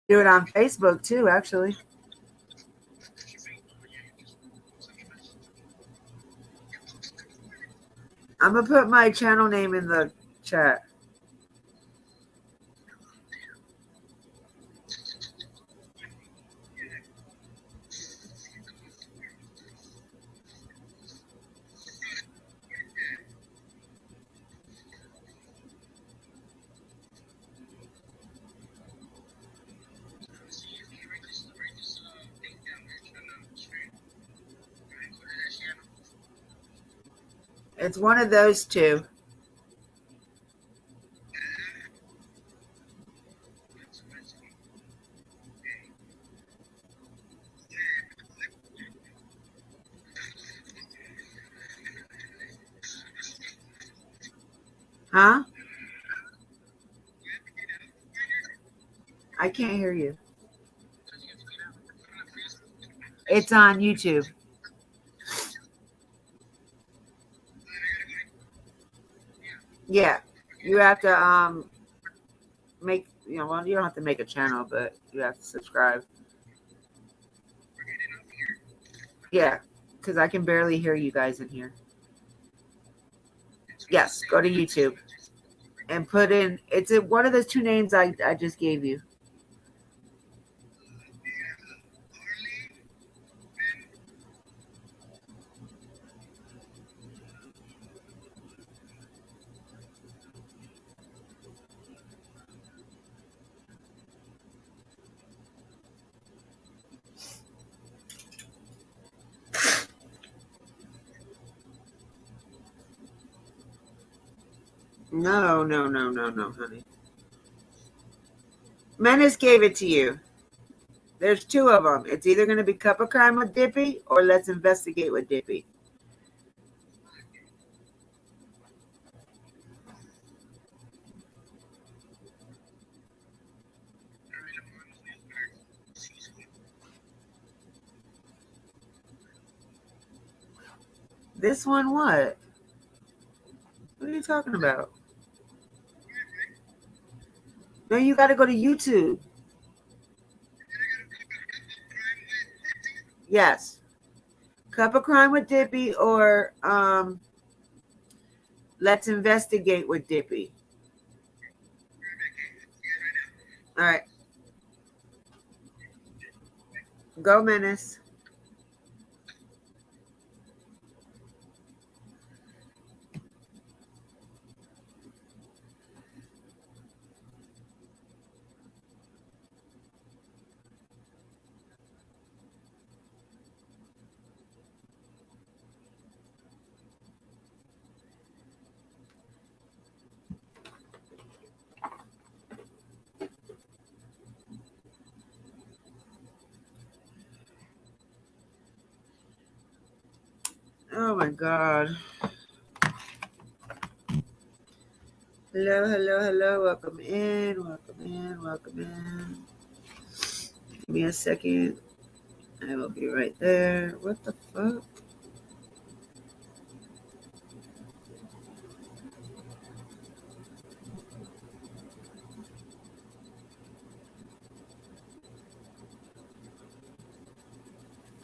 Do it on Facebook too, actually. I'm gonna put my channel name in the chat. It's one of those two. Huh? I can't hear you. It's on YouTube. Yeah. You have to make, well, you don't have to make a channel, but you have to subscribe. Yeah, because I can barely hear you guys in here. Yes, go to YouTube and put in, it's one of those two names I just gave you. No, no, no, no, no, honey. Menace gave it to you. There's two of them. It's either going to be Cup of Crime with Dippy or Let's Investigate with Dippy. This one, what? What are you talking about? No, you got to go to YouTube. Yes. Cup of Crime with Dippy or Let's Investigate with Dippy. All right. Go, Menace. Oh my God. Hello, hello, hello. Welcome in, welcome in, welcome in. Give me a second. I will be right there. What the fuck?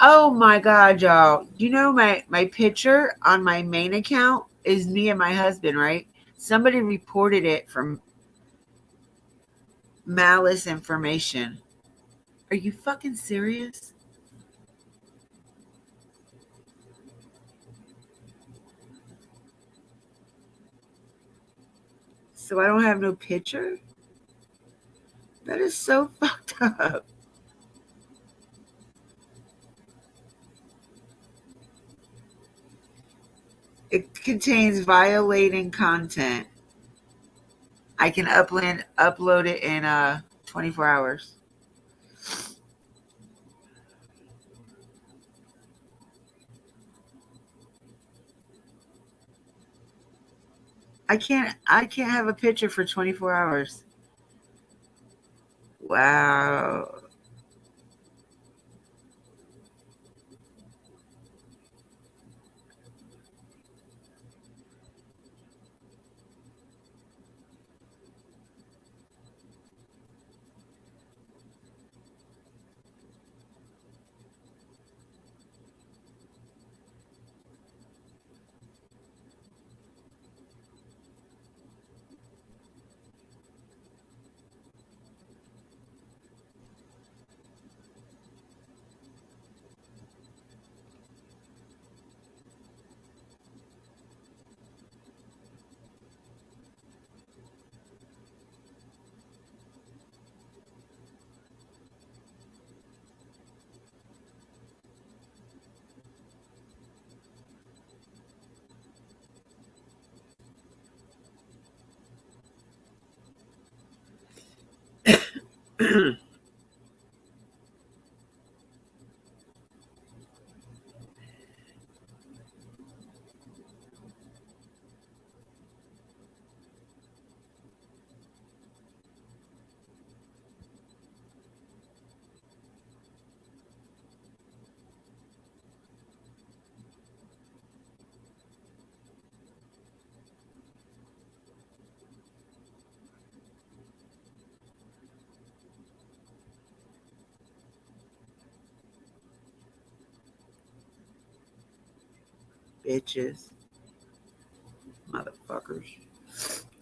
Oh my God, y'all. You know my picture on my main account is me and my husband, right? Somebody reported it from malice information. Are you fucking serious? So I don't have no picture? That is so fucked up. It contains violating content. I can upload it in 24 hours. I can't have a picture for 24 hours. Wow. Bitches. Motherfuckers.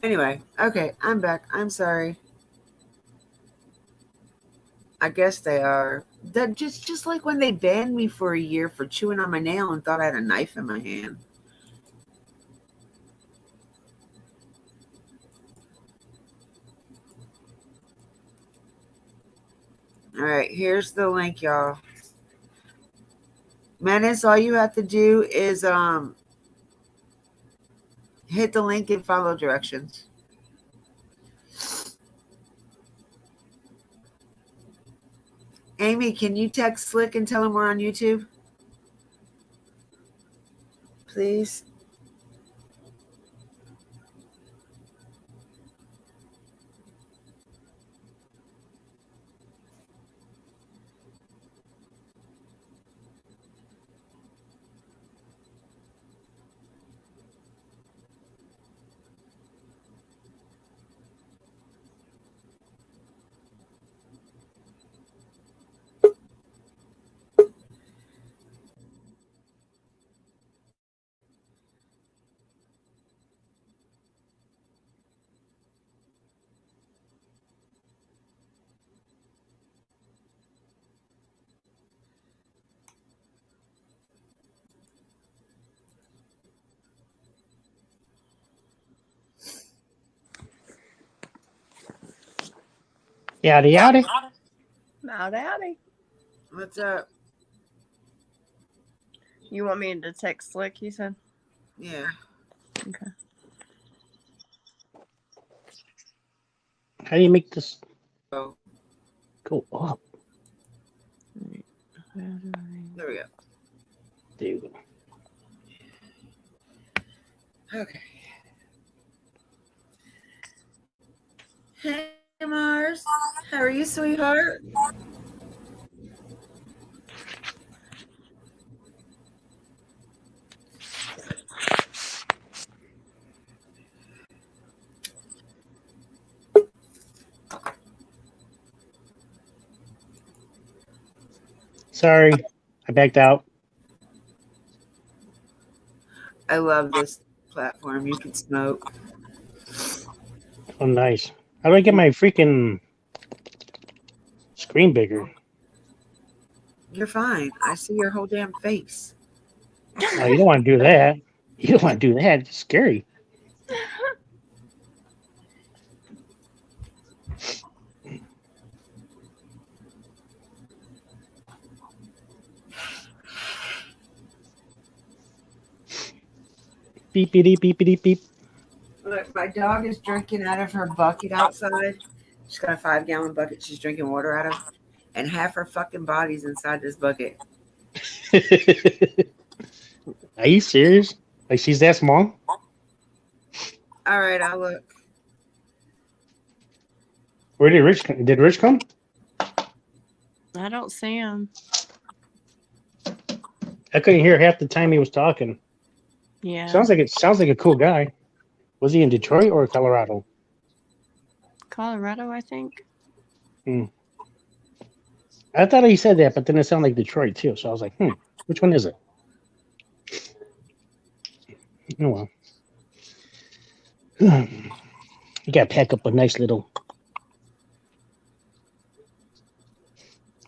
Anyway, okay, I'm back. I'm sorry. I guess they are. That just like when they banned me for a year for chewing on my nail and thought I had a knife in my hand. All right, here's the link, y'all. Menace, all you have to do is hit the link and follow directions. Amy, can you text Slick and tell him we're on YouTube? Please. Yada yada. Howdy. What's up? You want me to text Slick, you said? Yeah. Okay. How do you make this Oh, go up? there we go. There you go. Okay. Hey, Mars. How are you, sweetheart? Sorry, I backed out. I love this platform. You can smoke. Oh, nice. How do I get my freaking screen bigger? You're fine. I see your whole damn face. Oh, you don't want to do that. You don't want to do that. It's scary. Beepity beepity beep. Look, my dog is drinking out of her bucket outside. She's got a 5-gallon bucket she's drinking water out of. And half her fucking body's inside this bucket. Are you serious? Like she's that small? All right, I'll look. Where did Rich come? Did Rich come? I don't see him. I couldn't hear half the time he was talking. Yeah. Sounds like a cool guy. Was he in Detroit or Colorado? Colorado, I think. I thought he said that, but then it sounded like Detroit too. So I was like, which one is it? Oh well. You gotta pack up a nice little.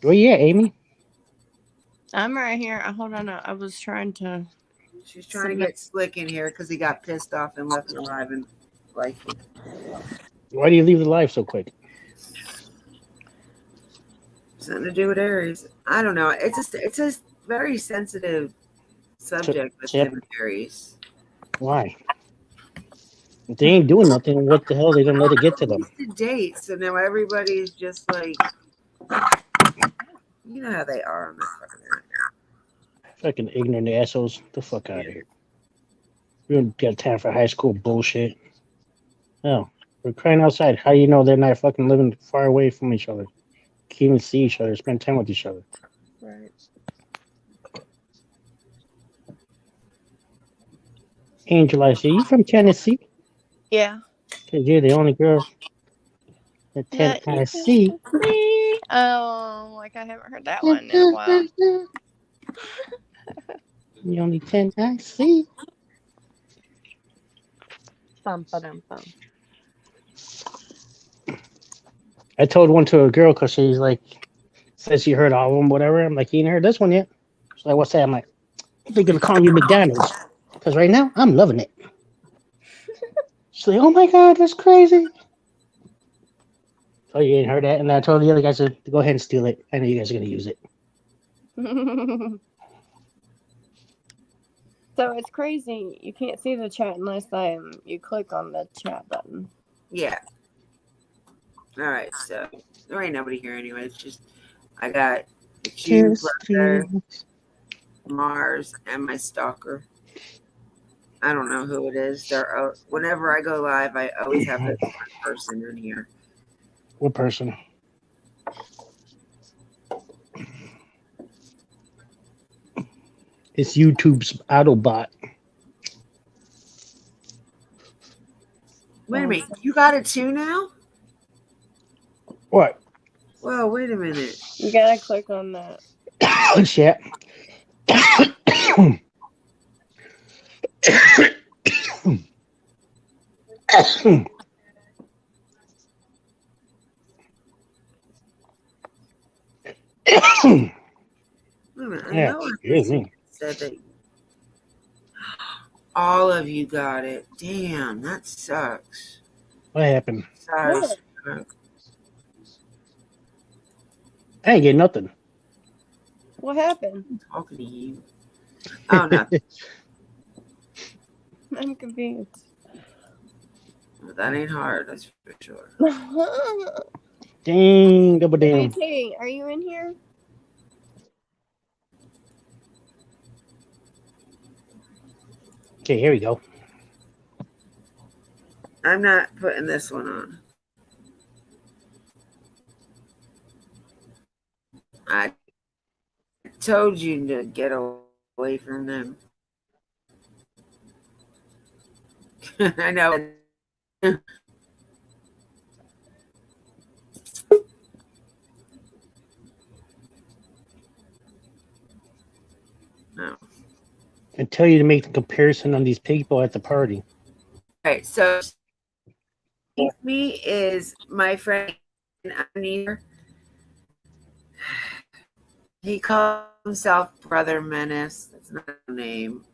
Where you at, Amy? I'm right here. Hold on. I was trying to. She's trying to get Slick in here because he got pissed off and left alive and like. Why do you leave the live so quick? Something to do with Aries. I don't know. It's a very sensitive subject with him and Aries. Why? If they ain't doing nothing, what the hell? They gonna let it get to them? It's the date, so now everybody's just like, you know how they are on the fucking internet. Fucking ignorant assholes. The fuck out of here. We don't got time for high school bullshit. No. We're crying outside. How do you know they're not fucking living far away from each other? Can't even see each other, spend time with each other. Right. Angel, I say, you from Tennessee? Yeah. Because you're the only girl that Yeah, Tennessee. oh, like I haven't heard that one in a while. The only 10 I see. Bum, ba-dum, bum. I told one to a girl because she's like, says she heard all of them, whatever. I'm like, you ain't heard this one yet? She's like, what's that? I'm like, they're going to call you McDonald's. Because right now, I'm loving it. She's like, oh my God, that's crazy. Oh, you ain't heard that? And I told the other guys to go ahead and steal it. I know you guys are going to use it. So it's crazy. You can't see the chat unless you click on the chat button. Yeah. All right, so there ain't nobody here anyway. It's just I got the Jew brother, Mars, and my stalker. I don't know who it is. They're whenever I go live, I always have this one person in here. What person? It's YouTube's Autobot. Wait a minute, you got it too now? What? Well, wait a minute. You gotta click on that. Shit. Wait a minute. I Yeah, know excuse I me. said that all of you got it. Damn, that sucks. What happened? Sorry. What? I ain't getting nothing. What happened? I'm talking to you. Oh no. I'm confused. That ain't hard, that's for sure. Dang, double Hey, damn. Katie, are you in here? Okay, here we go. I'm not putting this one on. I told you to get away from them. I know. No. I tell you to make the comparison on these people at the party. Okay, so me is my friend Anir. He calls himself Brother Menace. That's not a name.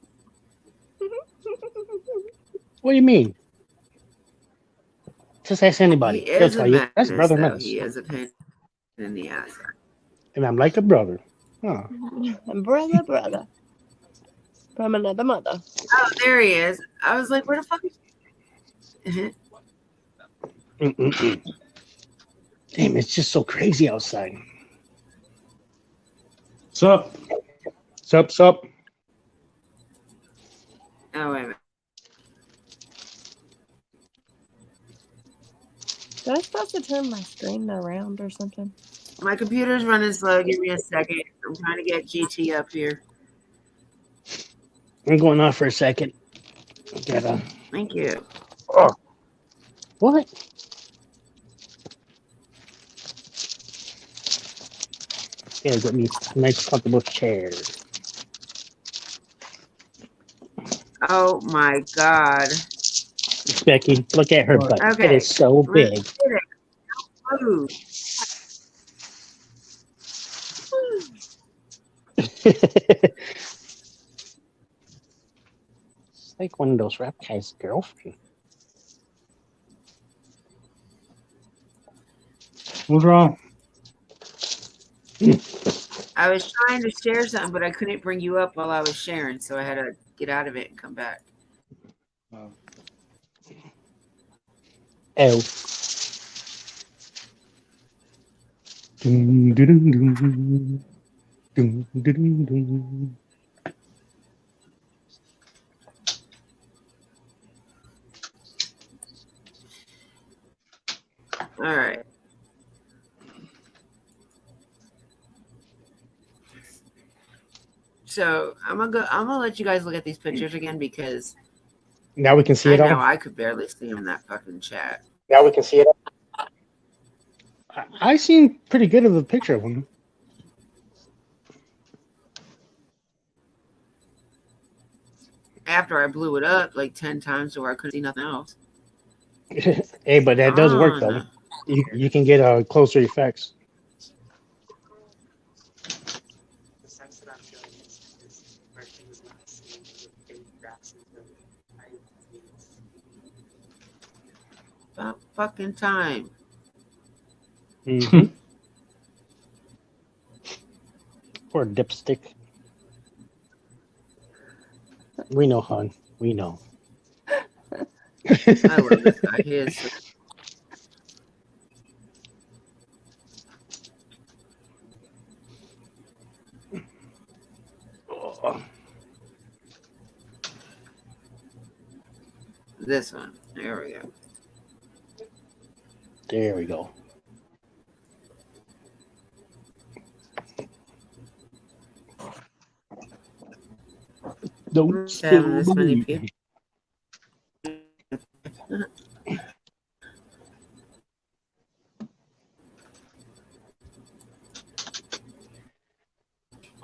What do you mean? Just ask anybody. He They'll is a tell you. That's menace, Brother though. Menace. He is a pain in the ass. And I'm like a brother. Oh. Brother. From another mother. Oh, there he is. I was like, where the fuck is he? Damn, it's just so crazy outside. Sup? Sup? Oh, wait a minute. Am I supposed to turn my screen around or something? My computer's running slow. Give me a second. I'm trying to get GT up here. I'm going off for a second. Gotta. Thank you. Oh. What? Yeah, get me a nice comfortable chair. Oh my God. Becky, look at her butt. Okay. It is so big. Ooh. It's like one of those rap guys' girlfriend. What's wrong? I was trying to share something, but I couldn't bring you up while I was sharing, so I had to get out of it and come back. Oh. Dun, dun, dun, dun. Dun, dun, dun, dun. All right. So I'm gonna let you guys look at these pictures again because Now we can see I it know all. I could barely see them in that fucking chat. Now we can see it all. I seen pretty good of a picture of him. After I blew it up like 10 times to where I couldn't see nothing else. Hey, but that does work though. On. You can get closer effects. The sense that I'm feeling is where things not seen with big grasses of ideas. About fucking time. Mm-hmm. Poor dipstick. We know, hon. We know. I love this guy. He is. This one. There we go. There we go. Don't Having this many people.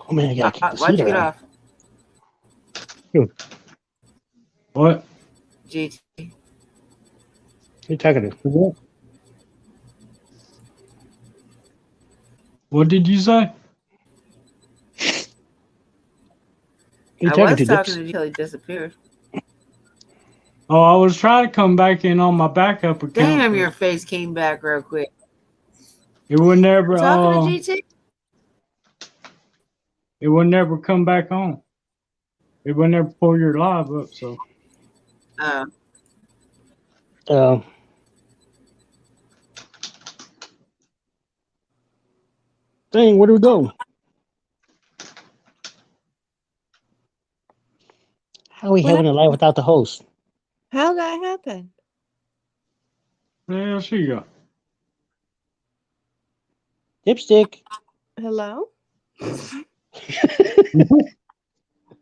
Oh man, I gotta keep the Why'd seat you get around. off? What? GT. You're talking to What? What did you say? You're I talking was to talking dips. to you until he disappeared. Oh, I was trying to come back in on my backup account. Damn, but your face came back real quick. It would never. Talking to GT? It would never come back on. It would never pull your live up. So Oh. Dang, where do we go? How are we having a live without the host? How'd that happen? there she go. Dipstick. Hello?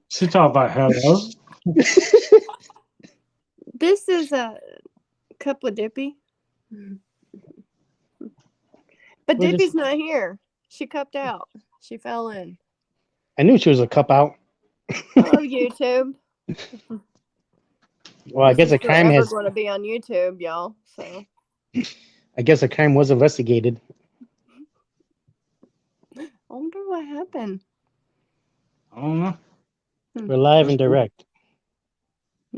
She talk about hello. This is a cup of Dippy. But We're Dippy's just- not here. She cupped out. She fell in. I knew she was a cup out. Hello, YouTube. Well, I guess a This is crime forever has. going to be on YouTube, y'all. So I guess a crime was investigated. I wonder what happened. I don't know. We're live and direct.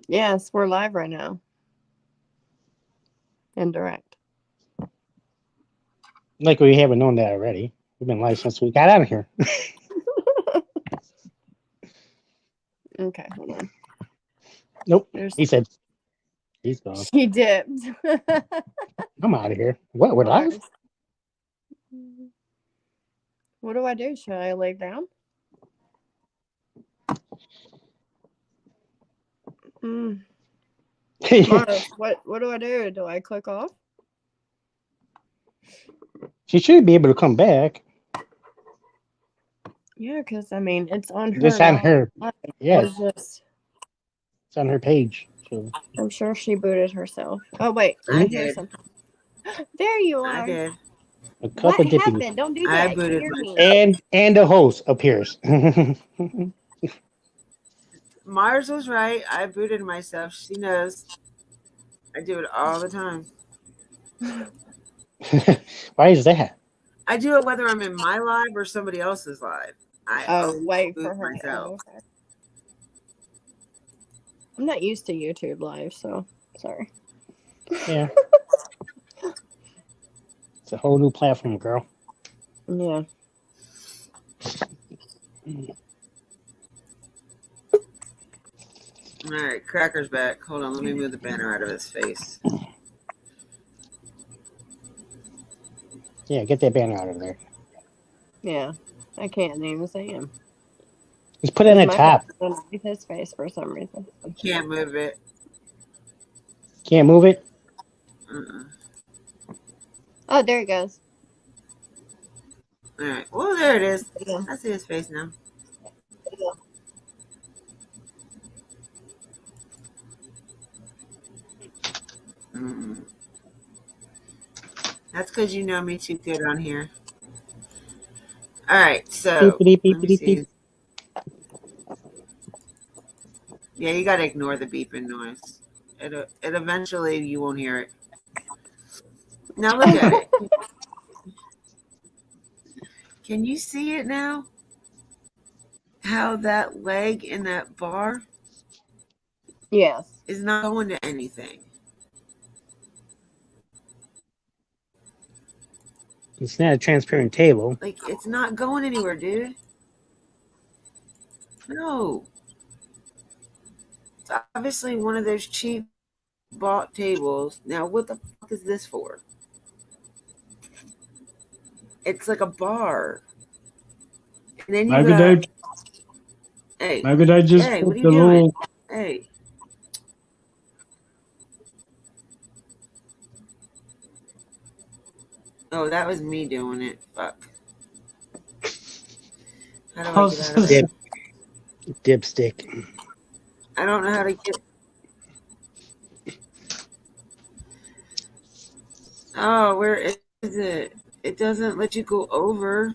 Yes, we're live right now. And direct. Like we haven't known that already. We've been live since we got out of here. Okay, hold on. Nope. There's He said he's gone. she dipped. I'm out of here. What? We're live? What do I do? Should I lay down? Mars, what do I do? Do I click off? She should be able to come back. Yeah, because I mean it's on her. Just on her. Yeah, It's just, it's on her page. So I'm sure she booted herself. Oh wait, I I hear did. something. There you are. I did. a cup What of dipping. happened? Don't do I that. booted Hear me. And the host appears. Mars was right. I booted myself. She knows. I do it all the time. Why is that? I do it whether I'm in my live or somebody else's live. I Wait boot for her. myself. Oh, okay. I'm not used to YouTube live, so sorry. Yeah. It's a whole new platform, girl. Yeah. All right, Cracker's back. Hold on, let me move the banner out of his face. Yeah, get that banner out of there. Yeah, I can't even see him. Just put it in the My top. face is underneath his face for some reason. You can't move it. Can't move it. Uh-uh. Oh, there he goes. All right. Well, there it is. Yeah. I see his face now. Mm. That's because you know me too good on here. All right. So Beep, beep, beep, let me beep, see. beep. Yeah, you gotta ignore the beeping noise. It eventually you won't hear it. Now look at it. Can you see it now? How that leg in that bar Yes. is not going to anything. It's not a transparent table. Like it's not going anywhere, dude. No. It's obviously one of those cheap bought tables. Now what the fuck is this for? It's like a bar. And then you Maybe got they hey, maybe they just hey, what put are you the doing? little Hey. Oh, that was me doing it. Fuck. How do I get out of there? Dipstick. I don't know how to get. Oh, where is it? It doesn't let you go over.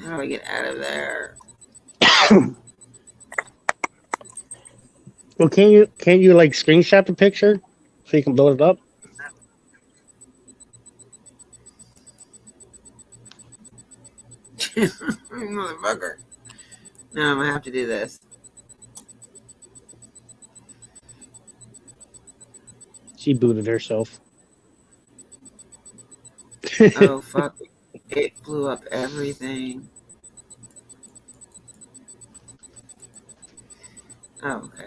How do I get out of there? Well, can you like screenshot the picture so you can blow it up? Motherfucker. No, I'm gonna have to do this. She booted herself. Oh fuck! It blew up everything. Oh, okay.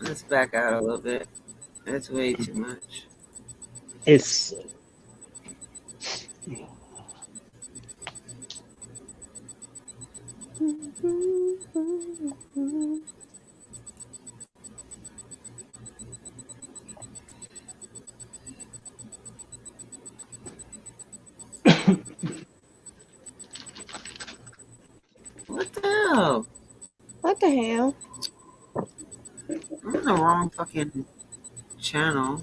Let's back out a little bit. That's way too much. It's What the hell? What the hell? I'm in the wrong fucking channel.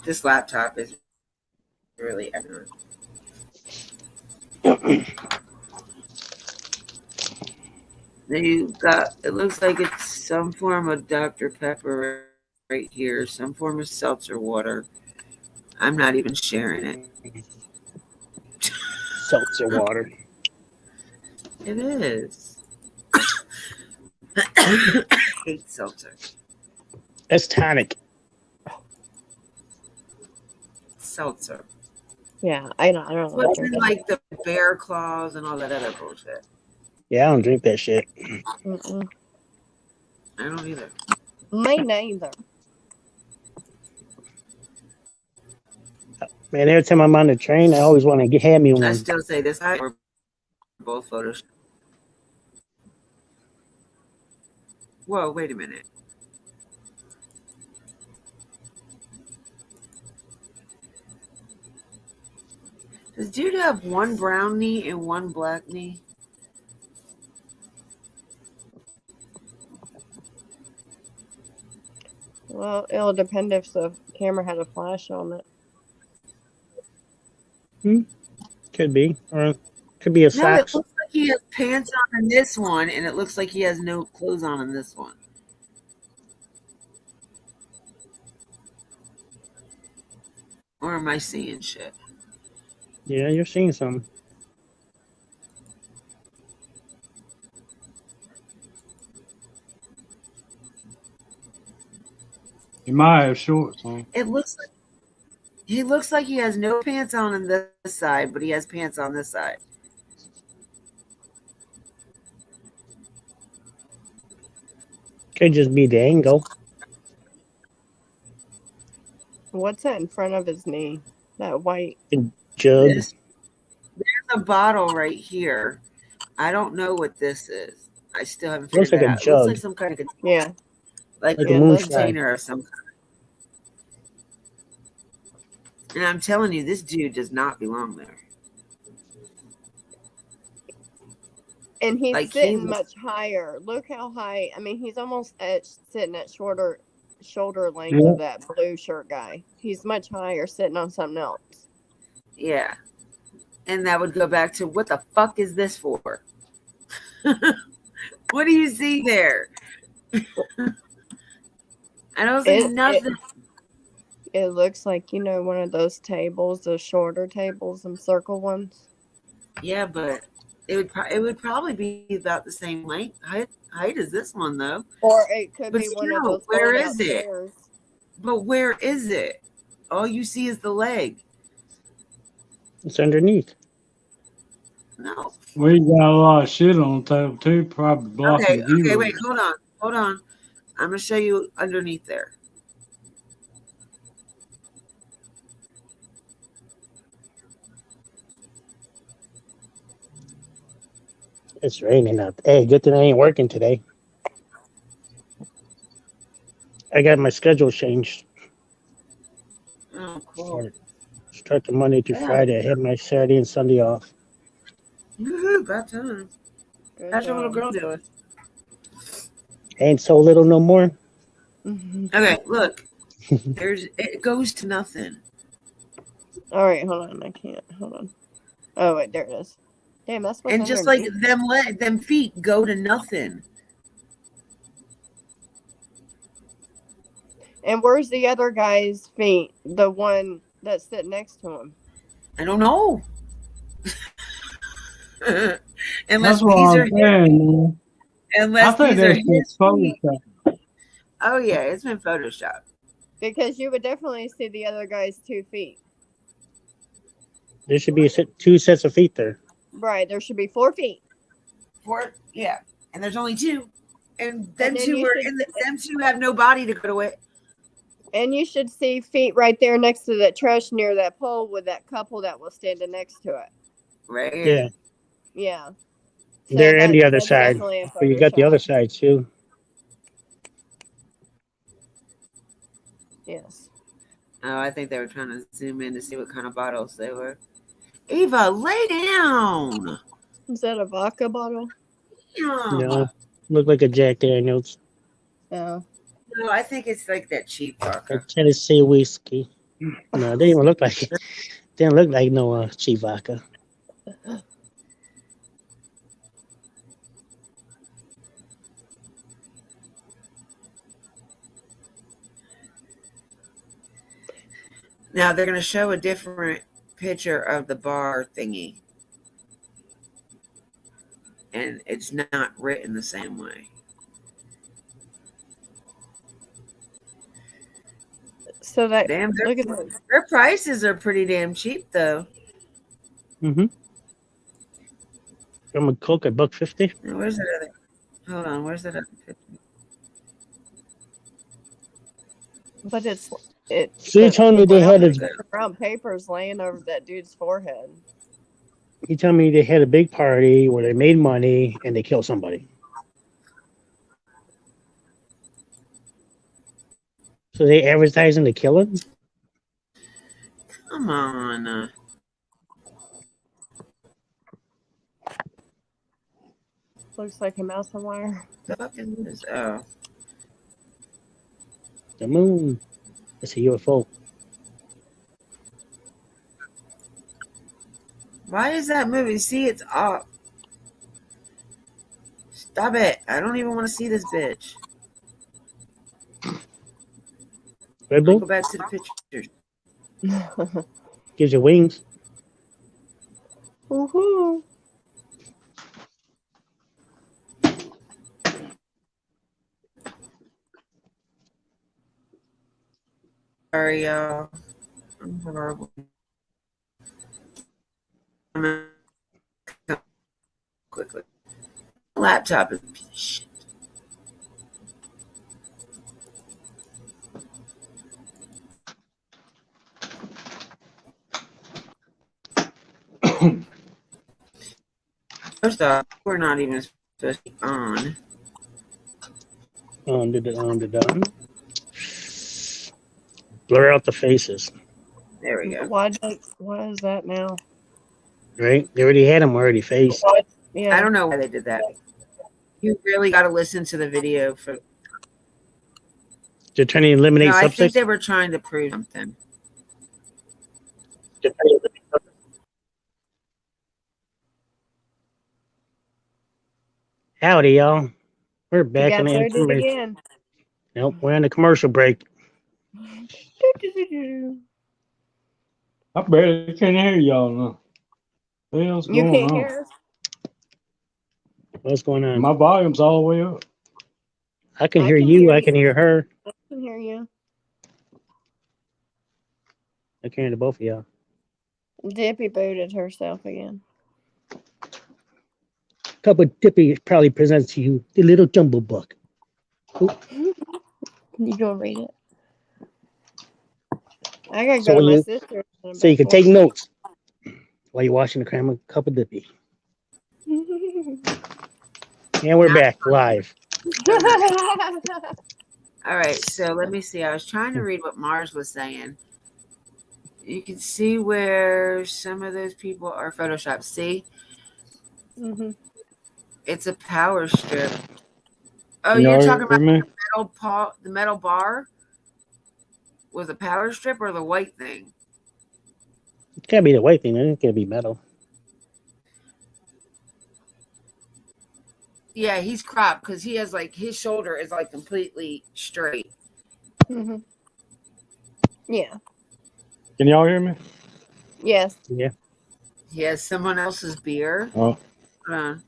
This laptop is really ignorant. Then you got. It looks like it's some form of Dr. Pepper right here. Some form of seltzer water. I'm not even sharing it. seltzer water. It is. I hate seltzer. That's tonic. Yeah, Seltzer. I don't It like wasn't drinking. like the bear claws and all that other bullshit. Yeah, I don't drink that shit. Mm-mm. I don't either. Me neither. Man, every time I'm on the train, I always want to hand me I one. still say this. I or both photos. Whoa, wait a minute. Does dude have one brown knee and one black knee? Well, it'll depend if the camera had a flash on it. Could be, or could be a No, it socks. looks like he has pants on in this one, and it looks like he has no clothes on in this one. Or am I seeing shit? Yeah, you're seeing some. He might have shorts on. It looks like he looks like he has no pants on this side, but he has pants on this side. Could just be the angle. What's that in front of his knee? That white. Jug. There's a bottle right here. I don't know what this is. I still haven't Looks figured like it a out. It looks like jug. some kind of Yeah. like Like a a moonshine. container of some kind. And I'm telling you, this dude does not belong there. And he's Like, sitting he- much higher. Look how high. I mean, he's almost sitting at shoulder length Yeah. of that blue shirt guy. He's much higher, sitting on something else. Yeah. And that would go back to what the fuck is this for? What do you see there? I don't see nothing. It looks like, one of those tables, those shorter tables, them circle ones. Yeah, but it would probably be about the same length height as this one though. Or it could But be one of still, those where fold-out is it? chairs. But where is it? All you see is the leg. It's underneath. No. We got a lot of shit on the table too, probably blocking Okay, the view. wait, hold on. I'm gonna show you underneath there. It's raining out. Hey, good thing I ain't working today. I got my schedule changed. Oh, cool. Start the Monday through Yeah. Friday. I had my Saturday and Sunday off. Woohoo, about time. Good How's your little job. girl doing? Ain't so little no more. Mhm. Okay, look. It goes to nothing. All right, hold on. I can't. Hold on. Oh, wait, there it is. Damn, that's what's And just like underneath. them feet go to nothing. And where's the other guy's feet? The one that's sitting next to him. I don't know. Unless That's what these I'm are his, saying, man. I unless think these are that's his just feet. Photoshop. Oh yeah, it's been photoshopped. Because you would definitely see the other guy's 2 feet. There should be two sets of feet there. Right, there should be 4 feet. Yeah, and there's only two, and them then two you are should- them two have no body to go to it. And you should see feet right there next to that trash near that pole with that couple that was standing next to it. Right here. Yeah, Yeah. there and the other that's side. definitely a But you got the other Photoshop. side too. Yes. Oh, I think they were trying to zoom in to see what kind of bottles they were. Eva, lay down. Is that a vodka bottle? No, look like a Jack Daniels, No. No, I think it's like that cheap a vodka. Tennessee whiskey. No, they didn't even look like it. Didn't look like no cheap vodka. Now they're going to show a different picture of the bar thingy. And it's not written the same way. So that Damn, look at this. their prices are pretty damn cheap though. Mm-hmm. From a Coke at $1.50. Now, where's that other? Hold on, where's that other picture? But it's So you telling me they had a? brown papers laying over that dude's forehead. You telling me they had a big party where they made money and they killed somebody? So they advertising the killing? Come on. Looks like a mouse and wire. Fucking this. Oh. The moon. It's a UFO. Why is that moving? See, it's up. Stop it. I don't even want to see this bitch. Red Go Bull back to the pictures. gives you wings. Woohoo! Sorry, y'all. I'm horrible. I'm gonna come quickly. Laptop is shit. First off, we're not even supposed to be on. Done. Blur out the faces. There we go. Why is that now? Right? They already had them already faced. Yeah. I don't know why they did that. You really got to listen to the video for. They're trying to eliminate No, I think subjects. they were trying to prove something. Howdy, y'all. We're You back got in the loaded information. again. Nope, we're on the commercial break. I barely can hear y'all now. What the hell's You going can't on? hear us? What's going on? My volume's all the way up. I can I hear can you. hear I you. can hear her. I can hear you. I can hear the both of y'all. Dippy booted herself again. Cup of Dippy probably presents to you the little jumbo book. You gonna read it? I gotta So go to when my you sister's. in so you about can take notes while you're washing the cream of Cup of Dippy. 4 And we're back live. All right, so let me see. I was trying to read what Mars was saying. You can see where some of those people are photoshopped. See, Mhm. it's a power strip. Oh, Can you're y'all talking hear about me? the metal bar with a power strip or the white thing? It can't be the white thing. It can't be metal. Yeah, he's cropped because he has like his shoulder is like completely straight. Mhm. Yeah. Can y'all hear me? Yes. Yeah. He has someone else's beer. Oh, Hold on.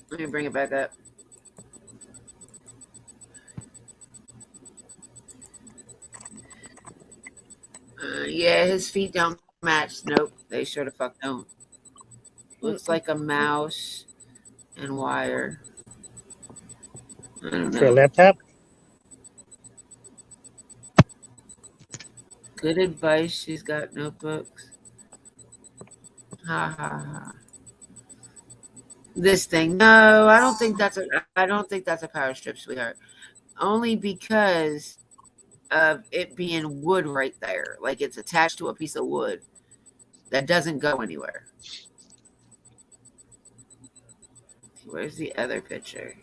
Let me bring it back up. Yeah, his feet don't match. Nope, they sure the fuck don't. Looks like a mouse and wire. I don't For a know. laptop? Good advice. She's got notebooks. Ha ha ha. This thing. No, I don't think that's a. I don't think that's a power strip, sweetheart. Only because of it being wood right there, like it's attached to a piece of wood that doesn't go anywhere. Where's the other picture?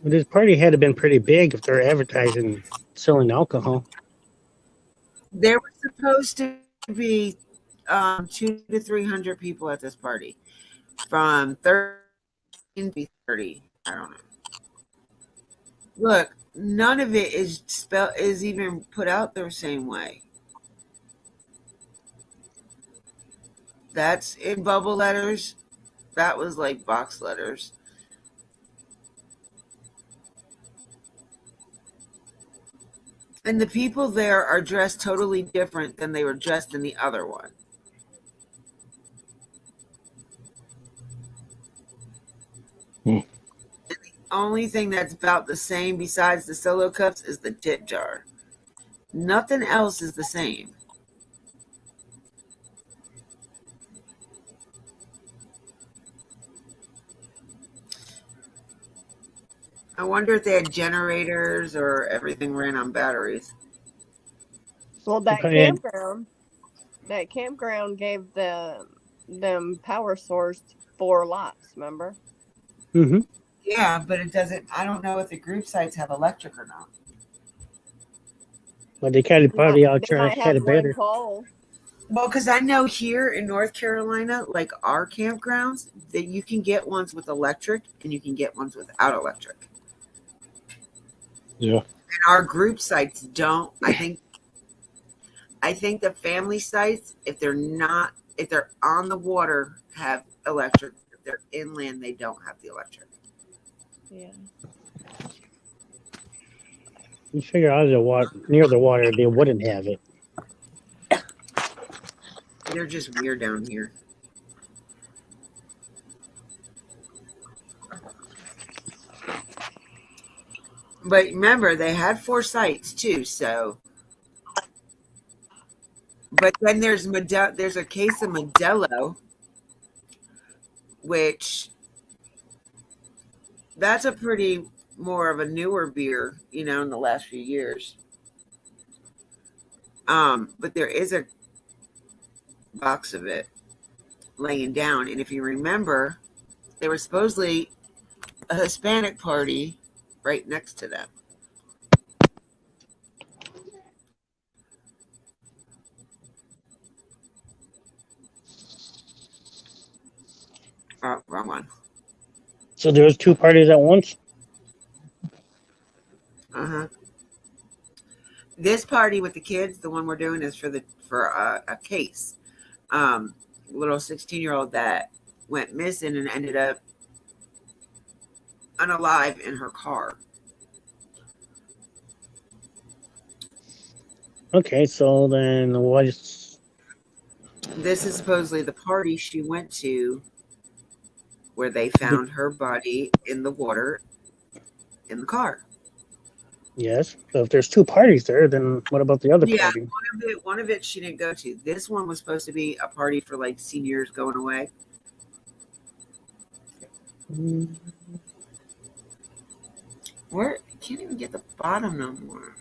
This party had to been pretty big if they're advertising selling alcohol. There was supposed to be 200 to 300 people at this party, from 13 to 30. I don't know. Look, none of it is even put out the same way. That's in bubble letters. That was like box letters. And the people there are dressed totally different than they were dressed in the other one. Hmm. And the only thing that's about the same besides the solo cups is the tip jar. Nothing else is the same. I wonder if they had generators or everything ran on batteries. Well, And that campground gave them power source 4 lots. Remember? mm-hmm. Yeah, but it doesn't. I don't know if the group sites have electric or not. But they kind of party out They there. might That's have kind of one better. pole. Well, because I know here in North Carolina, like our campgrounds, that you can get ones with electric and you can get ones without electric. Yeah. And our group sites don't. I think the family sites, if they're on the water, have electric. If they're inland, they don't have the electric. Yeah. You figure out the water near the water, they wouldn't have it. They're just weird down here. But remember, they had 4 sites too. So, but then there's a case of Modelo, which that's a pretty more of a newer beer, in the last few years. But there is a box of it laying down, and if you remember, there was supposedly a Hispanic party right next to them. Oh, wrong one. So there was 2 parties at once. This party with the kids, the one we're doing, is for a case. Little 16-year-old that went missing and ended up unalive in her car. Okay, so then what's This is supposedly the party she went to where they found her body in the water in the car. yes? So if there's 2 parties there, then what about the other Yeah, party? one of it she didn't go to. This one was supposed to be a party for like seniors going away. Where I can't even get the bottom no more.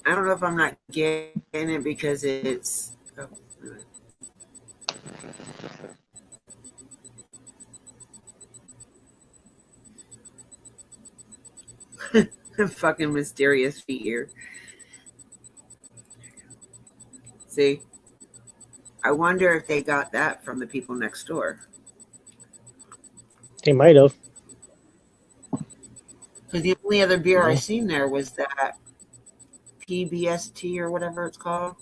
I don't know if I'm not getting it because it's. Oh, fucking mysterious feet here. See? I wonder if they got that from the people next door. They might have. Because the only other beer I seen there was that PBST or whatever it's called.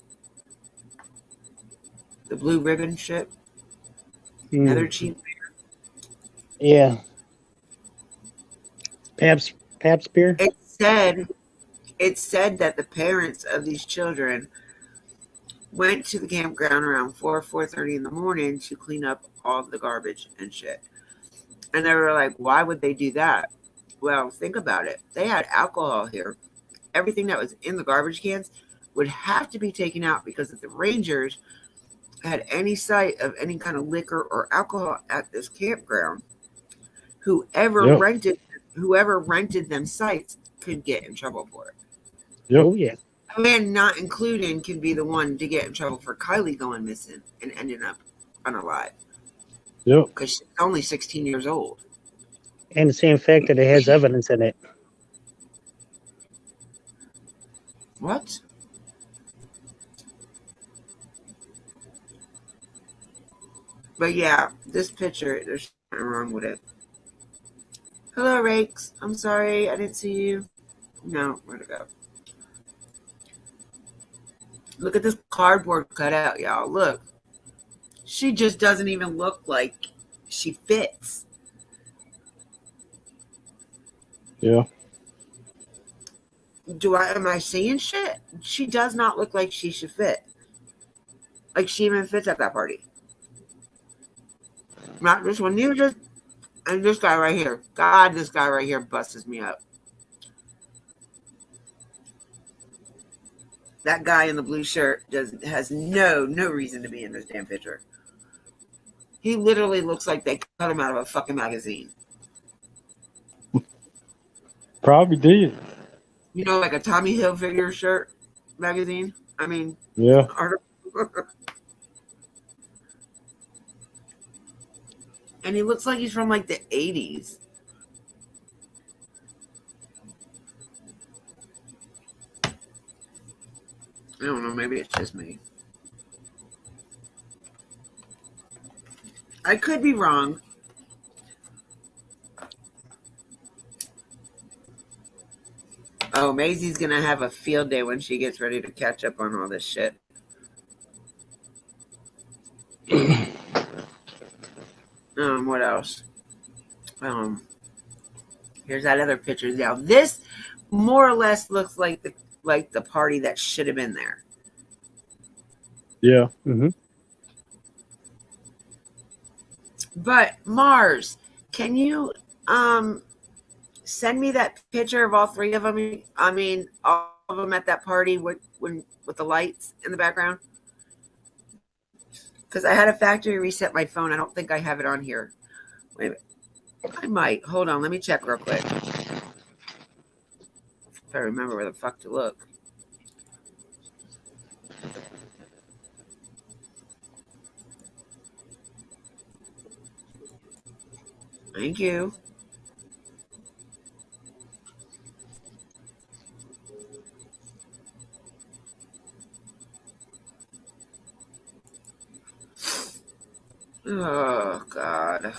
The blue ribbon shit. Another cheap beer. Yeah. Pabst beer? It said that the parents of these children went to the campground around 4:30 in the morning to clean up all the garbage and shit. And they were like, why would they do that? Well, think about it. They had alcohol here. Everything that was in the garbage cans would have to be taken out because if the Rangers had any sight of any kind of liquor or alcohol at this campground, whoever rented them sites could get in trouble for it. Yep. Oh yeah. And not including can be the one to get in trouble for Kylie going missing and ending up unalive. Yep. Because she's only 16 years old. And the same fact that it has evidence in it. What? But yeah, this picture, there's something wrong with it. Hello, Rakes. I'm sorry, I didn't see you. No, where'd it go? Look at this cardboard cutout, y'all. Look. She just doesn't even look like she fits. Yeah. Am I seeing shit? She does not look like she should fit. Like she even fits at that party. Not this one. And this guy right here. God, this guy right here busts me up. That guy in the blue shirt has no reason to be in this damn picture. He literally looks like they cut him out of a fucking magazine. Probably did. You know, like a Tommy Hilfiger shirt magazine. I mean, Yeah. article. And he looks like he's from like the 80s. I don't know. Maybe it's just me. I could be wrong. Oh, Maisie's going to have a field day when she gets ready to catch up on all this shit. What else? Here's that other picture. Now, this more or less looks like the party that should have been there. Yeah. Mm-hmm. But Mars, can you send me that picture of all three of them? I mean, all of them at that party with the lights in the background. Because I had a factory reset my phone. I don't think I have it on here. Wait a minute. I might. Hold on. Let me check real quick. If I remember where the fuck to look. Thank you. Oh, God.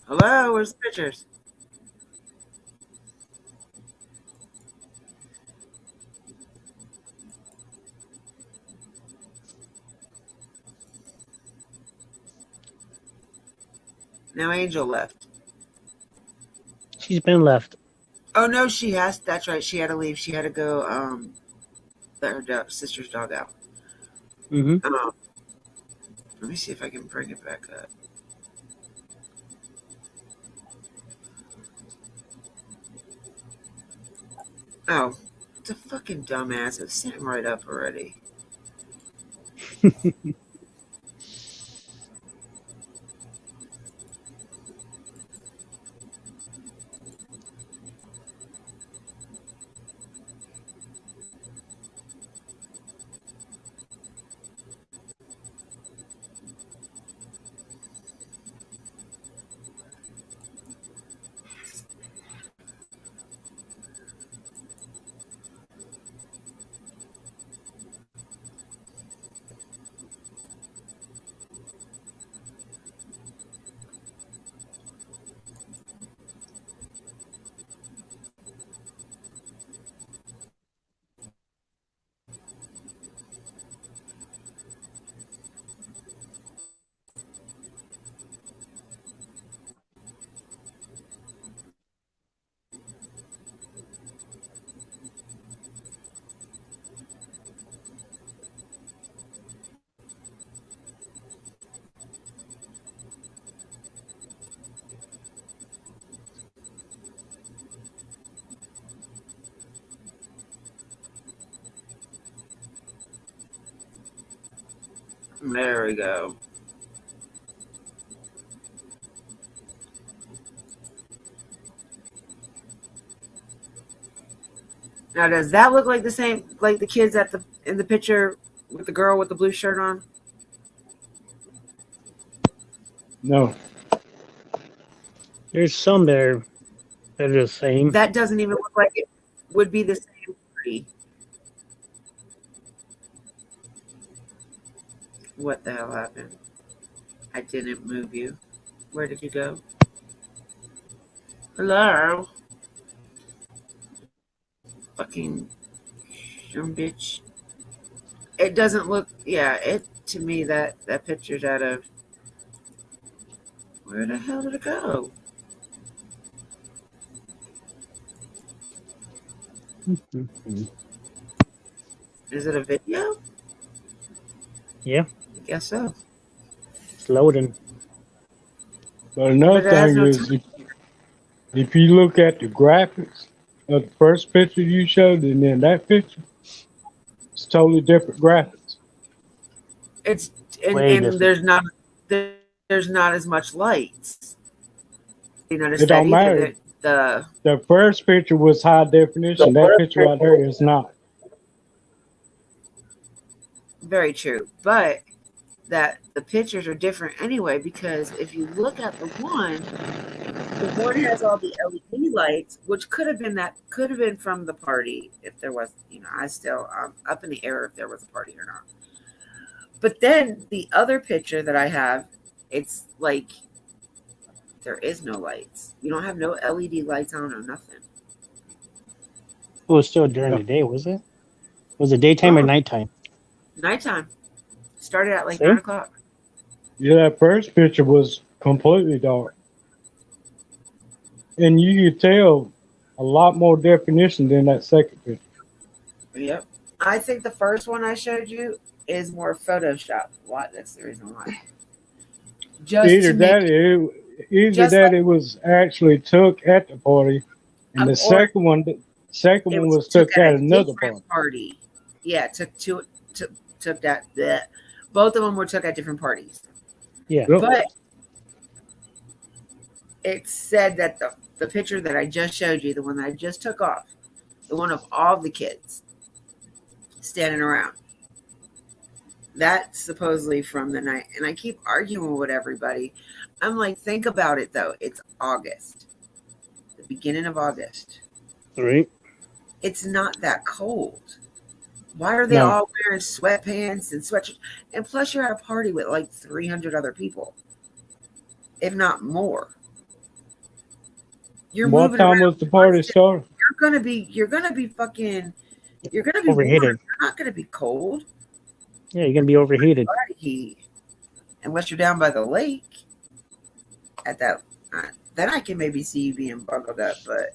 Hello? Where's the pictures? Now Angel left. She's been left. Oh, no, she has. That's right. She had to leave. She had to go let her sister's dog out. Mm-hmm. Let me see if I can bring it back up. Oh, it's a fucking dumbass. It's sitting right up already. There we go. Now, does that look like the same, like the kids in the picture with the girl with the blue shirt on? No. There's some there that are the same. That doesn't even look like it would be the same party. What the hell happened? I didn't move you. Where did you go? Hello? Fucking dumb bitch. It doesn't look, yeah, to me, that picture's out of, where the hell did it go? Mm-hmm. Is it a video? Yeah, I guess so. it's loading. But another But it has thing no is, if you look at the graphics of the first picture you showed, and then that picture, it's totally different graphics. It's Way and different. there's not as much lights. You notice It that don't either. matter. The The first picture was high definition. That picture right there is not. very true, but that the pictures are different anyway, because if you look at the one has all the LED lights, which could have been from the party if there was, I still up in the air if there was a party or not. But then the other picture that I have, it's like there is no lights. You don't have no LED lights on or nothing. It was still during the day, was it? Was it daytime or Oh, nighttime? nighttime. Started at like See? 9 o'clock. Yeah, that first picture was completely dark. And you could tell a lot more definition than that second picture. Yep. I think the first one I showed you is more Photoshop. Why? That's the reason why. Just Either to make that, either just that like it was actually took at the party, and the or second it one was was took took at at a another different party. party. Yeah, took that. Bleh. Both of them were took at different parties. Yeah. Yep. But it said that the picture that I just showed you, the one that I just took off, the one of all the kids standing around, that's supposedly from the night. And I keep arguing with everybody. I'm like, think about it though. It's August, the beginning of August. Right. It's not that cold. Why are they No. all wearing sweatpants and sweatshirts? And plus, you're at a party with like 300 other people, if not more. You're What moving time around was the party constant. started? You're gonna be fucking. You're gonna be warm. Overheated. You're not gonna be cold. Yeah, you're gonna be overheated. Body heat, unless you're down by the lake. At that, then I can maybe see you being bundled up. But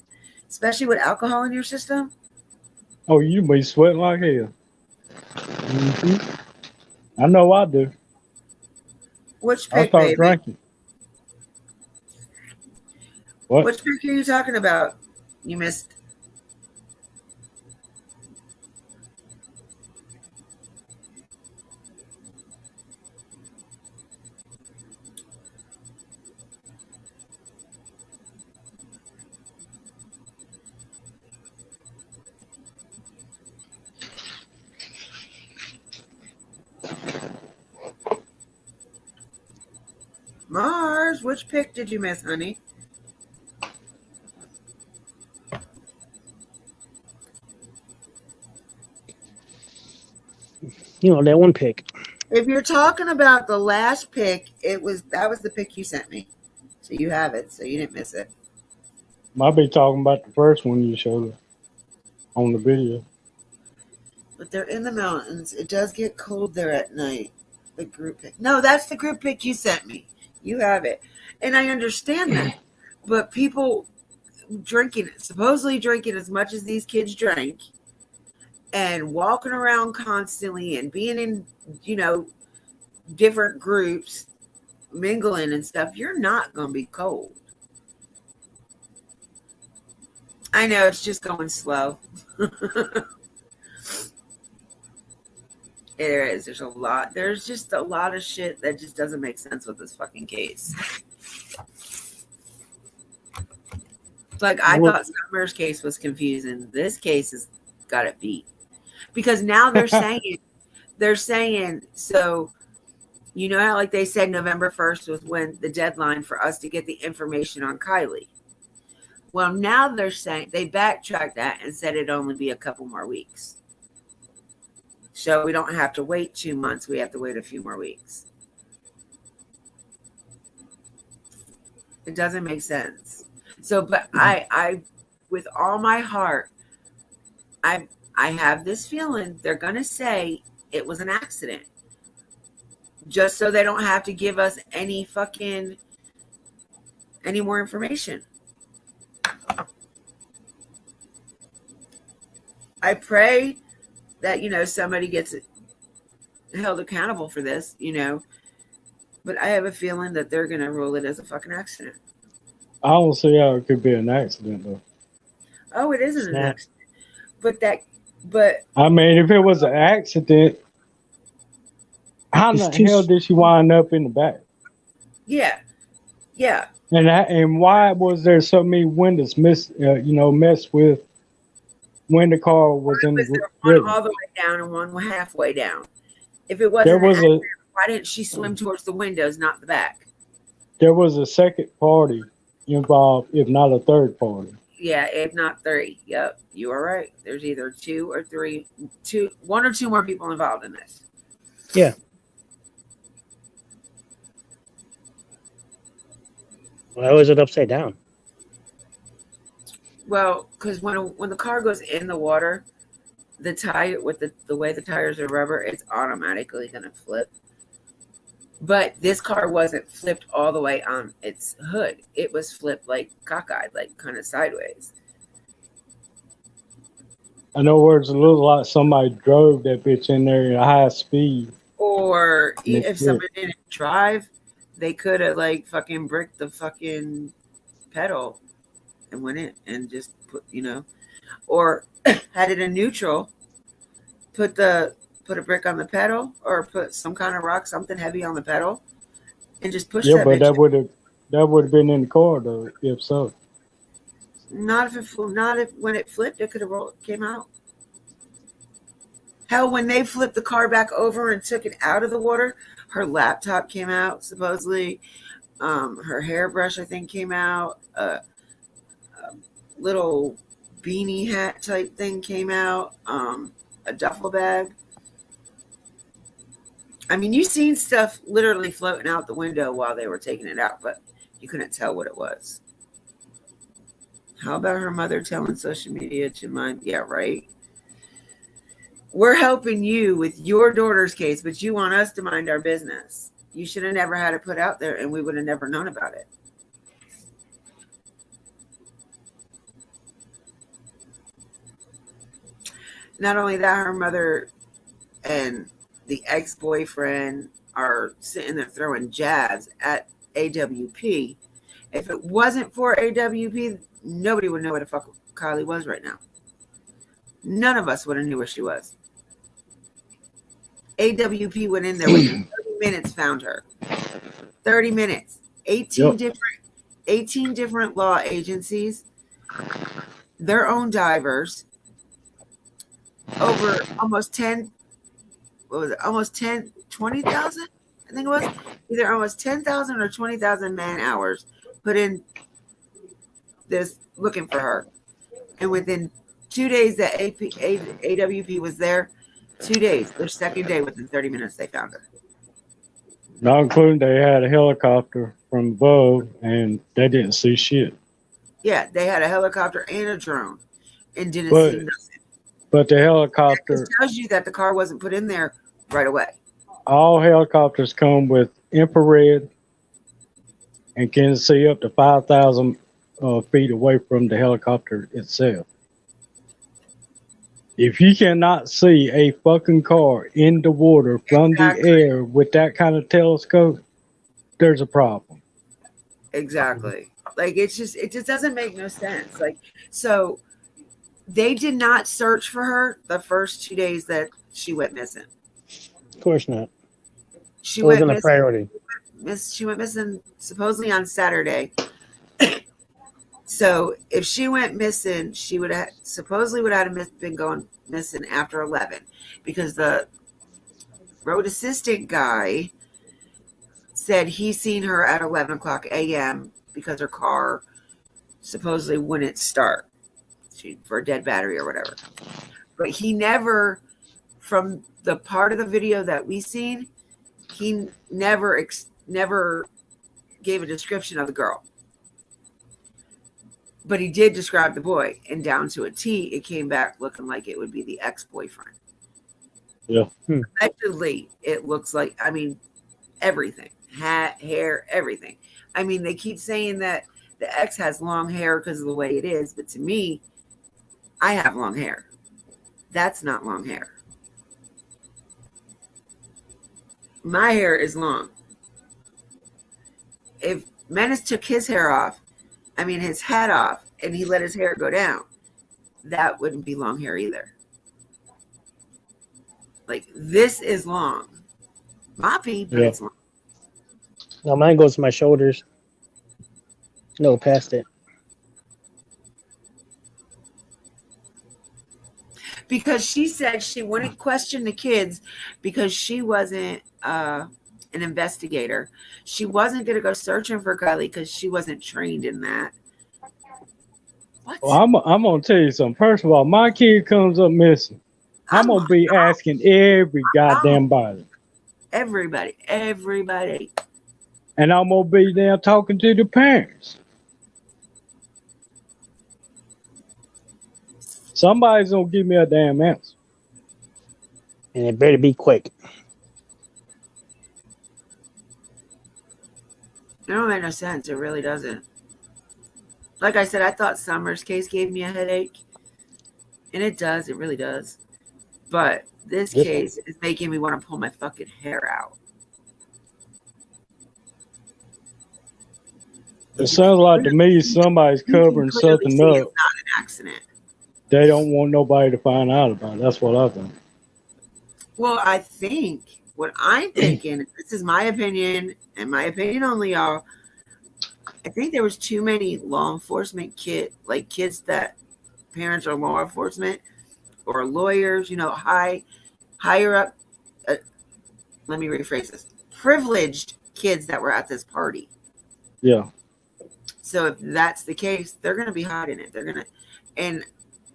especially with alcohol in your system, Oh, you be sweating like hell. Hmm. I know I do. which I pick, start baby? drinking. What? Which pick are you talking about? You missed. Mars, which pick did you miss, honey? You know, that one pick. If you're talking about the last pick, that was the pick you sent me. So you have it, so you didn't miss it. Might be talking about the first one you showed on the video. But they're in the mountains. It does get cold there at night. The group pick. No, that's the group pick you sent me. You have it. And I understand that. But people supposedly drinking as much as these kids drank, and walking around constantly and being in, different groups, mingling and stuff, you're not going to be cold. I know it's just going slow. There is. There's a lot. There's just a lot of shit that just doesn't make sense with this fucking case. Like, I thought Summer's case was confusing. This case has got it beat. Because now they're saying, so, you know how, like they said, November 1st was when the deadline for us to get the information on Kylie. Well, now they're saying, they backtracked that and said it'd only be a couple more weeks. So we don't have to wait 2 months. We have to wait a few more weeks. It doesn't make sense. So, but I with all my heart, I have this feeling they're going to say it was an accident. Just so they don't have to give us any more information. I pray that, somebody gets held accountable for this, but I have a feeling that they're going to rule it as a fucking accident. I don't see how it could be an accident though. Oh, it isn't an Snap. accident. But I mean, if it was an accident, how in It's the too. hell did she wind up in the back? yeah, yeah. And why was there so many windows messed with when the car was in Was the there one river? all the way down and one halfway down? If it There wasn't an was accident, a why didn't she swim towards the windows, not the back? there was a second party involved, if not a third party. Yeah, if not three. Yep, you are right. There's either two or three, one or two more people involved in this. Yeah. Why was it upside down? Well, because when the car goes in the water, the tire with the way the tires are rubber, it's automatically gonna flip. But this car wasn't flipped all the way on its hood. It was flipped like cockeyed, like kind of sideways. In other words, it looked like somebody drove that bitch in there at high speed. Or And it if flipped. somebody didn't drive, they could have like fucking bricked the fucking pedal and went in and just put, or had it in neutral, put a brick on the pedal or put some kind of rock, something heavy on the pedal, and just push Yeah, that but bitch. that would have been in the car though, if so. Not if when it flipped, it could have came out. Hell, when they flipped the car back over and took it out of the water, her laptop came out supposedly. Her hairbrush, I think, came out. A little beanie hat type thing came out. A duffel bag. I mean, you seen stuff literally floating out the window while they were taking it out, but you couldn't tell what it was. How about her mother telling social media to mind? Yeah, right. We're helping you with your daughter's case, but you want us to mind our business. You should have never had it put out there, and we would have never known about it. Not only that, her mother and the ex-boyfriend are sitting there throwing jabs at AWP. If it wasn't for AWP, nobody would know where the fuck Kylie was right now. None of us would have knew where she was. AWP went in there within 30 minutes, found her. 30 minutes. 18 different law agencies, their own divers, over almost 10, what was it? Almost 10, 20,000? I think it was either almost 10,000 or 20,000 man hours put in this looking for her. And within 2 days that AWP was there, 2 days, their second day, within 30 minutes, they found her. Not including they had a helicopter from above and they didn't see shit. Yeah, they had a helicopter and a drone and didn't But- see nothing. But the It helicopter, just tells you that the car wasn't put in there right away. all helicopters come with infrared and can see up to 5,000 feet away from the helicopter itself. If you cannot see a fucking car in the water from Exactly. the air with that kind of telescope, there's a problem. Exactly. Like it just doesn't make no sense. Like, so they did not search for her the first 2 days that she went missing. Of course not. She It went wasn't a missing. priority. She went missing supposedly on Saturday. So if she went missing, she would have been going missing after 11, because the road assistant guy said he seen her at 11 o'clock a.m. because her car supposedly wouldn't start for a dead battery or whatever. But he never, from the part of the video that we seen, he never gave a description of the girl. But he did describe the boy, and down to a T, it came back looking like it would be the ex-boyfriend. Yeah. Effectively, it looks like, I mean, everything. Hat, hair, everything. I mean, they keep saying that the ex has long hair because of the way it is, but to me, I have long hair. That's not long hair. My hair is long. If Menace took his hat off, and he let his hair go down, that wouldn't be long hair either. Like this is long. Moppy, but Yeah. it's long. No, mine goes to my shoulders. No, past it. Because she said she wouldn't question the kids because she wasn't an investigator. She wasn't going to go searching for Kylie because she wasn't trained in that. What? Well, I'm gonna tell you something. First of all, my kid comes up missing. I'm gonna be asking every goddamn body. Everybody. And I'm gonna be there talking to the parents. Somebody's gonna give me a damn answer. And it better be quick. It don't make no sense. It really doesn't. Like I said, I thought Summer's case gave me a headache. And it does. It really does. But this case is making me want to pull my fucking hair out. It sounds like to me somebody's covering something It's up. not an accident. They don't want nobody to find out about it. That's what I think. Well, I think what I'm thinking, this is my opinion and my opinion only, y'all. I think there was too many law enforcement kids that parents are law enforcement or lawyers, higher up. Let me rephrase this: privileged kids that were at this party. Yeah. So if that's the case, they're going to be hiding it. And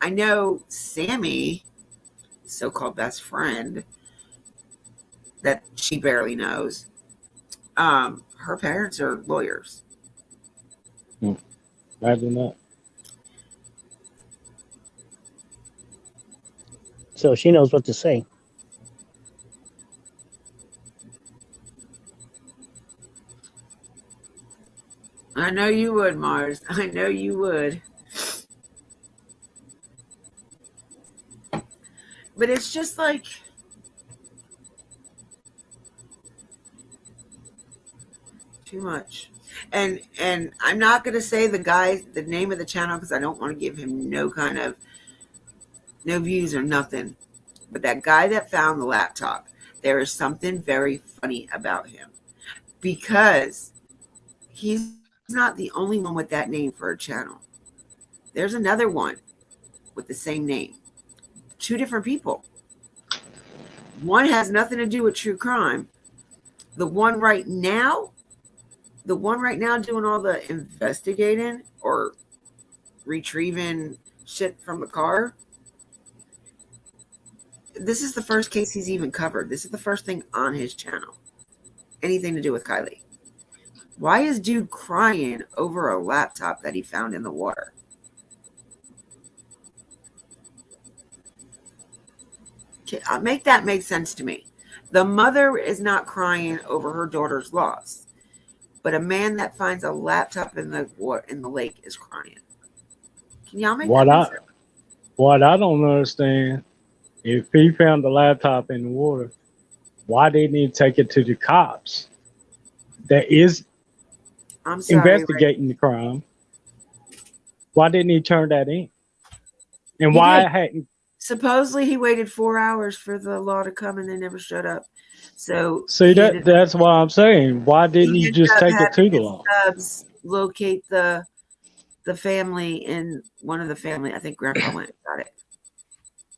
I know Sammy, so-called best friend, that she barely knows. Her parents are lawyers. Imagine that. So she knows what to say. I know you would, Mars. I know you would. But it's just like, too much. And I'm not going to say the name of the channel because I don't want to give him no views or nothing. But that guy that found the laptop, there is something very funny about him because he's not the only one with that name for a channel. There's another one with the same name. 2 different people. One has nothing to do with true crime. The one right now doing all the investigating or retrieving shit from the car. This is the first case he's even covered. This is the first thing on his channel. Anything to do with Kylie. Why is dude crying over a laptop that he found in the water? Make that make sense to me. The mother is not crying over her daughter's loss, but a man that finds a laptop in the lake is crying. Can y'all make that make sense? What I don't understand, if he found the laptop in the water, why didn't he take it to the cops that is investigating the crime? Why didn't he turn that in? And why hadn't? Supposedly he waited 4 hours for the law to come and they never showed up. So see that's why I'm saying, why didn't he just take it to the law? Locate the family, and one of the family, I think Grandpa went and got it.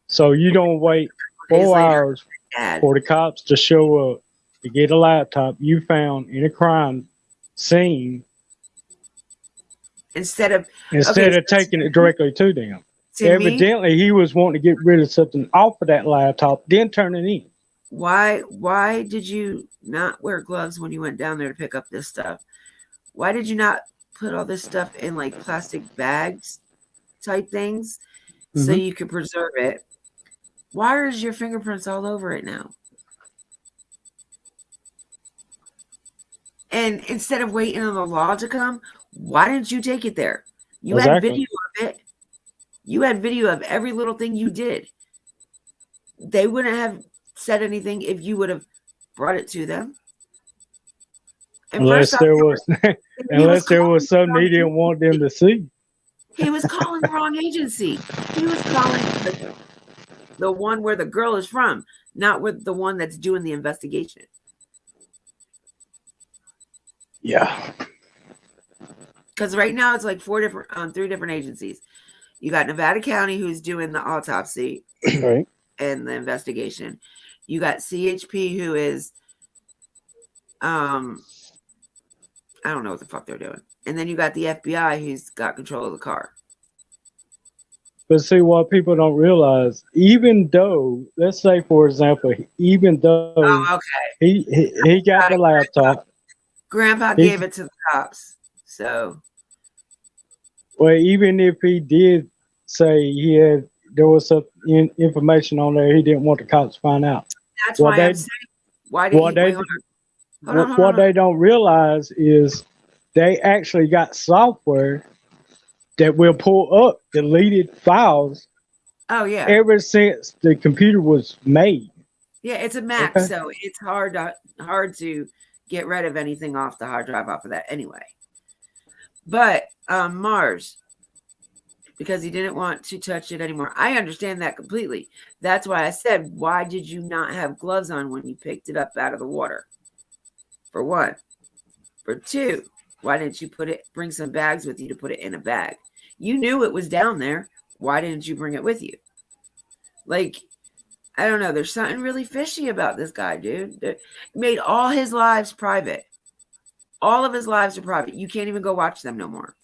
So you don't wait 4 hours for the cops to show up to get a laptop you found in a crime scene instead of taking it directly to them. Evidently, he was wanting to get rid of something off of that laptop, then turn it in. Why did you not wear gloves when you went down there to pick up this stuff? Why did you not put all this stuff in like plastic bags type things so you could preserve it? Why is your fingerprints all over it now? And instead of waiting on the law to come, why didn't you take it there? You had video of it. You had video of every little thing you did. They wouldn't have said anything if you would have brought it to them. And unless there was something he didn't want them to see. He was calling the wrong agency. He was calling the one where the girl is from, not with the one that's doing the investigation. Yeah. Because right now it's like three different agencies. You got Nevada County, who's doing the autopsy Right. and the investigation. You got CHP, who is, I don't know what the fuck they're doing. And then you got the FBI, who's got control of the car. But see, what people don't realize, even though, let's say, for example, even though Oh, okay. he got the laptop. Grandpa gave it to the cops. So. Well, even if he did say there was some information on there he didn't want the cops to find out. That's why I'm saying, why did what they don't realize is they actually got software that will pull up deleted files. Oh yeah. Ever since the computer was made. Yeah, it's a Mac, okay. So it's hard to get rid of anything off the hard drive off of that anyway. But Mars, because he didn't want to touch it anymore. I understand that completely. That's why I said, why did you not have gloves on when you picked it up out of the water? For one. For two, why didn't you bring some bags with you to put it in a bag? You knew it was down there. Why didn't you bring it with you? Like, I don't know. There's something really fishy about this guy, dude. He made all his lives private. All of his lives are private. You can't even go watch them no more.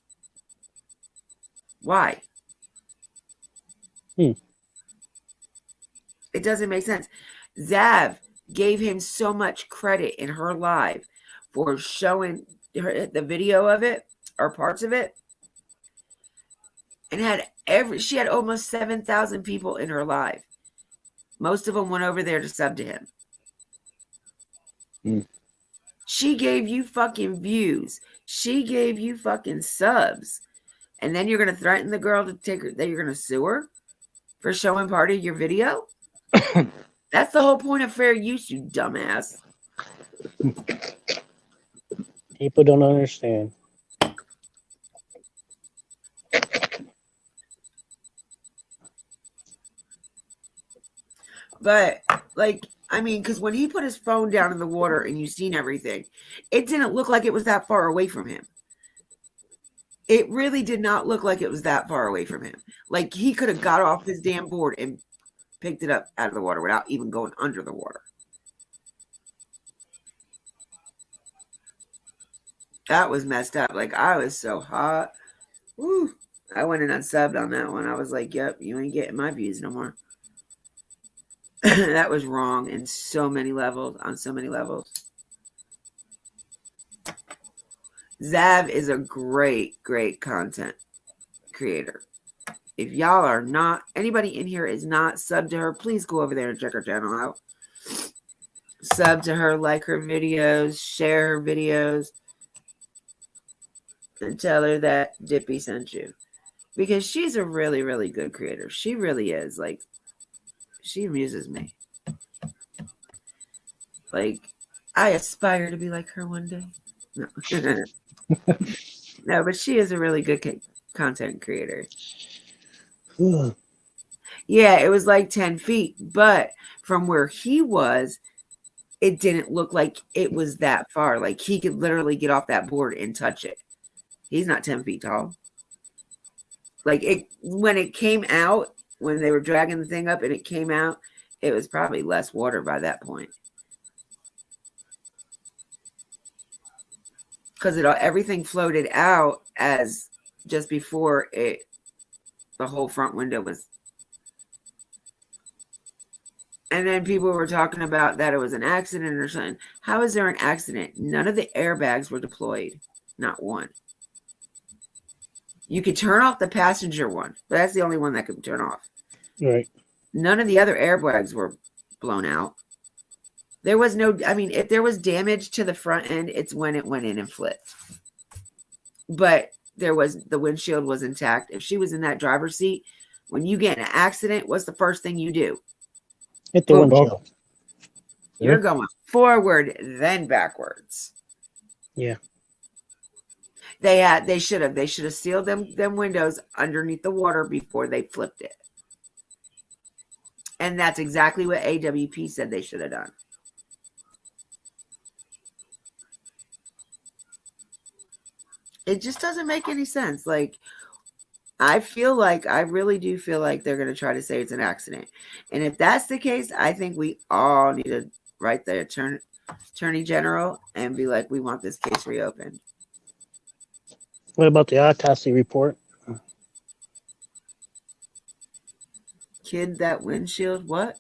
Why? It doesn't make sense. Zav gave him so much credit in her live for showing her the video of it or parts of it, and she had almost 7,000 people in her live. Most of them went over there to sub to him. She gave you fucking views. She gave you fucking subs. And then you're going to threaten the girl that you're going to sue her for showing part of your video? That's the whole point of fair use, you dumbass. People don't understand. But, like, I mean, because when he put his phone down in the water and you seen everything, it didn't look like it was that far away from him. It really did not look like it was that far away from him. Like, he could have got off his damn board and picked it up out of the water without even going under the water. That was messed up. Like, I was so hot. Woo. I went and unsubbed on that one. I was like, yep, you ain't getting my views no more. That was wrong in so many levels, on so many levels. Zav is a great, great content creator. If y'all are not, anybody in here is not subbed to her, please go over there and check her channel out. Sub to her, like her videos, share her videos, and tell her that Dippy sent you. Because she's a really, really good creator. She really is. Like, she amuses me. Like, I aspire to be like her one day. No. No, but she is a really good content creator. Yeah, it was like 10 feet, but from where he was, it didn't look like it was that far. Like, he could literally get off that board and touch it. He's not 10 feet tall. Like, when it came out, when they were dragging the thing up and it came out, it was probably less water by that point. Because everything floated out as just before the whole front window was. And then people were talking about that it was an accident or something. How is there an accident? None of the airbags were deployed. Not one. You could turn off the passenger one, but that's the only one that could turn off. Right. None of the other airbags were blown out. There was no, I mean, if there was damage to the front end, it's when it went in and flipped. But the windshield was intact. If she was in that driver's seat, when you get in an accident, what's the first thing you do? Hit the windshield. You're going forward, then backwards. Yeah. They should have sealed them windows underneath the water before they flipped it. And that's exactly what AWP said they should have done. It just doesn't make any sense. Like, I really do feel like they're going to try to say it's an accident. And if that's the case, I think we all need to write the attorney general and be like, we want this case reopened. What about the autopsy report? Kid that windshield, what?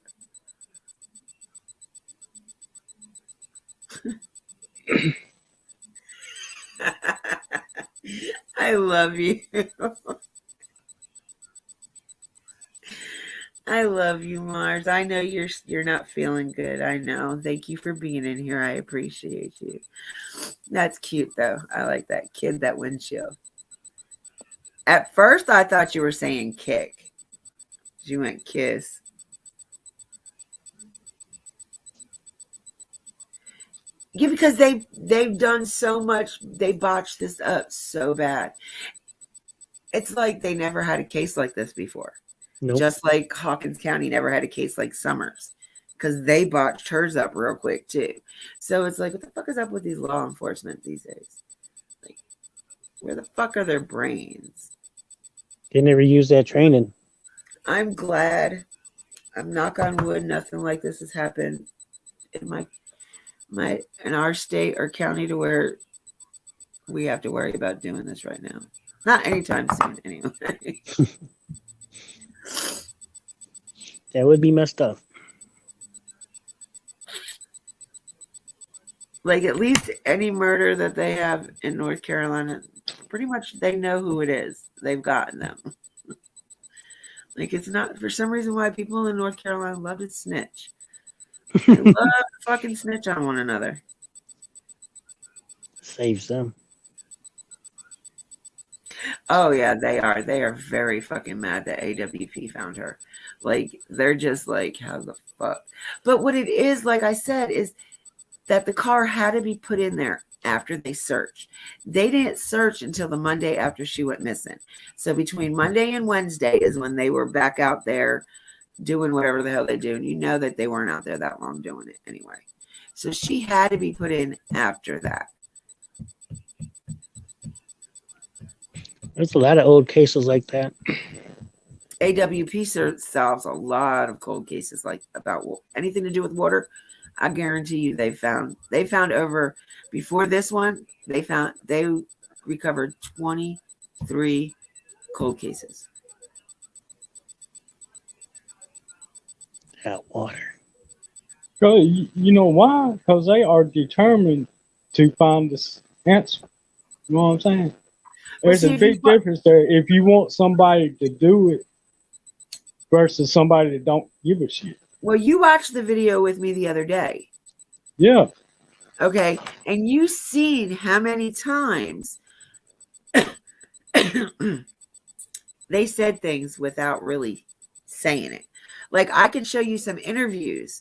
I love you. I love you, Mars. I know you're not feeling good. I know. Thank you for being in here. I appreciate you. That's cute, though. I like that. Kid that windshield. At first, I thought you were saying kick. You went kiss. Yeah, because they've done so much. They botched this up so bad. It's like they never had a case like this before. Nope. Just like Hawkins County never had a case like Summers, because they botched hers up real quick too. So it's like, what the fuck is up with these law enforcement these days? Like, where the fuck are their brains? They never use that training. I'm glad. I'm knock on wood. Nothing like this has happened in in our state or county to where we have to worry about doing this right now. Not anytime soon, anyway. That would be messed up. Like, at least any murder that they have in North Carolina, pretty much they know who it is. They've gotten them. Like, it's not, for some reason, why people in North Carolina love to snitch. They love to fucking snitch on one another. Saves them. Oh, yeah, they are. They are very fucking mad that AWP found her. Like, they're just like, how the fuck? But what it is, like I said, is that the car had to be put in there after they searched. They didn't search until the Monday after she went missing. So between Monday and Wednesday is when they were back out there doing whatever the hell they do. And you know that they weren't out there that long doing it anyway. So she had to be put in after that. There's a lot of old cases like that. AWP solves a lot of cold cases like about anything to do with water. I guarantee you they found over, before this one, they recovered 23 cold cases. That water. You know why? Because they are determined to find this answer. You know what I'm saying? There's a big difference there. If you want somebody to do it versus somebody that don't give a shit. Well, you watched the video with me the other day. Yeah. Okay. And you seen how many times they said things without really saying it. Like, I can show you some interviews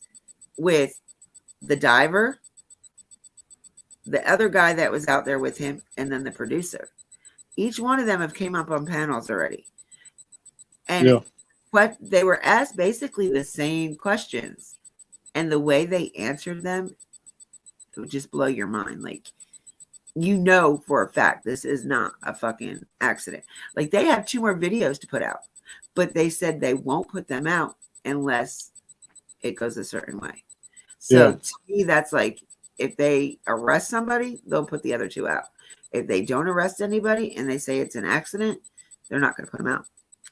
with the diver, the other guy that was out there with him, and then the producer. Each one of them have came up on panels already. And what they were asked basically the same questions. And the way they answered them, it would just blow your mind. Like, you know for a fact this is not a fucking accident. Like, they have 2 more videos to put out. But they said they won't put them out unless it goes a certain way. So to me, that's like, if they arrest somebody, they'll put the other 2 out. If they don't arrest anybody and they say it's an accident, they're not going to put them out.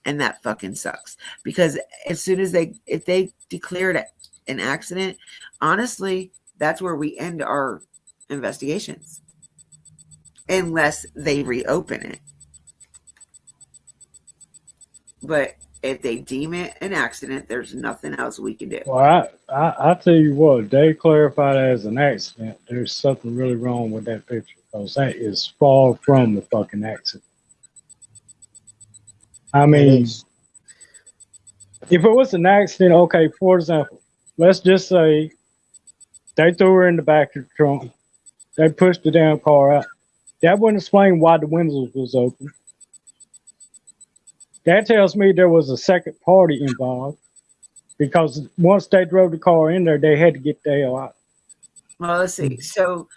And that fucking sucks. Because as soon as if they declared it an accident, honestly, that's where we end our investigations. Unless they reopen it. But if they deem it an accident, there's nothing else we can do. Well, I tell you what, they clarified it as an accident. There's something really wrong with that picture. Because that is far from the fucking accident. I mean, if it was an accident, okay, for example, let's just say they threw her in the back of the trunk. They pushed the damn car out. That wouldn't explain why the windows was open. That tells me there was a second party involved because once they drove the car in there, they had to get the hell out. Well, let's see. So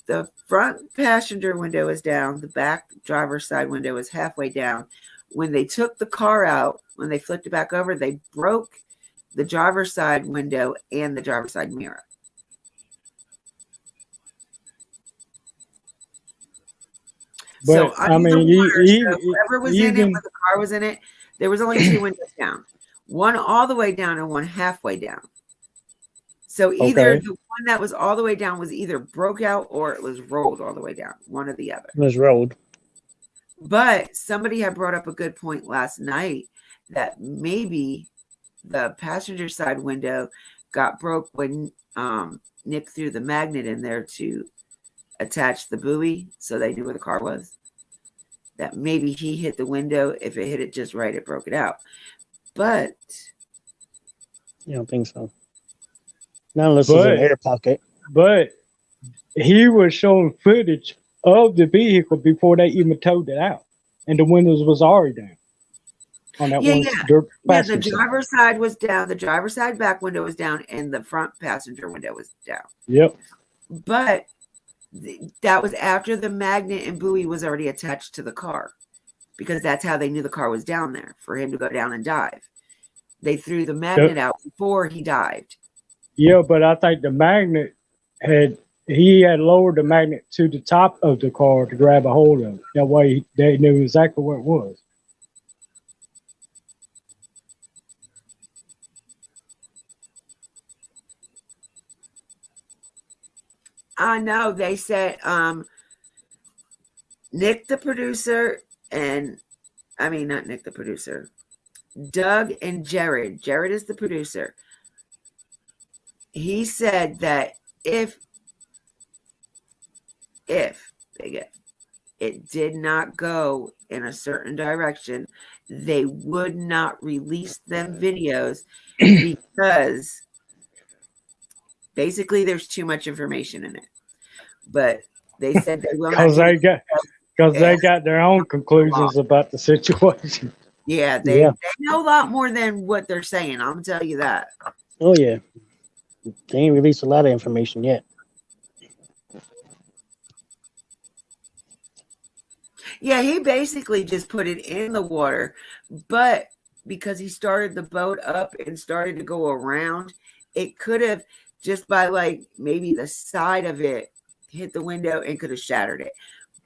the front passenger window is down. The back driver's side window is halfway down. When they took the car out, when they flipped it back over, they broke the driver's side window and the driver's side mirror. But So I mean, whoever was in it when the car was in it, there was only two windows down. One all the way down and one halfway down. So either the one that was all the way down was either broke out or it was rolled all the way down, one or the other. It was rolled. But somebody had brought up a good point last night that maybe the passenger side window got broke when Nick threw the magnet in there to attach the buoy so they knew where the car was. That maybe he hit the window. If it hit it just right, it broke it out. But you don't think so? Not unless it's an air pocket. But he was showing footage of the vehicle before they even towed it out, and the windows was already down. On that the driver's side was down. The driver's side back window was down, and the front passenger window was down. Yep. But that was after the magnet and buoy was already attached to the car, because that's how they knew the car was down there for him to go down and dive. They threw the magnet out before he dived. Yeah, but I think the magnet had lowered the magnet to the top of the car to grab a hold of it. That way they knew exactly where it was. I know they said Nick the producer and not Nick the producer. Doug and Jared. Jared is the producer. He said that if it did not go in a certain direction, they would not release them videos because basically there's too much information in it. But they said they will because they got their own conclusions about the situation. Yeah, they know a lot more than what they're saying. I'm gonna tell you that. Oh yeah, they ain't released a lot of information yet. Yeah, he basically just put it in the water, but because he started the boat up and started to go around, it could have just by like maybe the side of it hit the window and could have shattered it.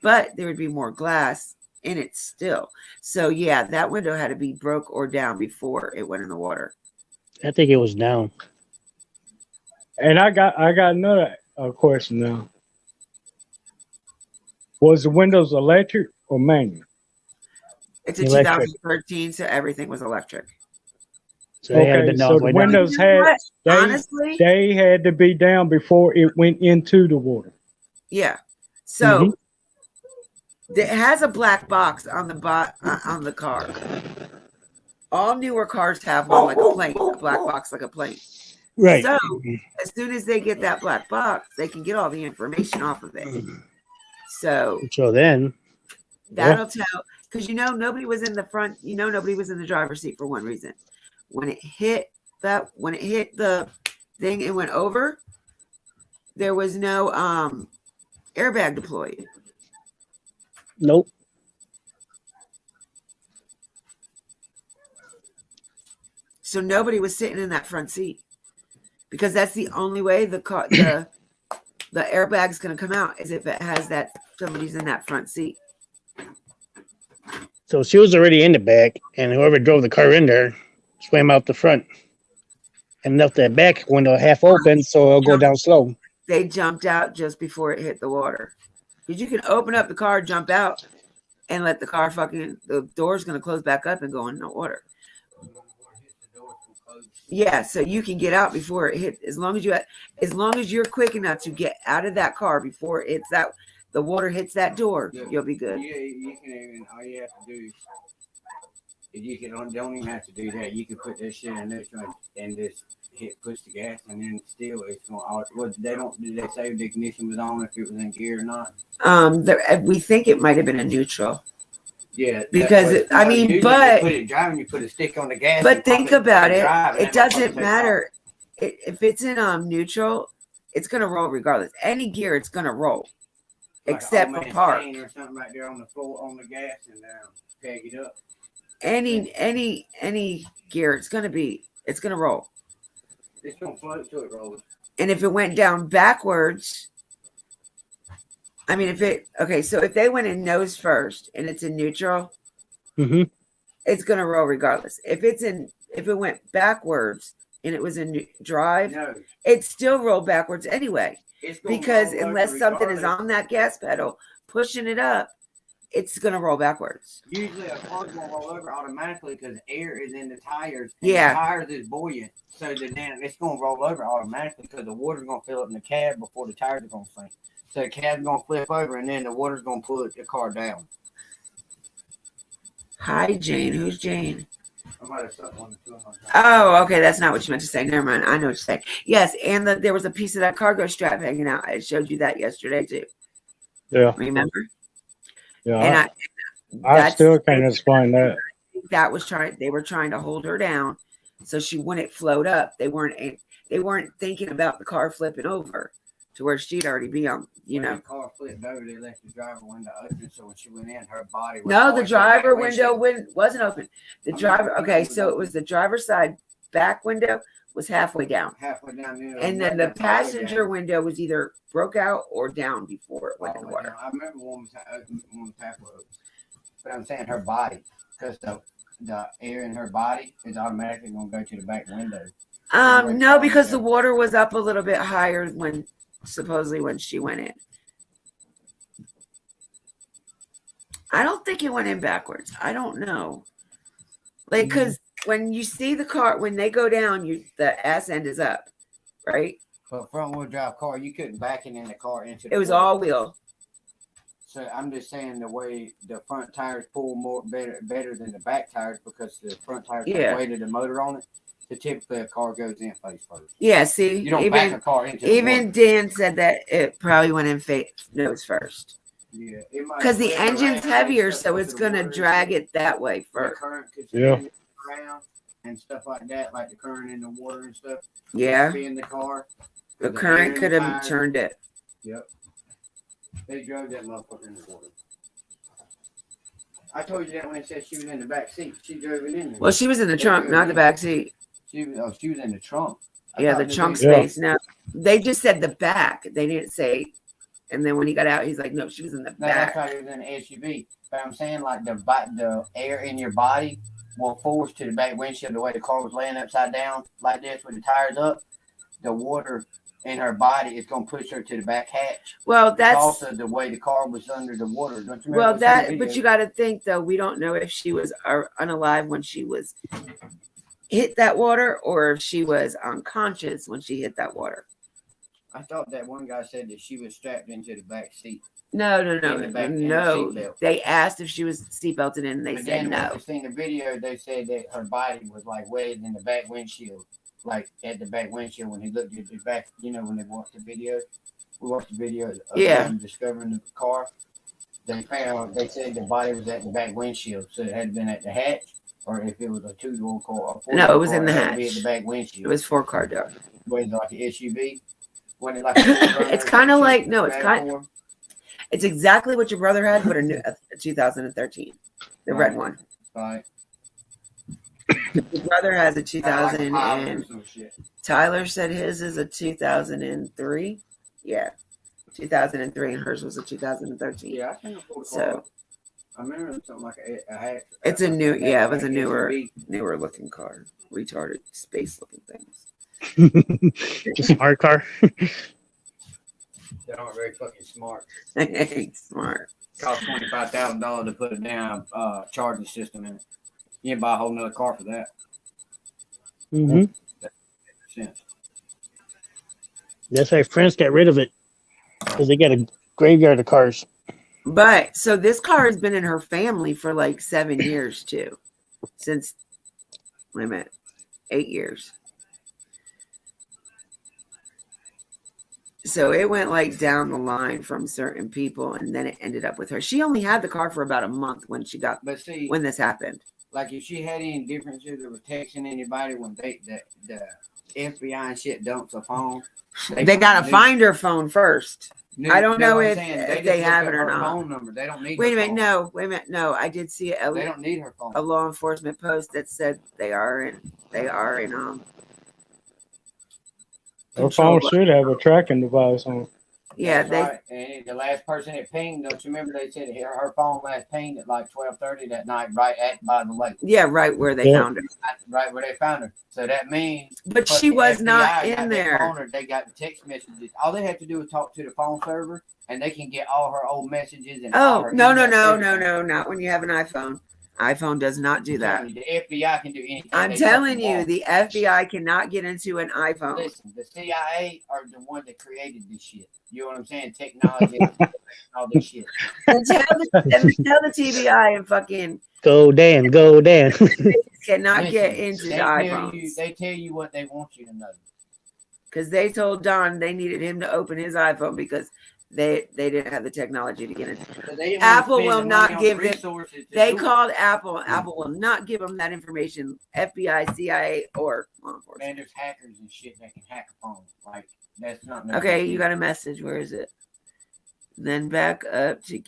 But there would be more glass in it still. So yeah, that window had to be broke or down before it went in the water. I think it was down. And I got another question now. Was the windows electric or manual? It's a 2013, so everything was electric. So the windows they had to be down before it went into the water. Yeah. So it has a black box on the car. All newer cars have one like a plane, a black box like a plane. Right. So as soon as they get that black box, they can get all the information off of it. So then that'll tell, because nobody was in the front, nobody was in the driver's seat for one reason. When it hit the thing and went over, there was no airbag deployed. Nope. So nobody was sitting in that front seat, because that's the only way the airbag's going to come out is if it has that somebody's in that front seat. So she was already in the back, and whoever drove the car in there swam out the front and left that back window half open, so it'll go down slow. They jumped out just before it hit the water, because you can open up the car, jump out, and let the car the door's going to close back up and go in the water. Yeah, so you can get out before it hit. As long as you're quick enough to get out of that car before the water hits that door, you'll be good. You can even all you have to do You don't even have to do that. You can put that shit in neutral and just push the gas, and then still it's going. Well, they don't. Did they say the ignition was on if it was in gear or not? We think it might have been a neutral. Yeah, because but put it driving, you put a stick on the gas. But think about it. It doesn't matter if it's in neutral. It's gonna roll regardless. Any gear, it's gonna roll, like except for park or something right there on the floor on the gas and peg it up. Any gear, it's gonna roll. It's gonna float till it rolls. And if it went down backwards. I mean, if they went in nose first and it's in neutral, it's gonna roll regardless. If it went backwards and it was in drive, it still rolled backwards anyway. Because unless something is on that gas pedal pushing it up, it's gonna roll backwards. Usually a car's gonna roll over automatically because air is in the tires. And the tires is buoyant, so it's gonna roll over automatically because the water's gonna fill up in the cab before the tires are gonna sink. So the cab's going to flip over, and then the water's going to pull the car down. Hi, Jane. Who's Jane? Oh, okay. That's not what you meant to say. Never mind. I know what you're saying. Yes, and there was a piece of that cargo strap hanging out. I showed you that yesterday, too. Yeah. Remember? Yeah. And I still can't explain that. They were trying to hold her down so she wouldn't float up. They weren't thinking about the car flipping over. To where she'd already be on, When the car flipped over, they left the driver window open, so when she went in, her body was. No, the driver window wasn't open. The driver, so it was the driver's side back window was halfway down. And then the passenger window was either broke out or down before it went in the water. I remember one was halfway open. But I'm saying her body, because the air in her body is automatically going to go to the back window. No, because the water was up a little bit higher supposedly when she went in. I don't think it went in backwards. I don't know. Like, because when you see the car, when they go down, the ass end is up, right? But front wheel drive car, you couldn't back it in the car into it was all wheel. So I'm just saying the way the front tires pull better than the back tires because the front tires have the weight of the motor on it. So typically a car goes in face first. Yeah, see, you don't back a car into even Dan said that it probably went in nose first. Yeah, because the engine's heavier, so it's gonna drag it that way first. Around and stuff like that, like the current in the water and stuff. Yeah, in the car, the current could have turned it. Yep, they drove that motherfucker in the water. I told you that when it said she was in the back seat. She drove it in there. Well, she was in the trunk, not the back seat. She was in the trunk. Yeah, the trunk space. Now, they just said the back. They didn't say. And then when he got out, he's like, no, she was in the back. That's why he was in the SUV. But I'm saying, like, the air in your body will force to the back windshield the way the car was laying upside down like this with the tires up. The water in her body is going to push her to the back hatch. Well, that's also the way the car was under the water. Don't you remember? Well, but you got to think though. We don't know if she was unalive when she was hit that water, or if she was unconscious when she hit that water. I thought that one guy said that she was strapped into the back seat. No. They asked if she was seatbelted in, and they said no. When seen the video, they said that her body was like wedged in the back windshield. Like at the back windshield when he looked at the back, when they watched the video. We watched the video of them discovering the car. They said the body was at the back windshield, so it had been at the hatch, or if it was a two-door car. No, it was in the hatch. At the back windshield. It was 4-car door. Was it like an SUV? Wasn't it like it's kind of like it's exactly what your brother had, but a 2013, the red one. Right. Your brother has a 2000 and Tyler said his is a 2003. Yeah, 2003, and hers was a 2013. Yeah, I think I remember something like a it's a new, it was a newer looking car, retarded space looking things. Just smart car. They aren't very fucking smart. Smart. Cost $25,000 to put a damn charging system in it. You can buy a whole nother car for that. Mm-hmm. That makes sense. That's why friends got rid of it because they got a graveyard of cars. But so this car has been in her family for like 7 years too. since, wait a minute, 8 years. So it went like down the line from certain people, and then it ended up with her. She only had the car for about a month when she got, But see, when this happened. like if she had any differences or were texting anybody when the FBI and shit dumps a phone, They got to find her phone first. I don't know if they have it or not. Phone number. They don't need. Wait a minute, no, wait a minute, no. I did see They don't need her phone. A law enforcement post that said they are in Her phone should have a tracking device on. Yeah, right. And the last person that pinged, don't you remember they said her phone last pinged at like 12:30 that night, right by the lake. Yeah, right where they found her. Right where they found her. So that means. But she was not in there. Her, they got the text messages. All they have to do is talk to the phone server, and they can get all her old messages and. Oh no, not when you have an iPhone. iPhone does not do that. The FBI can do anything. I'm telling you, the FBI cannot get into an iPhone. Listen, the CIA are the ones that created this shit. You know what I'm saying? Technology, all this shit. And tell the TBI and fucking go Dan. Cannot get into the iPhone. They tell you what they want you to know. Because they told Don they needed him to open his iPhone because they didn't have the technology to get it. So Apple will not give them. They called Apple. Apple will not give them that information. FBI, CIA, or law enforcement. Man, there's hackers and shit that can hack a phone. Like that's not. Okay, you got a message. Where is it? Then back up to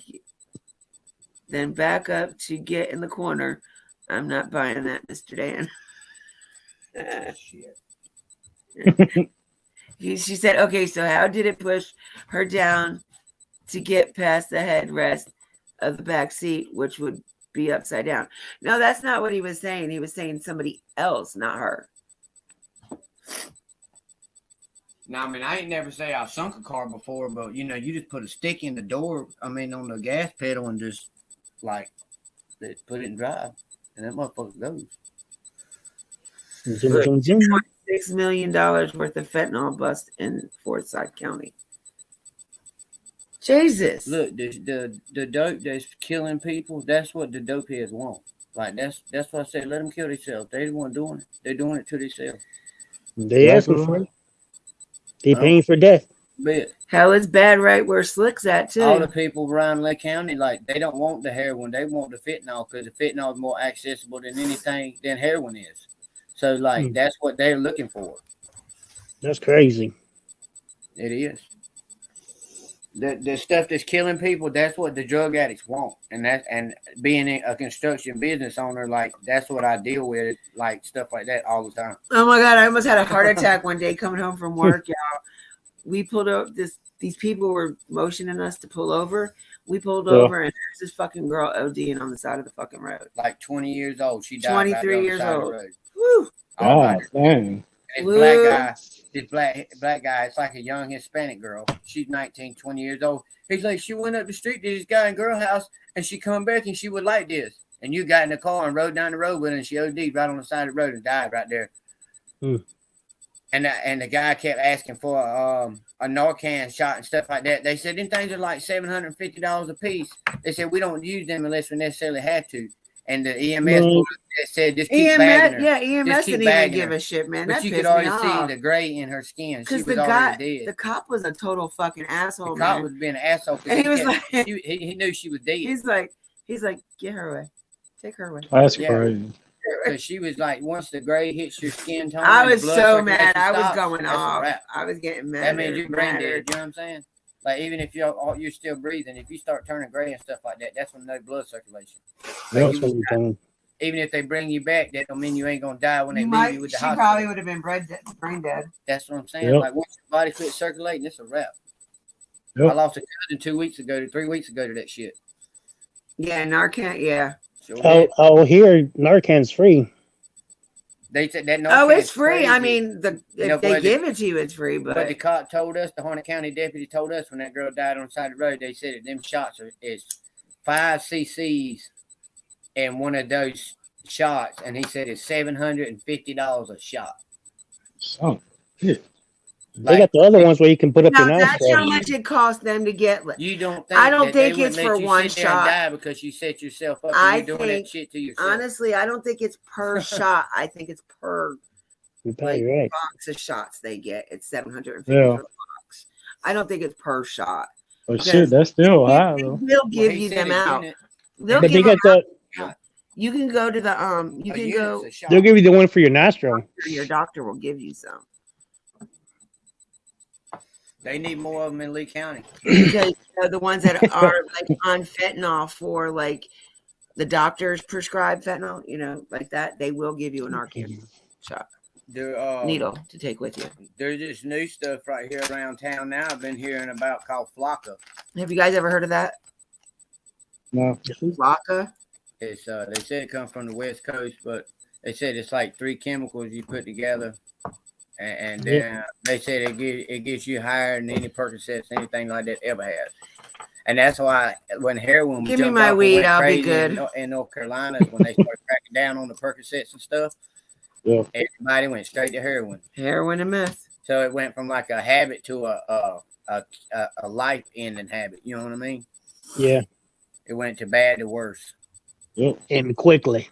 get in the corner. I'm not buying that, Mr. Dan. Shit. She said, okay, so how did it push her down to get past the headrest of the back seat, which would be upside down? No, that's not what he was saying. He was saying somebody else, not her. Now, I mean, I ain't never say I sunk a car before, but, you know, you just put a stick in the door, on the gas pedal and just, like, put it in drive, and that motherfucker goes. $6 million worth of fentanyl bust in Forsyth County. Jesus. Look, the dope that's killing people, that's what the dope heads want. Like, that's what I said. Let them kill themselves. They the one doing it. They're doing it to themselves. They asking for it. They paying for death. But hell, it's bad right where Slick's at, too. All the people around Lake County, like, they don't want the heroin. They want the fentanyl because the fentanyl is more accessible than heroin is. So, like, that's what they're looking for. That's crazy. It is. The stuff that's killing people, that's what the drug addicts want. And being a construction business owner, like, that's what I deal with, like, stuff like that all the time. Oh, my God. I almost had a heart attack one day coming home from work, y'all. We pulled over. These people were motioning us to pull over. We pulled over, and there's this fucking girl ODing on the side of the fucking road. Like 20 years old. She died 23 years old. Woo. Oh, dang. This black guy, it's like a young Hispanic girl. She's 19, 20 years old. He's like, she went up the street to this guy in girl house, and she come back, and she was like this. And you got in the car and rode down the road with her, and she OD'd right on the side of the road and died right there. And the guy kept asking for a Narcan shot and stuff like that. They said, them things are like $750 a piece. They said, we don't use them unless we necessarily have to. And the EMS said, just keep bagging her. Yeah, EMS didn't even give a shit, man. But you could already see the gray in her skin. She was already dead. The cop was a total fucking asshole, The cop was being an asshole. And he was like, he knew she was dead. He's like, get her away. Take her away. That's crazy. Because she was like, once the gray hits your skin tone, I was so mad. I was going off. I was getting mad. That means you're brain dead. You know what I'm saying? Like, even if you're still breathing, if you start turning gray and stuff like that, that's when no blood circulation. Like, even if they bring you back, that don't mean you ain't gonna die when they leave you with the hospital. She probably would have been brain dead. That's what I'm saying. Like, once your body quits circulating, it's a wrap. I lost a cousin 3 weeks ago to that shit. Yeah, Narcan. Yeah. Oh, here Narcan's free. They said that. Oh, it's free. Crazy. I mean, if they give it to you, it's free. But the cop told us, the Harnett County deputy told us when that girl died on the side of the road, they said that them shots is 5 cc's in one of those shots, and he said it's $750 a shot. Oh, yeah. They got the other ones where you can put up Now your that's how nostril. much it costs them to get. You don't think I don't that think they it's would for let you one sit there and shot. die because you set yourself up I and you're doing that think, shit to yourself. honestly, I don't think it's per shot. I think it's per You're probably right. box of shots they get. It's 750 Yeah. for the box. I don't think it's per shot. But shit, that's still high They though. will Well, give he you said them a out. unit- They'll But they give them got the. out. You can go to the you a can unit's go. a shot. They'll give you the one for your nostril. Your doctor will give you some They need more of them in Lee County. because the ones that are like on fentanyl for like the doctors prescribe fentanyl, like that. They will give you an Narcan shot There, needle to take with you. There's this new stuff right here around town now. I've been hearing about called Flocka. Have you guys ever heard of that? No. Flocka? It's they said it comes from the West Coast, but they said it's like 3 chemicals you put together, and then they said it gets you higher than any Percocets, anything like that ever has. And that's why when heroin Give me jumped my off and weed, went I'll be crazy good. in North Carolina, when they started cracking down on the Percocets and stuff, Yeah. everybody went straight to heroin. Heroin and meth. So it went from like a habit to a life-ending habit. You know what I mean? Yeah. It went to bad to worse. And quickly.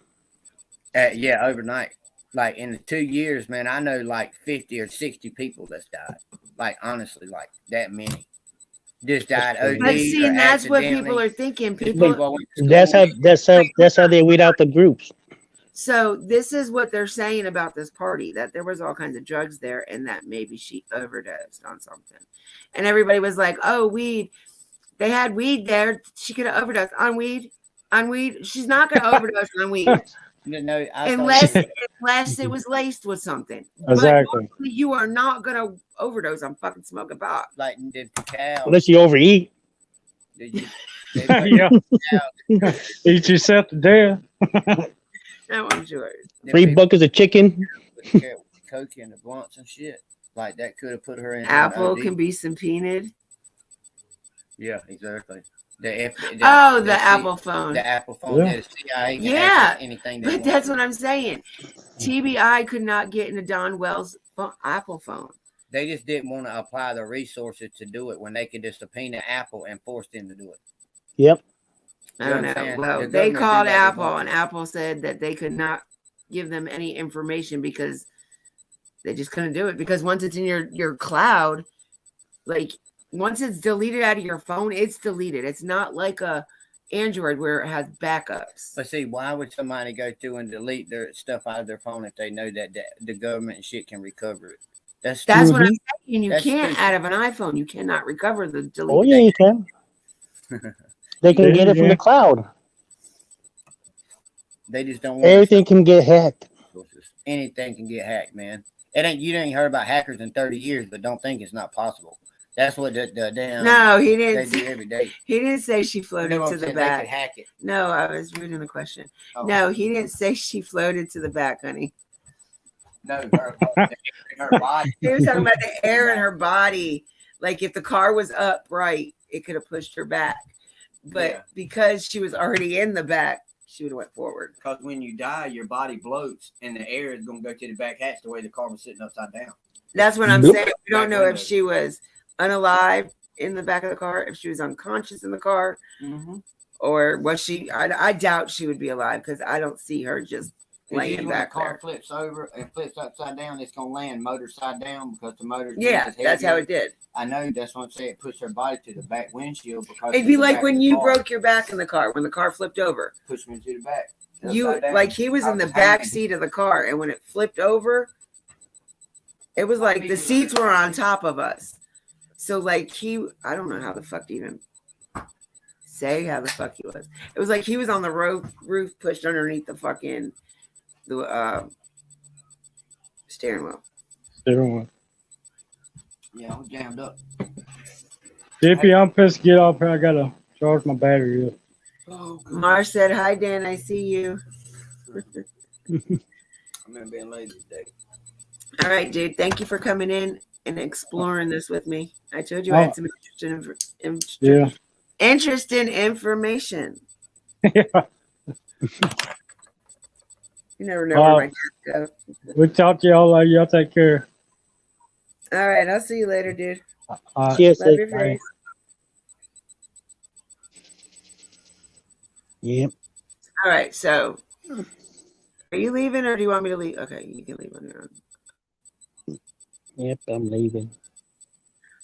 Yeah, overnight. Like in the 2 years, man, I know like 50 or 60 people that's died. Like honestly, like that many. Just died OD. But see, or and that's what accidentally. people are thinking. People People. went to That's how they weed out the groups. So this is what they're saying about this party, that there was all kinds of drugs there and that maybe she overdosed on something. And everybody was like, oh, weed. They had weed there. She could have overdosed on weed. On weed. She's not going to overdose on weed. No, Unless it was laced with something. Exactly. But you are not going to overdose on fucking smoking pot. like did the cow. Unless you overeat. Did you, Yeah. Eat yourself to death. No, I'm sure. 3 buckets of chicken. With the coke and the blunts and shit. Like that could have put her in. Apple OD. can be subpoenaed. Yeah, exactly. The Apple phone. The Apple phone. Yeah. The CIA can Yeah, access anything. But that's what I'm saying. TBI could not get into Don Wells' Apple phone. They just didn't want to apply the resources to do it when they could just subpoena Apple and force them to do it. Yep. I don't know. understand? Well, The they government called did that to Apple, Walmart. and Apple said that they could not give them any information because they just couldn't do it. Because once it's in your cloud, like once it's deleted out of your phone, it's deleted. It's not like a Android where it has backups. But see, why would somebody go through and delete their stuff out of their phone if they know that the government and shit can recover it? That's That's what I'm Mhm. saying. You That's can't stupid. out of an iPhone. You cannot recover the deleted. Oh yeah, you can. They can get it from the cloud. They just don't want Everything can get hacked. resources. Anything can get hacked, man. You ain't heard about hackers in 30 years, but don't think it's not possible. That's what the damn No, he they didn't. do every day. He didn't say she You floated know what to I'm the saying? They could back. hack it. No, I was reading the question. Oh. No, he didn't say she floated to the back, honey. No, her body. He was talking about the air in her body. Like if the car was upright, it could have pushed her back. But Yeah. because she was already in the back, she would have went forward. Because when you die, your body bloats and the air is going to go to the back hatch the way the car was sitting upside down. That's what I'm Nope. saying. We don't Back know if window. she was unalive in the back of the car, if she was unconscious in the car, Mm-hmm. or was she? I doubt she would be alive because I don't see her just laying When back the car there. flips over and flips upside down, it's going to land motor side down because the motor. Yeah, that's how it did. I know. That's what I'm saying. It pushed her body to the back windshield because It'd of be the like back when of the you car. broke your back in the car when the car flipped over. Pushed me to the back. You Upside down. like he was I in the was back hanging. seat of the car, and when it flipped over, it was like the seats were on top of us. So like I don't know how the fuck to even say how the fuck he was. It was like he was on the roof pushed underneath the fucking steering wheel. Everyone. Yeah, I was jammed up. JP, I'm pissed to get off here. I gotta charge my battery up. Oh, Mars said, "Hi Dan, I see you." I've been being lazy today. All right, dude. Thank you for coming in and exploring this with me. I told you I had some interesting information. Yeah. You never know where my kids go. We'll talk to y'all later. Y'all take care. All right, I'll see you later, dude. Cheers, Love sis. your Bye. face. Yep. All right, so are you leaving or do you want me to leave? Okay, you can leave on your own. Yep, I'm leaving.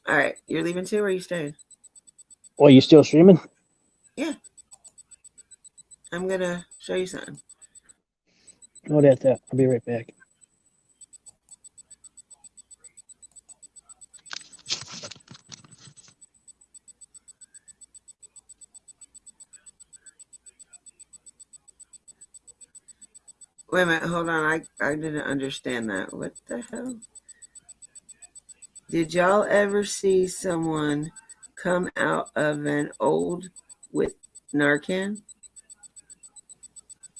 All right, you're leaving too, or are you staying? Oh, you still streaming? Yeah. I'm gonna show you something. No, that's that. I'll be right back. Wait a minute, hold on. I didn't understand that. What the hell? Did y'all ever see someone come out of an old with Narcan?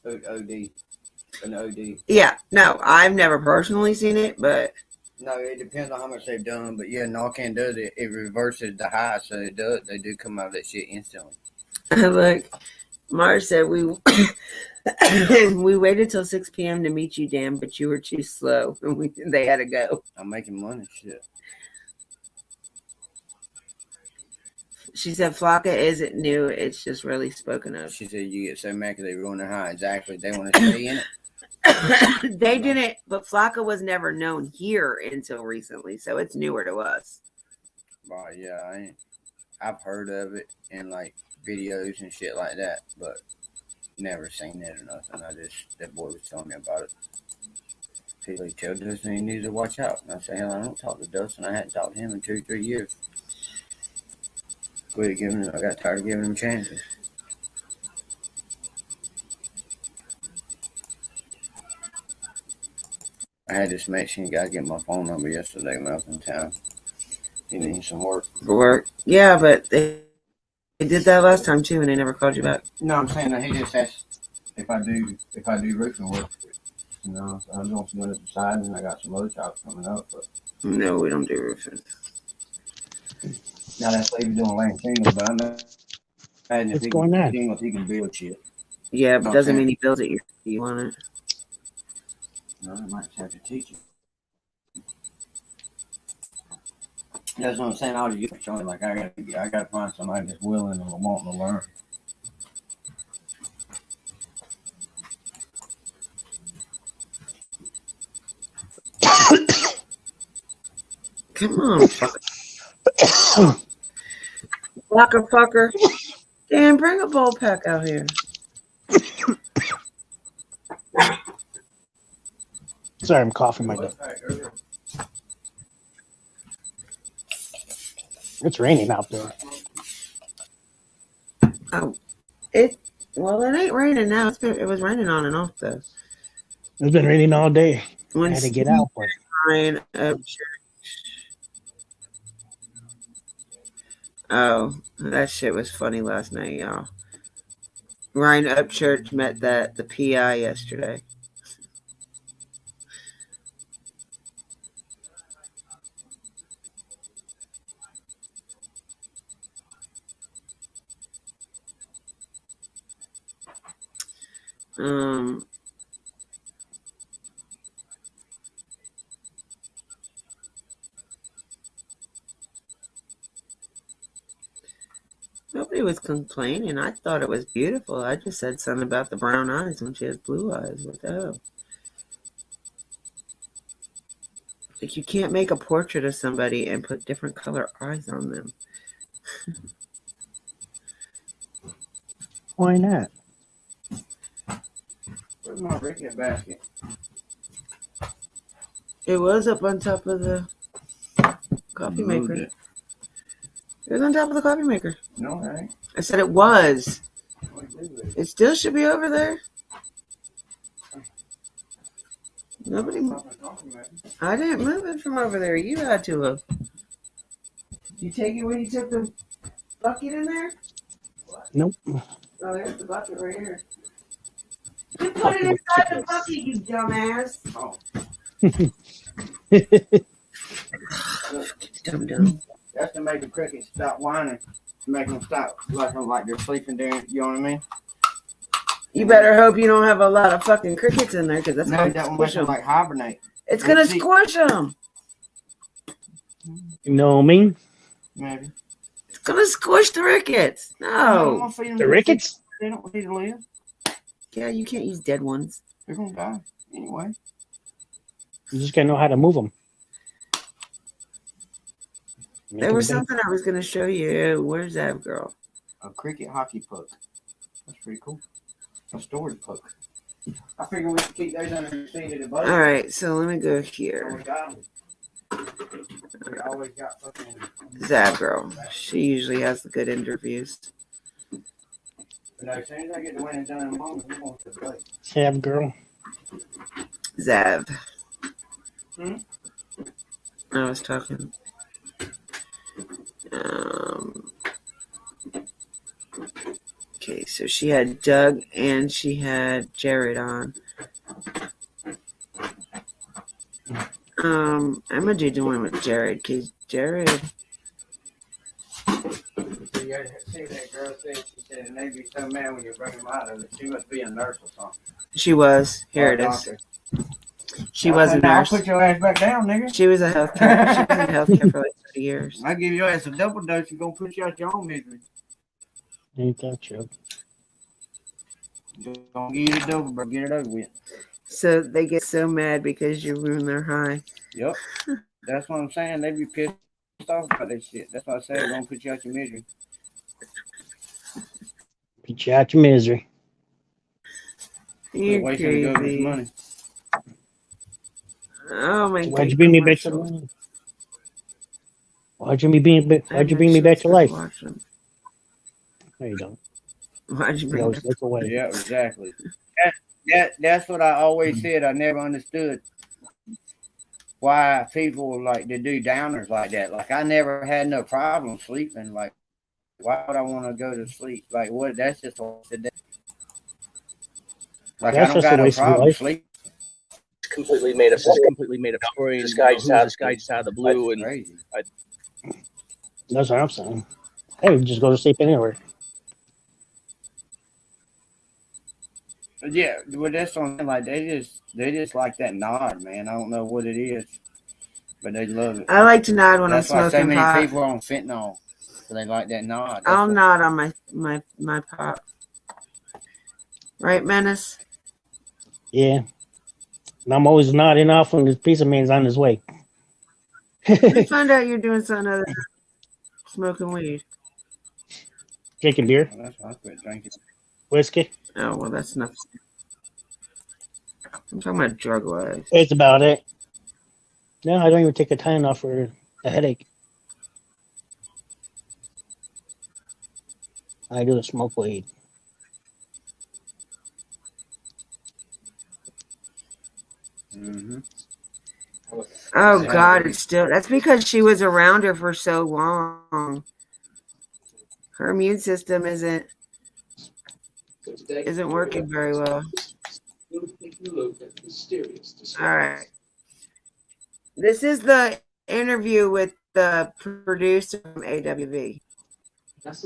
OD. An OD. Yeah, no, I've never personally seen it, but No, it depends on how much they've done. But yeah, Narcan does it. It reverses the high, so it does. They do come out of that shit instantly. look, Mars said we we waited till 6 p.m. to meet you, Dan, but you were too slow. They had to go. I'm making money, shit. She said Flocka isn't new. It's just really spoken of. She said you get so mad because they ruin their high. Exactly. They want to stay in it. They didn't, but Flocka was never known here until recently, so it's newer to us. But yeah, I've heard of it in like videos and shit like that, but never seen it or nothing. That boy was telling me about it. He's like, tell Dustin he needs to watch out. And I say, hell, I don't talk to Dustin. I hadn't talked to him in 2-3 years. I got tired of giving him chances. I had this Mexican guy get my phone number yesterday when I was in town. He needs some work. Work? Yeah, but they did that last time too, and they never called you back. No, I'm saying that he just asked if I do roofing work. You know, so I'm doing some on the side, and I got some other jobs coming up. But no, we don't do roofing. now that's lady doing land shingles, but I know. What's going on? Shingles, he can build shit. Yeah, but doesn't mean he builds it. You want it? No, I might have to teach you. That's what I'm saying. All you showing like I gotta find somebody that's willing and wanting to learn. Come on, fucker. Dan, bring a bowl pack out here. Sorry, I'm coughing my dog. It's raining out there. Oh, it ain't raining now. It was raining on and off though. It's been raining all day. When I had to get out. But Ryan oh, that shit was funny last night, y'all. Ryan Upchurch met the PI yesterday. Nobody was complaining. I thought it was beautiful. I just said something about the brown eyes when she has blue eyes. What the hell? Like, you can't make a portrait of somebody and put different color eyes on them. why not? Where's my Ricky basket? It was up on top of the coffee maker. It was on top of the coffee maker. No, it ain't. I said it was. It still should be over there. Nobody. I didn't move it from over there. You had to have. You take it when you took the bucket in there? Nope. Oh, there's the bucket right here. You put it inside the bucket, you dumbass. Oh. Dumb. That's to make the crickets stop whining. To make them stop like they're sleeping there. You know what I mean? You better hope you don't have a lot of fucking crickets in there, because that's No, going that to will squish make them them. like hibernate. It's going to squish them. You know what I mean? Maybe. It's gonna squish the rickets. I'm No. gonna feed them The to rickets? They don't need to live. Yeah, you can't use dead ones. They're gonna die anyway. You just gotta know how to move them. There was something I was gonna show you. Where's that girl? A cricket hockey puck. That's pretty cool. A storage puck. I figure we should keep those under the seat of the boat. All right, so let me go So here. we got 'em. We always got fucking. That girl. She usually has the good interviews. No, as soon as I get the winning done in the moment, we're going to the boat. Sab girl. Zav. Hmm? I was talking. Okay, so she had Doug and she had Jared on. I'm gonna do the one with Jared because Jared. See that girl said, she said, and they'd be so mad when you bring them out of it. She must be a nurse or something. She was. Here Or it a is. doctor. She was a I'll nurse. put your ass back down, nigga. She was a healthcare. She was in healthcare for like 30 years. I give your ass a double dose, you're gonna put you out your own misery. Ain't that true? Don't give you the double, but get it over with. So they get so mad because you ruin their high. Yep. That's what I'm saying. They be pissed off about that shit. That's why I said gonna put you out your misery. Put you out your misery. You're Wasting the government's crazy. money. Oh my god. Why'd you bring me back to life? Why'd you bring me back to life? No, you don't. Why'd you You bring always me look away. Yeah, exactly. That's what I always said. I never understood why people like to do downers like that. Like I never had no problem sleeping. Like why would I want to go to sleep? Like what? That's just a waste of day. Like That's I don't just a got no waste of problem life. sleeping. Completely made up story. This guy just out of the blue, and Crazy. That's what I'm saying. Hey, just go to sleep anywhere. But yeah, well, that's something like they just like that nod, man. I don't know what it is, but they love it. I like to nod when That's I'm why so smoking many pot. people are on fentanyl. So they like that nod. That's I'll what- nod on my pot. Right, Menace? Yeah. And I'm always nodding off when this pizza man's on his way. We find out you're doing something other than smoking weed. Drinking beer, That's why I quit drinking. whiskey. Oh, well, that's nothing. I'm talking about drug-wise. That's about it. No, I don't even take a time off for a headache. I do smoke weed. Mm-hmm. Oh, God, it's still... That's because she was around her for so long. Her immune system isn't working very well. All right. This is the interview with the producer from AWV.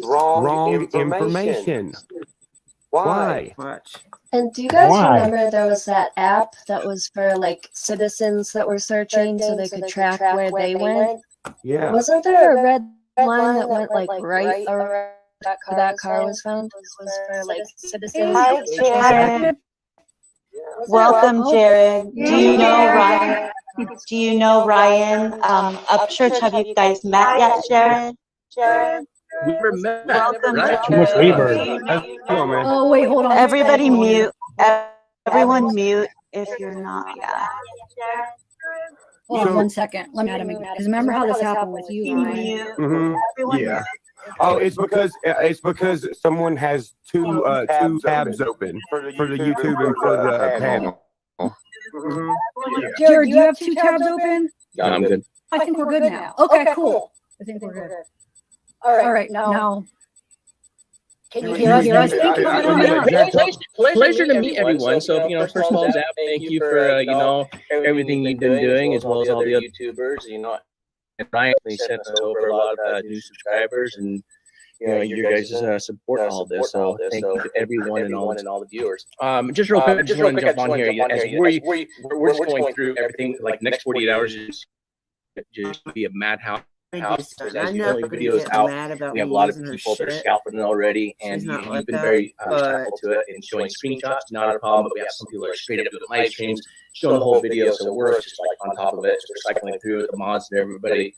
Wrong information. Why? Watch. And do you guys Why? remember there was that app that was for like citizens that were searching so they could track where they went? Yeah. Wasn't there a red line that went like right around where that car was found? Was for like citizens. Hi, Jared. Welcome, Jared. Do you know Ryan? Do you know Ryan Upchurch? Have you guys met yet, Jared? we never met. Welcome, right? Too much Jared. reverb. Come on, man. Oh, wait, hold on. Everybody mute. Everyone mute if you're not. Yeah. Hold on 1 second. Let me add him again. Because remember how this happened with you, Ryan? Mute. Mhm. Everyone Yeah. mute. Oh, it's because someone has two tabs open for the YouTube and for the panel. Mhm. Yeah. Jared, do you have 2 tabs open? I'm good. I think we're good now. Okay, cool. I think we're good. All right, now. Can you hear us? Thank you for coming on. Pleasure to meet everyone. So, first of all, Zap, thank you for, everything you've been doing, as well as all the other YouTubers. And Ryan sent us over a lot of new subscribers and, your guys' support on all this. So, thank you to everyone and all the viewers. Just real quick, I just want to jump on here. As we're just going through everything, like next 48 hours is just be a madhouse. I As you know know, videos out, we have a lot of people that are scalping it already, and you've been very respectful to it and showing screenshots, not a problem. But we have some people that are straight up doing live streams, showing the whole video, so we're just like on top of it, just recycling through it, the mods and everybody.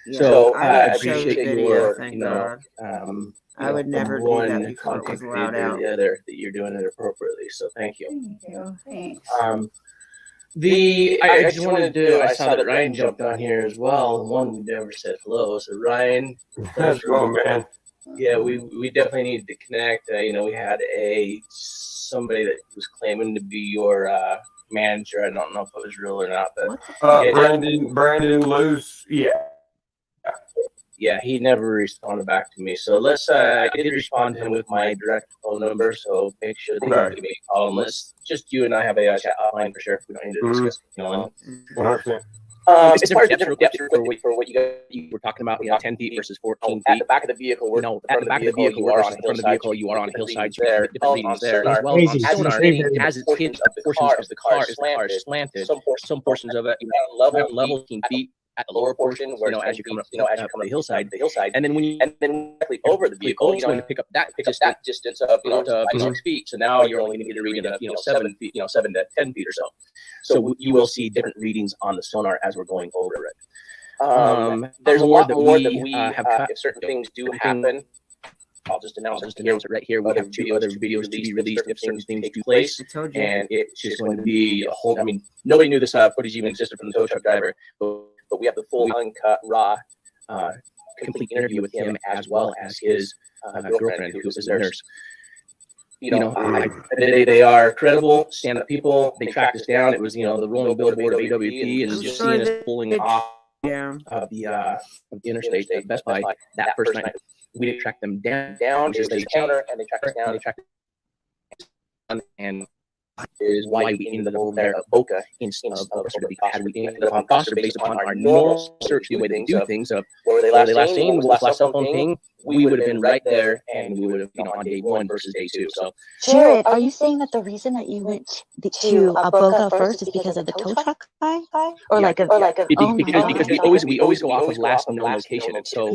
Yeah, So I appreciate video, your, I would never do that before it was allowed out. The other that you're doing it appropriately. So thank you. Thank you. Thanks. I just wanted to do. I saw that Ryan jumped on here as well. One we never said hello. So Ryan, how's it going, man? Yeah, we definitely needed to connect. We had somebody that was claiming to be your manager. I don't know if it was real or not, but Brandon Luce, yeah. Yeah, he never responded back to me. So I did respond to him with my direct phone number. So make sure that you give me a call. Unless just you and I have a chat offline for sure. We don't need to discuss it. 100%. As far as depth for what you were talking about, 10 feet versus 14 feet. At the back of the vehicle, at the back of the vehicle, you are on the vehicle, you are on a hillside. So there, different readings there. As well as it's hinged, portions of the car is slanted. Some portions of it level 15 feet. At the lower portion, where as you come up, the hillside, and then when you directly over the vehicle, it's going to pick up that distance of 6 feet. So now you're only going to get a reading of 7 feet, 7 to 10 feet or so. So you will see different readings on the sonar as we're going over it. There's a lot more that we have cut. If certain things do happen, I'll just announce it right here. We have 2 other videos to be released if certain things do place, and it's just going to be a whole. I mean, nobody knew this footage even existed from the tow truck driver, but we have the full uncut, raw, complete interview with him as well as his girlfriend, who was his nurse. They are credible, stand-up people. They tracked us down. It was, the rolling billboard of AWP, and just seeing us pulling off of the interstate at Best Buy that first night. We didn't track them down. Just they counter, and they tracked us down. They tracked us down, and is why we ended up over there at Boca instead of had we ended up on Foster based upon our normal search, the way they do things of where were they last seen, what was last cell phone ping, we would have been right there, and we would have on day 1 versus day 2. So, Jared, are you saying that the reason that you went to Boca first is because of the tow truck guy, or because we always go off of last known location, and so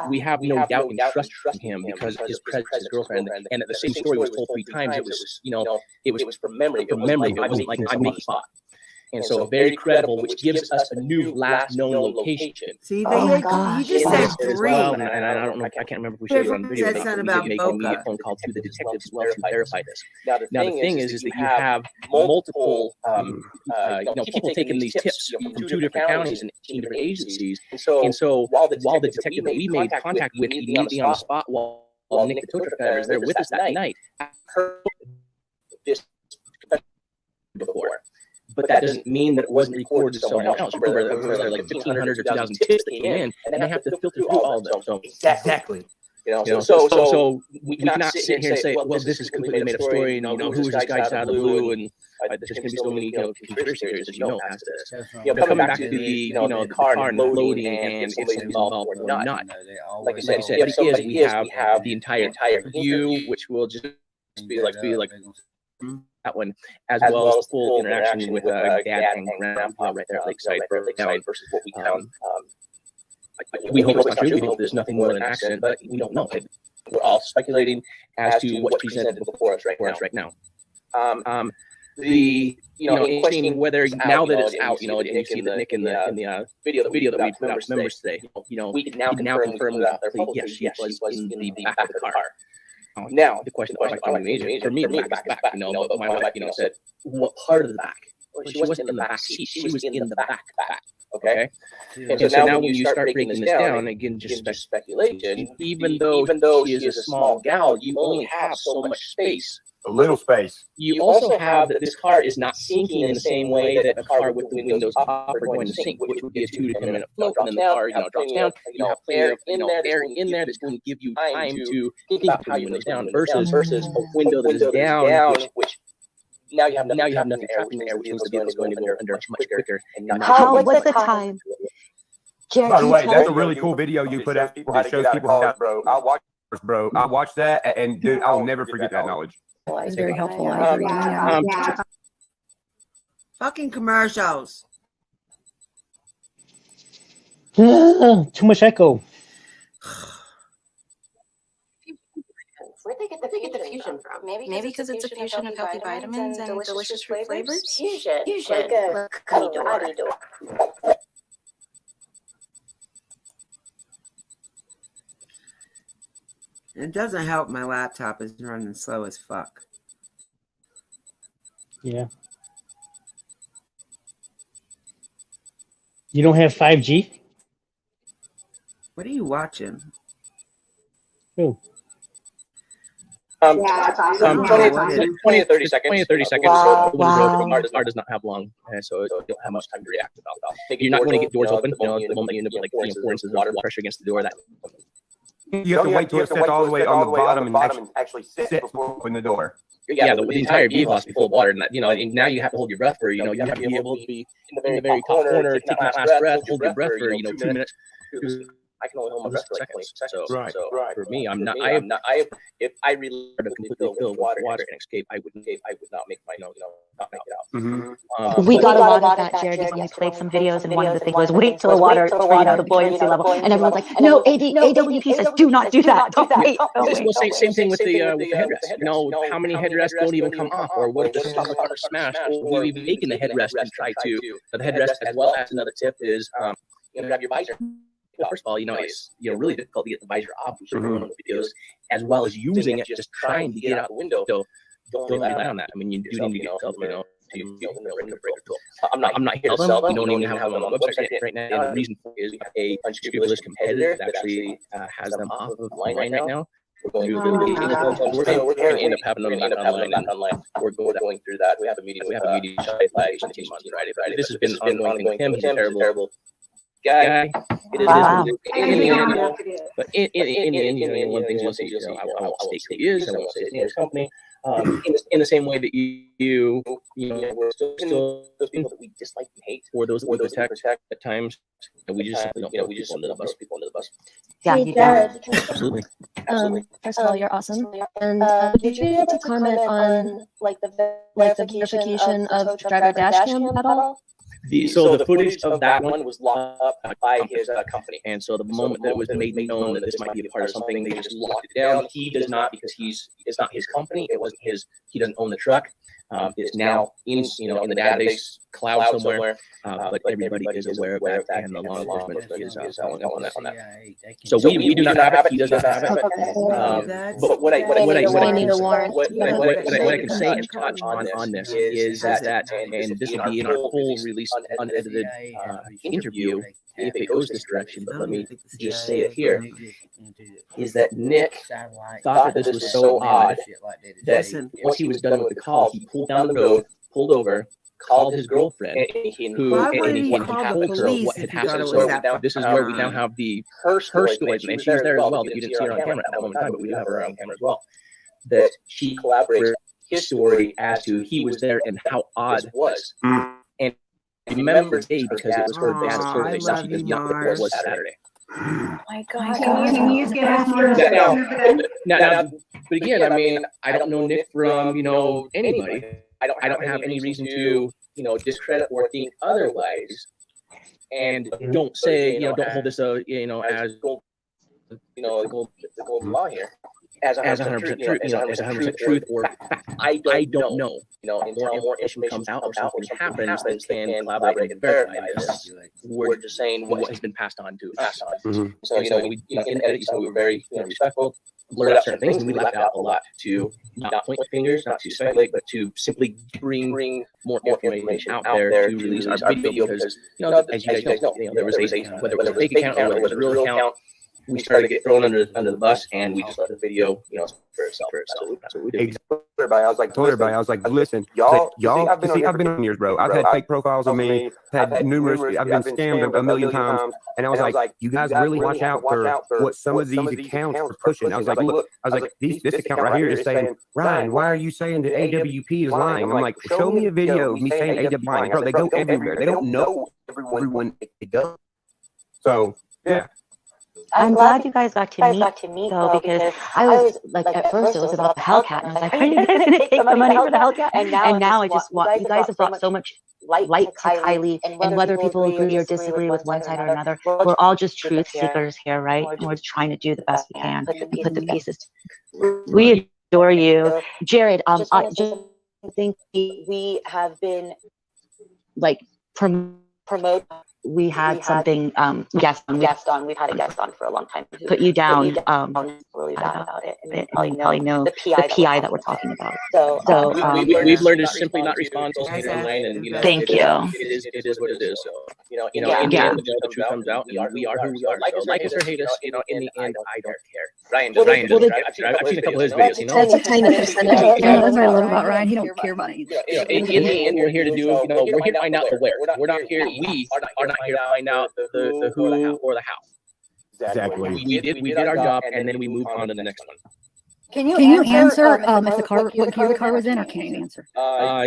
we have no doubt and trust from him because his girlfriend, and the same story was told 3 times. It was from memory. It wasn't like I'm making spot. And so very credible, which gives us a new last known location. See, you just said 3. And I don't know, I can't remember if we showed it on video. Said something about make an immediate phone call to the detectives as well to verify this. Now the thing is that you have multiple people taking these tips from 2 different counties and 2 different agencies. And so while the detective that we made contact with immediately on the spot while Nick the tow truck driver is there with us that night, heard this before. But that doesn't mean that it wasn't recorded somewhere else. Remember, there were like 1,500 or 2,000 tips that came in, and they have to filter through all of them. So exactly. So we cannot sit here and say, well, this is completely made up story. Who was this guy just out of the blue? And there's going to be so many conspiracy theories, as past this. Coming back to the car and loading and it's involved or not. Like I said, but we have the entire view, which will just be like that one, as well as full interaction with dad and grandpa right there at Lakeside versus what we count. We hope it's not true. We hope there's nothing more than an accident, but we don't know. We're all speculating as to what's presented before us right now. In questioning whether now that it's out, and you see the Nick in the video that we put out members today, we can now confirm that yes, she was in the back of the car. Now the question for me, the back is back. But my wife, said, what part of the back? Well, she wasn't in the back seat. She was in the back. Okay. And so now when you start breaking this down, again, just speculation. Even though she is a small gal, you only have so much space. A little space. You also have that this car is not sinking in the same way that a car with the windows up are going to sink, which would be a 2 to 10 minute float, and then the car drops down. You have air in there that's going to give you time to think about how you windows down versus a window that is down, which now you have nothing trapped in there, which means the vehicle is going to go under much quicker. What's the time? Jared, by the way, that's a really cool video you put out that shows people how, bro. I watched that, and dude, I'll never forget that knowledge. It's very helpful. Fucking commercials. Too much echo. Where'd they get the fusion from? Maybe because it's a fusion of healthy vitamins and delicious fruit flavors. Fusion. Like a karate door. It doesn't help my laptop is running slow as fuck. Yeah. You don't have 5G? What are you watching? Who? 20 to 30 seconds. Wow. Art does not have long, so you don't have much time to react about that. You're not going to get doors open. You know, the moment you end up like 4 inches of water pressure against the door, that. You have to wait till it sets all the way on the bottom and actually sit before you open the door. Yeah, the entire vehicle has to be full of water, and you know, and now you have to hold your breath for, you know, you have to be able to be in the very top corner, take that last breath, hold your breath for, 2 minutes. I can only hold my breath for like 20 seconds. So for me, I'm not. If I really were to completely fill with water and escape, I would not make my not make it out. Mm-hmm. We got a lot of that, Jared, when we played some videos, and one of the things was wait till the water, the buoyancy level, and everyone's like, no, AWP says do not do that. Don't wait. Well, same thing with the headrest. You know, how many headrests don't even come off, or what if the top are smashed? Or we making the headrest and try to. But the headrest, as well as another tip, is grab your visor. First of all, it's really difficult to get the visor off. We've one of the videos, as well as using it, just trying to get out the window. Don't rely on that. I mean, you do need to get yourself, breaker tool. I'm not here to sell them. You don't even have them on the website right now. And the reason is we have a unscrupulous competitor that actually has them off of the line right now. We're going to end up having them online. We're going through that. We have a meeting. Friday. This has been an ongoing thing with him. He's a terrible guy. It is. But in the end, one thing I'll say, I won't state who he is. I won't say his name, his company. In the same way that we're still those people that we dislike and hate, or those that we protect at times, and we just simply don't. We just under the bus. Yeah, hey, Jared, Absolutely. First of all, you're awesome. And did you be able to comment on the verification of driver dash cam at all? So the footage of that one was locked up by his company, and so the moment that it was made known that this might be a part of something, they just locked it down. He does not, because it's not his company. It wasn't his. He doesn't own the truck. It's now in the database cloud somewhere. But everybody is aware of that, and the law enforcement is following up on that. So we do not have it. He does not have it. But what I can say and touch on this is that, and this will be in our full release unedited interview if it goes this direction. But let me just say it here: is that Nick thought that this was so odd that once he was done with the call, he pulled down the road, pulled over, called his girlfriend, who told her what had happened. So this is where we now have her story, and she was there as well, but you didn't see her on camera at that moment in time, but we do have her on camera as well. That she collaborates his story as to he was there and how odd it was. And remember today because it was her dad's birthday, so she does not know it was Saturday. Oh my God. Can you get after now, but again, I mean, I don't know Nick from, anybody. I don't have any reason to, discredit or think otherwise. And don't say, don't hold this, as gold, the golden law here. As 100% truth, as 100% truth or fact. I don't know. Until more information comes out or something happens, then can collaborate and verify this. We're just saying what has been passed on to us. So we in edit, we were very respectful, blurred out certain things, and we left out a lot to not point fingers, not to speculate, but to simply bring more information out there to release our video because as you guys know, there was whether it was a fake account or whether it was a real account. We started to get thrown under the bus, and we just let the video, for itself. That's what we did. Exactly. I was like, listen, y'all. See, I've been on yours, bro. I've had fake profiles of me. Had numerous. I've been scammed a million times, and I was like, you guys really watch out for what some of these accounts are pushing. I was like, look, this account right here is saying, Ryan, why are you saying that AWP is lying? I'm like, show me a video of me saying AWP lying, bro. They go everywhere. They don't know everyone they go. So yeah. I'm glad you guys got to meet though, because I was like, at first it was about the Hellcat, and I was like, are you guys going to take the money for the Hellcat? And now I just want, you guys have brought so much light to Kylie, and whether people agree or disagree with one side or another, we're all just truth seekers here, right? And we're trying to do the best we can and put the pieces. We adore you, Jared. I just think we have been like promote. We had something guest on. We've had a guest on for a long time. Put you down. Really bad about it. And you probably know the PI that we're talking about. So we've learned to simply not respond to hate online, and thank you. It is what it is. So in the end, the truth comes out, and we are who we are. So like us or hate us, in the end, I don't care. Ryan does. I've seen a couple of his videos. That's a tiny percentage. That's what I love about Ryan. He don't care about anything. In the end, we're here to do. We're here to find out the where. We're not here. We are not here to find out the who or the how. Exactly. We did our job, and then we moved on to the next one. Can you answer if the car, what gear the car was in, or can't you answer?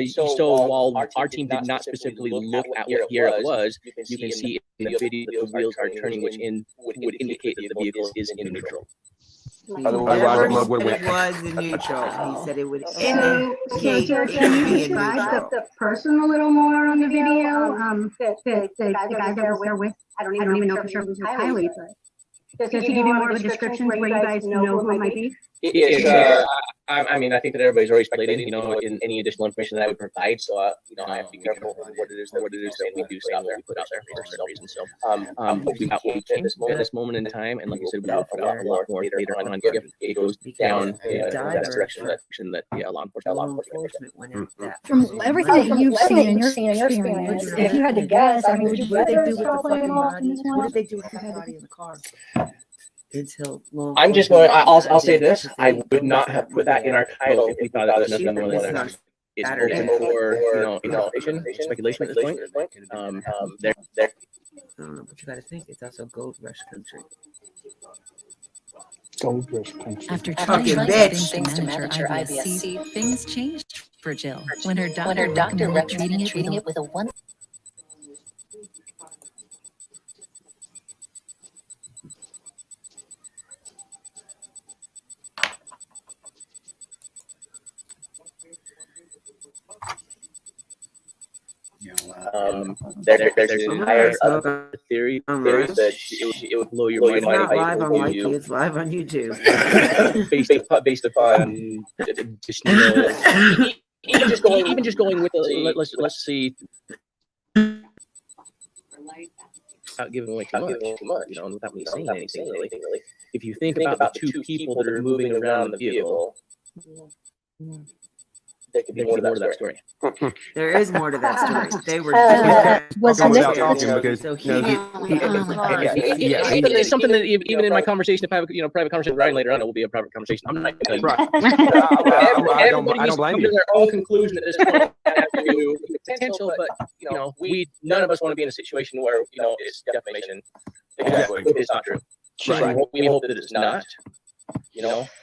So while our team did not specifically look at what gear it was, you can see in the video that the wheels are turning, which would indicate that the vehicle is in neutral. Otherwise, it was in neutral. He said it would indicate. Can you describe the person a little more on the video? The guy that was there with, I don't even know for sure it was Kylie, but does he give you more of a description where you guys know who it might be? I mean, I think that everybody's already speculating, in any additional information that I would provide. So, I have to be careful what it is that we do stuff that we put out there for some reason. So, we got what we can at this moment in time, and like I said, we will put out a lot more later on if it goes down that direction that law enforcement went in that. From everything that you've seen in your experience, if you had to guess, I mean, what did they do with the fucking body? What did they do with the body in the car? Until I'm just going. I'll say this: I would not have put that in our title if we thought that was nothing more than that. It's open for interpretation, speculation at this point. I don't know, but you got to think it's also gold rush country. Gold rush country. After Fucking 20 bitch. things to manage her IBS-C, things changed for Jill when her doctor recommended treating it with a one. There's an entire other theory that it would blow your mind. It's not live on Wiki, it's live on YouTube. based upon even just going with the, let's see, without giving away too much, without me saying anything really. If you think about the two people that are moving around the vehicle, there could be more to that story. There is more to that story. They were it's something that even in my conversation, if I have a private conversation with Ryan later on, it will be a private conversation. I'm not going to tell you. Everybody needs to come to their own conclusion at this point as to potential, but none of us want to be in a situation where it's defamation. Exactly, it's not true. Right. We hope that it's not.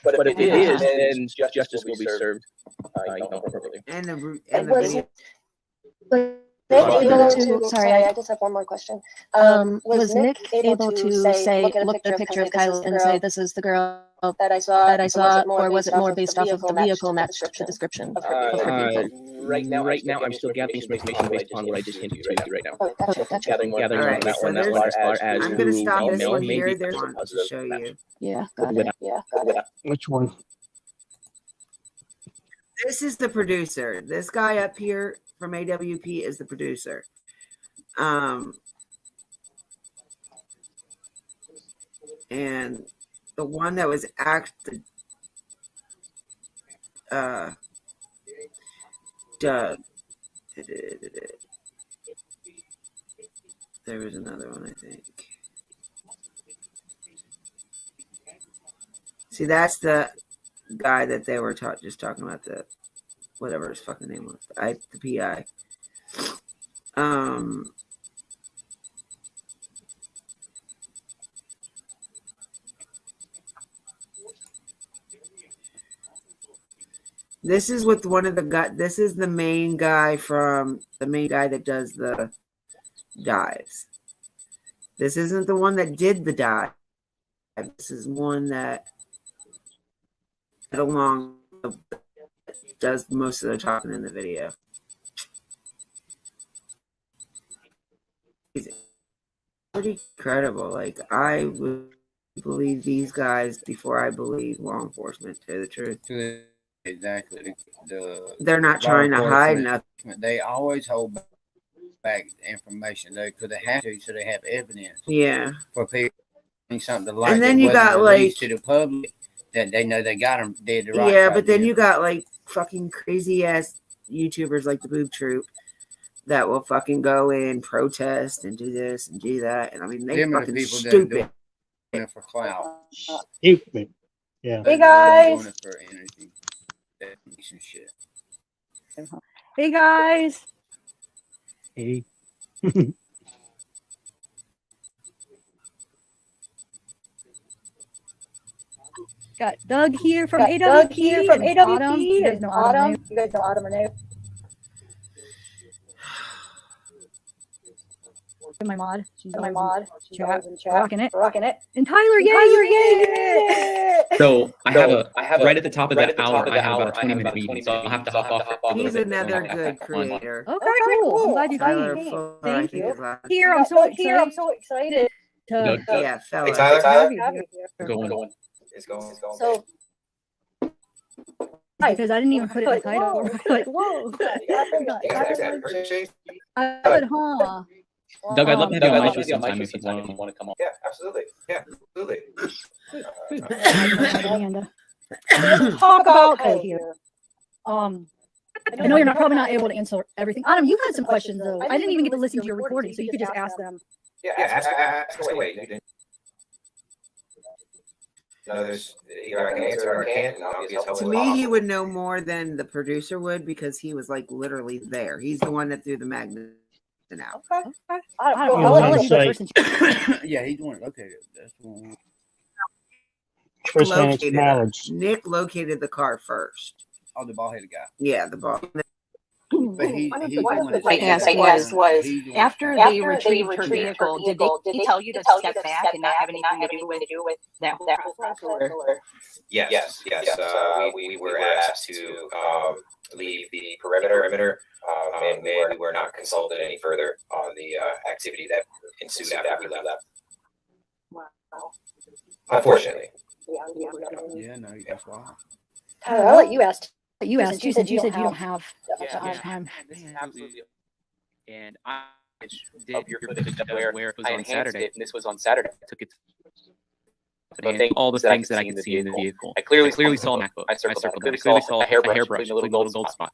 But if it is, then justice will be served. Appropriately. And the Sorry, I just have one more question. Was Nick able to say, look at the picture of Kylie and say, this is the girl that I saw, or was it more based off of the vehicle matched the description of her vehicle? Right now, I'm still gathering some information based upon what I just hinted to right now. Oh, gotcha. Gathering on that one as far as I'm going to stop this one maybe here. There's one to show you. Yeah, got it. Which one? This is the producer. This guy up here from AWP is the producer. And the one that was acted, Doug. There was another one, I think. See, that's the guy that they were just talking about, the whatever his fucking name was, the PI. This is with one of the guy. This is the main guy that does the dives. This isn't the one that did the dive. This is one that along does most of the talking in the video. It's pretty credible. Like, I would believe these guys before I believe law enforcement, to tell the truth. Exactly. They're not trying to hide nothing. They always hold back information because they have to, so they have evidence. Yeah. For people something like. And then you got like to the public that they know they got them dead to right. Yeah, but then you got like fucking crazy ass YouTubers like the Boob Troop that will fucking go in, protest, and do this and do that. And I mean, they fucking people stupid. For clout. Stupid. Yeah. Hey guys. For energy. Shit. Hey guys. Hey. Got Doug here from AWP. Autumn. You guys know Autumn. My mod. She's my mod. Rocking it. And Tyler, yay! So I have right at the top of that hour. I have about a 20-minute meeting, so I'll have to hop off. He's another good creator. Okay, cool. I'm glad you came. Thank you. Here, I'm so excited. Yeah, Hey, Tyler. Going. It's going. So. Because I didn't even put it in the title. Like, whoa. I would, huh? Doug, I'd love to have you on my show sometime if you want to come on. Yeah, absolutely. Talk about code here. I know you're probably not able to answer everything. Adam, you had some questions though. I didn't even get to listen to your recording, so you could just ask them. Yeah, ask away. There's either I can answer or I can't. To me, he would know more than the producer would because he was like literally there. He's the one that threw the magnet out. Okay. I'll let you go first. Yeah, he's the one located. That's the one. First located knowledge. Nick located the car first. Oh, the ball-headed guy. Yeah, the ball. But I asked was after they retrieved her vehicle, did he tell you to step back and not have anything to do with that whole process? Yes. We were asked to leave the perimeter, and we were not consulted any further on the activity that ensued after we left. Wow. Unfortunately. Yeah, no, that's why. I'll let you ask. You said you don't have time. And I did your footage where it was on Saturday. And this was on Saturday. I took it. And all the things that I could see in the vehicle. I clearly saw a MacBook. I circled that. I clearly saw a hairbrush with a little gold spot.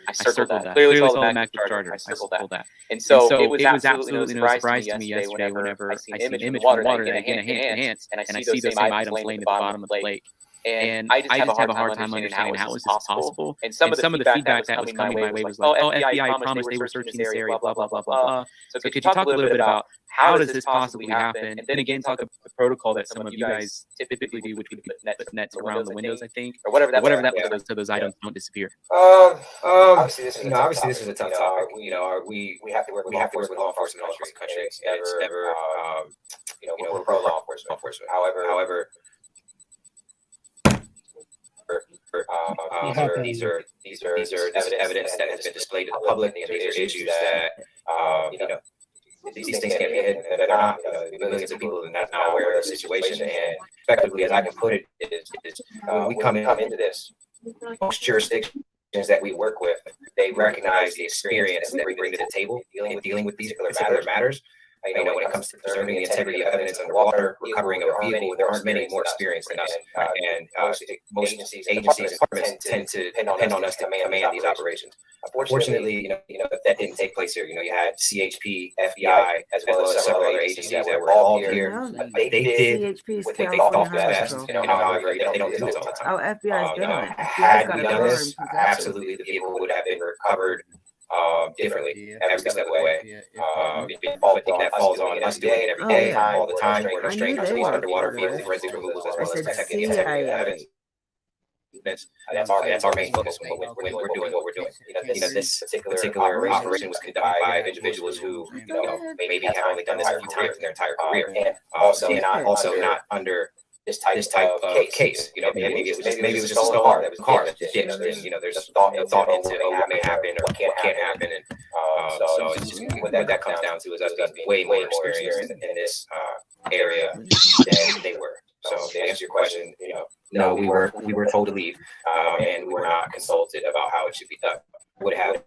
I circled that. Clearly saw the MacBook charger. I circled that. And so it was absolutely no surprise to me yesterday whenever I see an image from water that again enhanced, and I see those same items laying at the bottom of the lake. And I just have a hard time understanding how is this possible. And some of the feedback that was coming my way was like, oh, FBI promised they were searching this area, blah, blah, blah, blah, blah. So could you talk a little bit about how does this possibly happen? And then again, talk about the protocol that some of you guys typically do, which would be put nets around the windows, I think, or whatever that was, so those items don't disappear. Obviously, this is a tough topic. We have to work with law enforcement all across the country. It's never, we're pro law enforcement. However, these are evidence that has been displayed to the public. These are issues that these things can't be hidden. They're not. Millions of people are not aware of the situation. And effectively, as I can put it, is we come into this. Most jurisdictions that we work with, they recognize the experience that we bring to the table dealing with these particular matters. When it comes to preserving the integrity of evidence underwater, recovering of a vehicle, there aren't many more experienced than us. And most agencies and departments tend to depend on us to command these operations. Unfortunately, that didn't take place here. You had CHP, FBI, as well as several other agencies that were involved here. They did what they thought was best. However, they don't do this all the time. Oh, FBI's been on it. Had we done this, absolutely the vehicle would have been recovered differently every step of the way. That falls on us doing it every day, all the time. We're no strangers to these underwater field forensic removals as well as protecting the integrity of evidence. That's our main focus when we're doing what we're doing. This particular operation was conducted by individuals who, maybe have only done this a few times in their entire career, and also not under this type of case. Maybe it was just a stolen car that was ditched, and there's thought into what may happen or what can't happen, and so it's just what that comes down to is us being way more experienced in this area than they were. So to answer your question, no, we were told to leave, and we were not consulted about how it should be done. Would have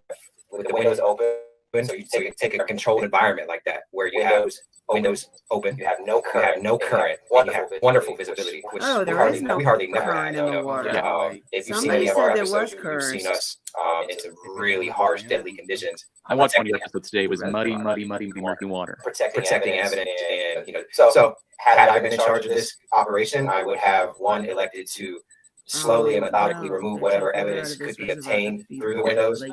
with the windows open. So you take a controlled environment like that, where you have windows open, you have no current, and you have wonderful visibility, which we hardly never had. If you've seen any of our episodes, you've seen us in some really harsh, deadly conditions. I watched one of the episodes today. It was muddy water. Protecting evidence, and so had I been in charge of this operation, I would have elected to slowly and methodically remove whatever evidence could be obtained through the windows.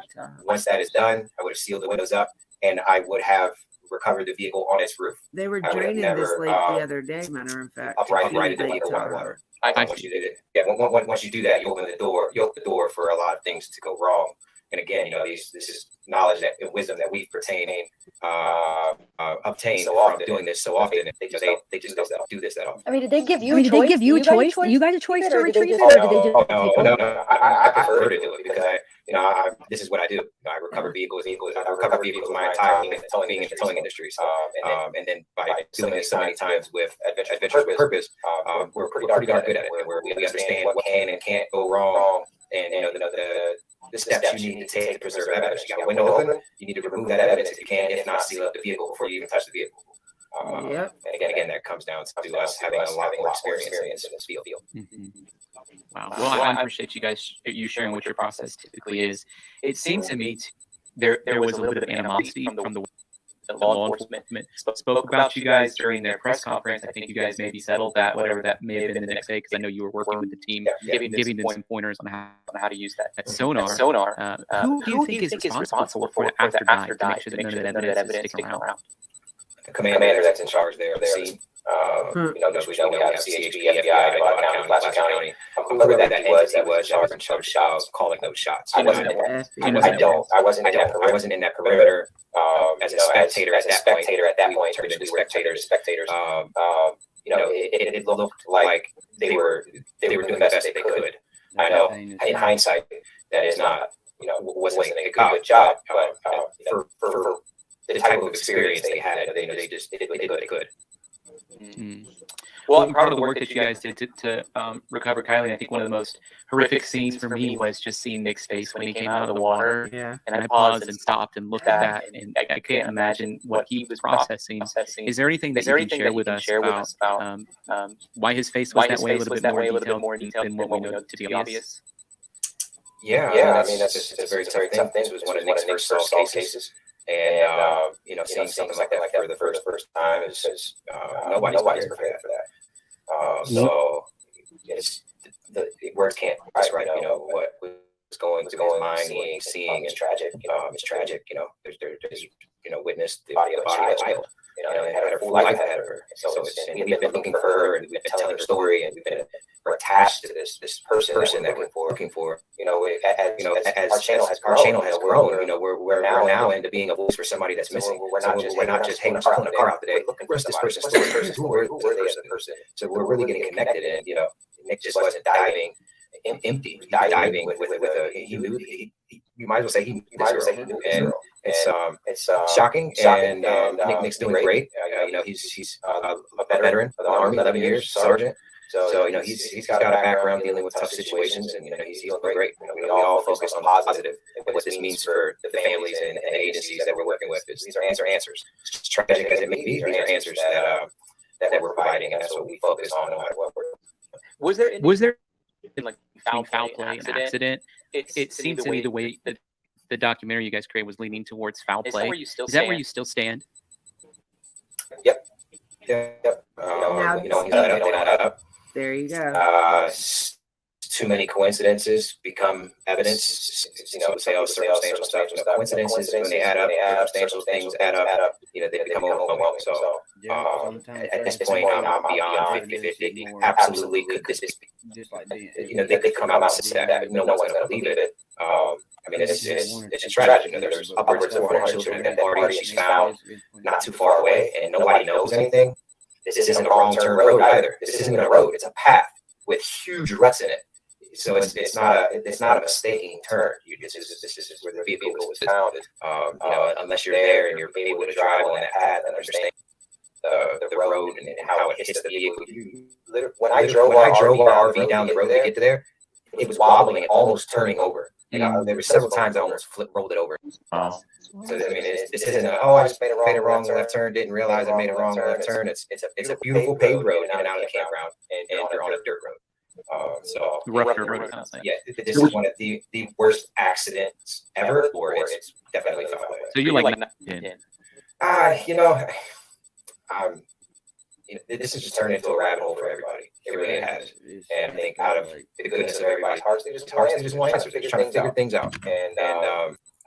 Once that is done, I would have sealed the windows up, and I would have recovered the vehicle on its roof. They were draining this lake the other day, matter of fact. Uprighted the vehicle on water. Once you did it, once you do that, you open the door for a lot of things to go wrong. And again, this is knowledge and wisdom that we've obtained from doing this so often. They just don't do this that often. I mean, did they give you a choice? You guys a choice to retrieve it, or did they just? No. I prefer to do it because this is what I do. I recover vehicles. I recover vehicles my entire being in the towing industry. And then by doing this so many times with Adventures with Purpose, we're pretty darn good at it. We understand what can and can't go wrong, and the steps you need to take to preserve evidence. You got a window open, you need to remove that evidence if you can. If not, seal up the vehicle before you even touch the vehicle. And again, that comes down to us having a lot more experience in this field. Wow. Well, I appreciate you sharing what your process typically is. It seems to me there was a little bit of animosity from the law enforcement spoke about you guys during their press conference. I think you guys maybe settled that, whatever that may have been the next day, because I know you were working with the team, giving them some pointers on how to use that sonar. Who do you think is responsible for after dive to make sure that none of that evidence is sticking around? The commander that's in charge there of the scene. We have CHP, FBI, Placer County. Whoever that entity was in charge of calling those shots. I wasn't in that perimeter as a spectator at that point. Turned into spectators. It looked like they were doing the best they could. I know in hindsight that is not wasn't a good job, but for the type of experience they had, they did what they could. Well, I'm proud of the work that you guys did to recover Kylie. I think one of the most horrific scenes for me was just seeing Nick's face when he came out of the water. Yeah. And I paused and stopped and looked at that, and I can't imagine what he was processing. Is there anything that you can share with us about why his face was that way, a little bit more detailed than what we know to be obvious? Yeah. I mean, that's a very tough thing. This was one of Nick's first assault cases. And seeing something like that for the first time is nobody's prepared for that. So it's the words can't describe what was going through his mind, seeing. It's tragic. It's tragic. There's witnessed the body of a child. And had her full life ahead of her. So and we've been looking for her, and we've been telling her story, and we're attached to this person that we're looking for. As our channel has grown, we're now into being a voice for somebody that's missing. We're not just hey, just pulling a car out today. Where's this person? Who are they as a person? So we're really getting connected, and Nick just wasn't diving empty, diving with a he knew. You might as well say he knew, and it's shocking. And Nick's doing great. He's a veteran of the Army, 11 years, sergeant. So he's got a background dealing with tough situations, and he's doing great. We all focus on positive and what this means for the families and agencies that we're working with. These are answers. As tragic as it may be, these are answers that we're providing, and that's what we focus on no matter what we're doing. Was there like foul play, an accident? It seems to me the way that the documentary you guys created was leaning towards foul play. Is that where you still stand? Yep. There you go. too many coincidences become evidence. You know, say all circumstantial stuff, coincidences when they add up, circumstantial things add up. You know, they become overwhelming. So at this point, I'm beyond 50-50. Absolutely, could this be? You know, they could come out and say that, but no one's going to believe it. I mean, it's just tragic. You know, there's upwards of 400 children in that party she's found not too far away, and nobody knows anything. This isn't a wrong turn road either. This isn't a road. It's a path with huge ruts in it. So it's not a mistaking turn. This is where the vehicle was found. You know, unless you're there and you're able to drive on that path and understand the road and how it hits the vehicle. When I drove our RV down the road to get to there, it was wobbling and almost turning over. You know, there were several times I almost rolled it over. Wow. So I mean, this isn't I just made a wrong left turn, didn't realize I made a wrong left turn. It's a beautiful paved road in and out of the campground, and you're on a dirt road. So yeah, this is one of the worst accidents ever, or it's definitely found. So you're like, you know, this has just turned into a rabbit hole for everybody. It really has. And I think out of the goodness of everybody's hearts, they just want answers. They're just trying to figure things out. And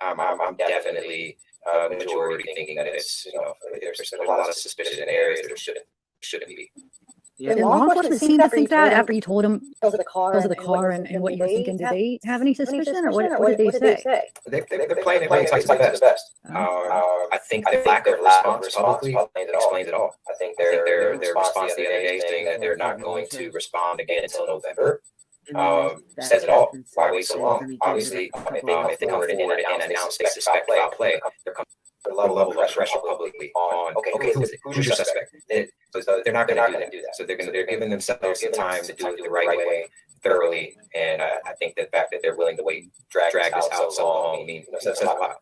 I'm definitely the majority thinking that it's, you know, there's a lot of suspicion in areas that shouldn't be. Yeah. Did law enforcement seem to think that after you told them those are the car and what you were thinking? Did they have any suspicion, or what did they say? They're playing tight to the best. I think the lack of response publicly explains it all. I think their response the other day saying that they're not going to respond again until November says it all. Why wait so long? Obviously, if they come forward and announce they suspect foul play, they're coming to a level of pressure publicly on, okay, who's your suspect? So they're not going to do that. So they're giving themselves some time to do it the right way, thoroughly. And I think the fact that they're willing to drag this out so long, says a lot.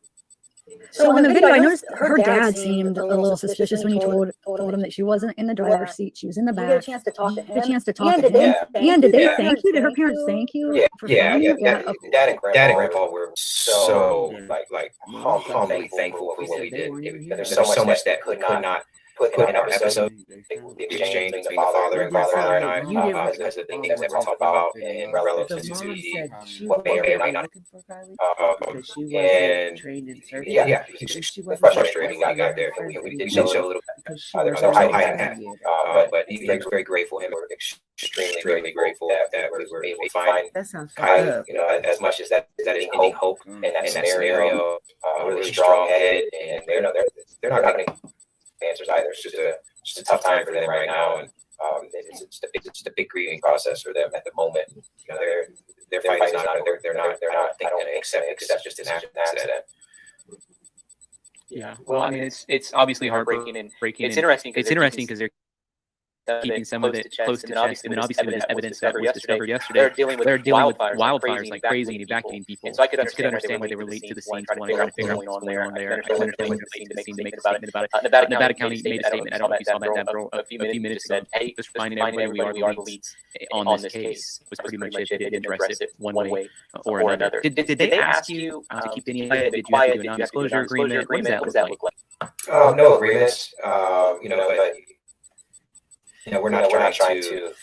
So in the video, I noticed her dad seemed a little suspicious when you told him that she wasn't in the driver's seat; she was in the back. You had a chance to talk to him. And did they thank you? Did her parents thank you? Yeah. Dad and Grandpa were so humbly thankful for what we did. There's so much that could not put in our episode. The exchange between the father and I, because of the things that we talked about in relative to what may or may not. And yeah, frustrating when he got there. We did show a little bit. There was no hiding that. But he's very grateful. Him, we're extremely grateful that we were able to find Kylie. You know, as much as that is ending hope in that scenario, really strong-headed, and they're not having answers either. It's just a tough time for them right now, and it's a big grieving process for them at the moment. You know, their fight is not. They're not thinking except just an accident. Yeah. Well, I mean, it's obviously heartbreaking and it's interesting because they're keeping some of it close to chest, and then obviously with this evidence that was discovered yesterday, they're dealing with wildfires like crazy and evacuating people. So I could understand why they were late to the scene, trying to figure out what's going on there. I can understand why they're late to the scene to make a statement about it. Nevada County made a statement. I don't know if you saw that a few minutes ago. Hey, just finding everybody, we are the leads on this case. Was pretty much it. They didn't address it one way or another. Did they ask you to keep any of it? Did you have to do a non-disclosure agreement? What does that look like? No agreements. You know, but we're not trying to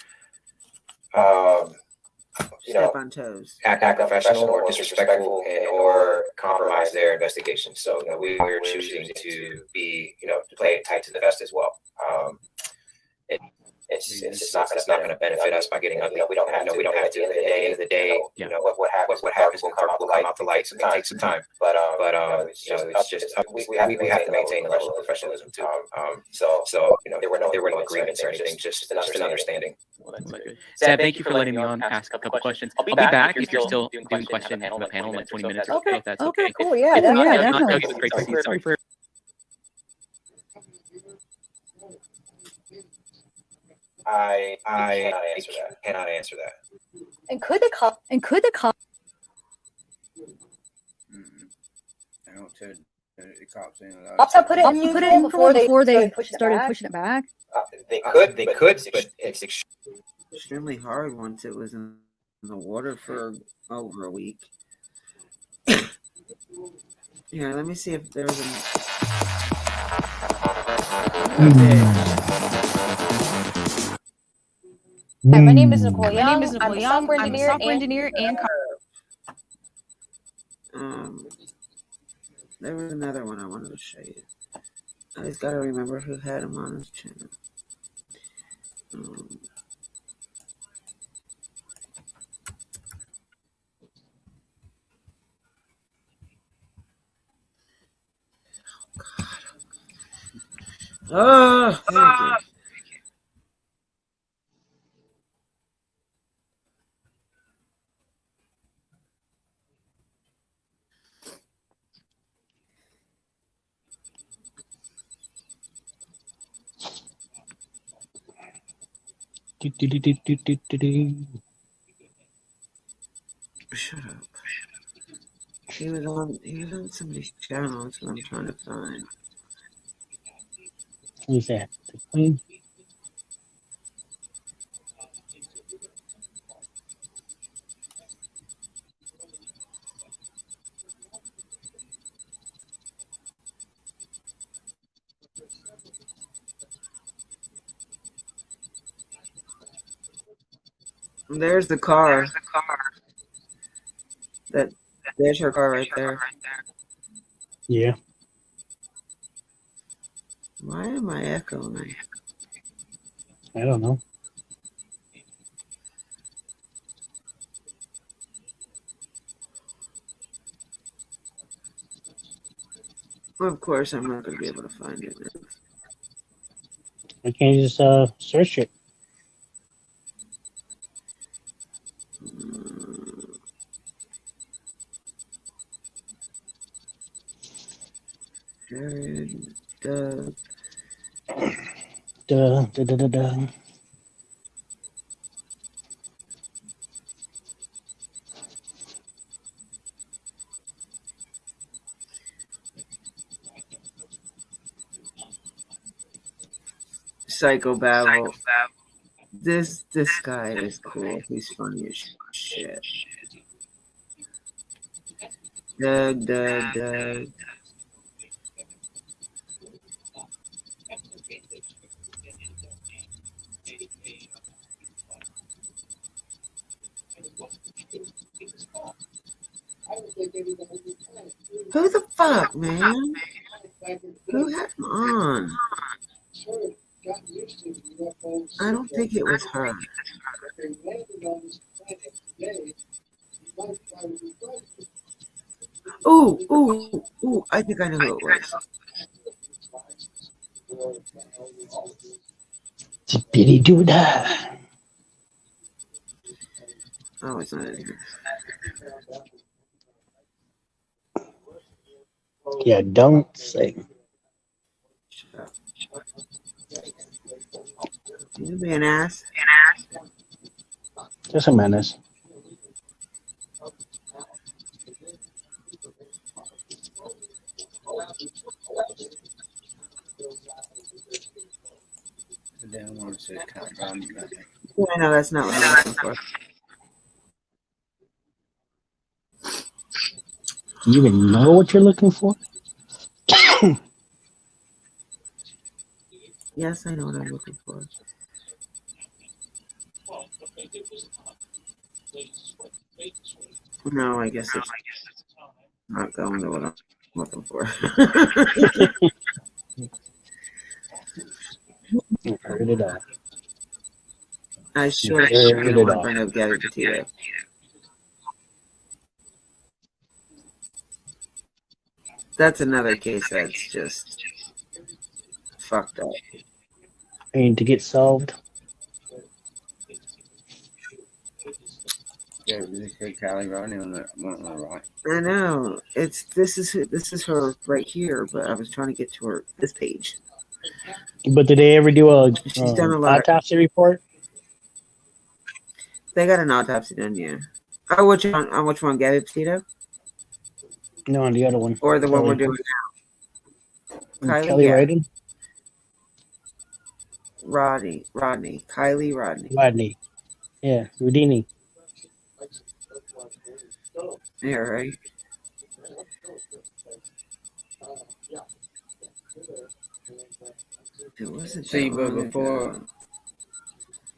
step on toes, act professional or disrespectful or compromise their investigation. So we're choosing to be, to play it tight to the vest as well. It's not going to benefit us by getting ugly. We don't have to. At the end of the day, what happens will come out the light. So it takes some time, but it's just we have to maintain a level of professionalism too. So there were no agreements or anything. Just an understanding. Sad, thank you for letting me on. Ask a couple questions. I'll be back if you're still doing question on the panel in like 20 minutes or so. If that's okay. Cool. Yeah, definitely. It was great to see you. Sorry for. I cannot answer that. And could the cop? I don't tell the cops in. Cops have put it in before they started pushing it back. They could, but it's extremely hard once it was in the water for over a week. Yeah, let me see if there's Hi, my name is Nicole Young. I'm a software engineer and There was another one I wanted to show you. I just gotta remember who had him on his channel. Oh, thank you. Shut up. He was on somebody's channel. That's what I'm trying to find. Who's that? The Queen? There's the car. There's her car right there. Yeah. Why am I echoing? I don't know. Of course, I'm not going to be able to find it now. I can't just search it. Jared, Doug. Duh. Psycho Babble. This guy is cool. He's funny as shit. Doug. Who the fuck, man? Who had him on? I don't think it was her. Ooh, I think I know who it was. Zippity doo dah. Oh, it's not in here. Yeah, don't sing. Shut up. You be an ass. Just a menace. Yeah, I know that's not what I'm looking for. Do you even know what you're looking for? Yes, I know what I'm looking for. No, I guess it's not going to what I'm looking for. Heard it all. I sure want to bring up Gabby Petito. That's another case that's just fucked up. And to get solved. Yeah, they said Callie Rodney on the right. I know. This is her right here, but I was trying to get to her this page. But did they ever do a She's done a lot autopsy report? They got an autopsy done, yeah. Oh, which one? Gabby Petito? No, on the other one. Or the one we're doing now? Kelly Rodney? Rodney. Kylie Rodney. Yeah, Houdini. Yeah, right. It wasn't. See, but before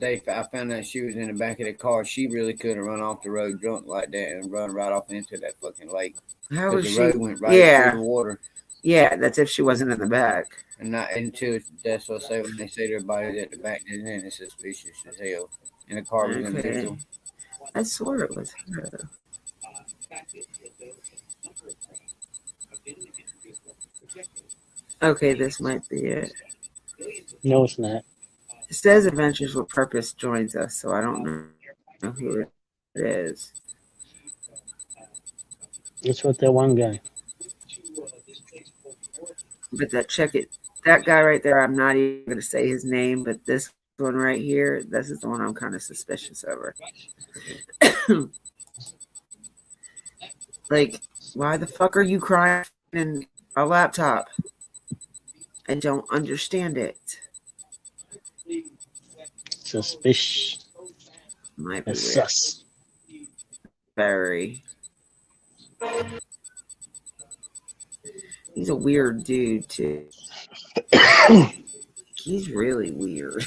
I found out she was in the back of the car. She really could have run off the road drunk like that and run right off into that fucking lake. How was the she? road went right through the water. Yeah, that's if she wasn't in the back. And not until that's what I say when they say their body's at the back, then it's suspicious as hell. And the car was in the middle. I swore it was her. Okay, this might be it. No, it's not. It says Adventures with Purpose joins us, so I don't know who it is. It's with that one guy. But that guy right there, I'm not even going to say his name, but this one right here, this is the one I'm kind of suspicious over. Like, why the fuck are you crying in a laptop? I don't understand it. Suspicious. Might be weird. Sus. Very. He's a weird dude too. He's really weird.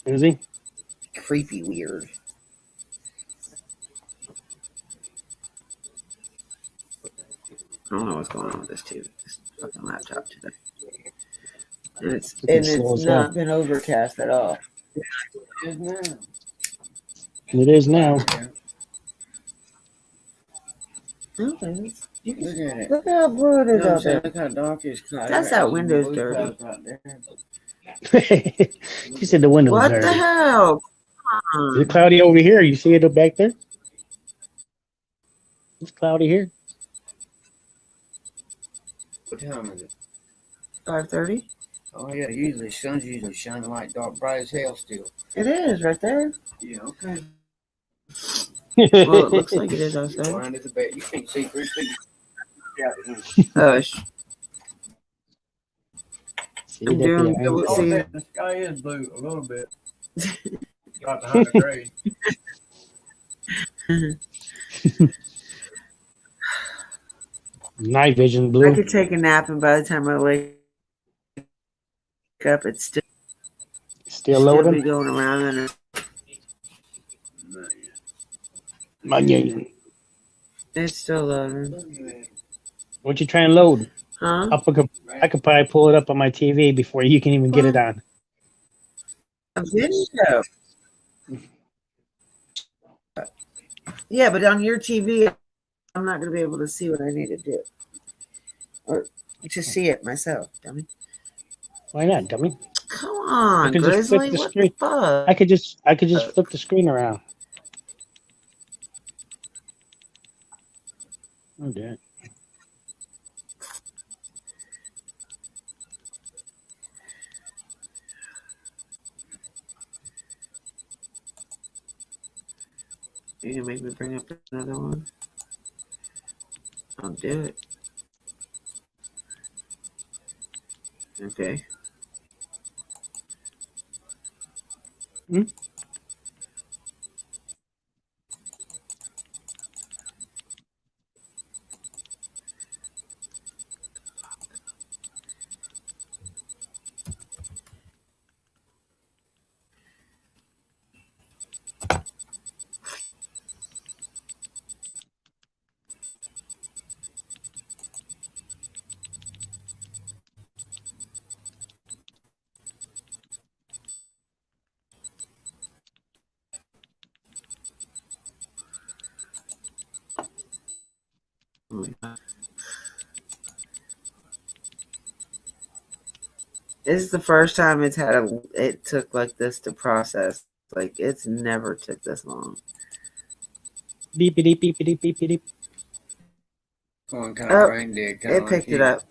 Is he? Creepy weird. I don't know what's going on with this fucking laptop today. And it's not been overcast at all. It is now. Okay. Look at it. Look how blue it is out there. Look how dark it's cloudy. That's that window's dirty. She said the window's What dirty. the hell? It's cloudy over here. You see it back there? It's cloudy here. What time is it? 5:30. Oh yeah, usually the sun's usually shining like dark bright as hell still. It is right there. Yeah, okay. Well, it looks like it is outside. Blind as a bat. You can't see 3 feet. Hush. I'm doing good with seeing. The sky is blue a little bit. Got the 100 grade. Night vision blue. I could take a nap, and by the time I wake up, it's still loading. Be going around and it's still loading. What you trying to load? Huh? I could probably pull it up on my TV before you can even get it on. A video. Yeah, but on your TV, I'm not going to be able to see what I need to do, or to see it myself, dummy. Why not, dummy? Come on, I could just flip Grizzly. the What screen. the fuck? I could just flip the screen around. Oh, damn. You gonna make me bring up another one? I'll do it. Okay. Hmm? This is the first time it took like this to process. Like it's never took this long. Beep beep beep beep beep beep. Going kind of brain dead. It picked it up.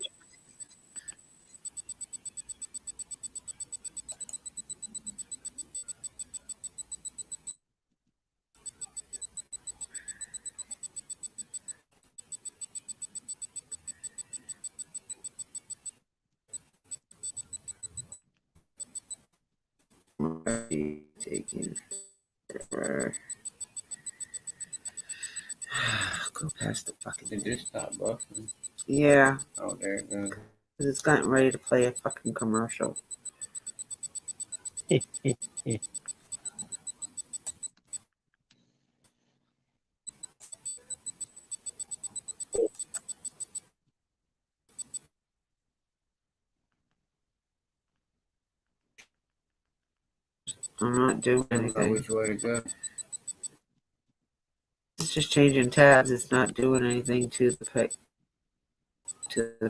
Taking forever. Go past the fucking. Did this stop buffering? Yeah. Oh, there it goes. It's gotten ready to play a fucking commercial. I'm not doing About anything. which way to go. It's just changing tabs. It's not doing anything to the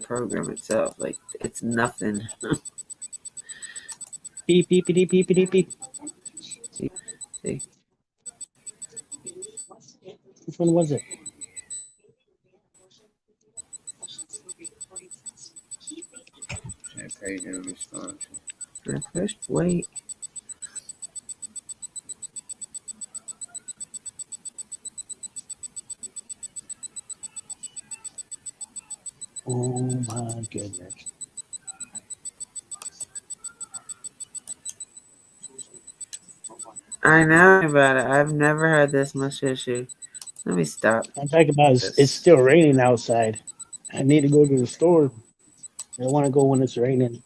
program itself. Like it's nothing. Beep beep beep beep beep beep. See? Which one was it? That page of response. I pushed wait. Oh my goodness. I know about it. I've never had this much issue. Let me stop. I'm talking about it's still raining outside. I need to go to the store. I want to go when it's raining.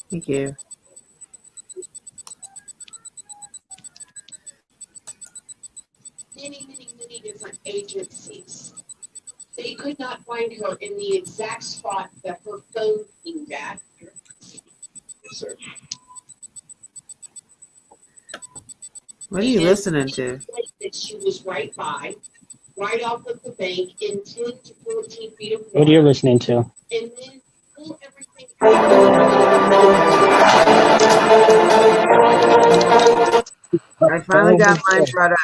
Thank you. Many different agencies. They could not find her in the exact spot that her phone pinged at. Yes, sir. What are you listening to? That she was right by, right off of the bank in 10 to 14 feet of water. What are you listening to? And then pull everything I finally got mine brought up.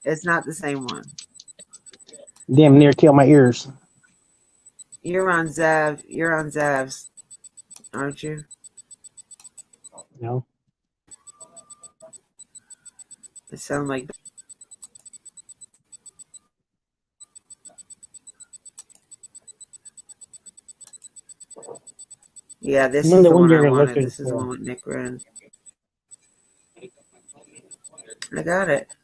It's not the same one. Damn near kill my ears. You're on Zav. You're on Zav's, aren't you? No. It sounds like. Yeah, this is the one I wanted. This is the one with Nick Wren. I got it.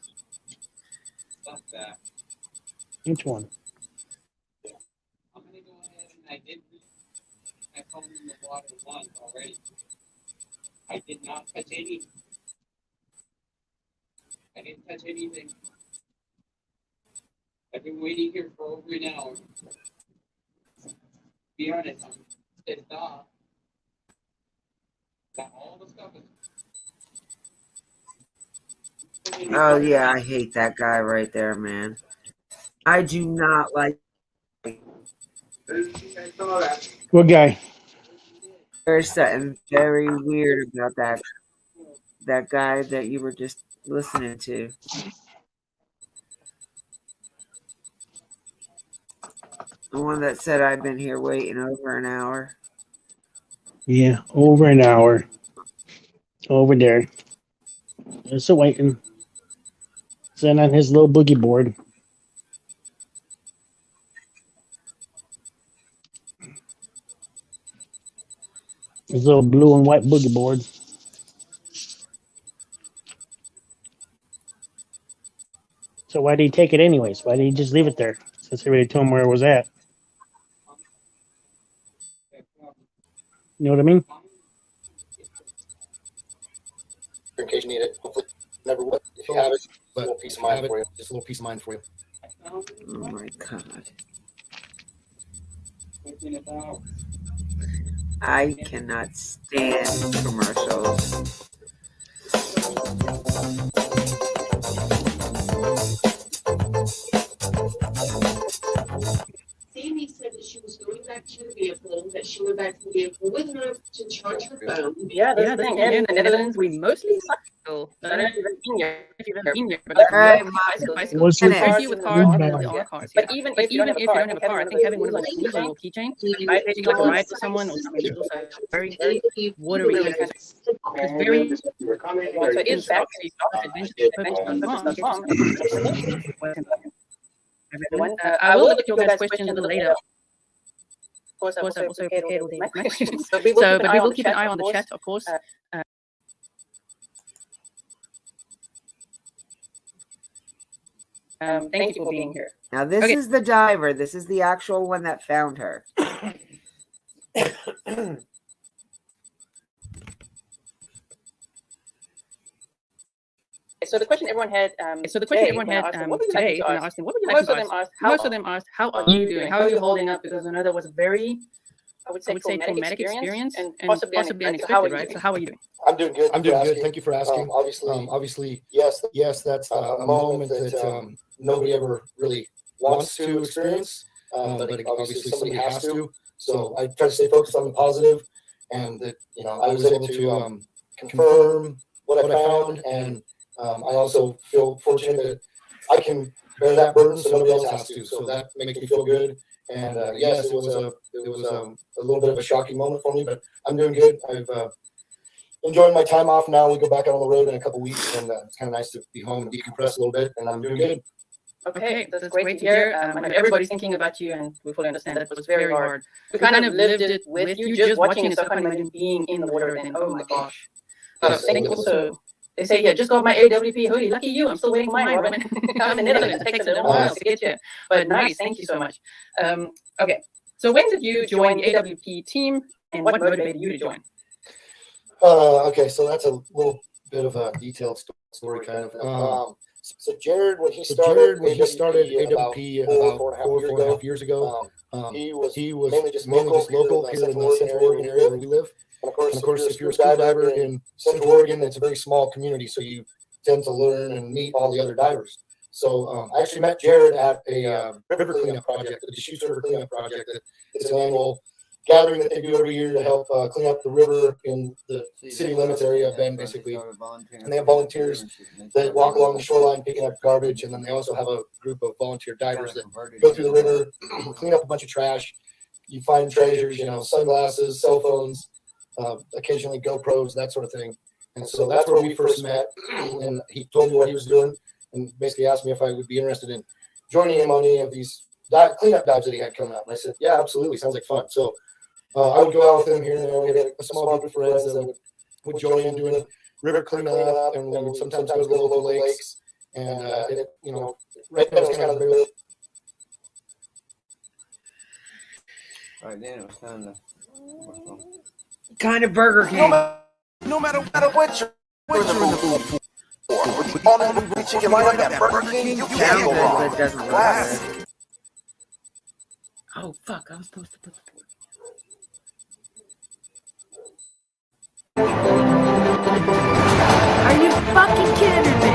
Which one? I told him the water once already. I did not touch any. I didn't touch anything. I've been waiting here for over an hour. To be honest, I'm pissed off. Got all the stuff. Oh yeah, I hate that guy right there, man. I do not like. What guy? There's something very weird about that guy that you were just listening to. The one that said I've been here waiting over an hour. Yeah, over an hour. Over there. Just waiting. Sitting on his little boogie board. His little blue and white boogie board. So why did he take it anyways? Why did he just leave it there? Since everybody told him where it was at. You know what I mean? In case you need it. Hopefully never would. If you have it, but a little peace of mind for you. Just a little peace of mind for you. Oh my god. I cannot stand commercials. Sandy said that she was going back to the vehicle, that she went back to the vehicle with her to charge her phone. Yeah, that's the thing. In the Netherlands, we mostly cycle. So I don't know if you've ever been here. If you've ever been here, but like, Alright, bicycle. What's your Especially with cars, really all cars. But even if you don't have a car, I think having one of those things, a little keychain, like taking like a ride with someone or something, it's also very watery. It's very. So it is actually everyone. I will look at your guys' questions a little later. Of course, I'm also prepared with my questions. But we will keep an eye on the chat, of course. Thank you for being here. Now, this is the diver. This is the actual one that found her. So the question everyone had today, when I asked them, what would you like to ask? Most of them asked, how are you doing? How are you holding up? Because I know that was a very, I would say traumatic experience and possibly unexpected, right? So how are you doing? I'm doing good. I'm doing good. Thank you for asking. Obviously, yes, that's a moment that nobody ever really wants to experience, but obviously somebody has to. So I try to stay focused on the positive, and that I was able to confirm what I found, and I also feel fortunate that I can bear that burden, so nobody else has to. So that makes me feel good. And yes, it was a little bit of a shocking moment for me, but I'm doing good. I've enjoying my time off now. We go back out on the road in a couple weeks, and it's kind of nice to be home and decompress a little bit. And I'm doing good. Okay, that's great to hear. I know everybody's thinking about you, and we fully understand that it was very hard. We kind of lived it with you, just watching it. So I can't imagine being in the water and oh my gosh. Thank you also. They say, yeah, just got my AWP hoodie. Lucky you. I'm still waiting for mine, Robin. I'm in the Netherlands. It takes a little while to get you. But nice. Thank you so much. Okay. So when did you join the AWP team, and what motivated you to join? Okay, so that's a little bit of a detailed story, kind of. So Jared, when he started AWP about 4.5 years ago, he was mainly just local here in the Central Oregon area where we live. And of course, if you're a scuba diver in Central Oregon, it's a very small community, so you tend to learn and meet all the other divers. So I actually met Jared at a river cleanup project, the Deschutes River Cleanup Project. It's an annual gathering that they do every year to help clean up the river in the city limits area of Bend, basically. And they have volunteers that walk along the shoreline picking up garbage, and then they also have a group of volunteer divers that go through the river, clean up a bunch of trash. You find treasures, sunglasses, cell phones, occasionally GoPros, that sort of thing. And so that's where we first met, and he told me what he was doing and basically asked me if I would be interested in joining him on any of these cleanup dives that he had coming up. And I said, yeah, absolutely. Sounds like fun. So I would go out with him here and there. We had a small group of friends that would join in doing river cleanup, and we would sometimes go to the local lakes. And, right then it was kind of the right then it was kind of Burger King. No matter what you're in the mood for. All that new chicken line up at Burger King, you can't go wrong. Classic. Oh fuck! I was supposed to put the board. Are you fucking kidding me?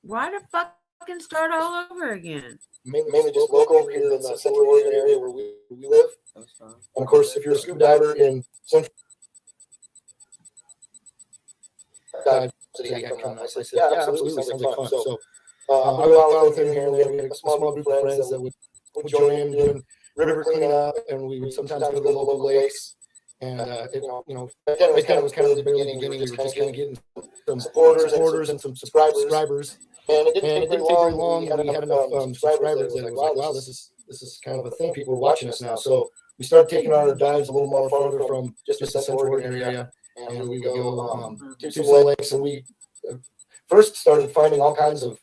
Why the fucking start all over again? Mainly just local here in the Central Oregon area where we live. And of course, if you're a scuba diver in Central dive city, I said, yeah, absolutely, sounds like fun. So I went out with him here, and we had a small group of friends that would join him doing river cleanup, and we would sometimes go to the local lakes. And it was kind of the beginning. We were just kind of getting some supporters and some subscribers. And it didn't take very long. We had enough subscribers that it was like, wow, this is kind of a thing. People are watching us now. So we started taking our dives a little more farther from just the Central Oregon area, and we would go to some lakes. And we first started finding all kinds of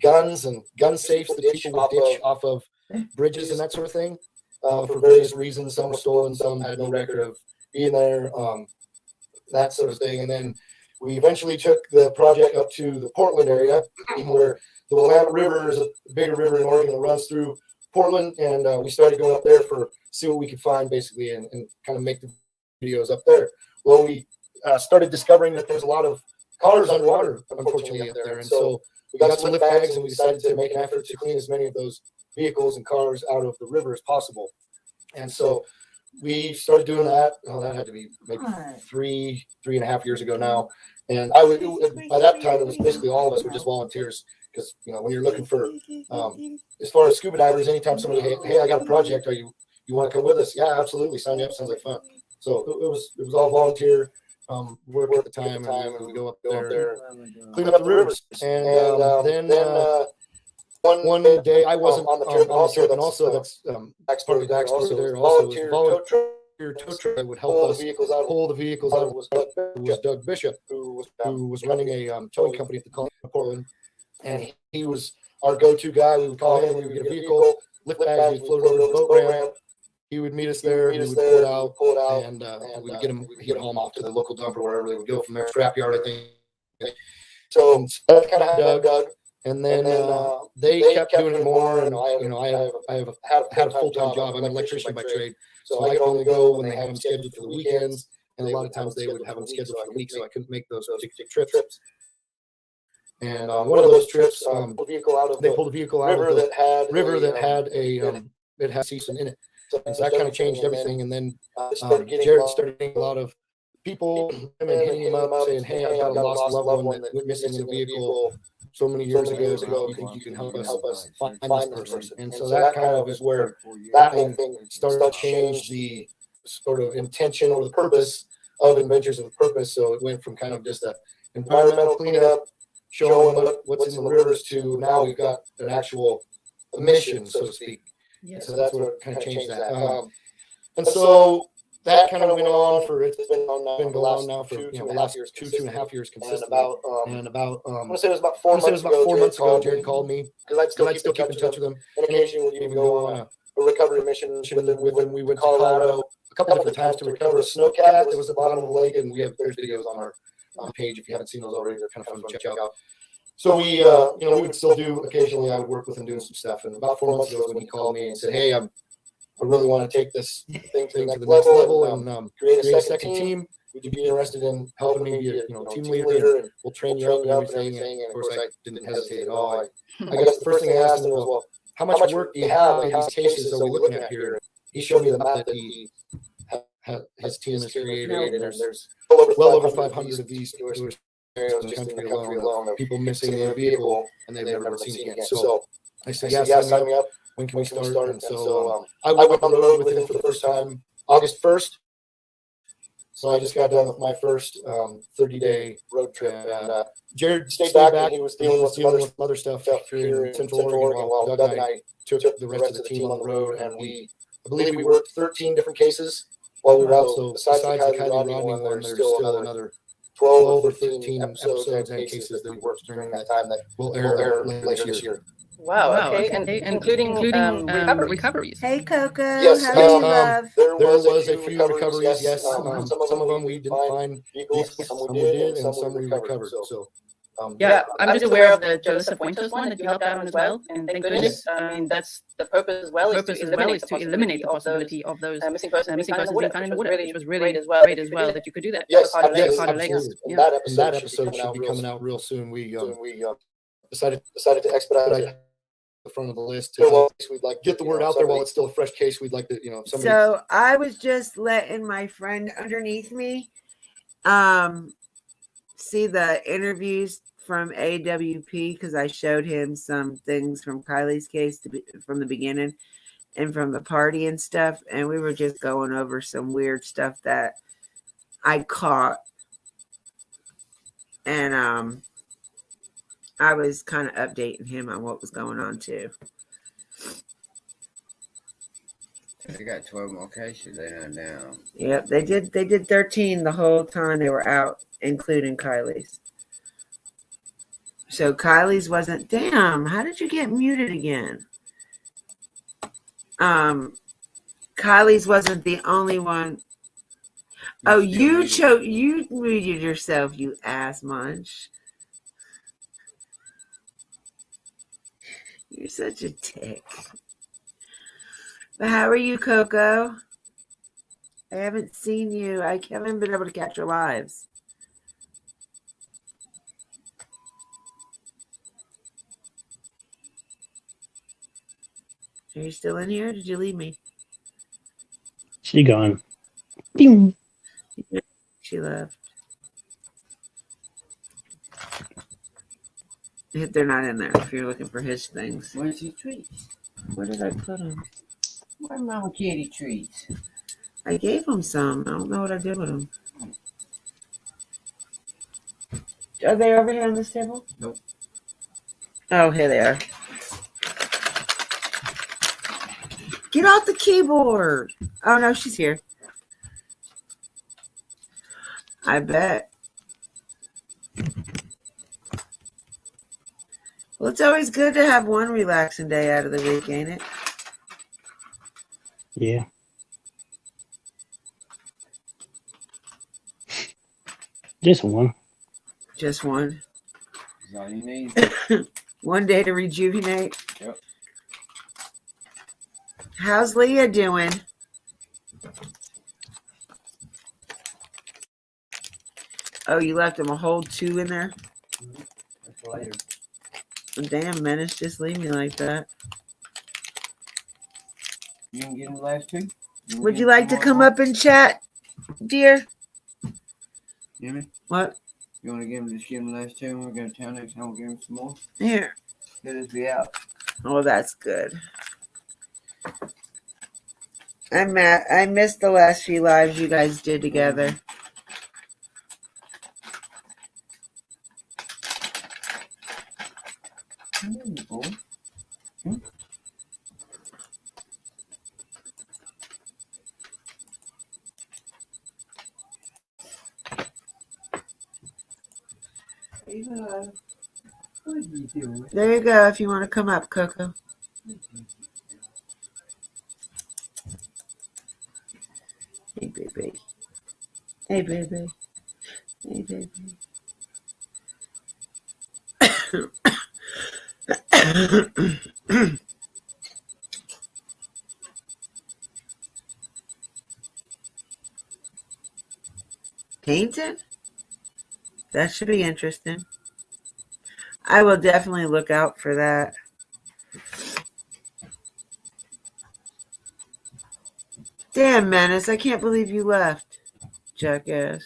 guns and gun safes that people would ditch off of bridges and that sort of thing for various reasons. Some were stolen, some had no record of being there, that sort of thing. And then we eventually took the project up to the Portland area, where the Willamette River is a bigger river in Oregon that runs through Portland, and we started going up there for see what we could find, basically, and kind of make the videos up there. Well, we started discovering that there's a lot of cars underwater, unfortunately, up there, and so we got some lift bags, and we decided to make an effort to clean as many of those vehicles and cars out of the river as possible. And so we started doing that. Oh, that had to be maybe 3.5 years ago now. And by that time, it was basically all of us were just volunteers, because when you're looking for, as far as scuba divers, anytime somebody, hey, I got a project, you want to come with us? Yeah, absolutely. Sign me up. Sounds like fun. So it was all volunteer work at the time, and we would go up there, clean up the rivers, and then one day I wasn't on the trip, and also that's part of the backstory there. Also, was a volunteer tow truck that would help us pull the vehicles out was Doug Bishop, who was running a towing company at the Colony of Portland, and he was our go-to guy. We would call him, we would get a vehicle, lift bags, we'd float over to the boat ramp. He would meet us there, he would pull it out, and we'd get him, he'd haul him off to the local dump or wherever they would go from there, scrapyard, I think. So that's kind of how Doug. And then they kept doing it more, and I have had a full-time job. I'm an electrician by trade, so I could only go when they have them scheduled for the weekends, and a lot of times they would have them scheduled for the week, so I couldn't make those particular trips. And one of those trips, they pulled a vehicle out of the river that had a it had season in it, and so that kind of changed everything. And then Jared started getting a lot of people hitting him up saying, "Hey, I got a lost loved one that went missing in a vehicle so many years ago. You think you can help us find this person?" And so that kind of is where that whole thing started to change the sort of intention or the purpose of Adventures of Purpose. So it went from kind of just a environmental cleanup, showing what's in the rivers, to now we've got an actual mission, so to speak. Yes. So that's what kind of changed that. And so that kind of went on for, it's been going on now for the last 2.5 years consistently. And about I want to say it was about 4 months ago, Jared called me, because I'd still keep in touch with him. And occasionally we'd even go on a recovery mission with him. We went to Colorado a couple different times to recover a snowcat that was at the bottom of the lake, and there's videos on our page if you haven't seen those already. They're kind of fun to check out. So we would still do, occasionally I would work with him doing some stuff. And about 4 months ago when he called me and said, "Hey, I really want to take this thing to the next level and create a second team. Would you be interested in helping me be a team leader? And we'll train you up and everything." And of course, I didn't hesitate at all. I guess the first thing I asked him was, "Well, how much work do you have? How many cases are we looking at here?" He showed me the map that his team has created, and there's well over 500 of these scenarios just in the country alone. People missing in a vehicle and they've never been seen again. So I said, "Yeah, sign me up. When can we start?" And so I went on the road with him for the first time August 1st. So I just got done with my first 30-day road trip. And Jared stayed back, and he was dealing with some other stuff here in Central Oregon while Doug and I took the rest of the team on the road. And I believe we worked 13 different cases while we were out. So besides the Kylie Rodney one, there's still another 12 or 13 episodes and cases that we worked during that time that will air later this year. Wow. Okay. And including recoveries. Hey, Coco. Yes. How are you, love? There was a few recoveries. Yes. Some of them we didn't find vehicles. Some we did, and some we recovered. So. Yeah, I'm just aware of the Joseph Winters one that you helped out on as well, and thank goodness. I mean, that's the purpose as well. Is to eliminate the possibility of those missing persons being found in the water, which was really great as well that you could do that. Yes, absolutely. And that episode should be coming out real soon. We decided to expedite the front of the list. We'd like get the word out there while it's still a fresh case. We'd like to, somebody. So I was just letting my friend underneath me see the interviews from AWP, because I showed him some things from Kylie's case from the beginning and from the party and stuff, and we were just going over some weird stuff that I caught, and I was kind of updating him on what was going on too. They got 12 more cases there now. Yep, they did 13 the whole time they were out, including Kylie's. So Kylie's wasn't. Damn, how did you get muted again? Kylie's wasn't the only one. Oh, you muted yourself, you ass munch. You're such a dick. But how are you, Coco? I haven't seen you. I haven't been able to catch your lives. Are you still in here? Did you leave me? She gone. Ding. She left. They're not in there if you're looking for his things. Where's your treats? Where did I put them? What's wrong with kitty treats? I gave him some. I don't know what I did with them. Are they over here on this table? Nope. Oh, here they are. Get off the keyboard. Oh, no, she's here. I bet. Well, it's always good to have one relaxing day out of the week, ain't it? Yeah. Just one. Just one. That's all you need. One day to rejuvenate. Yep. How's Leah doing? Oh, you left him a whole 2 in there? That's later. Damn, Menace, just leave me like that. You can get him the last 2? Would you like to come up and chat, dear? Hear me? What? You want to give him the last 2 and we're going to town next time we'll give him some more? Here. Let us be out. Oh, that's good. I missed the last few lives you guys did together. What are you doing? There you go, if you want to come up, Coco. Hey, baby. Hey, baby. Hey, baby. Painting? That should be interesting. I will definitely look out for that. Damn, Menace, I can't believe you left, jackass.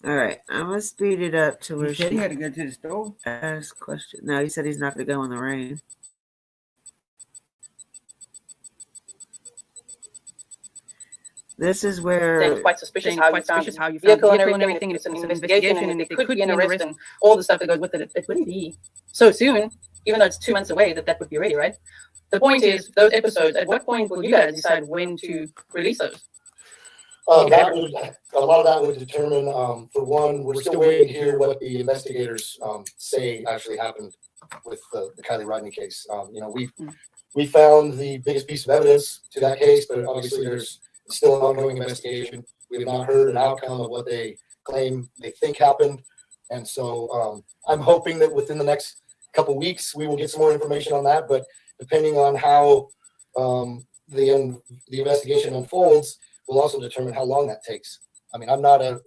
All right, I'm going to speed it up to where He said she he had to go to the store. ask question. No, he said he's not going to go in the rain. This is where Saying quite suspicious how you found the vehicle and everything. It's an investigation, and if it could be an arrest and all the stuff that goes with it, it wouldn't be so soon, even though it's 2 months away, that would be ready, right? The point is, those episodes, at what point will you guys decide when to release those? That would, a lot of that would determine, for one, we're still waiting to hear what the investigators say actually happened with the Kylie Rodney case. You know, we found the biggest piece of evidence to that case, but obviously there's still an ongoing investigation. We have not heard an outcome of what they claim they think happened. And so I'm hoping that within the next couple weeks, we will get some more information on that. But depending on how the investigation unfolds, will also determine how long that takes. I mean, I'm not a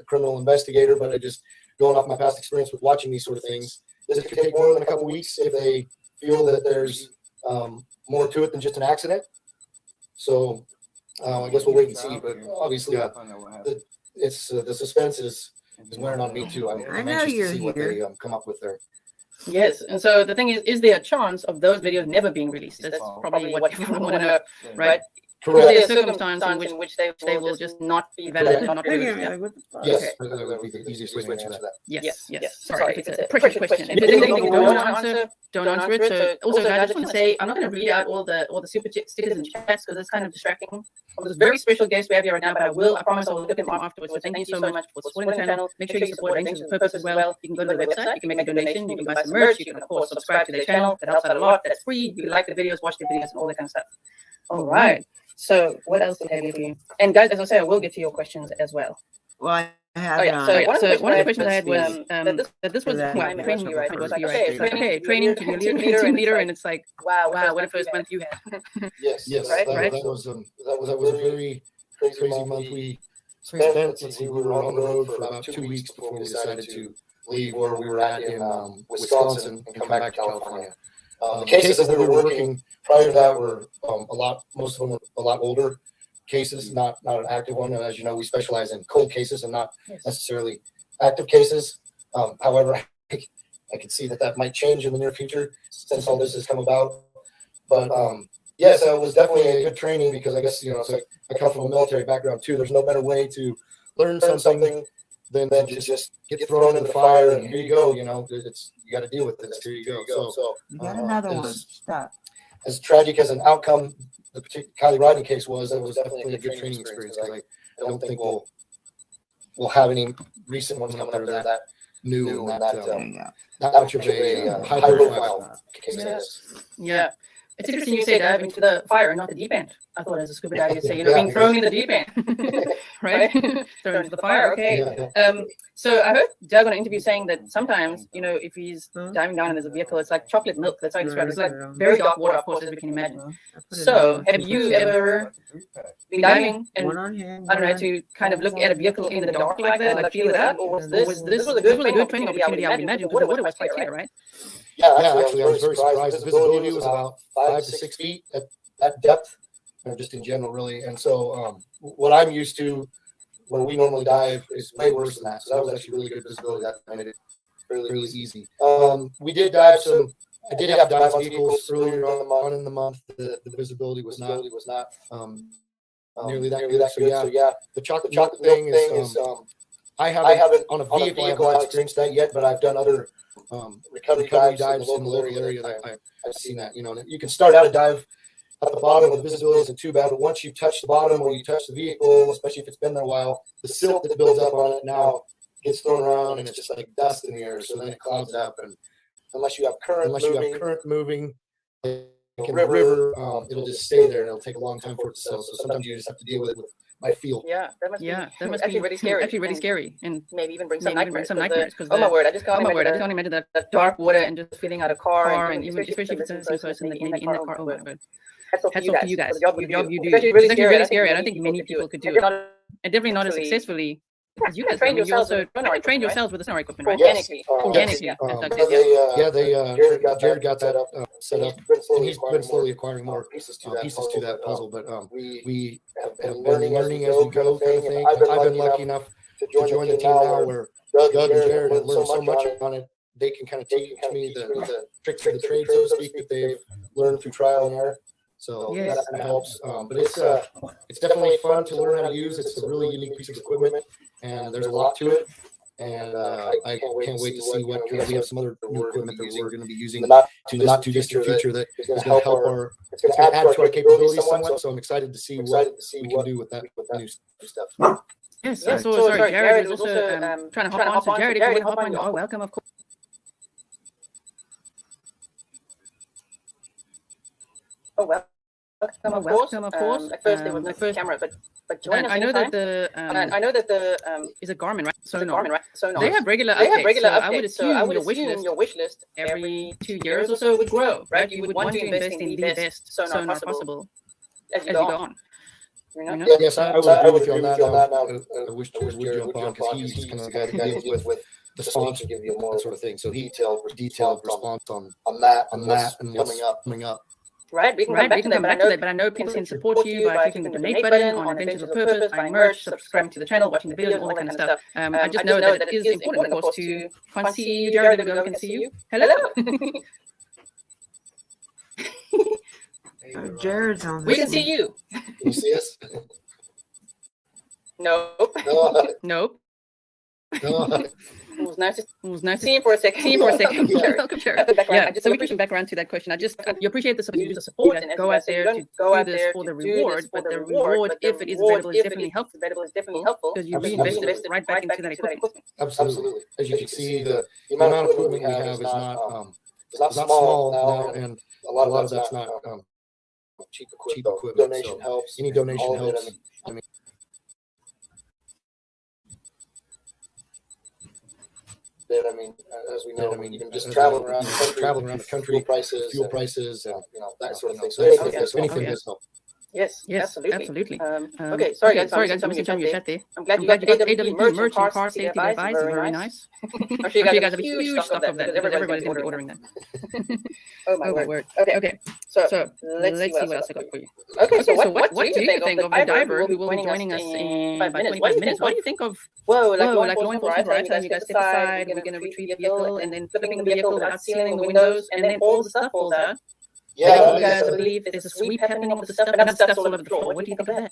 criminal investigator, but I just, going off my past experience with watching these sort of things, this could take more than a couple weeks if they feel that there's more to it than just an accident. So I guess we'll wait and see. But obviously, the suspense is wearing on me too. I'm anxious to see what they come up with there. Yes, and so the thing is there a chance of those videos never being released? That's probably what everyone want to know, right? Correct. Is there a circumstance in which they will just not be valid and not be released? Yes, that would be the easiest way to answer that. Yes. Sorry, if it's a pressure question. If there's anything you don't want to answer, don't answer it. So also, guys, I just want to say I'm not going to read out all the super stickers and chats because it's kind of distracting. Of this very special guest we have here right now, but I promise I will look at them afterwards. So thank you so much for supporting the channel. Make sure you support Angels with Purpose as well. You can go to the website, you can make a donation, you can buy some merch, you can of course subscribe to their channel. That helps out a lot. That's free. You can like the videos, watch the videos, and all that kind of stuff. All right. So what else did I give you? And guys, as I say, I will get to your questions as well. Well, I have So one of the questions I had was that this was my training you right. Was okay, training to team leader, and it's like wow, what a first month you had. Yes, right. That was a very crazy month. We spent, let's see, we were on the road for about 2 weeks before we decided to leave where we were at in Wisconsin and come back to California. The cases that we were working prior to that were most of them were a lot older cases, not an active one. And as you know, we specialize in cold cases and not necessarily active cases. However, I can see that might change in the near future since all this has come about. But yes, it was definitely a good training because I guess, it's like I come from a military background too. There's no better way to learn something than to just get thrown in the fire and here you go. You know, it's you got to deal with this. Here you go. So You got another one. Stop. as tragic as an outcome the Kylie Rodney case was, it was definitely a good training experience because I don't think we'll have any recent ones coming up there that new and that much of a high profile case. Yeah. It's interesting you say dive into the fire, not the deep end. I thought as a scuba diver you'd say, being thrown in the deep end, right? Thrown into the fire, okay. So I heard Doug on an interview saying that sometimes, if he's diving down and there's a vehicle, it's like chocolate milk. That's how he described it. It's like very dark water, of course, as we can imagine. So have you ever been diving and, I don't know, to kind of look at a vehicle in the dark like that, like feel it out? Or was this was a good training opportunity, I would imagine, because the water was quite clear, right? Yeah, actually, I was very surprised. The visibility was about 5 to 6 feet at depth, just in general, really. And so, what I'm used to, where we normally dive, is way worse than that. So that was actually really good visibility. That made it really easy. We did dive some. I did have dive vehicles earlier on in the month. The visibility was not nearly that. So yeah, the chocolate thing is. I haven't on a vehicle. I have not experienced that yet, but I've done other recovery dives in the local area that I've seen that. You can start out a dive at the bottom where the visibility isn't too bad, but once you touch the bottom or you touch the vehicle, especially if it's been there a while, the silt that builds up on it now gets thrown around and it's just like dust in the air. So then it clouds up, and unless you have current moving, like in the river, it'll just stay there and it'll take a long time for it to settle. So sometimes you just have to deal with it by feel. Yeah, that must be really scary. Actually, really scary, and maybe even bring some nightmares. Because oh my word, I just can't imagine that dark water and just filling out a car, and even especially if it's a person in the car. Oh my god. Hats off to you guys. The job you do. It's actually really scary. I don't think many people could do it, and definitely not as successfully. Because you guys trained yourselves with the sonar equipment, right? Organically. Jared got that set up, and he's been slowly acquiring more pieces to that puzzle. But we have been learning as we go, kind of thing. I've been lucky enough to join the team now where Doug and Jared have learned so much on it. They can kind of teach me the tricks of the trade, so to speak, that they've learned through trial and error. So that helps. But it's definitely fun to learn how to use. It's a really unique piece of equipment, and there's a lot to it. And I can't wait to see what we have some other new equipment that we're going to be using not too distant future that is going to help it's going to add to our capabilities somewhat. So I'm excited to see what we can do with that new stuff. Yes. So sorry, Jared is also trying to hop on. So Jared, if you want to hop on, you're welcome, of course. Oh well. Welcome, of course. At first there was no camera, but join us. I know that the is a Garmin, right? Sonar. They have regular updates. So I would assume your wish list every 2 years or so would grow, right? You would want to invest in the best sonar possible as you go on. Yes, I would agree with you on that. I wish Jared would jump on because he's kind of the guy that deals with the sponsor, give you more that sort of thing. So detailed response on that and what's coming up. Right, we can come back to that, but I know people can support you by clicking the donate button on Adventures of Purpose, buying merch, subscribing to the channel, watching the videos, all that kind of stuff. I just know that it is important, of course, to can't see you, Jared, the girl can see you. Hello. Jared's on. We can see you. You see us? Nope. Nope. It was nice to see him for a second. Welcome, Jared. Yeah, so we can come back around to that question. You appreciate the support and go out there to do this for the reward, but the reward, if it is available, is definitely helpful because you reinvested right back into that equipment. Absolutely. As you can see, the amount of equipment we have is not small now, and a lot of that's not cheap equipment. Donation helps. Any donation helps. I mean, as we know, even just traveling around the country, fuel prices, that sort of thing. So anything does help. Yes, absolutely. Okay, sorry guys, I'm your chat there. I'm glad you got AWP merch and car safety advice. Very nice. I'm sure you guys have a huge stock of that because everybody's going to be ordering that. Oh my word. Okay. So let's see what else I got for you. Okay, so what do you think of the diver who will be joining us in about 25 minutes? What do you think of like law enforcement, right? Telling you guys step aside, we're going to retrieve the vehicle, and then flipping the vehicle without sealing the windows, and then all the stuff falls out. Yeah, you guys believe there's a sweep happening of the stuff, and that stuff's all over the floor. What do you think of that?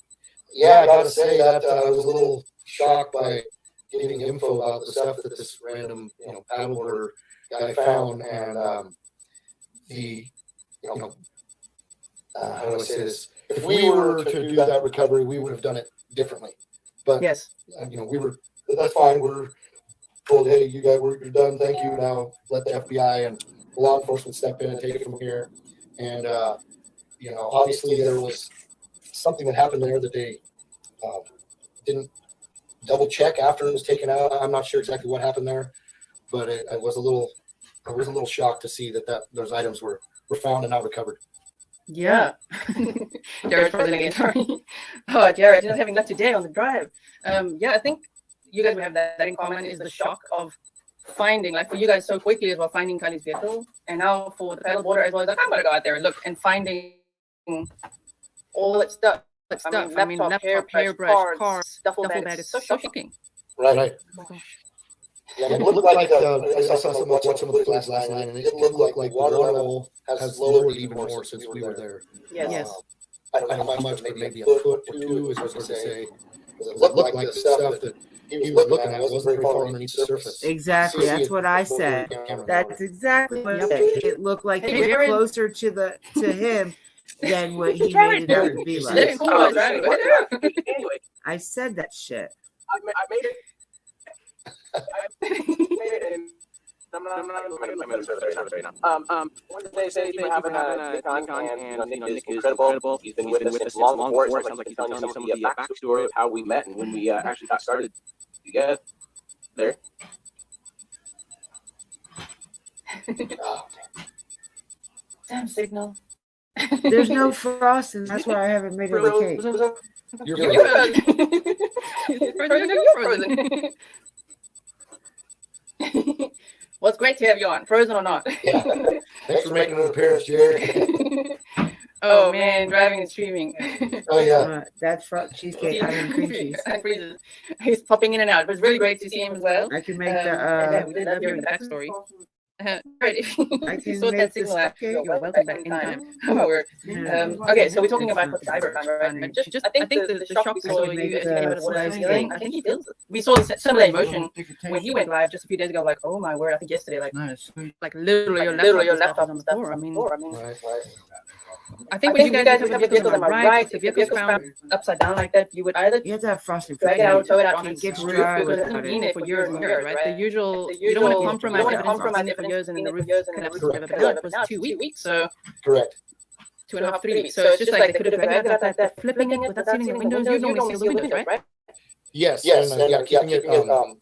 Yeah, I gotta say that I was a little shocked by getting info about the stuff that this random, paddleboarder guy found, and how do I say this? If we were to do that recovery, we would have done it differently. But yes, that's fine. We're told, hey, you guys, you're done. Thank you. Now let the FBI and law enforcement step in and take it from here. And obviously there was something that happened there that they didn't double check after it was taken out. I'm not sure exactly what happened there, but I was a little shocked to see that those items were found and not recovered. Yeah. Jared's frozen again. Sorry. Oh, Jared, just having left today on the drive. Yeah, I think you guys would have that in common, is the shock of finding, like for you guys so quickly as well, finding Kylie's vehicle, and now for the paddleboarder as well, like I'm gonna go out there and look, and finding all that stuff. I mean, laptop, hairbrush, cars, duffel bag. It's so shocking. Right. Oh my gosh. Yeah, it looked like I saw some of the footage last night, and it looked like water level has lowered even more since we were there. Yes. I don't know how much, maybe a foot or two, is what to say. It looked like the stuff that he was looking at wasn't very far underneath the surface. Exactly. That's what I said. That's exactly what I said. It looked like it was closer to him than what he made it out to be like. I said that shit. I made it. One day say you having a Nick on, and Nick is incredible. He's been with us long before. It sounds like he's telling some of the backstory of how we met and when we actually got started together. There. Damn signal. There's no frosting. That's why I haven't made it a cake. You're frozen. Well, it's great to have you on, frozen or not. Yeah. Thanks for making an appearance, Jared. Oh man, driving and streaming. Oh yeah, that's cheesecake and cream cheese. He's popping in and out, but it's really great to see him as well. I can make we did love hearing the backstory. Right. If you saw that signal out, you're welcome back anytime. Okay, so we're talking about what the diver found, right? And just I think the shock we saw you as what I was feeling, I think he feels it. We saw similar emotion when he went live just a few days ago. Like, oh my word, I think yesterday, like literally your laptop on the floor. I mean, I think when you guys have the vehicles on my right, the vehicles found upside down like that, you would either have to have frosting, drag it out, tow it out, and get dry, because it's been it for years and years, right? The usual, you don't want to compromise it for years, and then the roof collapses forever. But now it was 2 weeks, so correct. 2.5, 3 weeks. So it's just like they could have dragged it out that flipping it without sealing the windows. You normally seal the windows, right? Yes, and keeping it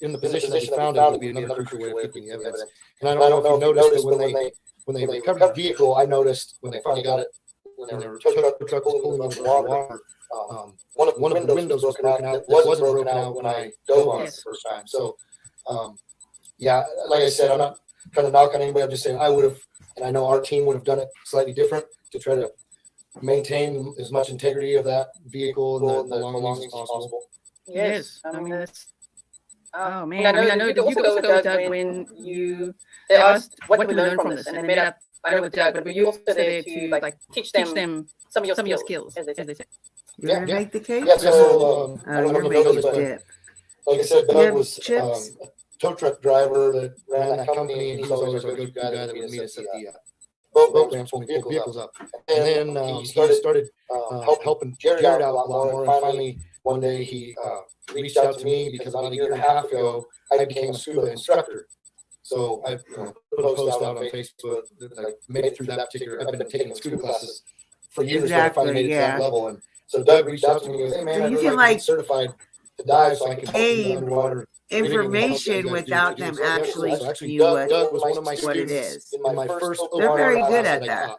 in the position that we found it would be another crucial way of keeping the evidence. And I don't know if you noticed, but when they recovered the vehicle, I noticed when they finally got it, when the truck was pulling over the water, one of the windows was broken out. It wasn't broken out when I dove on it the first time. So, yeah, like I said, I'm not trying to knock on anybody. I'm just saying I would have, and I know our team would have done it slightly different to try to maintain as much integrity of that vehicle and the belongings as possible. Yes, I mean that's. Oh man, I know. Did you also go, Doug, when they asked what can we learn from this, and they made up. I know with Doug, but were you also there to like teach them some of your skills, as they say? You're gonna make the cake? Yeah, so I don't know if you know this, but like I said, Doug was a tow truck driver that ran that company, and he was always a good guy that would meet us at the boat ramps when we picked vehicles up. And then he started helping Jared out a lot more, and finally one day he reached out to me because about a year and a half ago I became a scuba instructor. So I put a post out on Facebook that I made it through that particular. I've been taking scuba classes for years, but I finally made it to that level. And so Doug reached out to me and goes, "Hey man, so you can like certified to dive, so I can aid underwater information without them actually knew Doug was one of my what it is. In my first they're very good at that.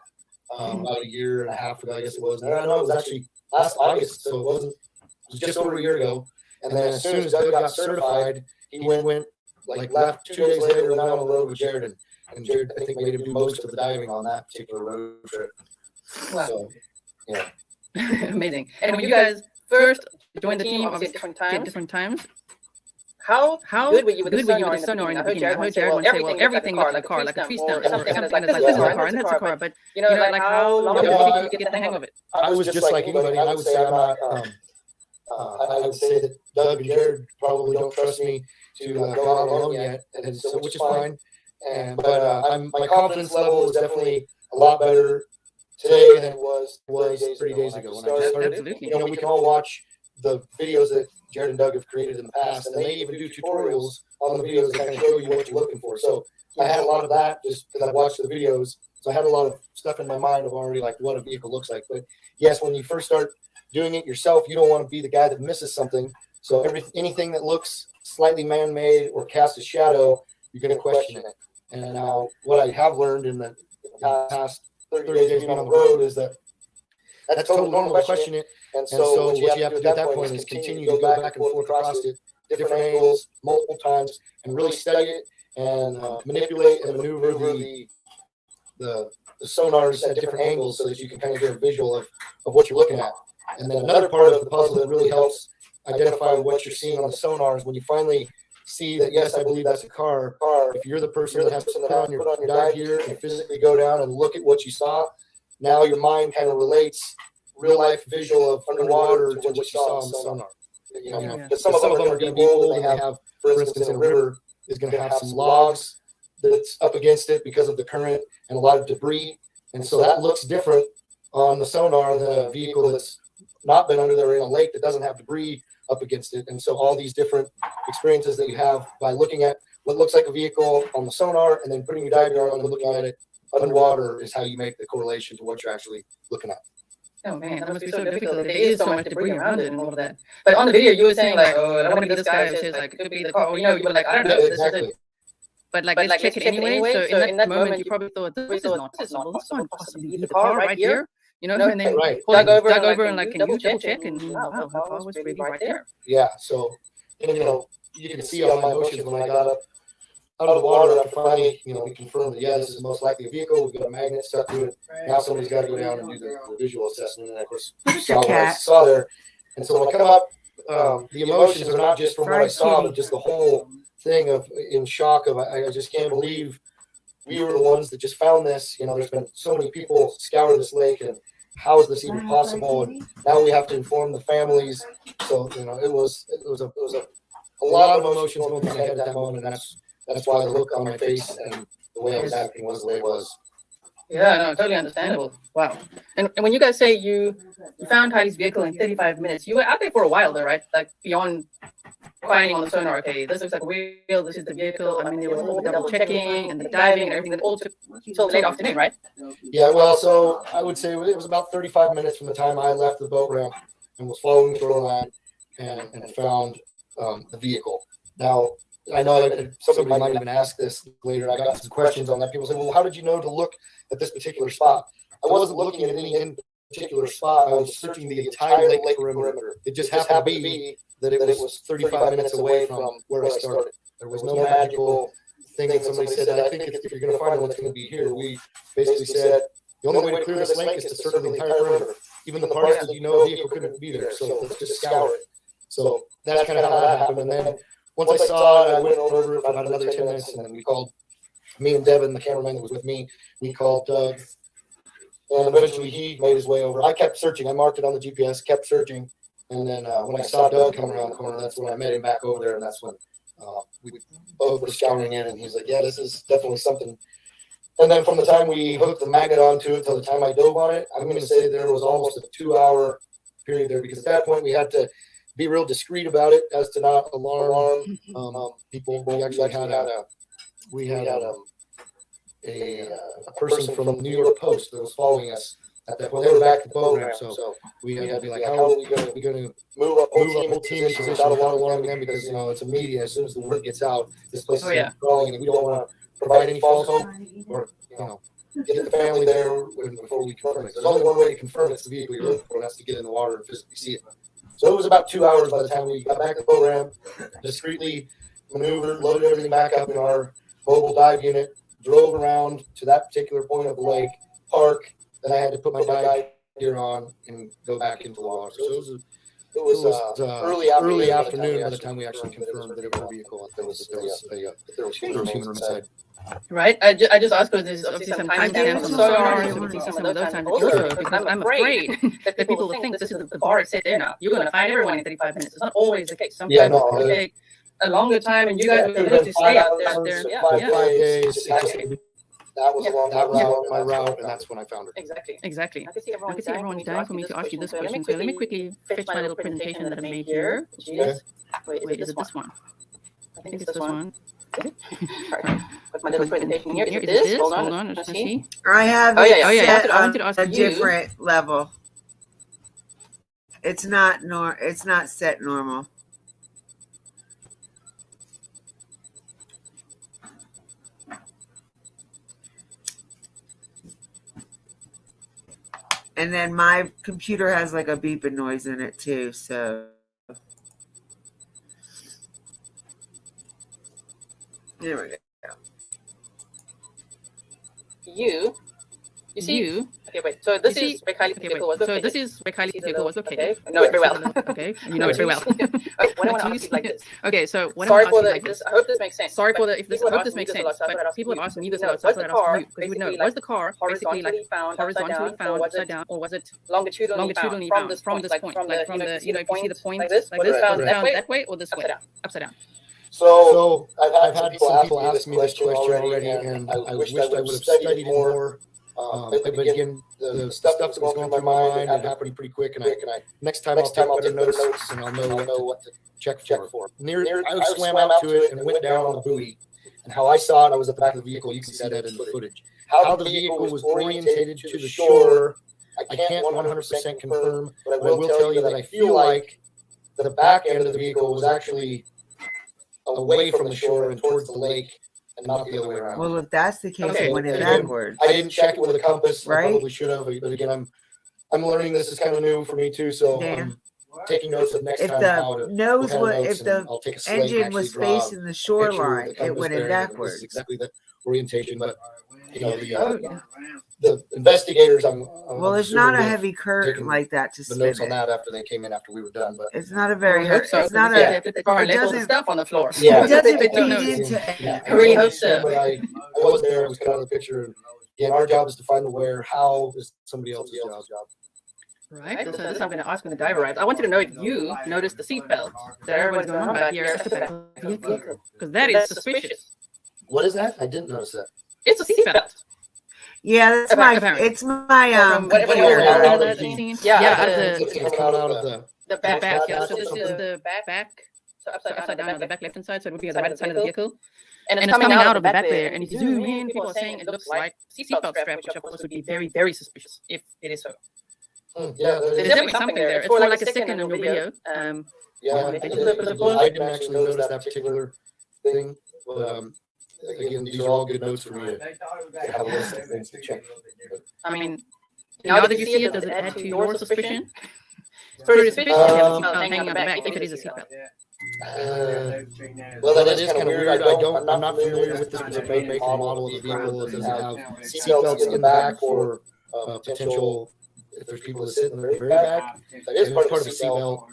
About a year and a half ago, I guess it was. And I know it was actually last August, so it wasn't. It was just over a year ago. And then as soon as Doug got certified, he went. Like left 2 days later, went out on the road with Jared, and Jared, I think, made him do most of the diving on that particular road trip. Wow. So, yeah. Amazing. And when you guys first joined the team, obviously at different times, how good were you with the sonar in the beginning? I heard Jared want to say, well, everything looked like a car, like a tree stand, or something that's like, this is a car, and that's a car. But, you know, like how long did it take you to get the hang of it? I was just like anybody, and I would say I'm not, I would say that Doug and Jared probably don't trust me to go out alone yet, and so which is fine. And but my confidence level is definitely a lot better today than it was 30 days ago when I just started. Absolutely. You know, we can all watch the videos that Jared and Doug have created in the past, and they even do tutorials on the videos that kind of show you what you're looking for. So I had a lot of that just because I've watched the videos. So I had a lot of stuff in my mind of already like what a vehicle looks like. But yes, when you first start doing it yourself, you don't want to be the guy that misses something. So anything that looks slightly man-made or casts a shadow, you're going to question it. And now what I have learned in the past 30 days being on the road is that that's totally normal to question it. And so what you have to do at that point is continue to go back and forth across it, different angles, multiple times, and really study it and manipulate and maneuver the sonars at different angles so that you can kind of get a visual of what you're looking at. And then another part of the puzzle that really helps identify what you're seeing on the sonar is when you finally see that, yes, I believe that's a car. If you're the person that has to put on your dive gear and physically go down and look at what you saw, now your mind kind of relates real life visual of underwater to what you saw on the sonar. You know, because some of them are going to be old and they have, for instance, in a river is going to have some logs that's up against it because of the current and a lot of debris. And so that looks different on the sonar than a vehicle that's not been under there in a lake that doesn't have debris up against it. And so all these different experiences that you have by looking at what looks like a vehicle on the sonar and then putting your dive gear on and looking at it underwater is how you make the correlation to what you're actually looking at. Oh man, that must be so difficult. There is so much debris around it and all of that. But on the video, you were saying like, "Oh, I don't want to be this guy who says like it could be the car." Or, you know, you were like, "I don't know, this is it." But like, let's check it anyway. So in that moment, you probably thought, "This is not possible. This can't possibly be the car right here." You know, and then dug over and like, can you double check? And wow, the car was really right there. Yeah. So, and, you know, you can see all my emotions when I got up out of the water after finally, you know, we confirmed that, yeah, this is most likely a vehicle. We've got a magnet stuck to it. Now somebody's got to go down and do the visual assessment. And of course, saw what I saw there. And so when I come up, the emotions are not just from what I saw, but just the whole thing of in shock of, I just can't believe we were the ones that just found this. You know, there's been so many people scour this lake, and how is this even possible? And now we have to inform the families. So, you know, it was a lot of emotions going through my head at that moment. And that's why the look on my face and the way I was acting was the way it was. Yeah, no, totally understandable. Wow. And when you guys say you found Heidi's vehicle in 35 minutes, you were out there for a while though, right? Like beyond finding on the sonar, okay, this looks like a wheel, this is the vehicle. I mean, there was all the double checking and the diving and everything that all took till late afternoon, right? Yeah, well, so I would say it was about 35 minutes from the time I left the boat ramp and was following the shoreline and found the vehicle. Now, I know that somebody might even ask this later. I got some questions on that. People say, well, how did you know to look at this particular spot? I wasn't looking at any particular spot. I was searching the entire lake perimeter. It just happened to be that it was 35 minutes away from where I started. There was no magical thing that somebody said, I think if you're going to find one, it's going to be here. We basically said, the only way to clear this lake is to circle the entire perimeter. Even the parts that you know a vehicle couldn't be there. So let's just scour it. So that's kind of how that happened. And then once I saw it, I went over it for about another 10 minutes, and then we called me and Devin, the cameraman that was with me. We called Doug, and eventually he made his way over. I kept searching. I marked it on the GPS, kept searching, and then when I saw Doug coming around the corner, that's when I met him back over there, and that's when we both were scouring in, and he's like, yeah, this is definitely something. And then from the time we hooked the magnet onto it till the time I dove on it, I'm going to say there was almost a 2-hour period there, because at that point we had to be real discreet about it as to not alarm people. We actually had a person from the New York Post that was following us at that point. They were back at the boat ramp, so we had to be like, how are we going to move up whole team in position without alarming them, because, you know, it's a media. As soon as the word gets out, this place is crawling, and we don't want to provide any false hope or, you know, get the family there before we confirm it. There's only one way to confirm it's the vehicle you're looking for, and that's to get in the water and physically see it. So it was about 2 hours by the time we got back to the boat ramp, discreetly maneuvered, loaded everything back up in our mobile dive unit, drove around to that particular point of the lake, park. Then I had to put my dive gear on and go back into the water. So it was early afternoon by the time we actually confirmed that it was a vehicle and there was human inside. Right. I just asked because there's obviously some timestamps on the sonars, and obviously some of those times also, because I'm afraid that people will think this is the bar is set there now. You're going to find everyone in 35 minutes. It's not always the case. Sometimes it's going to take a longer time, and you guys were willing to stay out there. Yeah. 5 days. That was along my route, and that's when I found her. Exactly. I can see everyone's dying for me to ask you this question. So let me quickly fetch my little presentation that I made here. Wait, is it this one? I think it's this one. Put my little presentation here. Is this? Hold on. Let's see. I have it set I wanted to ask on a you. different level. It's not set normal. And then my computer has like a beeping noise in it too, so there we go. You see. Okay, wait. So this is where Kylie vehicle was located. So this is where Kylie's vehicle was located. I know it very well. Okay, you know it very well. What I want to ask you like this. Okay, so when I want to ask you like this, I hope this makes sense. Sorry for the if this. I hope this makes sense. But people have asked me this a lot, so I asked you because you would know. Was the car basically like horizontally found upside down, or was it longitudinally found from this point, like from the if you see the point like this, found that way or this way, upside down. So I've had people ask me this question already, and I wished I would have studied it more. But again, the stuff that was going through my mind had happened pretty quick, and next time I'll take better notes, and I'll know what to check for. I swam out to it and went down on the buoy, and how I saw it, I was at the back of the vehicle. You can see that in the footage. How the vehicle was orientated to the shore, I can't 100% confirm, but I will tell you that I feel like the back end of the vehicle was actually away from the shore and towards the lake, and not the other way around. Well, if that's the case, it went in backwards. I didn't check it with a compass. Right? I probably should have, but again, I'm learning. This is kind of new for me too, so I'm taking notes of next time. If the engine was facing the shoreline, it went in backwards. This is exactly the orientation, but you know the investigators. Well, it's not a heavy curtain like that to spin notes on that after they came in after we were done, but it's not a very. It's not a. It doesn't stuff on the floor. Yeah, it doesn't feed into. I really hope so. But I was there. I was cut out of the picture. And again, our job is to find the where. How is somebody else's job? Right. So this I'm going to ask when the diver arrives. I wanted to know if you noticed the seatbelt that everybody's going on back here at the back of the vehicle, because that is suspicious. What is that? I didn't notice that. It's a seatbelt. Yeah, that's my. It's my computer. It's coming out of the back. Yeah. So this is the back. So upside down on the back left hand side. So it would be on the right side of the vehicle. And it's coming out of the back there. And if you zoom in, people are saying it looks like seatbelt strap, which of course would be very, very suspicious if it is so. Yeah, there's definitely something there. It's for like a second in the video. Yeah, I didn't actually notice that particular thing, but again, these are all good notes for me to have a list of things to check. I mean, now that you see it, does it add to your suspicion? It's pretty suspicious to have a seatbelt hanging on the back if it is a seatbelt. Well, that is kind of weird. I'm not familiar with the specific make and model of the vehicle. Does it have seatbelts in the back for potential? If there's people that sit in the very back, that is part of the seatbelt.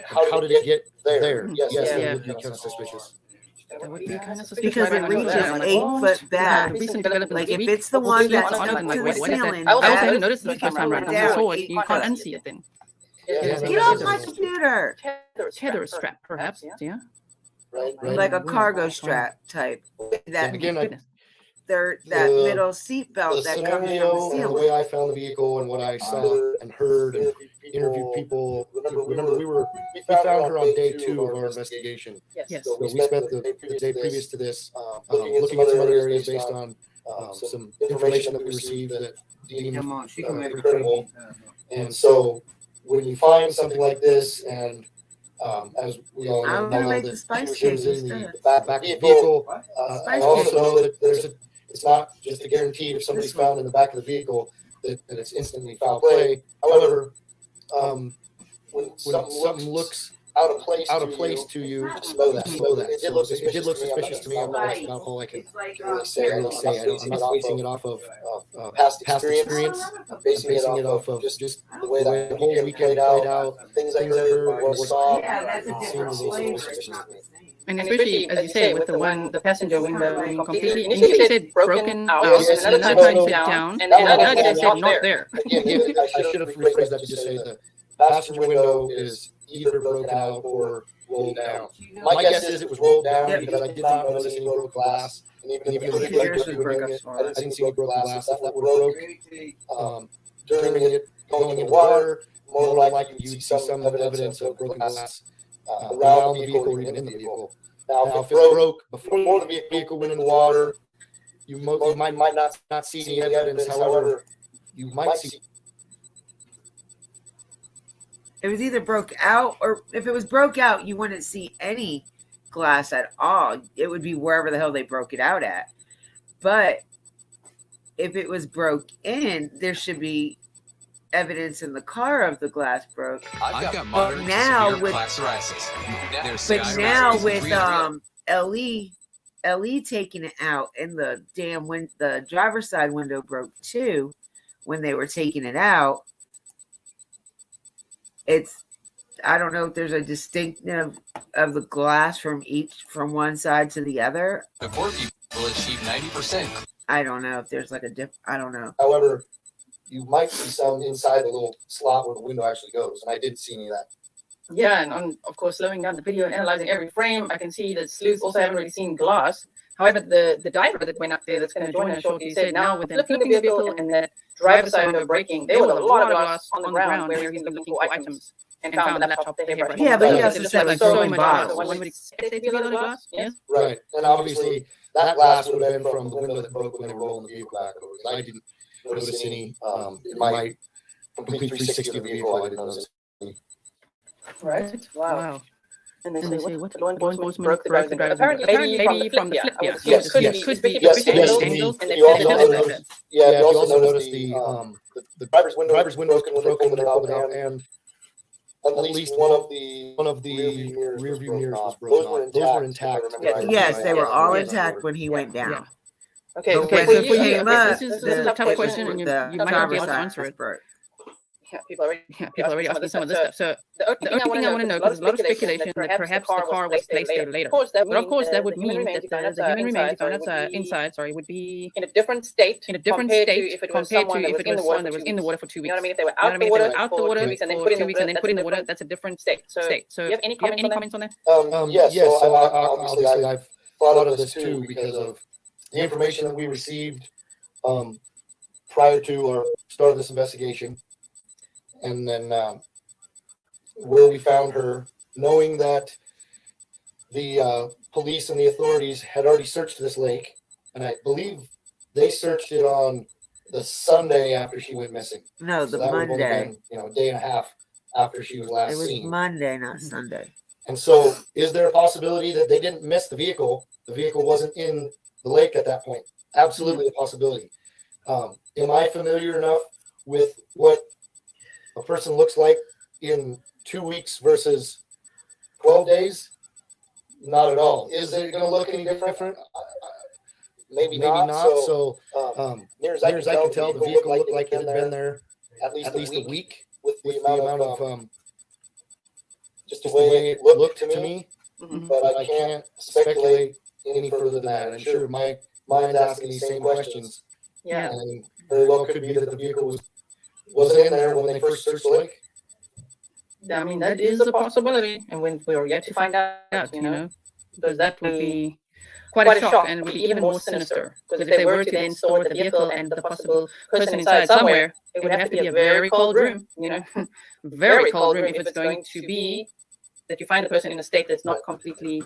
How did it get there? Yes, it would be kind of suspicious. That would be kind of suspicious. Because it reaches 8 foot back. Like if it's the one that's stuck to the ceiling. I also didn't notice the first time around. I saw it. You can't unsee it then. Get off my computer. Tether strap, perhaps. Yeah. Like a cargo strap type. That again, that middle seat belt that comes from the ceiling. The way I found the vehicle and what I saw and heard and interviewed people. Remember, we found her on day 2 of our investigation. Yes. So we spent the day previous to this looking at some other areas based on some information that we received that deemed pretty critical. And so when you find something like this, and as we all know, she was in the back of the vehicle. I also know that it's not just a guaranteed if somebody's found in the back of the vehicle that it's instantly foul play. However, when something looks out of place to you, just know that. It did look suspicious to me. I'm not about all I can really say. I'm not basing it off of past experience. I'm basing it off of just the way the whole weekend played out, things I heard, what I saw. It seems a little suspicious to me. And especially, as you say, with the passenger window being completely, initially you said broken out, and another time you said down, and another time you said not there. Again, I should have rephrased that to just say the passenger window is either broken out or rolled down. My guess is it was rolled down because I did not notice any broken glass. And even in the video, I didn't see any broken glass. If that would have broke during it going into water, more than likely you'd see some evidence of broken glass around the vehicle or even in the vehicle. Now, if it broke before the vehicle went in the water, you might not see any evidence. However, you might see. It was either broke out, or if it was broke out, you wouldn't see any glass at all. It would be wherever the hell they broke it out at. But if it was broke in, there should be evidence in the car of the glass broke. I've got moderate to severe plaque psoriasis. But now with LE taking it out, and the the driver's side window broke too when they were taking it out. I don't know if there's a distinctive of the glass from one side to the other. The poor people achieve 90%. I don't know if there's like I don't know. However, you might see some inside the little slot where the window actually goes, and I didn't see any of that. Yeah, and of course, slowing down the video and analyzing every frame, I can see that sleuths also haven't really seen glass. However, the diver that went up there that's going to join us shortly said now with them flipping the vehicle and the driver's side window breaking, there was a lot of glass on the ground where he's looking for items and found the laptop, the hairbrush. Yeah, but he also said like so many bottles. One would expect there to be a lot of glass, yes? Right, and obviously that glass would have been from the window that broke when they were rolling the vehicle back over. I didn't notice any in my complete 360 of the vehicle. I didn't notice any. Right. Wow. And they say what? Law enforcement broke the driver's window. Apparently maybe from the flip. Yeah. Yes. Could be angles. And you also noticed the driver's window broken when they pulled it out, and at least one of the rear view mirrors was broken. Those were intact. Yes, they were all intact when he went down. Okay. So when he came up, this is a tough question, and you might not be able to answer it. Yeah, people already asking some of this stuff. So the only thing I want to know, because there's a lot of speculation that perhaps the car was placed there later. But of course, that would mean that the human remains you found inside, would be in a different state compared to if it was someone that was in the water for 2 weeks. You know what I mean? If they were out the water for 2 weeks and then put in the water, that's a different state. So do you have any comments on that? Yes. So obviously I've thought of this too because of the information that we received prior to our start of this investigation. And then where we found her, knowing that the police and the authorities had already searched this lake, and I believe they searched it on the Sunday after she went missing. No, the that Monday. Been, a day and a half after she was last seen. It was Monday, not Sunday. And so, is there a possibility that they didn't miss the vehicle? The vehicle wasn't in the lake at that point. Absolutely a possibility. Am I familiar enough with what a person looks like in 2 weeks versus 12 days? Not at all. Is it going to look any different? Maybe not. So, near as I can tell, the vehicle looked like it had been there at least a week with the amount of just the way it looked to me. But I can't speculate any further than that. I'm sure my mind's asking these same questions. Yeah. And very well could be that the vehicle wasn't in there when they first searched the lake. I mean, that is a possibility, and when we are yet to find out, because that would be quite a shock, and would be even more sinister. Because if they were to then store the vehicle and the possible person inside somewhere, it would have to be a very cold room, very cold room if it's going to be that you find a person in a state that's not completely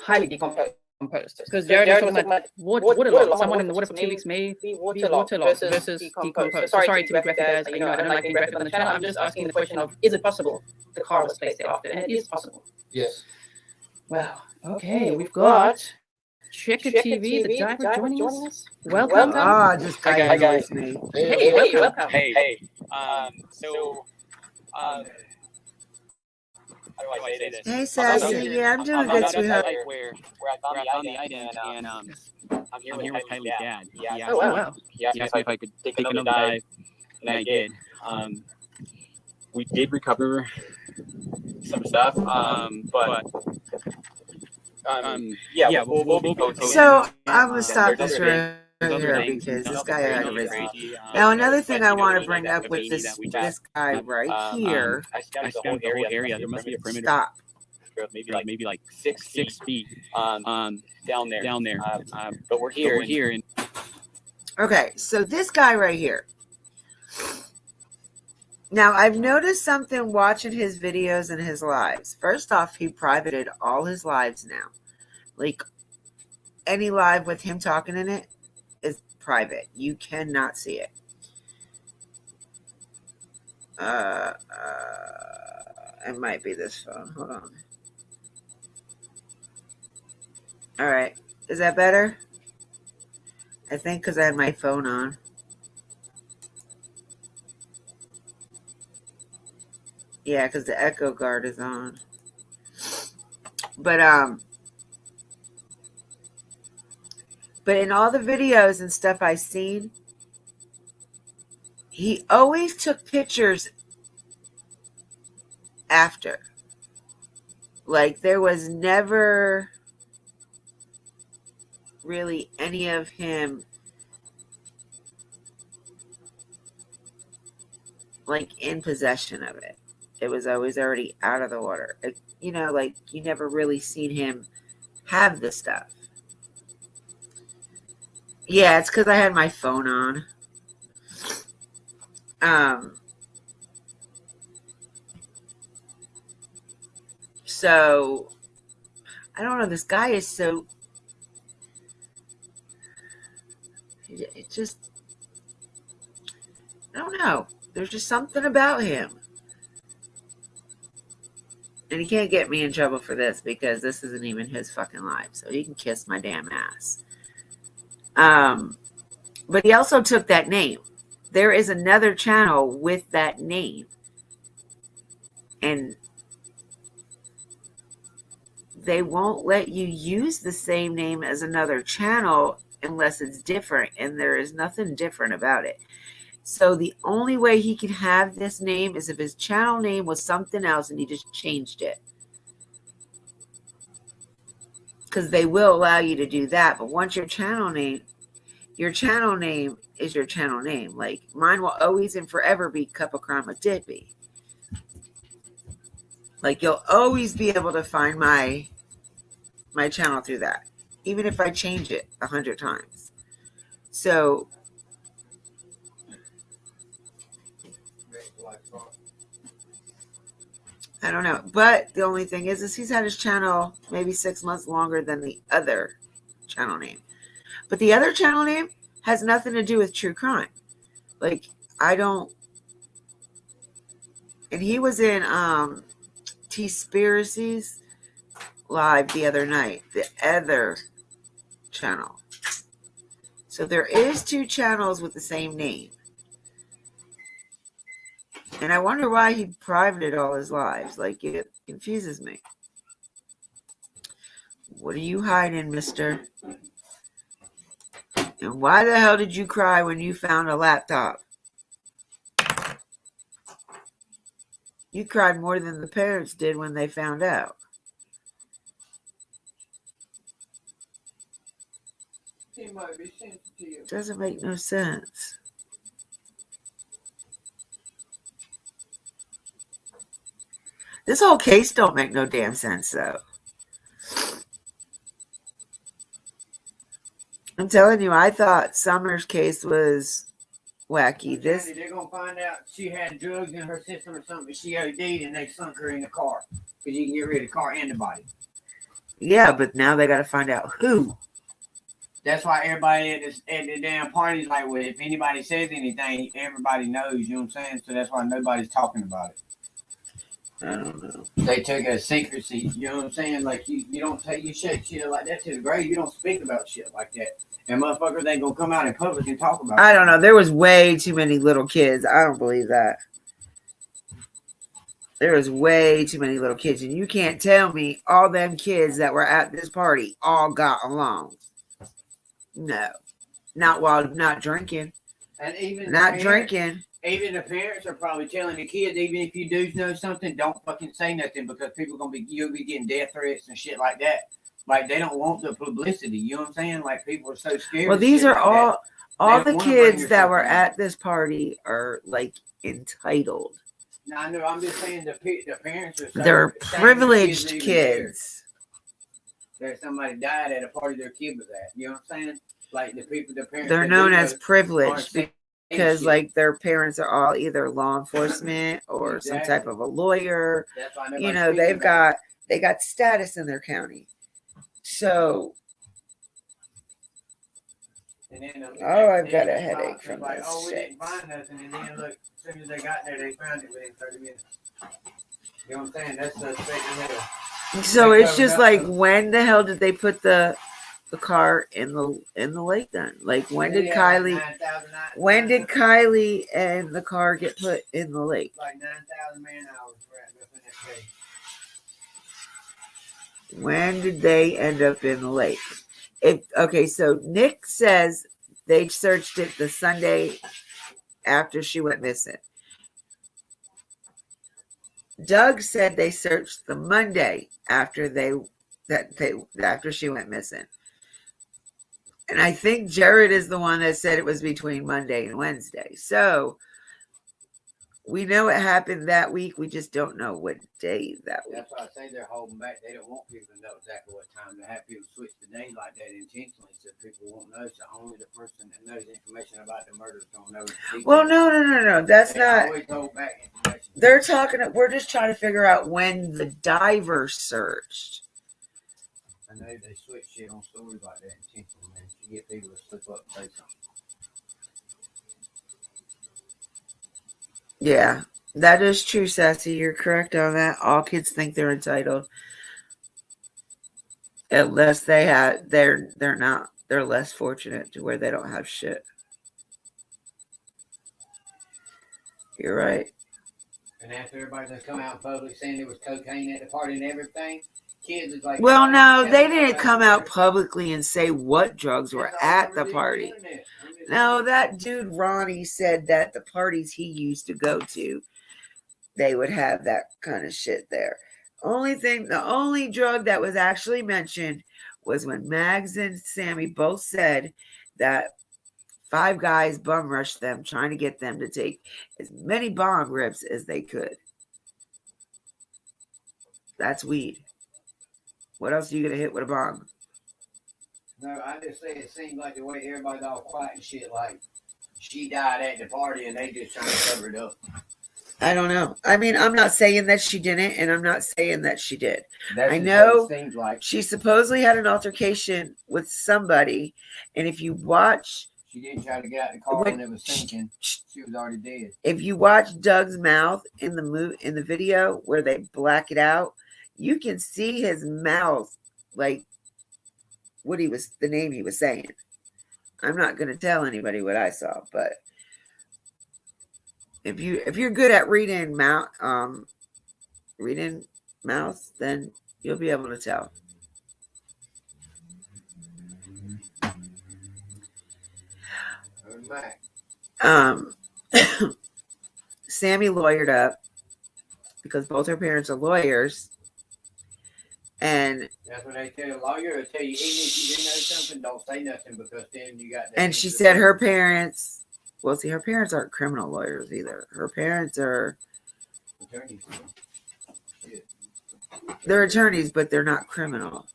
highly decomposed. Because Jared is talking about waterlogged. Someone in the water for 2 weeks may be waterlogged versus decomposed. Sorry to be graphic, guys. I don't like being graphic on the channel. I'm just asking the question of, is it possible the car was placed there after? And it is possible. Yes. Wow. Okay, we've got Checker TV, the driver joining us. Welcome. Just hi guys. Hey, welcome. Hey. How do I say this? Hey, Sassy. Yeah, I'm doing good, sweetheart. Where I found the item, and I'm here with Kylie's dad. He asked me if I could take another dive, and I did. We did recover some stuff, but we'll be So I'm gonna stop this real here because this guy aggravates. Now, another thing I want to bring up with this guy right here. I scouted the whole area. There must be a perimeter. Stop. Maybe like 6 feet down there. But we're here. Okay, so this guy right here. Now, I've noticed something watching his videos and his lives. First off, he privated all his lives now. Like, any live with him talking in it is private. You cannot see it. It might be this phone. Hold on. All right. Is that better? I think because I had my phone on. Yeah, because the echo guard is on. But in all the videos and stuff I've seen, he always took pictures after. Like, there was never really any of him like in possession of it. It was always already out of the water. You know, like, you never really seen him have the stuff. Yeah, it's because I had my phone on. So, I don't know. This guy is so... It just... I don't know. There's just something about him. And he can't get me in trouble for this because this isn't even his fucking life. So he can kiss my damn ass. But he also took that name. There is another channel with that name. And they won't let you use the same name as another channel unless it's different. And there is nothing different about it. So the only way he could have this name is if his channel name was something else and he just changed it. Because they will allow you to do that. But once your channel name is your channel name. Like, mine will always and forever be Cup of Crime with Dippy. Like, you'll always be able to find my channel through that. Even if I change it 100 times. So... I don't know. But the only thing is he's had his channel maybe 6 months longer than the other channel name. But the other channel name has nothing to do with true crime. Like, I don't... And he was in T-Spiracy's live the other night. The other channel. So there is 2 channels with the same name. And I wonder why he privated all his lives. Like, it confuses me. What are you hiding, mister? And why the hell did you cry when you found a laptop? You cried more than the parents did when they found out. Doesn't make no sense. This whole case don't make no damn sense, though. I'm telling you, I thought Summer's case was wacky. This... They're going to find out she had drugs in her system or something. She OD'd and they sunk her in the car. Because you can get rid of the car and the body. Yeah, but now they got to find out who. That's why everybody at the damn party's like, well, if anybody says anything, everybody knows, you know what I'm saying? So that's why nobody's talking about it. I don't know. They took a secrecy, you know what I'm saying? Like, you don't take your shit like that to the grave. You don't speak about shit like that. And motherfuckers ain't gonna come out in public and talk about it. I don't know. There was way too many little kids. I don't believe that. There was way too many little kids. And you can't tell me all them kids that were at this party all got along. No. Not while not drinking. And even not drinking. Even the parents are probably telling the kids, even if you do know something, don't fucking say nothing because people you'll be getting death threats and shit like that. Like they don't want the publicity. You know what I'm saying? Like people are so scared. Well, these are all the wanna kids bring that were yourself at this party are like entitled. No, I know. I'm just saying the parents are. So They're privileged kids. kids. There's somebody died at a party their kid was at. You know what I'm saying? Like the parents. They're known as privileged because like their parents are all either law enforcement or some type of a lawyer. You know, they got status in their county. So and then, I've got a headache from like, this oh, we shit. didn't find nothing, and then look, as soon as they got there, they found it within 30 minutes. You know what I'm saying? That's suspect. So it's just like, when the hell did they put the car in the lake then? Like when did Kylie and the car get put in the lake? Like 9,000 man hours wrapped up in that case. When did they end up in the lake? Okay, so Nick says they searched it the Sunday after she went missing. Doug said they searched the Monday after she went missing. And I think Jared is the one that said it was between Monday and Wednesday. So we know it happened that week. We just don't know what day that week. That's why I say they're holding back. They don't want people to know exactly what time. To have people switch the days like that intentionally so people won't know. So only the person that knows information about the murders don't know. Well, no. That's not. Always hold back information. They're talking. We're just trying to figure out when the diver searched. I know they switch shit on stories like that intentionally, man. You get people to slip up and say something. Yeah, that is true, Sassy. You're correct on that. All kids think they're entitled. Unless they're not. They're less fortunate to where they don't have shit. You're right. And after everybody come out in public saying there was cocaine at the party and everything, kids is like, Well, no, they didn't come out publicly and say what drugs were at the party. No, that dude Ronnie said that the parties he used to go to, they would have that kind of shit there. The only drug that was actually mentioned was when Mags and Sammy both said that 5 guys bum rushed them, trying to get them to take as many bong rips as they could. That's weed. What else are you going to hit with a bong? No, I just say it seems like the way everybody's all quiet and shit, like she died at the party and they just trying to cover it up. I don't know. I mean, I'm not saying that she didn't, and I'm not saying that she did. That's I know what it seems like. She supposedly had an altercation with somebody, and if you watch... She didn't try to get out the car when it was sinking. She was already dead. If you watch Doug's mouth in the video where they black it out, you can see his mouth, like the name he was saying. I'm not going to tell anybody what I saw, but if you're good at reading mouth, then you'll be able to tell. Sammy lawyered up because both her parents are lawyers. And that's what they tell a lawyer. They tell you, even if you do know something, don't say nothing because then you got that. And she said her parents, well, see, her parents aren't criminal lawyers either. Her parents are attorneys. They're attorneys, but they're not criminal.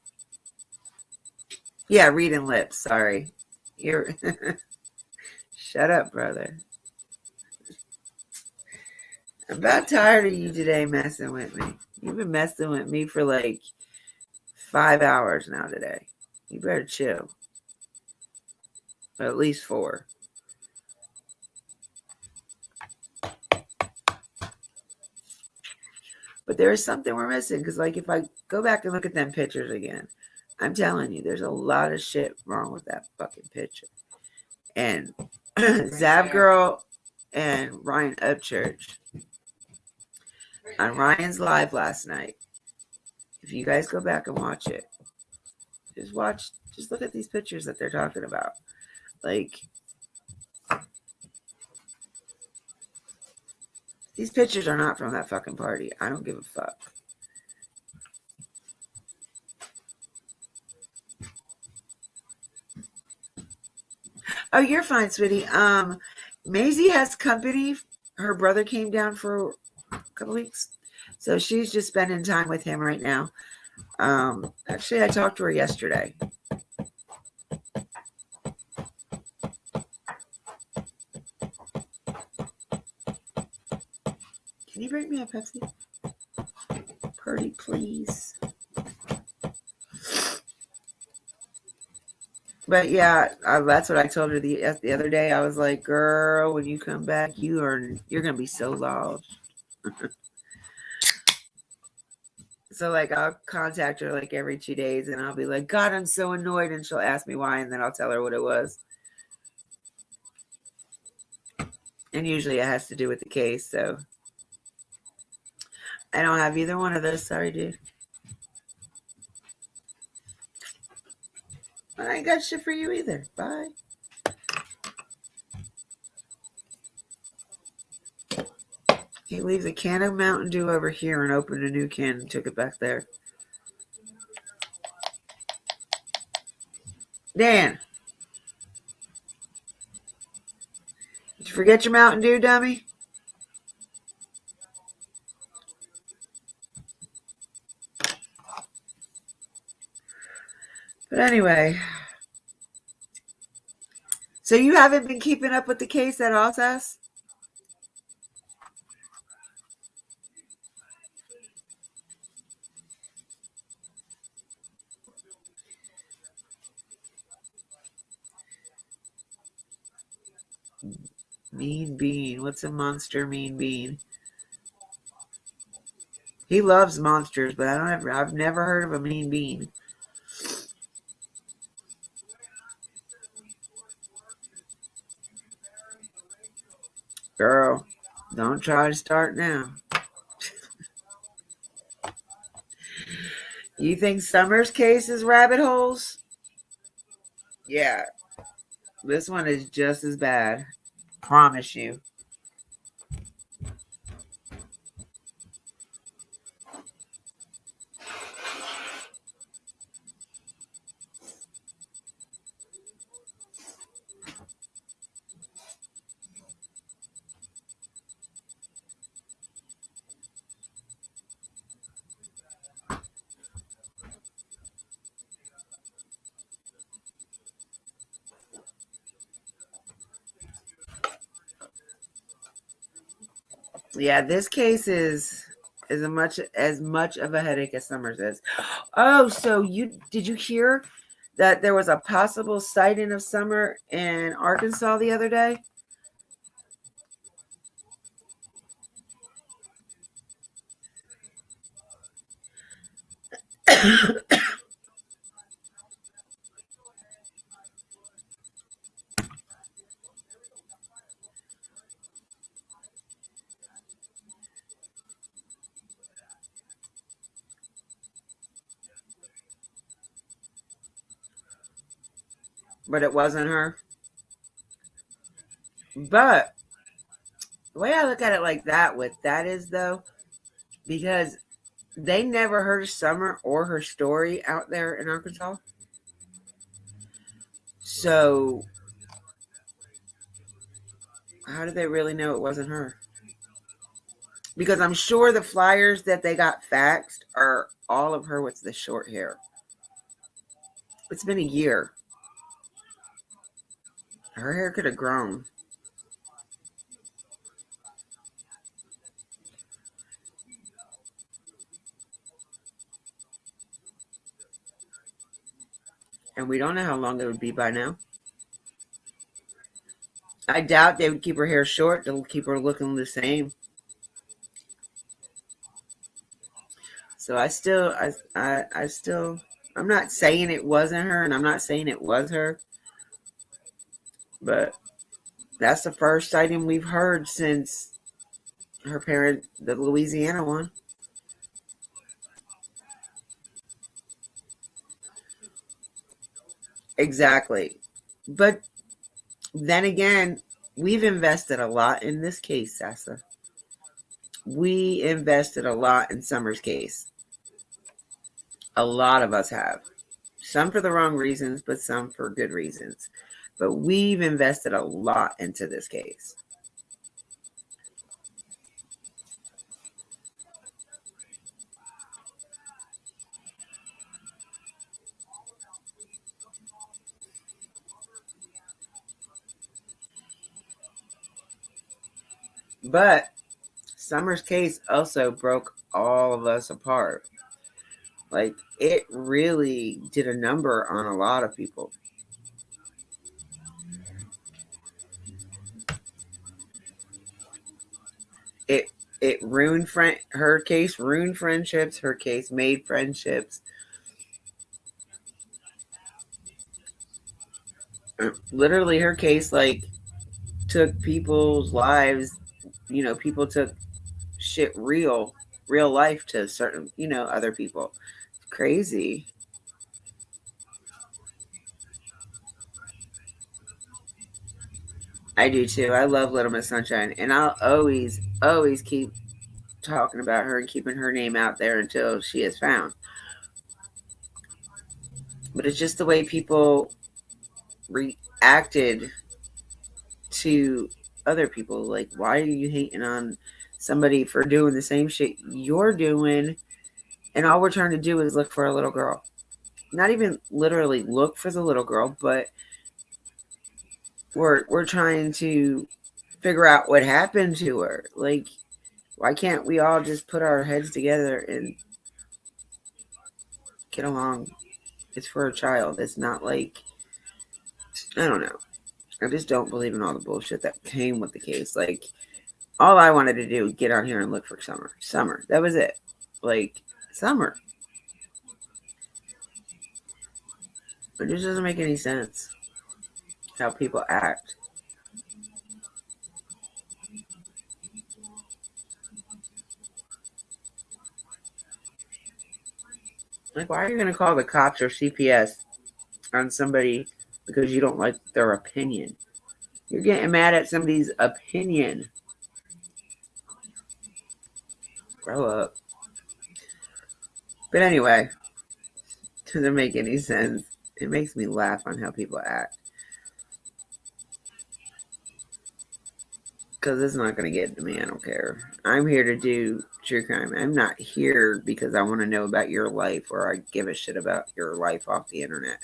Yeah, reading lips. Sorry. You're shut up, brother. I'm about tired of you today messing with me. You've been messing with me for like 5 hours now today. You better chill. Or at least 4. But there is something we're missing. Because like if I go back and look at them pictures again, I'm telling you, there's a lot of shit wrong with that fucking picture. And Zav Girl and Ryan Upchurch on Ryan's live last night. If you guys go back and watch it, just look at these pictures that they're talking about. Like, these pictures are not from that fucking party. I don't give a fuck. Oh, you're fine, sweetie. Maisie has company. Her brother came down for a couple weeks, so she's just spending time with him right now. Actually, I talked to her yesterday. Can you bring me a Pepsi? Pretty please. But yeah, that's what I told her the other day. I was like, "Girl, when you come back, you're gonna be so lost." So like, I'll contact her like every 2 days, and I'll be like, "God, I'm so annoyed," and she'll ask me why, and then I'll tell her what it was. And usually, it has to do with the case. So I don't have either one of those. Sorry, dude. I ain't got shit for you either. Bye. He leaves a can of Mountain Dew over here and opened a new can and took it back there. Dan, did you forget your Mountain Dew, dummy? But anyway, so you haven't been keeping up with the case at Alsace? Mean Bean. What's a monster mean bean? He loves monsters, but I've never heard of a mean bean. Girl, don't try to start now. You think Summer's case is rabbit holes? Yeah. This one is just as bad. Promise you. Yeah, this case is as much of a headache as Summers is. Oh, so did you hear that there was a possible sighting of Summer in Arkansas the other day? But it wasn't her. But the way I look at it like that with that is, though, because they never heard of Summer or her story out there in Arkansas. So how do they really know it wasn't her? Because I'm sure the flyers that they got faxed are all of her with the short hair. It's been a year. Her hair could have grown. And we don't know how long it would be by now. I doubt they would keep her hair short. They'll keep her looking the same. So I'm not saying it wasn't her, and I'm not saying it was her. But that's the first sighting we've heard since her parent, the Louisiana one. Exactly. But then again, we've invested a lot in this case, Sasa. We invested a lot in Summer's case. A lot of us have. Some for the wrong reasons, but some for good reasons. But we've invested a lot into this case. But Summer's case also broke all of us apart. Like, it really did a number on a lot of people. It ruined her case ruined friendships. Her case made friendships. Literally, her case took people's lives. People took shit real life to certain other people. It's crazy. I do too. I love Little Miss Sunshine, and I'll always keep talking about her and keeping her name out there until she is found. But it's just the way people reacted to other people. Like, why are you hating on somebody for doing the same shit you're doing? And all we're trying to do is look for a little girl. Not even literally look for the little girl, but we're trying to figure out what happened to her. Like, why can't we all just put our heads together and get along? It's for a child. It's not like, I don't know. I just don't believe in all the bullshit that came with the case. Like, all I wanted to do was get out here and look for Summer. That was it. Like, Summer. It just doesn't make any sense how people act. Like, why are you going to call the cops or CPS on somebody because you don't like their opinion? You're getting mad at somebody's opinion. Grow up. But anyway, doesn't make any sense. It makes me laugh on how people act. Because it's not going to get to me. I don't care. I'm here to do true crime. I'm not here because I want to know about your life or I give a shit about your life off the internet.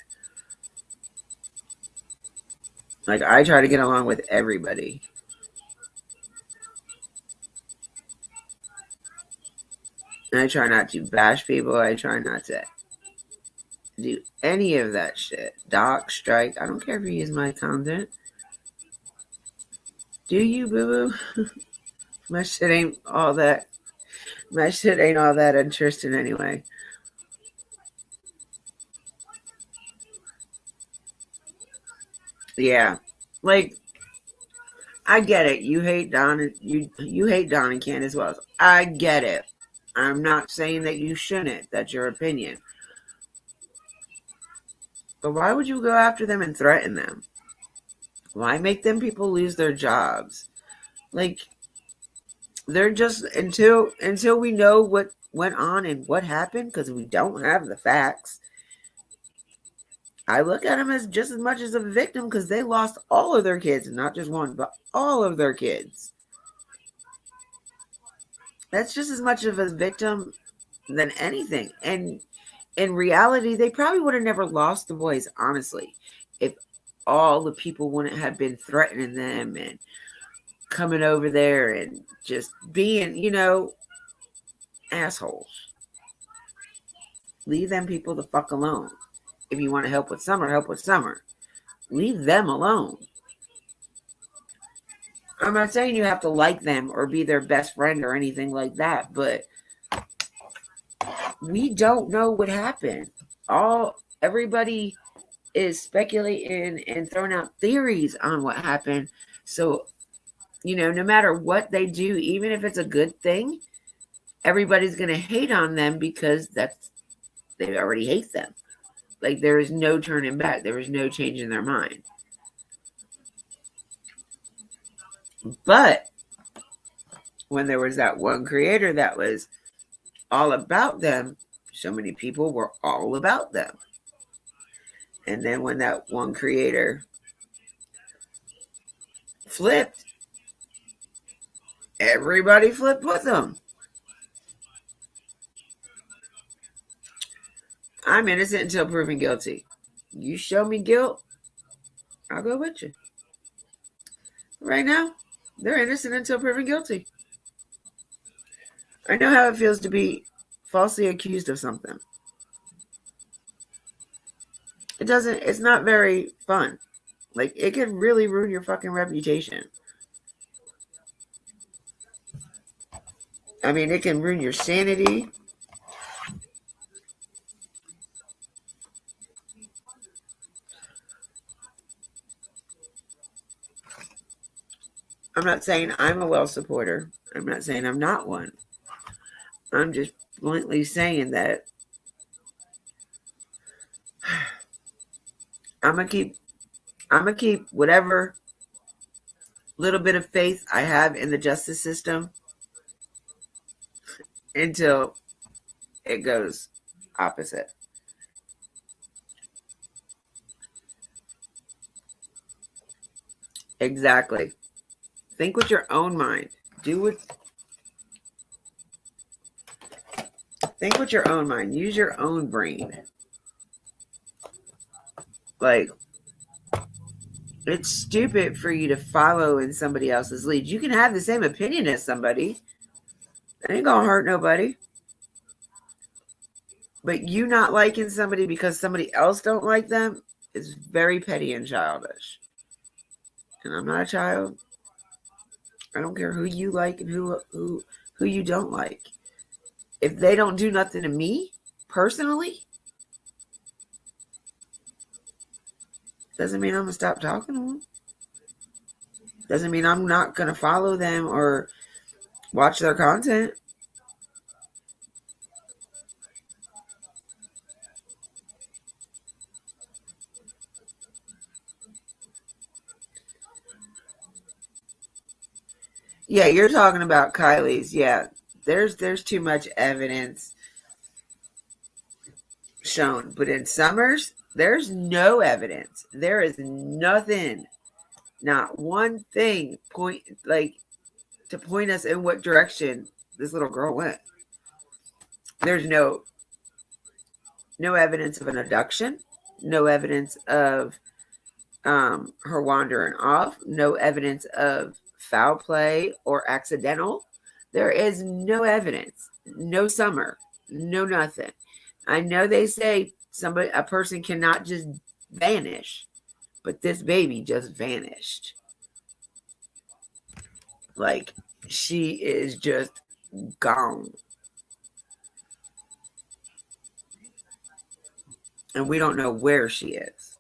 Like, I try to get along with everybody. And I try not to bash people. I try not to do any of that shit. Dock, strike. I don't care if you use my content. Do you, boo-boo? My shit ain't all that interesting anyway. Yeah. Like, I get it. You hate Don and you hate Don and Candace Wells. I get it. I'm not saying that you shouldn't. That's your opinion. But why would you go after them and threaten them? Why make them people lose their jobs? Like, they're just until we know what went on and what happened, because we don't have the facts. I look at them as just as much as a victim because they lost all of their kids, not just one, but all of their kids. That's just as much of a victim than anything. And in reality, they probably would have never lost the boys, honestly, if all the people wouldn't have been threatening them and coming over there and just being, assholes. Leave them people the fuck alone. If you want to help with Summer, help with Summer. Leave them alone. I'm not saying you have to like them or be their best friend or anything like that, but we don't know what happened. Everybody is speculating and throwing out theories on what happened. So, no matter what they do, even if it's a good thing, everybody's going to hate on them because they already hate them. Like, there is no turning back. There is no change in their mind. But when there was that one creator that was all about them, so many people were all about them. And then when that one creator flipped, everybody flipped with them. I'm innocent until proven guilty. You show me guilt, I'll go with you. Right now, they're innocent until proven guilty. I know how it feels to be falsely accused of something. It's not very fun. Like, it can really ruin your fucking reputation. I mean, it can ruin your sanity. I'm not saying I'm a well supporter. I'm not saying I'm not one. I'm just bluntly saying that I'm gonna keep whatever little bit of faith I have in the justice system until it goes opposite. Exactly. Think with your own mind. Think with your own mind. Use your own brain. Like, it's stupid for you to follow in somebody else's lead. You can have the same opinion as somebody. It ain't gonna hurt nobody. But you not liking somebody because somebody else don't like them is very petty and childish. And I'm not a child. I don't care who you like and who you don't like. If they don't do nothing to me personally, doesn't mean I'm gonna stop talking to them. Doesn't mean I'm not gonna follow them or watch their content. Yeah, you're talking about Kylie's. Yeah, there's too much evidence shown, but in Summers, there's no evidence. There is nothing, not one thing to point us in what direction this little girl went. There's no evidence of an abduction, no evidence of her wandering off, no evidence of foul play or accidental. There is no evidence, no Summer, no nothing. I know they say a person cannot just vanish, but this baby just vanished. Like, she is just gone. And we don't know where she is.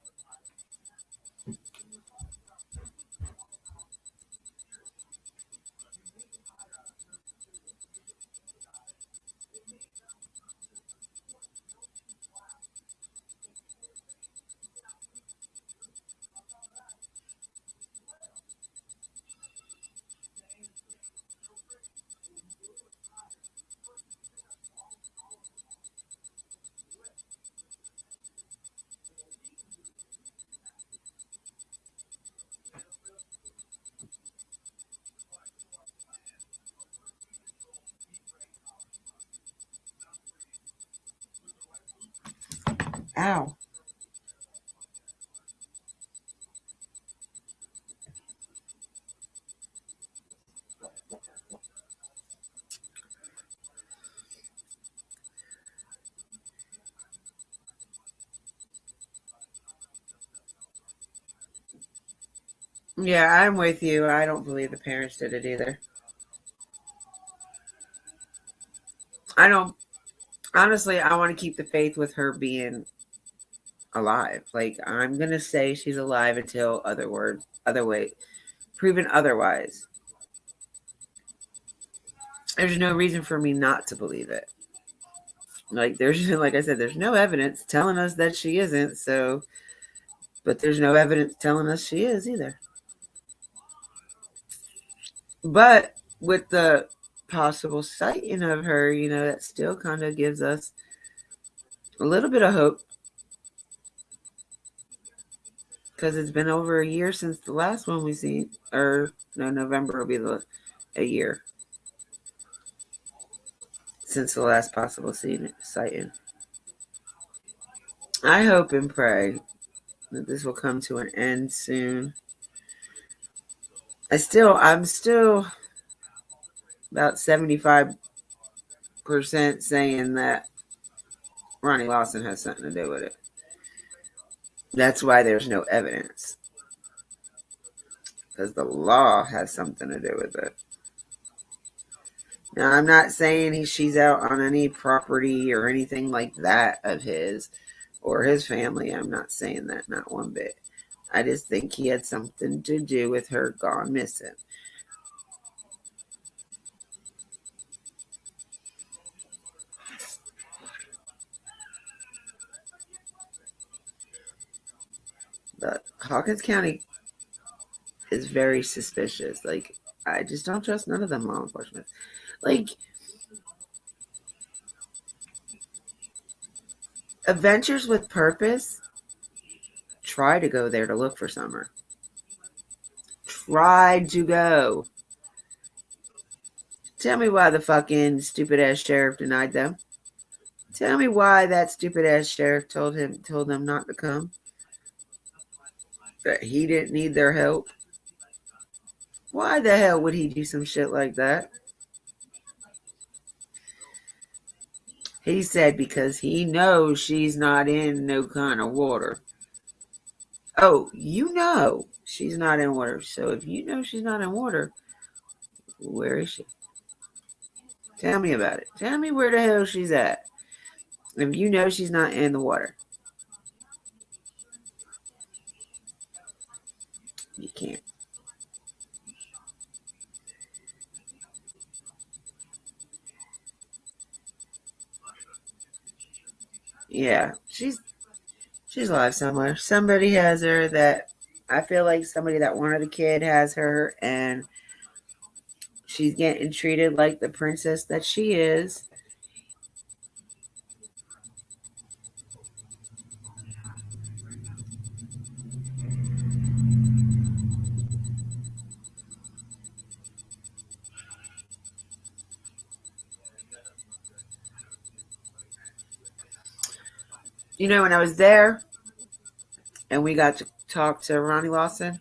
Ow. Yeah, I'm with you. I don't believe the parents did it either. Honestly, I want to keep the faith with her being alive. Like, I'm going to say she's alive until proven otherwise. There's no reason for me not to believe it. Like I said, there's no evidence telling us that she isn't. But there's no evidence telling us she is either. But with the possible sighting of her, that still kind of gives us a little bit of hope. because it's been over a year since the last one we seen. Or no, November will be a year since the last possible sighting. I hope and pray that this will come to an end soon. I'm still about 75% saying that Ronnie Lawson has something to do with it. That's why there's no evidence. Because the law has something to do with it. Now, I'm not saying she's out on any property or anything like that of his or his family. I'm not saying that, not one bit. I just think he had something to do with her gone missing. But Hawkins County is very suspicious. Like, I just don't trust none of them law enforcement. Like, Adventures with Purpose, try to go there to look for Summer. Tried to go. Tell me why the fucking stupid ass sheriff denied them. Tell me why that stupid ass sheriff told them not to come. That he didn't need their help. Why the hell would he do some shit like that? He said because he knows she's not in no kind of water. Oh, you know she's not in water. So if you know she's not in water, where is she? Tell me about it. Tell me where the hell she's at. If you know she's not in the water. You can't. Yeah, she's alive somewhere. Somebody has her that I feel like somebody that wanted a kid has her, and she's getting treated like the princess that she is. You know, when I was there and we got to talk to Ronnie Lawson,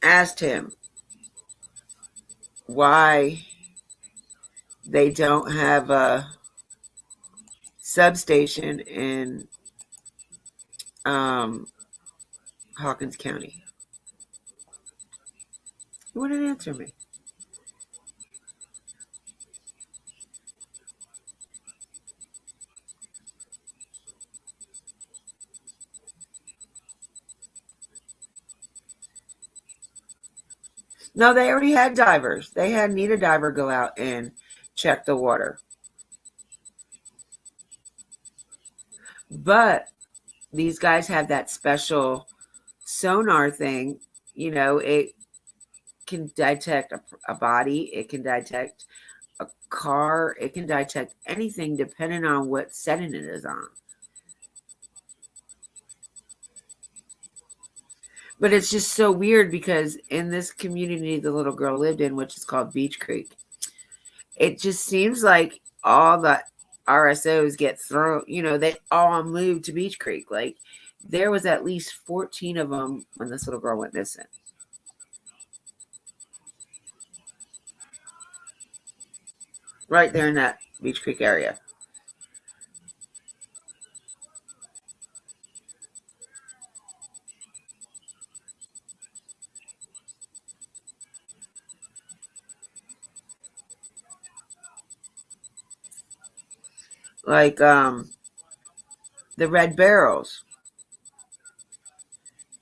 asked him why they don't have a substation in Hawkins County. He wouldn't answer me. No, they already had divers. They had need a diver go out and check the water. But these guys have that special sonar thing. You know, it can detect a body. It can detect a car. It can detect anything depending on what setting it is on. But it's just so weird because in this community the little girl lived in, which is called Beach Creek, it just seems like all the RSOs get thrown, you know, they all moved to Beach Creek. Like, there was at least 14 of them when this little girl went missing. Right there in that Beach Creek area. Like the Red Barrels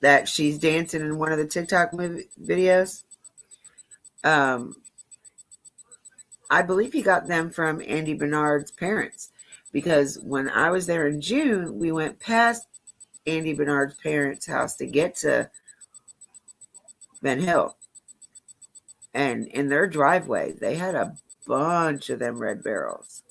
that she's dancing in one of the TikTok videos. I believe he got them from Andy Bernard's parents, because when I was there in June, we went past Andy Bernard's parents' house to get to Ben Hill. And in their driveway, they had a bunch of them Red Barrels.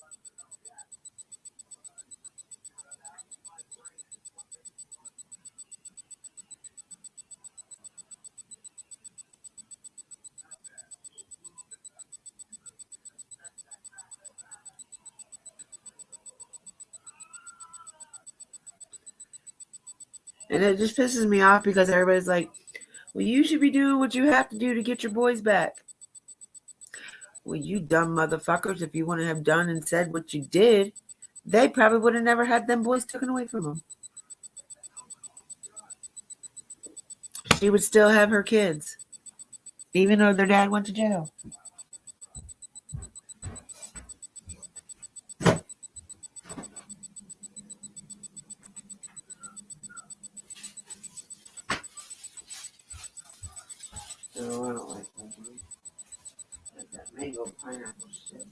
And it just pisses me off because everybody's like, well, you should be doing what you have to do to get your boys back. Well, you dumb motherfuckers, if you wouldn't have done and said what you did, they probably would have never had them boys taken away from them. She would still have her kids, even though their dad went to jail. No, I don't like that mango pineapple shit.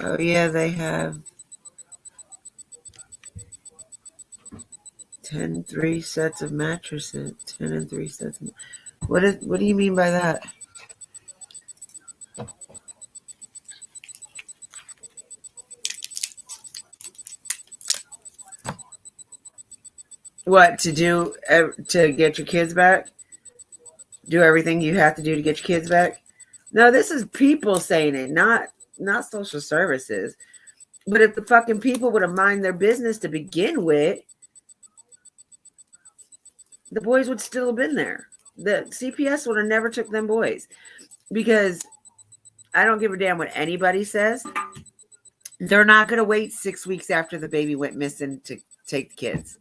Oh yeah, they have 3 sets of mattresses. 10 and 3 sets. What do you mean by that? What to do to get your kids back? Do everything you have to do to get your kids back? No, this is people saying it, not social services. But if the fucking people would have mind their business to begin with, the boys would still have been there. The CPS would have never took them boys, because I don't give a damn what anybody says. They're not going to wait 6 weeks after the baby went missing to take the kids.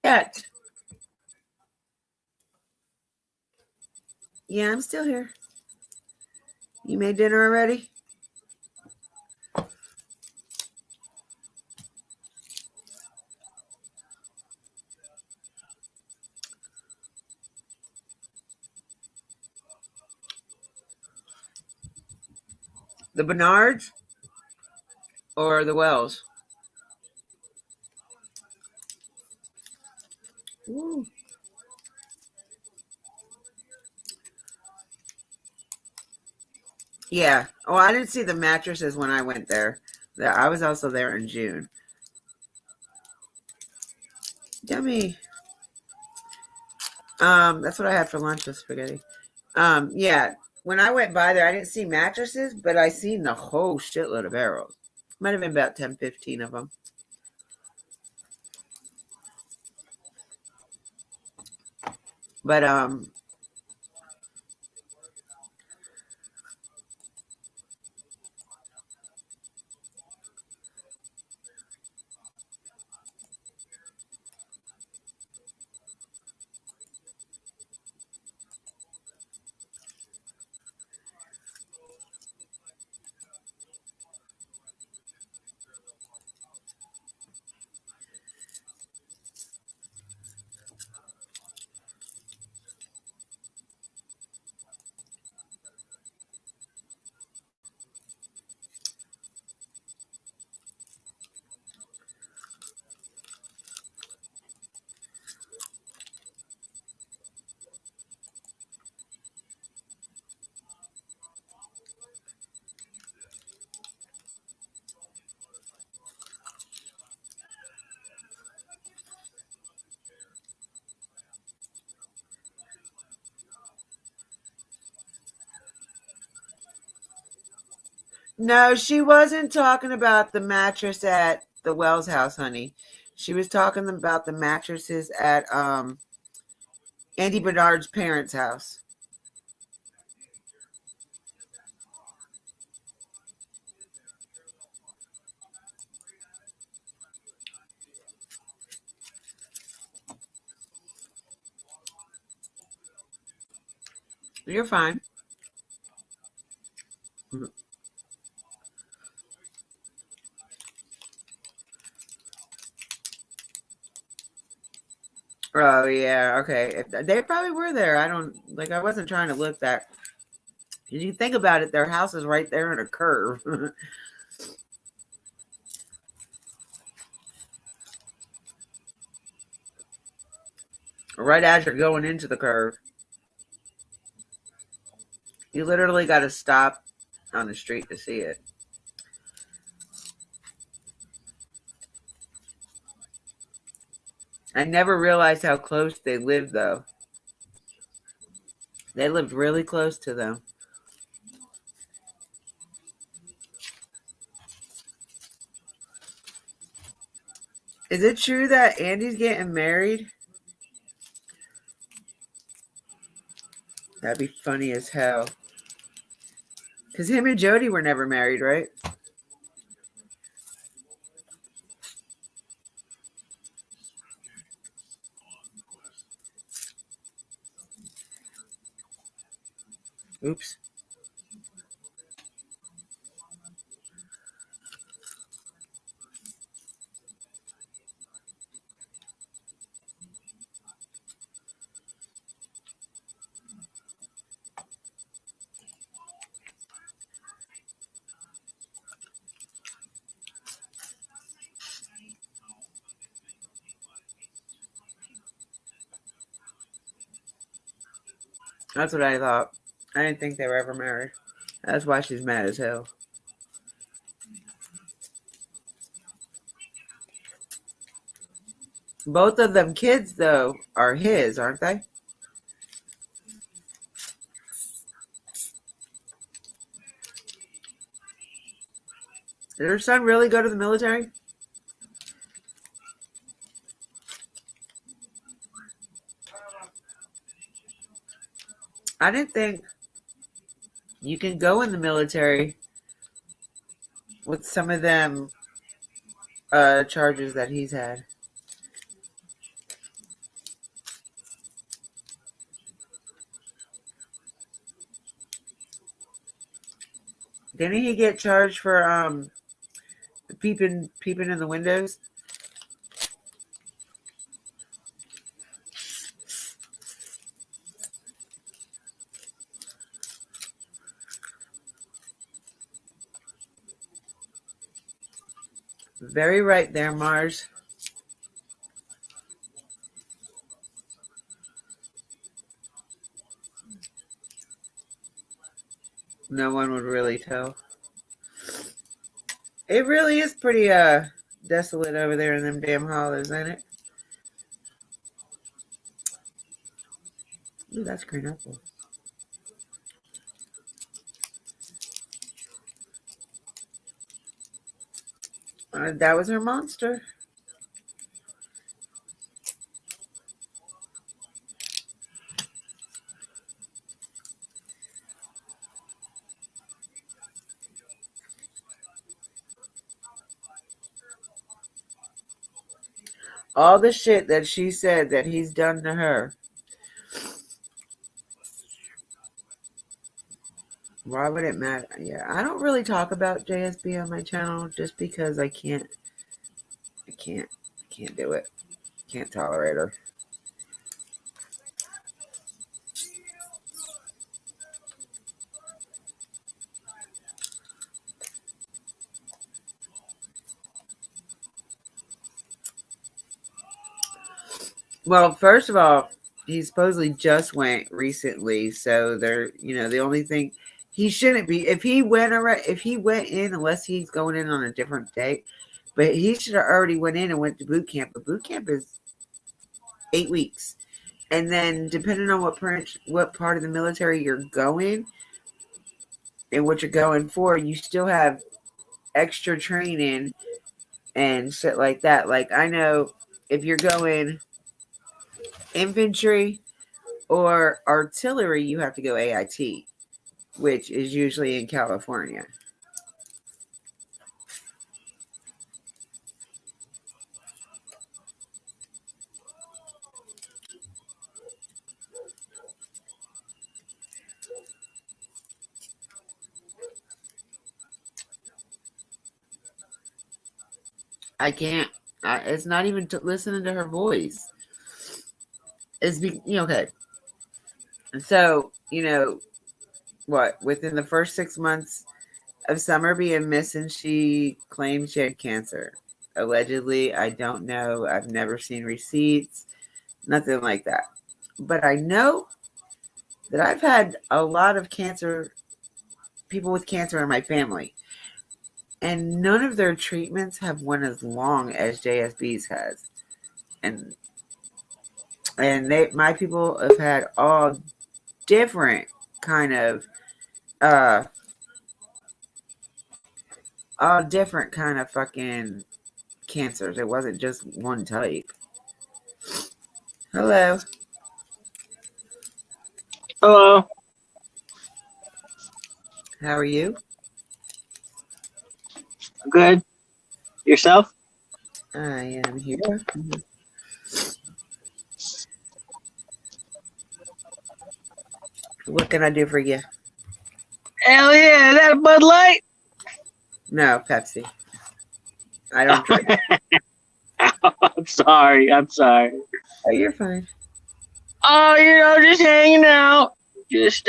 Yet. Yeah, I'm still here. You made dinner already? The Bernards or the Wells? Ooh. Yeah. Oh, I didn't see the mattresses when I went there. I was also there in June. Yummy. That's what I had for lunch with spaghetti. Yeah. When I went by there, I didn't see mattresses, but I seen the whole shitload of barrels. Might have been about 10, 15 of them. But no, she wasn't talking about the mattress at the Wells house, honey. She was talking about the mattresses at Andy Bernard's parents' house. You're fine. Oh yeah, okay. They probably were there. I wasn't trying to look that. If you think about it, their house is right there in a curve. right as you're going into the curve. You literally got to stop on the street to see it. I never realized how close they lived, though. They lived really close to them. Is it true that Andy's getting married? That'd be funny as hell. Because him and Jody were never married, right? Oops. That's what I thought. I didn't think they were ever married. That's why she's mad as hell. Both of them kids, though, are his, aren't they? Did her son really go to the military? I didn't think you can go in the military with some of them charges that he's had. Didn't he get charged for peeping in the windows? Very right there, Mars. No one would really tell. It really is pretty desolate over there in them damn hollows, ain't it? Ooh, that's green apple. That was her monster. All the shit that she said that he's done to her. Why would it matter? Yeah, I don't really talk about JSB on my channel just because I can't do it. Can't tolerate her. Well, first of all, he supposedly just went recently, so they're the only thing he shouldn't be if he went in, unless he's going in on a different date, but he should have already went in and went to boot camp. But boot camp is 8 weeks, and then depending on what part of the military you're going and what you're going for, you still have extra training and shit like that. Like I know if you're going infantry or artillery, you have to go AIT, which is usually in California. I can't. It's not even listening to her voice. It's okay. So what? Within the first 6 months of Summer being missing, she claimed she had cancer. Allegedly, I don't know. I've never seen receipts. nothing like that. But I know that I've had a lot of cancer, people with cancer in my family, and none of their treatments have went as long as JSB's has. And my people have had all different kind of fucking cancers. It wasn't just one type. Hello. Hello. How are you? Good. Yourself? I am here. What can I do for you? Hell yeah! Is that a Bud Light? No, Pepsi. I don't drink. I'm sorry. Oh, you're fine. Oh, just hanging out. Just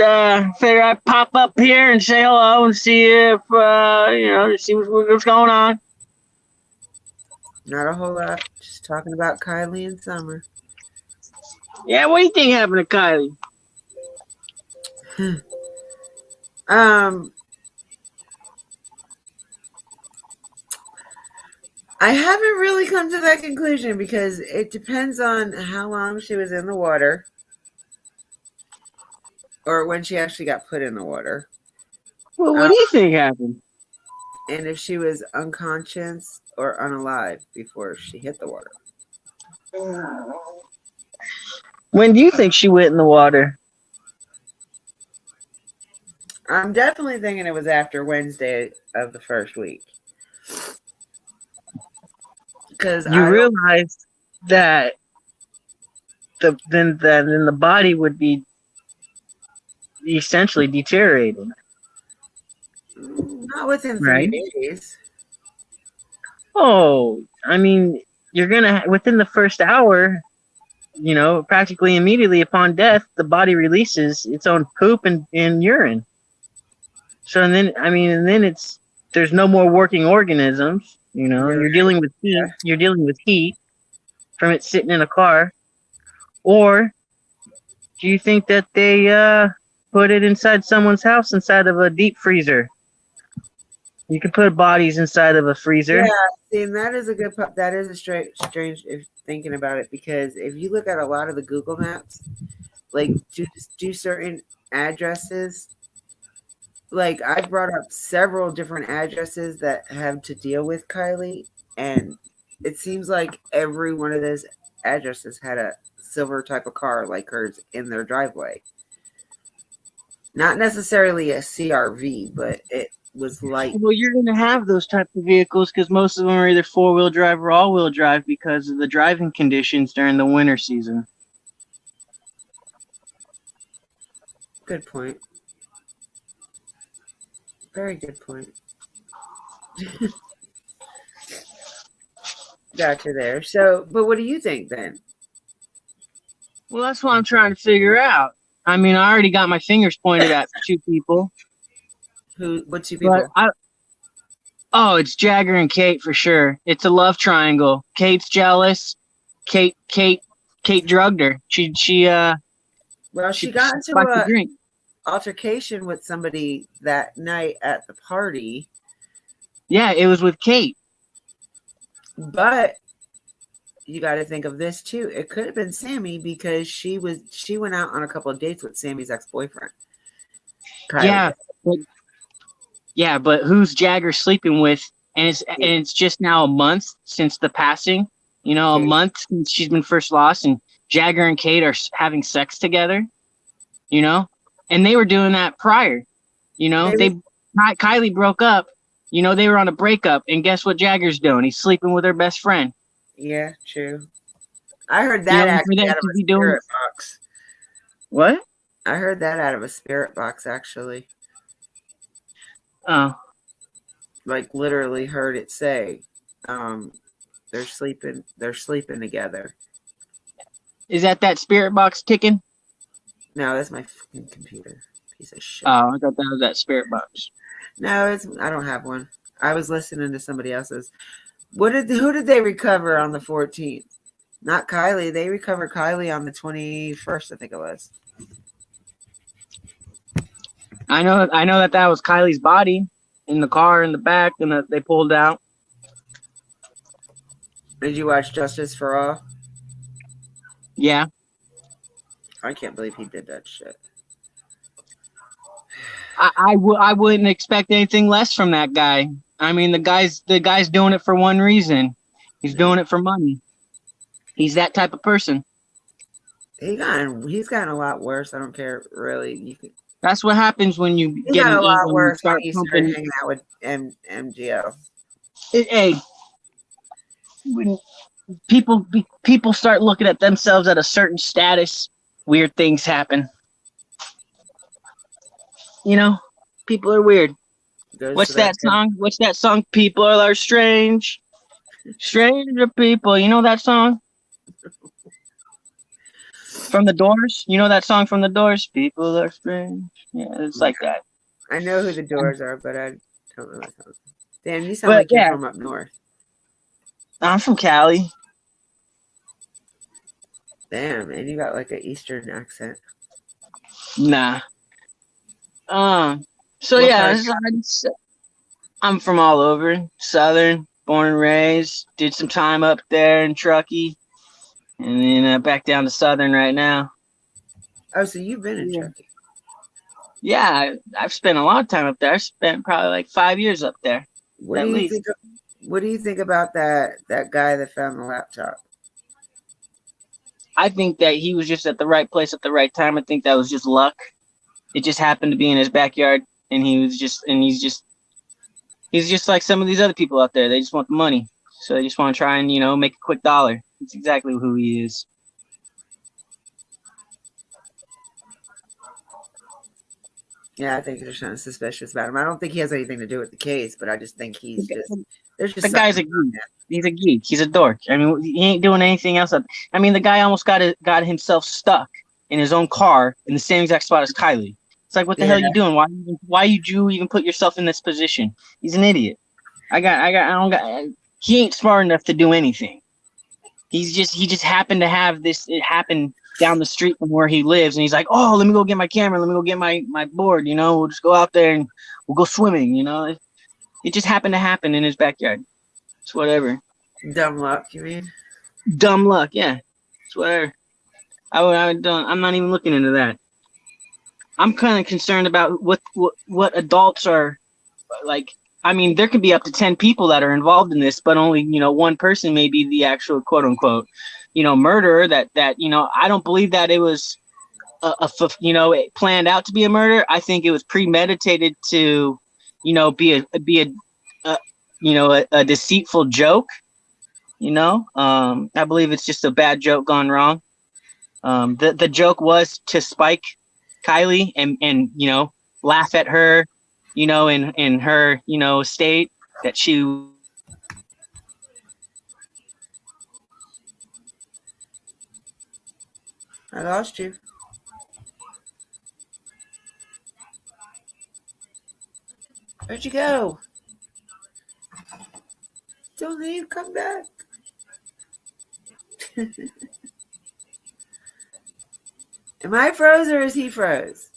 figure I'd pop up here and say hello and see if just see what's going on. Not a whole lot. Just talking about Kylie and Summer. Yeah, what do you think happened to Kylie? I haven't really come to that conclusion because it depends on how long she was in the water or when she actually got put in the water. Well, what do you think happened? And if she was unconscious or unalive before she hit the water. When do you think she went in the water? I'm definitely thinking it was after Wednesday of the first week. Because you realize that then the body would be essentially deteriorating. Not within 3 days. Oh, I mean, you're gonna within the first hour, practically immediately upon death, the body releases its own poop and urine. So then there's no more working organisms. You're dealing with heat. You're dealing with heat from it sitting in a car. Or do you think that they put it inside someone's house, inside of a deep freezer? You can put bodies inside of a freezer. Yeah, see, that is a good. That is a strange if thinking about it, because if you look at a lot of the Google Maps, like do certain addresses. Like I brought up several different addresses that have to deal with Kylie, and it seems like every one of those addresses had a silver type of car like hers in their driveway. Not necessarily a CRV, but it was like. Well, you're going to have those types of vehicles because most of them are either 4-wheel drive or all-wheel drive because of the driving conditions during the winter season. Good point. Very good point. Gotcha there. So, but what do you think then? Well, that's what I'm trying to figure out. I mean, I already got my fingers pointed at 2 people. What 2 people? It's Jagger and Kate for sure. It's a love triangle. Kate's jealous. Kate drugged her. She got into a drink altercation with somebody that night at the party. Yeah, it was with Kate. But you got to think of this too. It could have been Sammy because she went out on a couple of dates with Sammy's ex-boyfriend. Kylie. Yeah, but who's Jagger sleeping with? And it's just now a month since the passing. A month since she's been first lost, and Jagger and Kate are having sex together. And they were doing that prior. Kylie broke up. They were on a breakup, and guess what Jagger's doing? He's sleeping with her best friend. Yeah, true. I heard that actually out of a spirit box. What? I heard that out of a spirit box, actually. Oh. Like literally heard it say, they're sleeping together. Is that spirit box ticking? No, that's my fucking computer. Piece of shit. Oh, I thought that was that spirit box. No, I don't have one. I was listening to somebody else's. Who did they recover on the 14th? Not Kylie. They recovered Kylie on the 21st, I think it was. I know that was Kylie's body in the car in the back, and that they pulled out. Did you watch Justice for All? Yeah. I can't believe he did that shit. I wouldn't expect anything less from that guy. I mean, the guy's doing it for one reason. He's doing it for money. He's that type of person. He's gotten a lot worse. I don't care really. That's what happens when you He get got an a lot ego worse and start when he started pumping. hanging out with MGO. Hey, when people start looking at themselves at a certain status, weird things happen. You know, people are weird. What's that song? What's that song? People are strange. Stranger people. You know that song? From the Doors? You know that song from the Doors? People are strange. Yeah, it's like that. I know who the Doors are, but I don't know that song. Damn, you sound like you're from up north. I'm from Cali. Damn, and you got like an Eastern accent. Nah. So yeah, I'm from all over. Southern, born and raised. Did some time up there in Truckee. And then back down to Southern right now. Oh, so you've been in Truckee? Yeah, I've spent a lot of time up there. I spent probably like 5 years up there. What do you think about that guy that found the laptop? I think that he was just at the right place at the right time. I think that was just luck. It just happened to be in his backyard, and he's just like some of these other people out there. They just want the money, so they just want to try and make a quick dollar. That's exactly who he is. Yeah, I think there's something suspicious about him. I don't think he has anything to do with the case, but I just think he's there's just the guy's a geek. He's a geek. He's a dork. I mean, he ain't doing anything else. I mean, the guy almost got himself stuck in his own car in the same exact spot as Kylie. It's like, what the hell are you doing? Why did you even put yourself in this position? He's an idiot. He ain't smart enough to do anything. He just happened to have this. It happened down the street from where he lives, and he's like, oh, let me go get my camera. Let me go get my board. We'll just go out there and we'll go swimming. It just happened to happen in his backyard. It's whatever. Dumb luck, you mean? Dumb luck, yeah. It's whatever. I'm not even looking into that. I'm kind of concerned about what adults are like. I mean, there could be up to 10 people that are involved in this, but only one person may be the actual quote unquote murderer. That I don't believe that it was planned out to be a murder. I think it was premeditated to be a deceitful joke. I believe it's just a bad joke gone wrong. The joke was to spike Kylie and laugh at her, in her, state that she. I lost you. Where'd you go? Don't leave, come back. Am I froze or is he froze?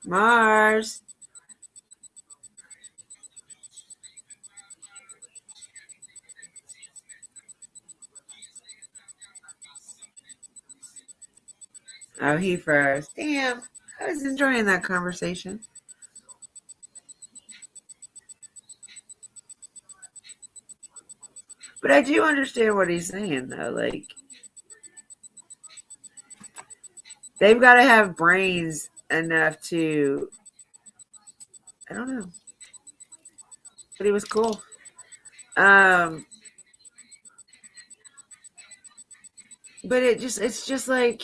Mars. Oh, he froze. Damn. I was enjoying that conversation. But I do understand what he's saying, though. Like, they've got to have brains enough to. I don't know. But he was cool. But it's just like.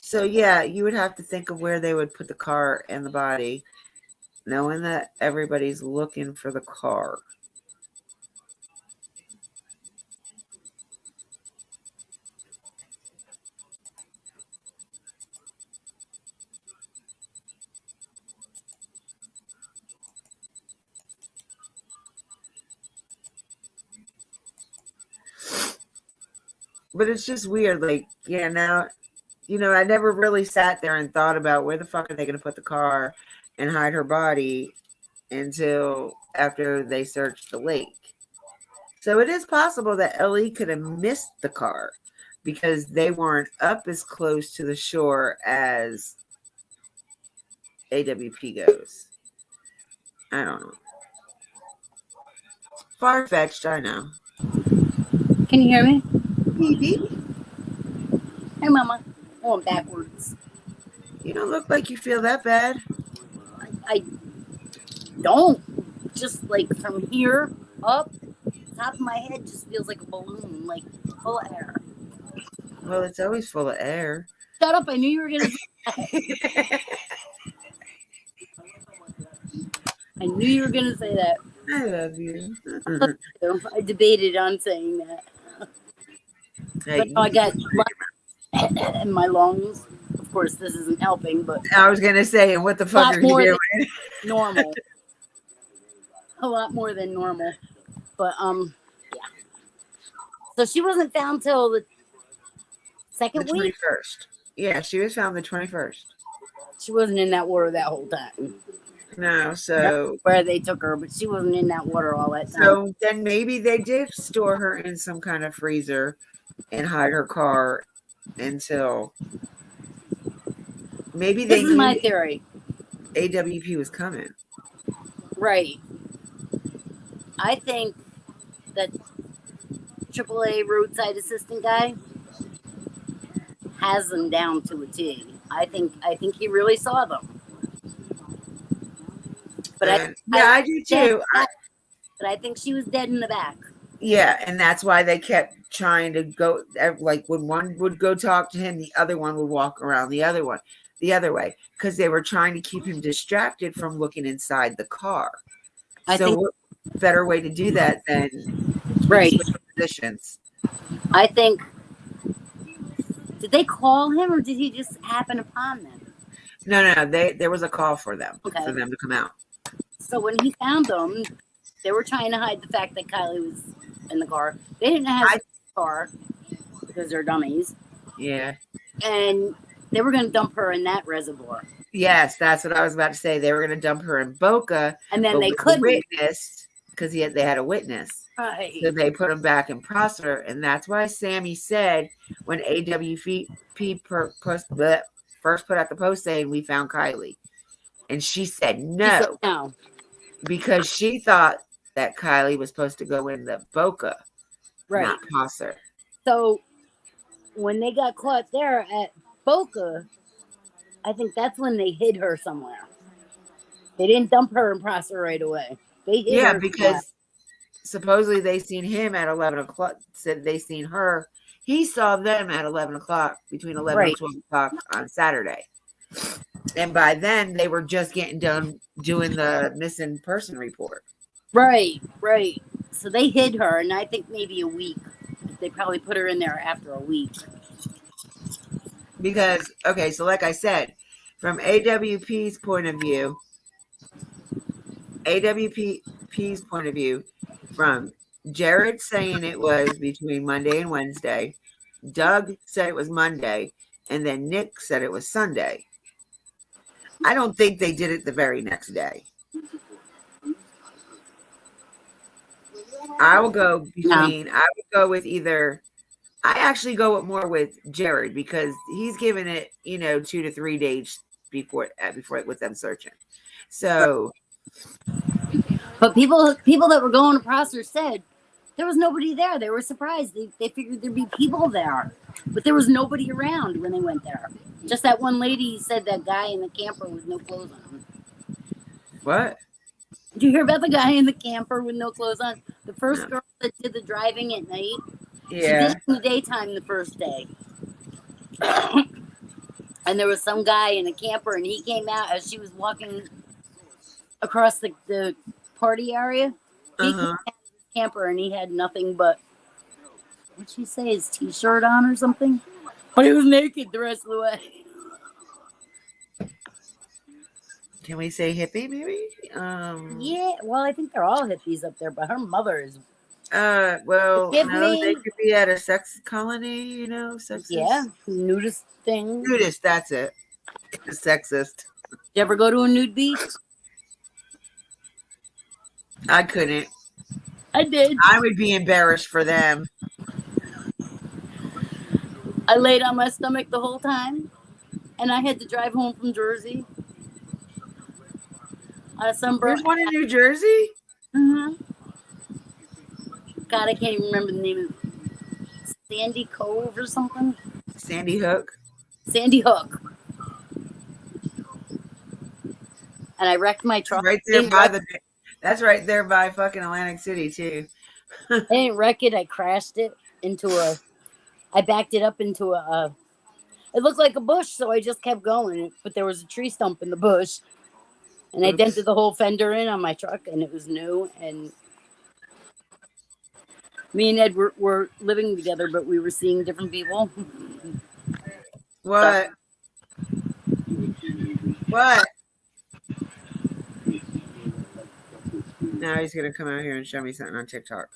So, yeah, you would have to think of where they would put the car and the body. knowing that everybody's looking for the car. But it's just weird. Like, yeah, now, I never really sat there and thought about where the fuck are they going to put the car and hide her body until after they searched the lake. So it is possible that Ellie could have missed the car because they weren't up as close to the shore as AWP goes. I don't know. Far-fetched, I know. Can you hear me? Maybe. Hey, Mama. Oh, I'm backwards. You don't look like you feel that bad. I don't. Just like from here up, top of my head just feels like a balloon, like full of air. Well, it's always full of air. Shut up. I knew you were going to say that. I knew you were going to say that. I love you. I debated on saying that. Hey, but no, I got in my lungs. Of course, this isn't helping, but I was gonna say, what the fuck are you doing? Normal. A lot more than normal. But yeah. So she wasn't found till the second week? 21st. Yeah, she was found the 21st. She wasn't in that water that whole time. No, so where they took her, but she wasn't in that water all that time. So then maybe they did store her in some kind of freezer and hide her car until maybe they This is my theory. AWP was coming. Right. I think that AAA roadside assistant guy has them down to a T. I think he really saw them. But I do too. But I think she was dead in the back. Yeah, and that's why they kept trying to go. Like when one would go talk to him, the other one would walk around the other way, because they were trying to keep him distracted from looking inside the car. I think what better way to do that than right positions? I think. Did they call him, or did he just happen upon them? No. There was a call for them for them to come out. So when he found them, they were trying to hide the fact that Kylie was in the car. They didn't have a car because they're dummies. Yeah. And they were going to dump her in that reservoir. Yes, that's what I was about to say. They were going to dump her in Boca. And then they couldn't. Witness, because they had a witness. Right. So they put him back in Prosser. And that's why Sammy said when AWP first put out the post saying we found Kylie. And she said no. No. Because she thought that Kylie was supposed to go in the Boca, not Prosser. So when they got caught there at Boca, I think that's when they hid her somewhere. They didn't dump her in Prosser right away. They hid her because supposedly they seen him at 11 o'clock. Said they seen her. He saw them at 11 o'clock, between 11 and 12 o'clock on Saturday. And by then, they were just getting done doing the missing person report. Right. So they hid her, and I think maybe a week. They probably put her in there after a week. Because, okay, so like I said, from AWP's point of view, from Jared saying it was between Monday and Wednesday, Doug said it was Monday, and then Nick said it was Sunday. I don't think they did it the very next day. I will go with either. I actually go with Jared because he's given it, 2 to 3 days before with them searching. So, but people that were going to Prosser said there was nobody there. They were surprised. They figured there'd be people there, but there was nobody around when they went there. Just that one lady said that guy in the camper with no clothes on. What? Did you hear about the guy in the camper with no clothes on? The first girl that did the driving at night. Yeah. She did it in the daytime the first day. And there was some guy in a camper, and he came out as she was walking across the party area. He Uh-huh. had his camper and he had nothing but, what'd she say, his t-shirt on or something? But he was naked the rest of the way. Can we say hippie maybe? Yeah, well, I think they're all hippies up there, but her mother is. Well, Give no, me- they could be at a sex colony, you know, sexist. Yeah, nudist thing. Nudist, that's it. Sexist. Did you ever go to a nude beach? I couldn't. I did. I would be embarrassed for them. I laid on my stomach the whole time, and I had to drive home from Jersey. There's one in New Jersey? Mm-hmm. God, I can't even remember the name of it. Sandy Cove or something? Sandy Hook? Sandy Hook. And I wrecked my truck. Right there by that's right there by fucking Atlantic City too. I didn't wreck it. I crashed it into I backed it up into it looked like a bush, so I just kept going. But there was a tree stump in the bush. And I dented the whole fender in on my truck, and it was new. And me and Ed were living together, but we were seeing different people. What? What? Now he's gonna come out here and show me something on TikTok.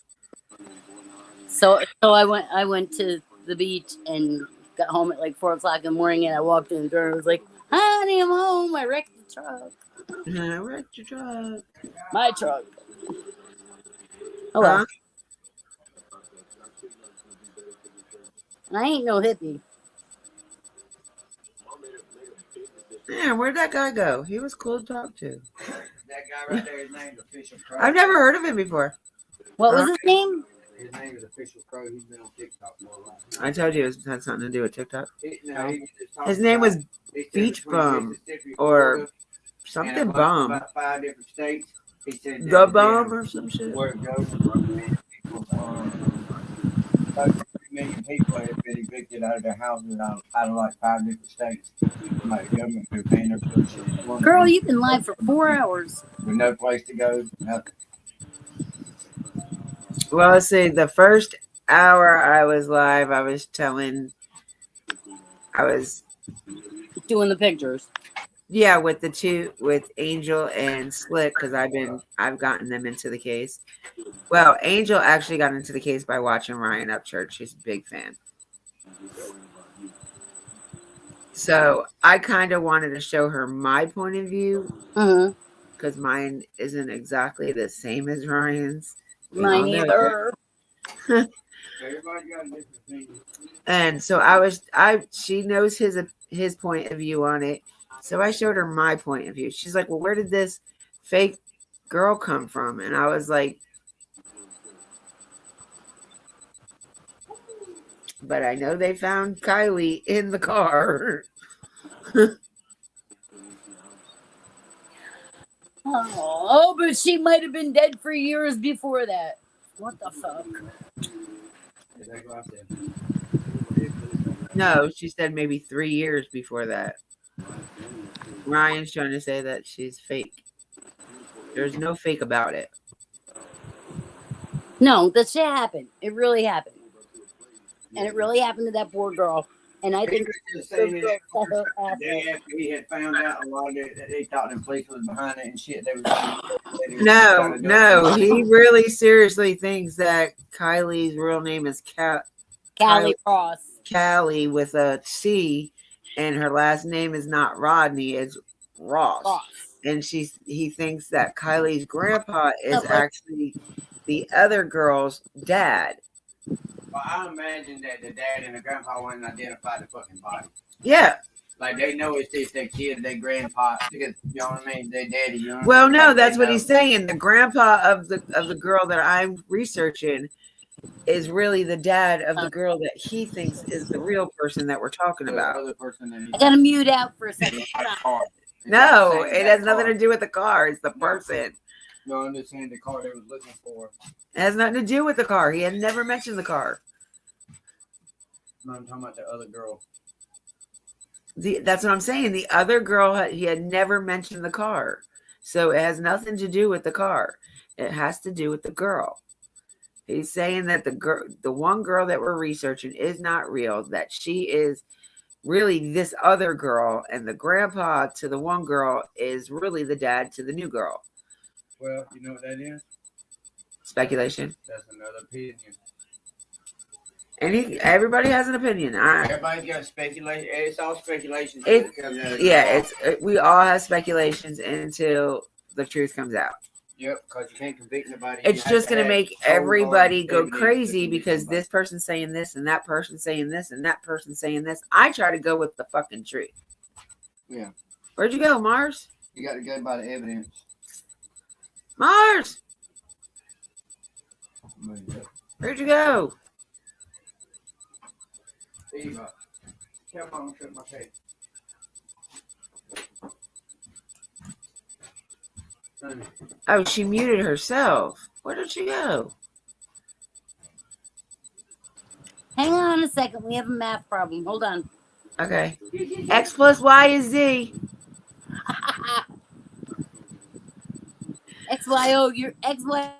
So I went to the beach and got home at like 4:00 in the morning, and I walked in the door and was like, "Honey, I'm home. I wrecked the truck." I wrecked your truck. My truck. Oh well. And I ain't no hippie. Man, where'd that guy go? He was cool to talk to. That guy right there, his name's Official Crow. I've never heard of him before. What was his name? His name is Official Crow. He's been on TikTok more than I told you it had something to do with TikTok. His name was Beach Bum or something Bum. About 5 different states. He said The Bum or some shit. Where it goes, about 3 million people have been evicted out of their houses out of like 5 different states. Like the government been paying their shit. Girl, you've been live for 4 hours. With no place to go, nothing. Well, let's see. The first hour I was live, I was doing the pictures. Yeah, with with Angel and Slick, because I've gotten them into the case. Well, Angel actually got into the case by watching Ryan Upchurch. She's a big fan. So I kind of wanted to show her my point of view, because mine isn't exactly the same as Ryan's. Mine either. Everybody got a different thing. And so she knows his point of view on it. So I showed her my point of view. She's like, well, where did this fake girl come from? And I was like, but I know they found Kylie in the car. Oh, but she might have been dead for years before that. What the fuck? No, she said maybe 3 years before that. Ryan's trying to say that she's fake. There's no fake about it. No, that shit happened. It really happened. And it really happened to that poor girl. And I think Day after he had found out a lot of it, they thought the police was behind it and shit. No, he really seriously thinks that Kylie's real name is Callie Ross. Callie with a C, and her last name is not Rodney, it's Ross. And he thinks that Kylie's grandpa is actually the other girl's dad. Well, I imagine that the dad and the grandpa went and identified the fucking body. Yeah. Like they know it's their kid, their grandpa, because you know what I mean, their daddy. You know Well, no, that's what he's saying. The grandpa of the girl that I'm researching is really the dad of the girl that he thinks is the real person that we're talking about. I gotta mute out for a second. No, it has nothing to do with the car. It's the person. No, I'm just saying the car they was looking for. It has nothing to do with the car. He had never mentioned the car. No, I'm talking about the other girl. That's what I'm saying. The other girl, he had never mentioned the car. So it has nothing to do with the car. It has to do with the girl. He's saying that the one girl that we're researching is not real, that she is really this other girl, and the grandpa to the one girl is really the dad to the new girl. Well, you know what that is? Speculation. That's another opinion. And everybody has an opinion. Everybody's got speculation. It's all speculation. We all have speculations until the truth comes out. Yep, because you can't convict nobody. It's just going to make everybody go crazy because this person's saying this and that person's saying this and that person's saying this. I try to go with the fucking truth. Yeah. Where'd you go, Mars? You got to go by the evidence. Mars! Where'd you go? Eva, come on, show my face. Oh, she muted herself. Where did she go? Hang on a second. We have a math problem. Hold on. Okay. X plus Y is Z. XYO, you're XY.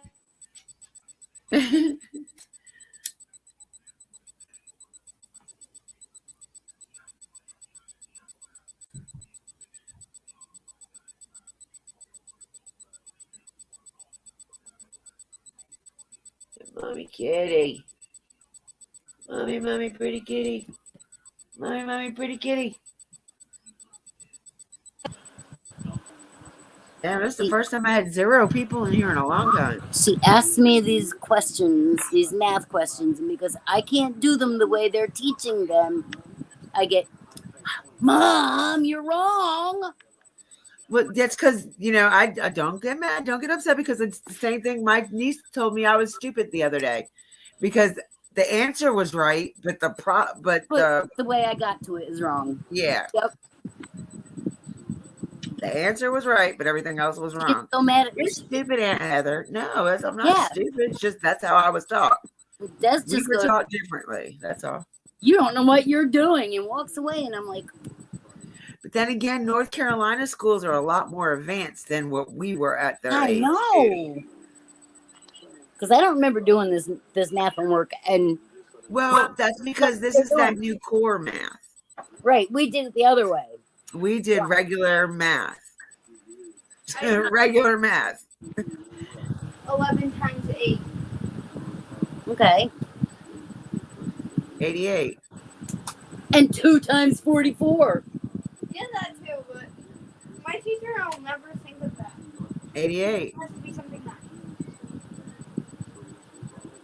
Mommy kitty. Mommy, pretty kitty. Mommy, pretty kitty. Damn, this is the first time I had 0 people in here in a long time. She asked me these questions, these math questions, and because I can't do them the way they're teaching them, I get, Mom, you're wrong. Well, that's because, I don't get mad. Don't get upset because it's the same thing my niece told me I was stupid the other day. Because the answer was right, but the way I got to it is wrong. Yeah. Yep. The answer was right, but everything else was wrong. You're so mad at me. You're stupid, Aunt Heather. No, I'm not stupid. It's just that's how I was taught. That's just we were taught differently. That's all. You don't know what you're doing, and walks away, and I'm like. But then again, North Carolina schools are a lot more advanced than what we were at their age. I know. Because I don't remember doing this math homework, and that's because this is that new core math. Right, we did it the other way. We did regular math. Regular math. 11 times 8. Okay. 88. And 2 times 44. Yeah, that too, but my teacher will never think of that. 88. It has to be something nice.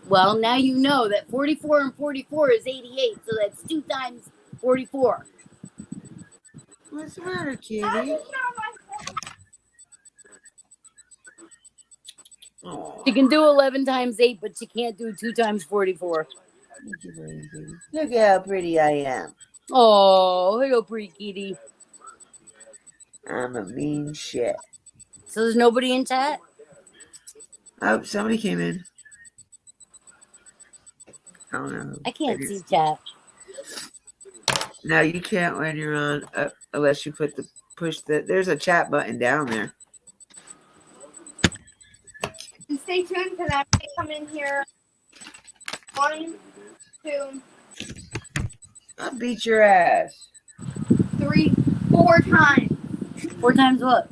Well, now you know that 44 and 44 is 88, so that's 2 times 44. What's the matter, kitty? She can do 11 times 8, but she can't do 2 times 44. Look how pretty I am. Oh, hello, pretty kitty. I'm a mean shit. So there's nobody in chat? Oh, somebody came in. I don't know. I can't see chat. No, you can't when you're on, unless you there's a chat button down there. And stay tuned because I may come in here 1, 2. I'll beat your ass. 3, 4 times. 4 times what?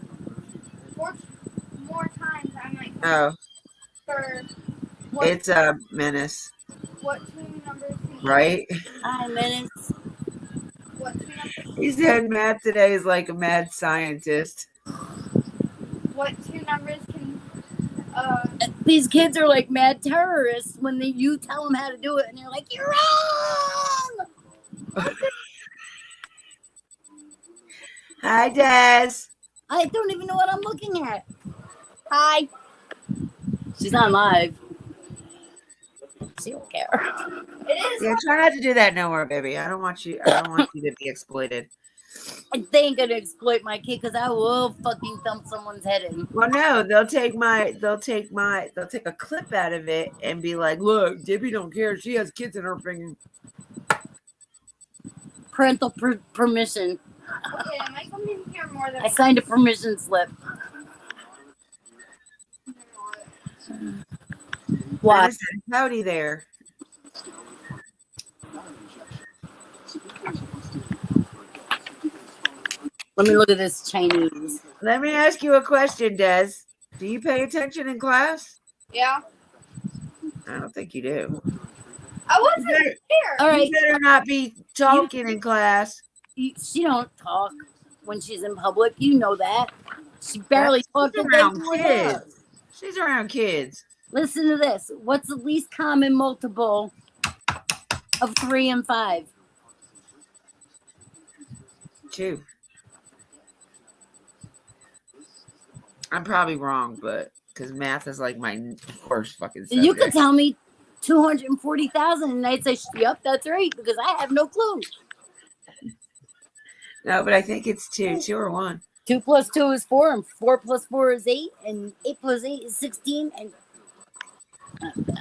4 more times I might come Oh. for It's a menace. What 2 numbers? Right? Hi, Menace. What 2 numbers? He said math today is like a mad scientist. What 2 numbers can These kids are like mad terrorists when you tell them how to do it, and they're like, "You're wrong." Hi, Des. I don't even know what I'm looking at. Hi. She's not live. She don't care. It is. Yeah, try not to do that no more, baby. I don't want you to be exploited. They ain't gonna exploit my kid because I will fucking thump someone's head in. Well, no, they'll take a clip out of it and be like, "Look, Debbie don't care. She has kids in her finger." Parental permission. Okay, I might come in here more than I signed a permission slip. What? Dennis said, howdy there. Let me look at this Chinese. Let me ask you a question, Des. Do you pay attention in class? Yeah. I don't think you do. I wasn't here. All right. You better not be talking in class. She don't talk when she's in public. You know that. She barely talked She's the day around you were kids. there. She's around kids. Listen to this. What's the least common multiple of 3 and 5? 2. I'm probably wrong, but because math is like my worst fucking subject. You could tell me 240,000 and I'd say, yep, that's right, because I have no clue. No, but I think it's 2. 2 or 1. 2 plus 2 is 4, and 4 plus 4 is 8, and 8 plus 8 is 16. And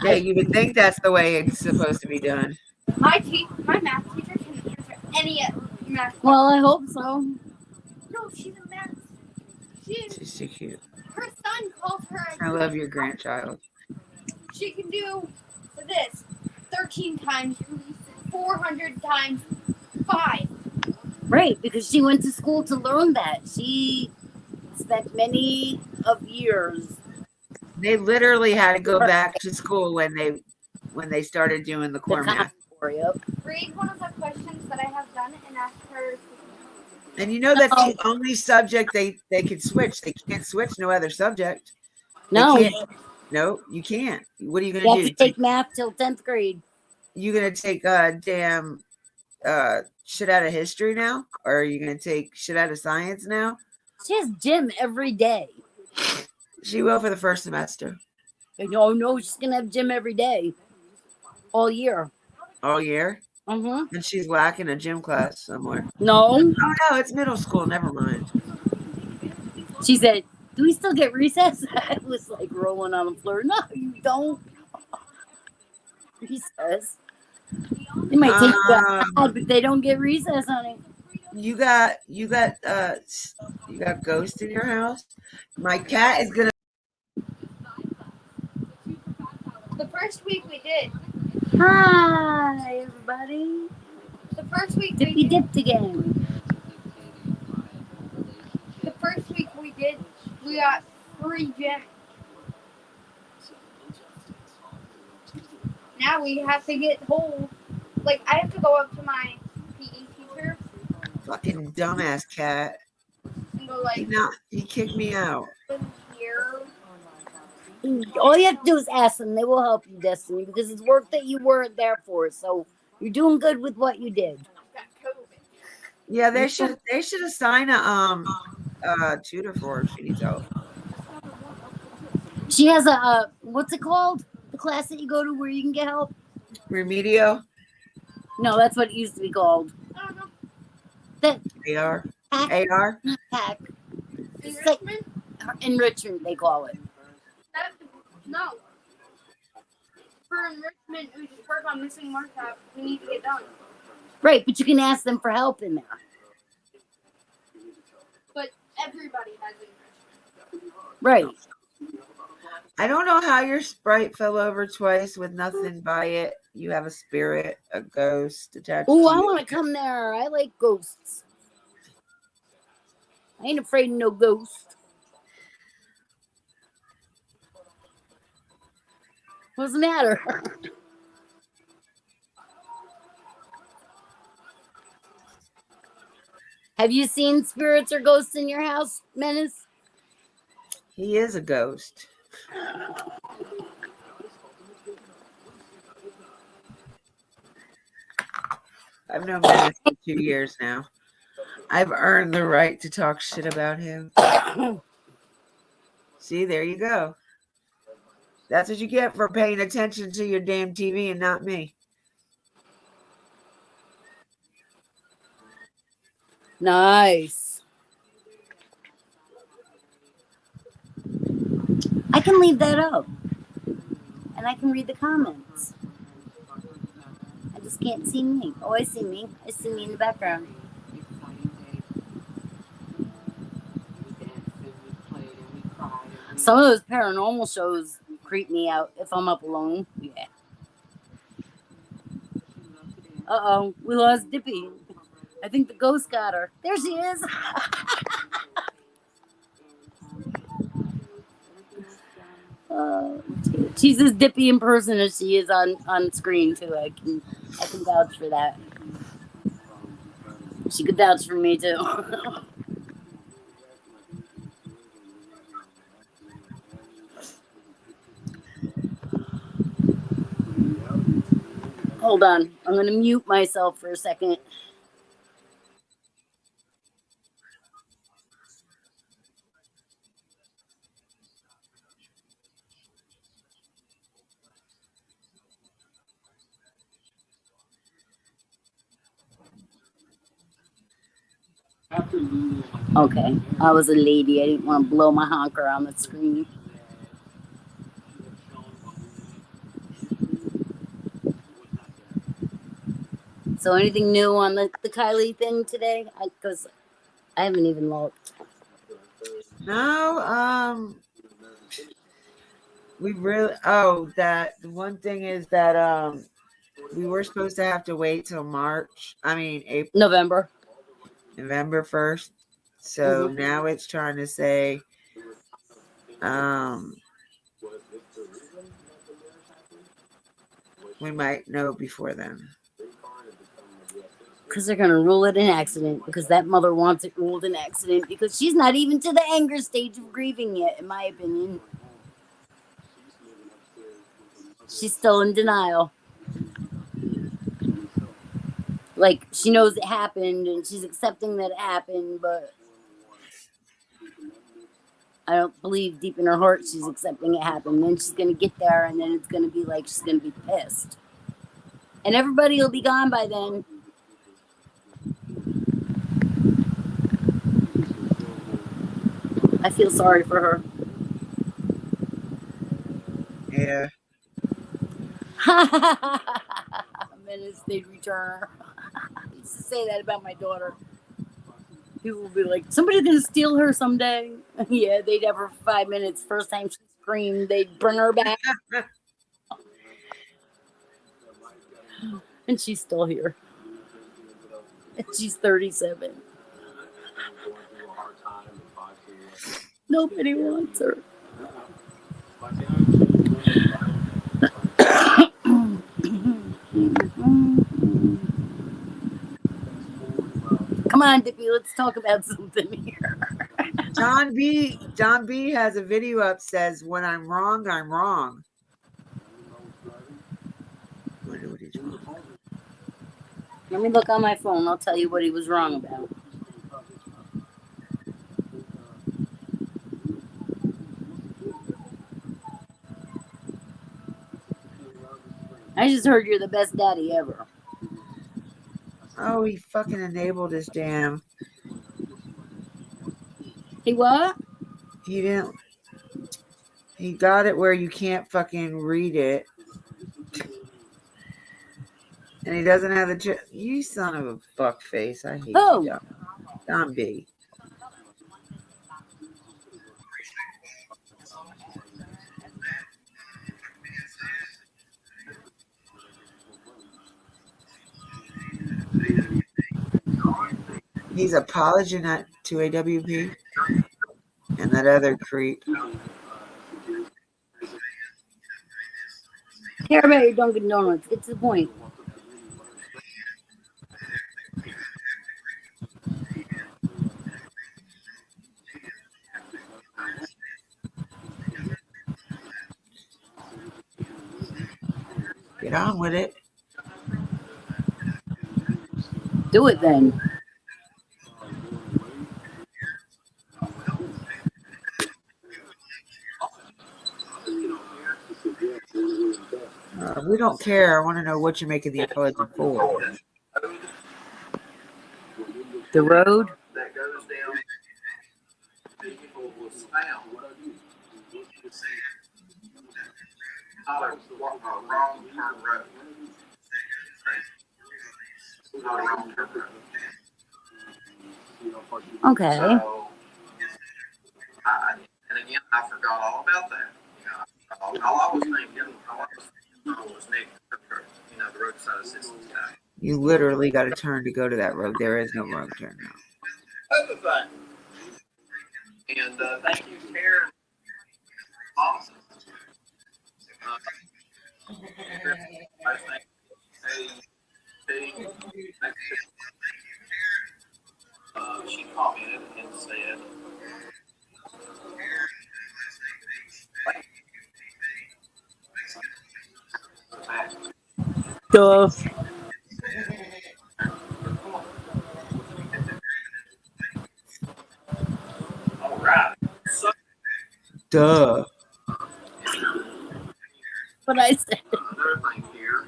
yeah, you would think that's the way it's supposed to be done. My math teacher can answer any math. Well, I hope so. No, she's a math. She's too cute. Her son calls her. I love your grandchild. She can do this 13 times 400 times 5. Right, because she went to school to learn that. She spent many of years. They literally had to go back to school when they started doing the core math. Read one of the questions that I have done and ask her. And you know that's the only subject they can switch. They can't switch no other subject. No. No, you can't. What are you going You to have do? to take math till 10th grade. You going to take damn shit out of history now? Or are you going to take shit out of science now? She has gym every day. She will for the first semester. No, she's going to have gym every day. All year. All year? Mm-hmm. And she's lacking a gym class somewhere. No. Oh, no, it's middle school. Never mind. She said, do we still get recess? I was like rolling on the floor. No, you don't. Recess. They might take that, but they don't get recess, honey. You got ghosts in your house? My cat is gonna. The first week we did. Hi, everybody. The first week we dipped again. The first week we did, we got free gym. Now we have to get whole. Like, I have to go up to my PE teacher. Fucking dumbass cat. And go like, he kicked me out. Here. All you have to do is ask them. They will help you, Destiny, because it's work that you weren't there for. So you're doing good with what you did. Yeah, they should assign a tutor for her if she needs help. She has a what's it called? The class that you go to where you can get help? Remedio? No, that's what it used to be called. That AR? AR? Pack. Enrichment? Enrichment, they call it. No. For enrichment, we just work on missing marks that we need to get done. Right, but you can ask them for help in there. But everybody has enrichment. Right. I don't know how your Sprite fell over twice with nothing by it. You have a spirit, a ghost attached to Oh, you. I want to come there. I like ghosts. I ain't afraid of no ghost. What's the matter? Have you seen spirits or ghosts in your house, Menace? He is a ghost. I've known Menace for 2 years now. I've earned the right to talk shit about him. See, there you go. That's what you get for paying attention to your damn TV and not me. Nice. I can leave that up. And I can read the comments. I just can't see me. Oh, I see me. I see me in the background. Some of those paranormal shows creep me out if I'm up alone. Yeah. Uh-oh, we lost Dippy. I think the ghost got her. There she is. She's as Dippy in person as she is on screen too. I can vouch for that. She could vouch for me too. Hold on, I'm gonna mute myself for a second. Okay, I was a lady. I didn't want to blow my honker on the screen. So anything new on the Kylie thing today? Because I haven't even looked. No, we really. Oh, that the one thing is that we were supposed to have to wait till March. I mean April, November 1st. So now it's trying to say, we might know before then. Because they're gonna rule it an accident. Because that mother wants it ruled an accident. Because she's not even to the anger stage of grieving yet, in my opinion. She's still in denial. Like, she knows it happened and she's accepting that it happened, but I don't believe deep in her heart she's accepting it happened. Then she's gonna get there and then it's gonna be like she's gonna be pissed. And everybody will be gone by then. I feel sorry for her. Yeah. Menace State Returner. I used to say that about my daughter. People will be like, somebody's gonna steal her someday. Yeah, they'd have her for 5 minutes. First time she screamed, they'd bring her back. And she's still here. And she's 37. Nobody wants her. Come on, Dippy, let's talk about something here. John B has a video up, says, when I'm wrong, I'm wrong. Let me look on my phone. I'll tell you what he was wrong about. I just heard you're the best daddy ever. Oh, he fucking enabled his damn. He what? He didn't. He got it where you can't fucking read it. And he doesn't have the. You son of a fuck face. I hate you. Don B. He's apologizing to AWP and that other creep. Care about your Dunkin' Donuts. Get to the point. Get on with it. Do it then. We don't care. I want to know what you're making the apology for. The road. That goes down. People was found. Wrong turn road. Not a wrong turn road. Okay. So, and again, I forgot all about that. I'll always name him. I'll always name the roadside assistance guy. You literally got to turn to go to that road. There is no road turn now. Other thing. And thank you, Karen. Awesome. She commented and said, Duh. all right. So, Duh. What I said. another thing here.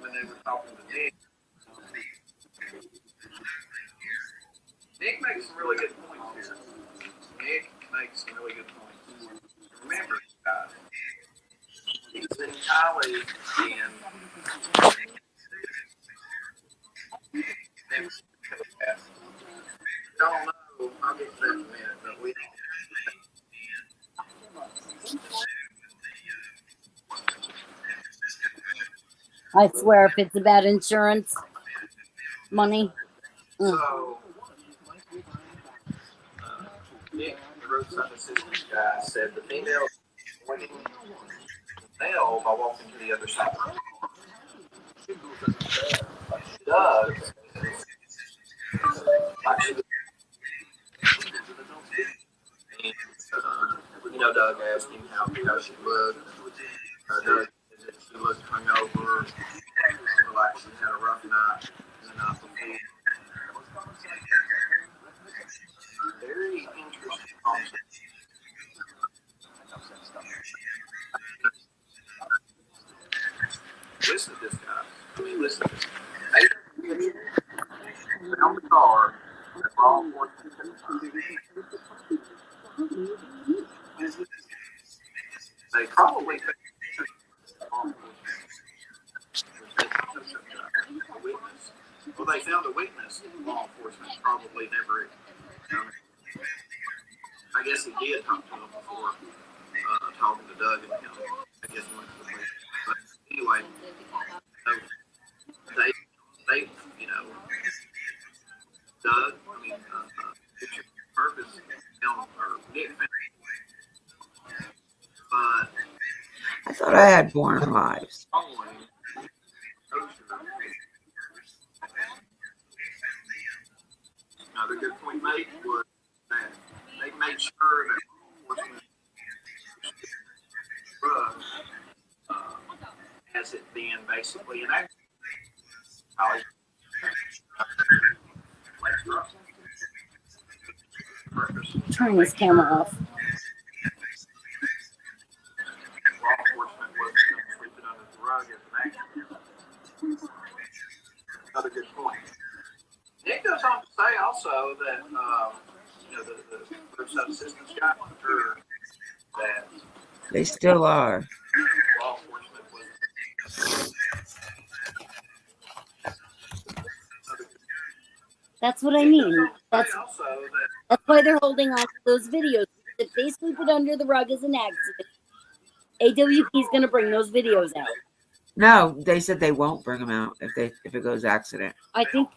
When they were talking to Nick makes some really good points here. Nick makes some really good points. Remember, guys, he's been Kylie and don't know. I'll get to that in a minute, but we. I swear, if it's about insurance money. So, Nick, the roadside assistance guy, said the female pointing the male by walking to the other side of the car. Doug actually, Doug asked him how she looked. Doug said that she looked hungover, like she had a rough night the night before. Very interesting concept. Listen to this guy. Listen to this. They found the car that law enforcement couldn't find. They probably well, they found a witness. Law enforcement probably never. I guess he did talk to him before talking to Doug and him. I guess went to the police. But anyway, they Doug. Purpose or Nick. But I thought I had born lives. Another good point made was that they made sure that drugs, as it being basically an act. Turn this camera off. Law enforcement wasn't going to sweep it under the rug as an accident. Another good point. Nick goes on to say also that the roadside assistance guy sure that They still are. law enforcement was. That's what I mean. That's why they're holding on to those videos. If they sweep it under the rug as an accident, AWP is going to bring those videos out. No, they said they won't bring them out if it goes accident. I think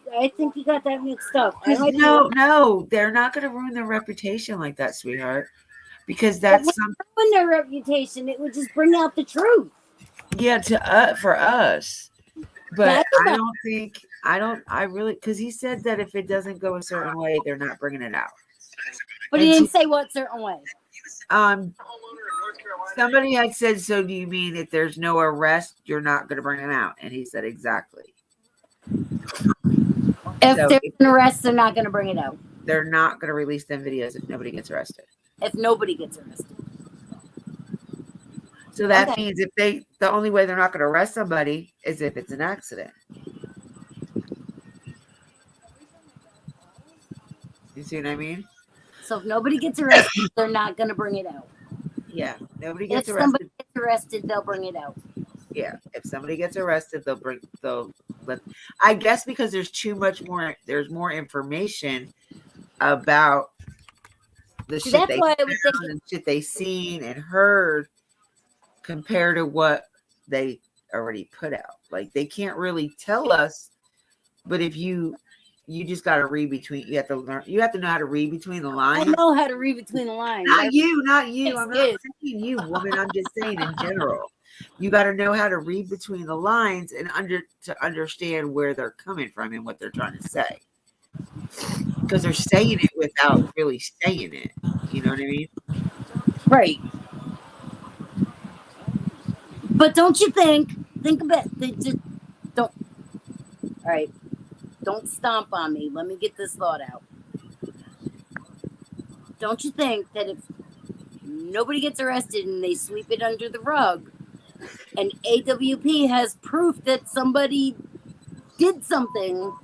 you got that mixed up. No, they're not going to ruin their reputation like that, sweetheart. Because that's ruin their reputation. It would just bring out the truth. Yeah, for us. But I really, because he said that if it doesn't go a certain way, they're not bringing it out. But he didn't say what certain way. Somebody had said, so do you mean if there's no arrest, you're not going to bring them out? And he said, exactly. If there's an arrest, they're not going to bring it out. They're not going to release them videos if nobody gets arrested. If nobody gets arrested. So that means the only way they're not going to arrest somebody is if it's an accident. You see what I mean? So if nobody gets arrested, they're not going to bring it out. Yeah, nobody gets arrested. If somebody gets arrested, they'll bring it out. Yeah, if somebody gets arrested, they'll let. I guess because there's more information about the See, shit that's they why I would think found and shit they seen and heard compared to what they already put out. Like they can't really tell us, but if you just got to read between, you have to know how to read between the I lines. know how to read between the lines. Not you. I'm not saying you, woman. I'm just saying in general. You got to know how to read between the lines and to understand where they're coming from and what they're trying to say. Because they're saying it without really saying it. You know what I mean? Right. But don't you think a bit. They just don't. All right. Don't stomp on me. Let me get this thought out. Don't you think that if nobody gets arrested and they sweep it under the rug, and AWP has proof that somebody did something,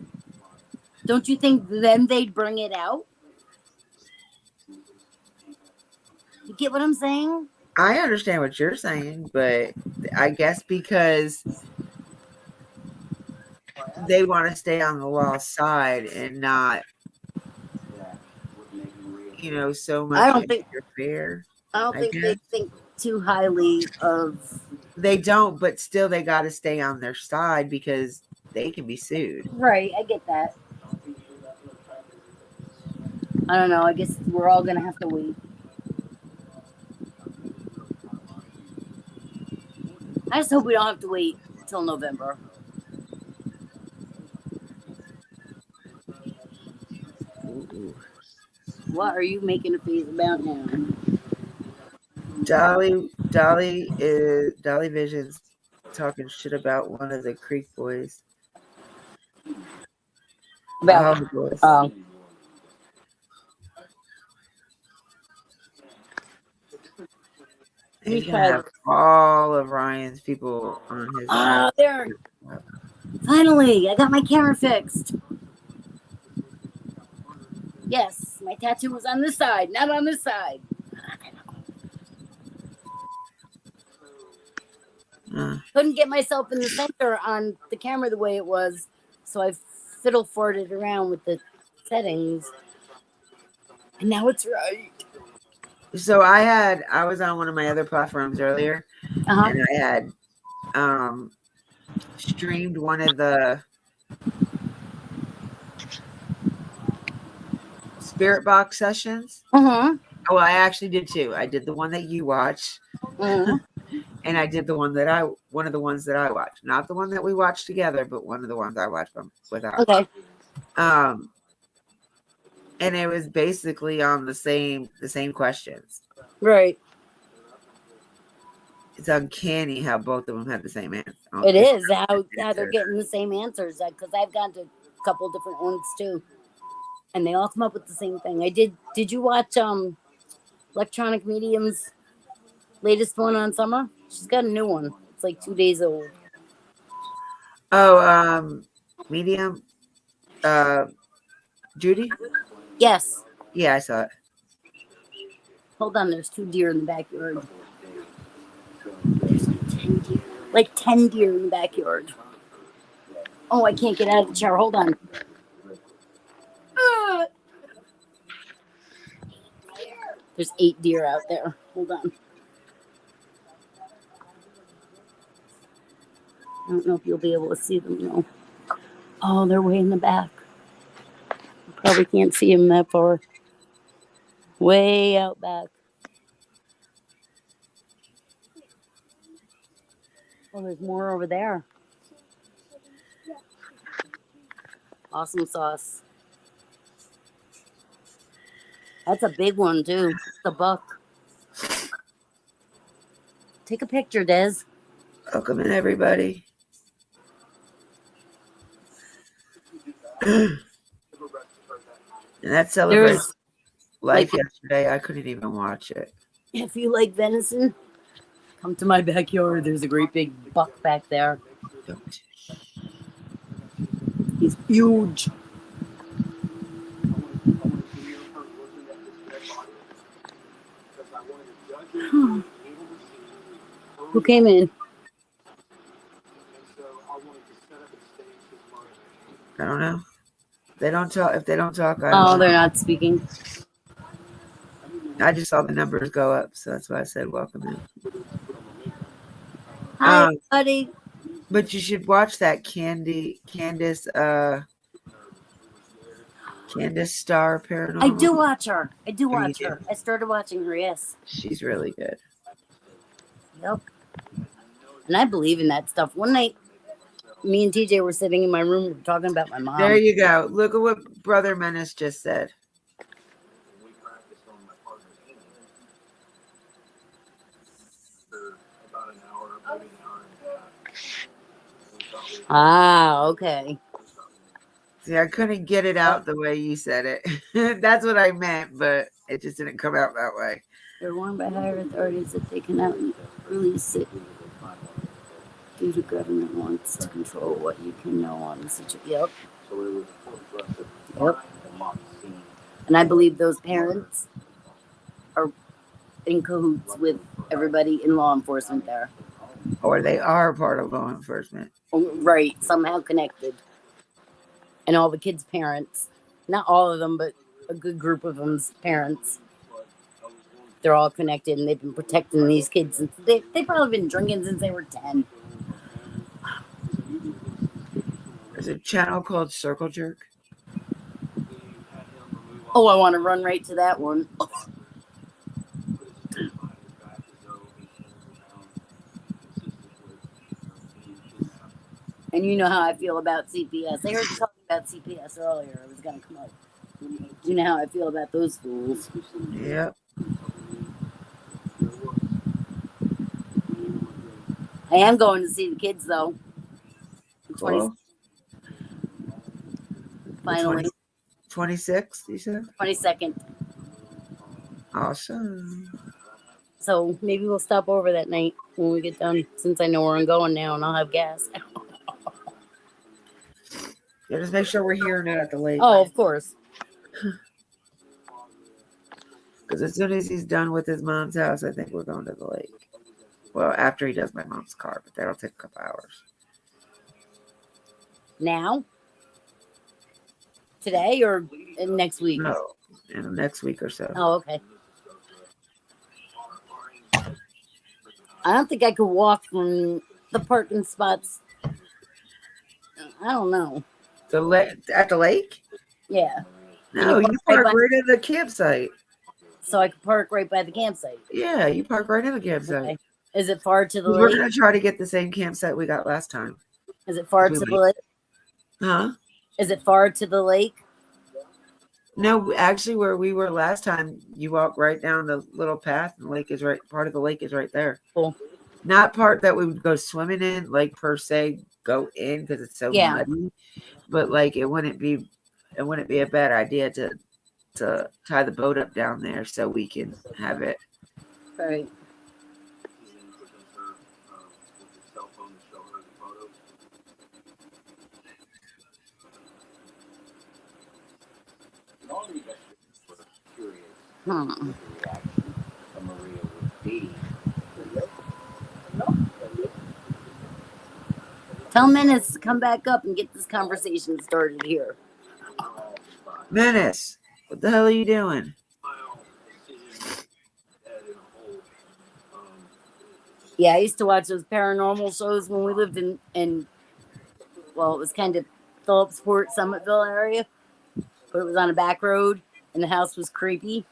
don't you think then they'd bring it out? You get what I'm saying? I understand what you're saying, but I guess because they want to stay on the law side and not, so much I don't think interfere. I don't think they think too highly of. They don't, but still they got to stay on their side because they can be sued. Right, I get that. I don't know. I guess we're all gonna have to wait. I just hope we don't have to wait till November. Ooh. What are you making a face about now? Dolly Vision's talking shit about one of the Creek boys. About boys. He's gonna have all of Ryan's people on his side. There. Finally, I got my camera fixed. Yes, my tattoo was on this side, not on this side. Couldn't get myself in the center on the camera the way it was, so I fiddle farted around with the settings, and now it's right. So I was on one of my other platforms earlier, and I had streamed one of the Spirit Box sessions. Well, I actually did too. I did the one that you watched. And I did one of the ones that I watched, not the one that we watched together, but one of the ones I watched without. Okay. And it was basically on the same questions. Right. It's uncanny how both of them had the same answer. It is how they're getting the same answers, because I've gone to a couple different ones too, and they all come up with the same thing. I did. Did you watch Electronic Medium's latest one on Summer? She's got a new one. It's like 2 days old. Oh, Medium, Judy? Yes. Yeah, I saw it. Hold on, there's 2 deer in the backyard. There's like 10 deer in the backyard. Oh, I can't get out of the shower. Hold on. There's 8 deer out there. Hold on. I don't know if you'll be able to see them though. Oh, they're way in the back. You probably can't see them that far. Way out back. Oh, there's more over there. Awesome sauce. That's a big one too. It's a buck. Take a picture, Des. Welcome in, everybody. And that celebrates life yesterday. I couldn't even watch it. If you like venison, come to my backyard. There's a great big buck back there. He's huge. Who came in? I don't know. They don't talk. If they don't talk, Oh, they're not speaking. I just saw the numbers go up, so that's why I said welcome in. Hi, buddy. But you should watch that Candace Star Paranormal. I do watch her. I started watching her, yes. She's really good. Yep. And I believe in that stuff. One night, me and TJ were sitting in my room talking about my mom. There you go. Look at what Brother Menace just said. Ah, okay. See, I couldn't get it out the way you said it. That's what I meant, but it just didn't come out that way. They're warned by higher authorities that they cannot release it due to government wants to control what you can know on the situation. Yep. Yep. And I believe those parents are in cahoots with everybody in law enforcement there. Or they are part of law enforcement. Right, somehow connected. And all the kids' parents, not all of them, but a good group of them's parents, they're all connected and they've been protecting these kids since they've probably been drinking since they were 10. There's a channel called Circle Jerk. Oh, I want to run right to that one. And you know how I feel about CPS. I heard you talking about CPS earlier. It was going to come up. You know how I feel about those fools. Yep. I am going to see the kids, though. Cool. Finally. 26th, you said? 22nd. Awesome. So maybe we'll stop over that night when we get done, since I know where I'm going now and I'll have gas. Yeah, just make sure we're here and not at the lake. Oh, of course. Because as soon as he's done with his mom's house, I think we're going to the lake. Well, after he does my mom's car, but that'll take a couple hours. Now? Today or next week? No, in the next week or so. Oh, okay. I don't think I could walk from the parking spots. I don't know. At the lake? Yeah. No, you park right at the campsite. So I could park right by the campsite? Yeah, you park right in the campsite. Okay. Is it far to the We're lake? going to try to get the same campsite we got last time. Is it far to the lake? Huh? Is it far to the lake? No, actually, where we were last time, you walk right down the little path, and the lake is right. Part of the lake is right there. Cool. Not part that we would go swimming in, like per se, go in because it's so muddy. But like, it wouldn't be a bad idea to tie the boat up down there so we can have it. Right. Tell Menace to come back up and get this conversation started here. Menace, what the hell are you doing? Yeah, I used to watch those paranormal shows when we lived in well, it was kind of Phillipsport, Summitville area, but it was on a back road, and the house was creepy.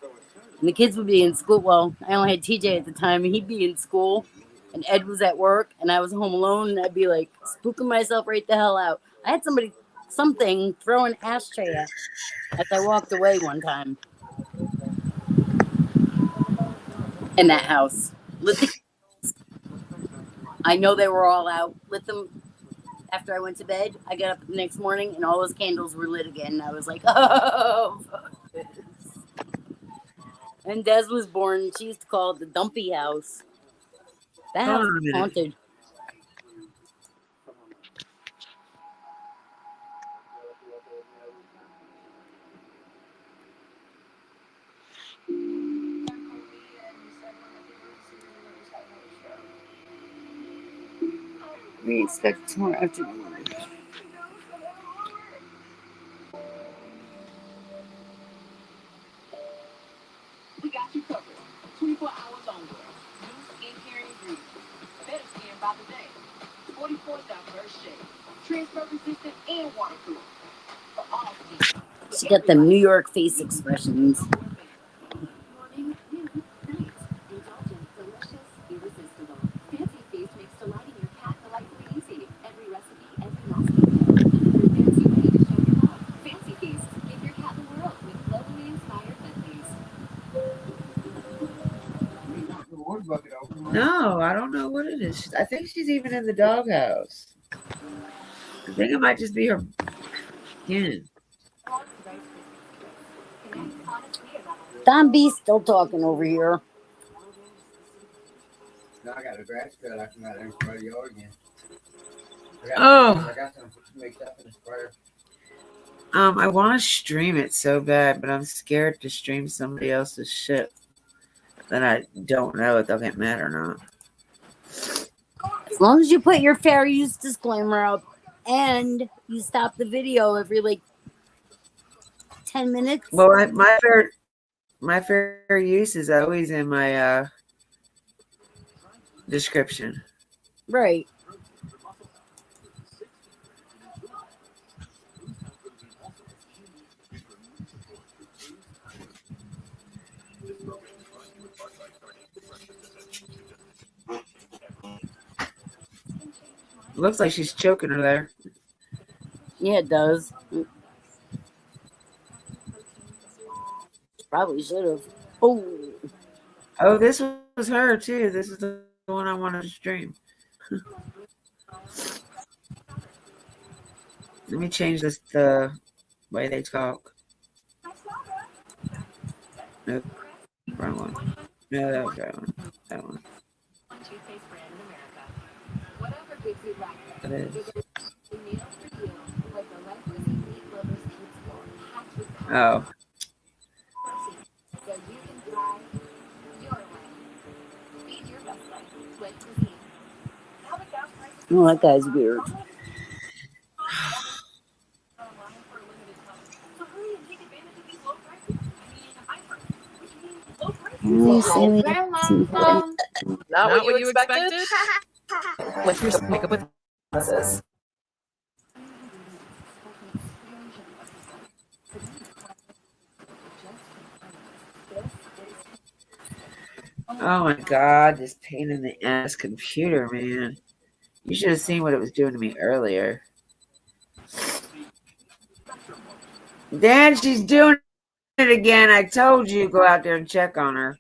And the kids would be in school. Well, I only had TJ at the time, and he'd be in school, and Ed was at work, and I was home alone, and I'd be like spooking myself right the hell out. I had something throw an ashtray at as I walked away one time in that house. I know they were all out. Lit them after I went to bed. I got up the next morning, and all those candles were lit again. And I was like, oh, fuck this. And Des was born. She used to call it the dumpy house. That house is haunted. We expect tomorrow afternoon. We got you covered. 24 hours longer. New skincare ingredients. Better skin by the day. 44 diverse shades. Transfer resistant and waterproof. For all skin. She got them New York face expressions. Morning, noon, night. Indulgent, delicious, irresistible. Fancy Feast makes delighting your cat delightfully easy. Every recipe, every last detail. Even for fancy way to show your love. Fancy Feast. Give your cat the world with globally inspired medleys. No, I don't know what it is. I think she's even in the doghouse. I think it might just be her skin. Don B's still talking over here. Now I got a grass cut. I come out there and spray the yard again. Oh. I got some mixed up in the sprayer. I want to stream it so bad, but I'm scared to stream somebody else's shit that I don't know if they'll get mad or not. As long as you put your fair use disclaimer up and you stop the video every like 10 minutes. Well, my fair use is always in my description. Right. Looks like she's choking her there. Yeah, it does. Probably should have. Oh, this was her too. This is the one I wanted to stream. Let me change this the way they talk. Nope. Wrong one. No, that was the right one. That one. That is. Oh. Oh, that guy's weird. Not what you expected? Let's just make up with this. Oh my god, this pain in the ass computer, man. You should have seen what it was doing to me earlier. Dan, she's doing it again. I told you go out there and check on her.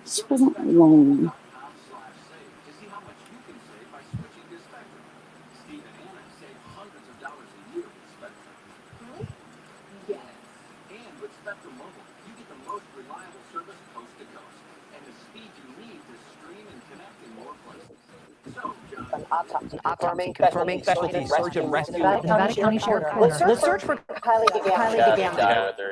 She wasn't alone. Autopsy confirming specialty search and rescue. Nevada County Sheriff Coroner. The search for Kylie began.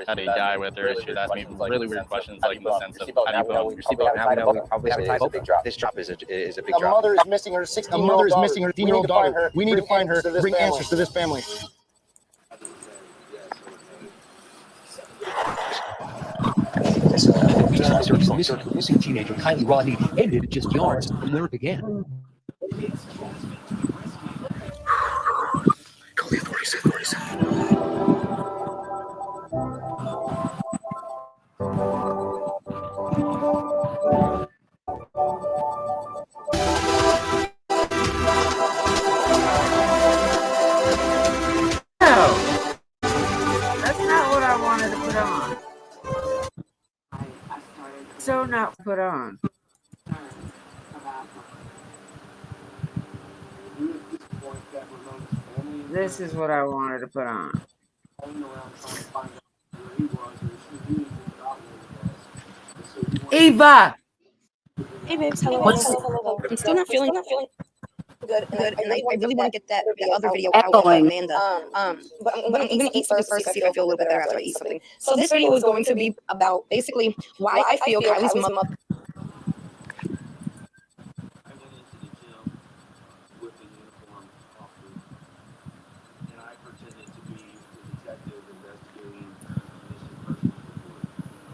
How do you die with her issue? That's really weird questions, like in the sense of how do you put on your seatbelt? Now we know we probably have a big drop. This drop is a big drop. A mother is missing her 16-year-old daughter. We need to find her. Bring answers to this family. Search for missing teenager Kylie Rodney ended just yards from where it began. Call the authorities. That's not what I wanted to put on. So not put on. This is what I wanted to put on. Eva! Hey babes, hello. What's I'm still not feeling good, and I really want to get that other video out about Amanda. But I'm going to eat something first to see if I feel a little bit better after I eat something. So this video is going to be about basically why I feel Kylie's mother. With the uniform off and I pretended to be the detective investigating missing persons.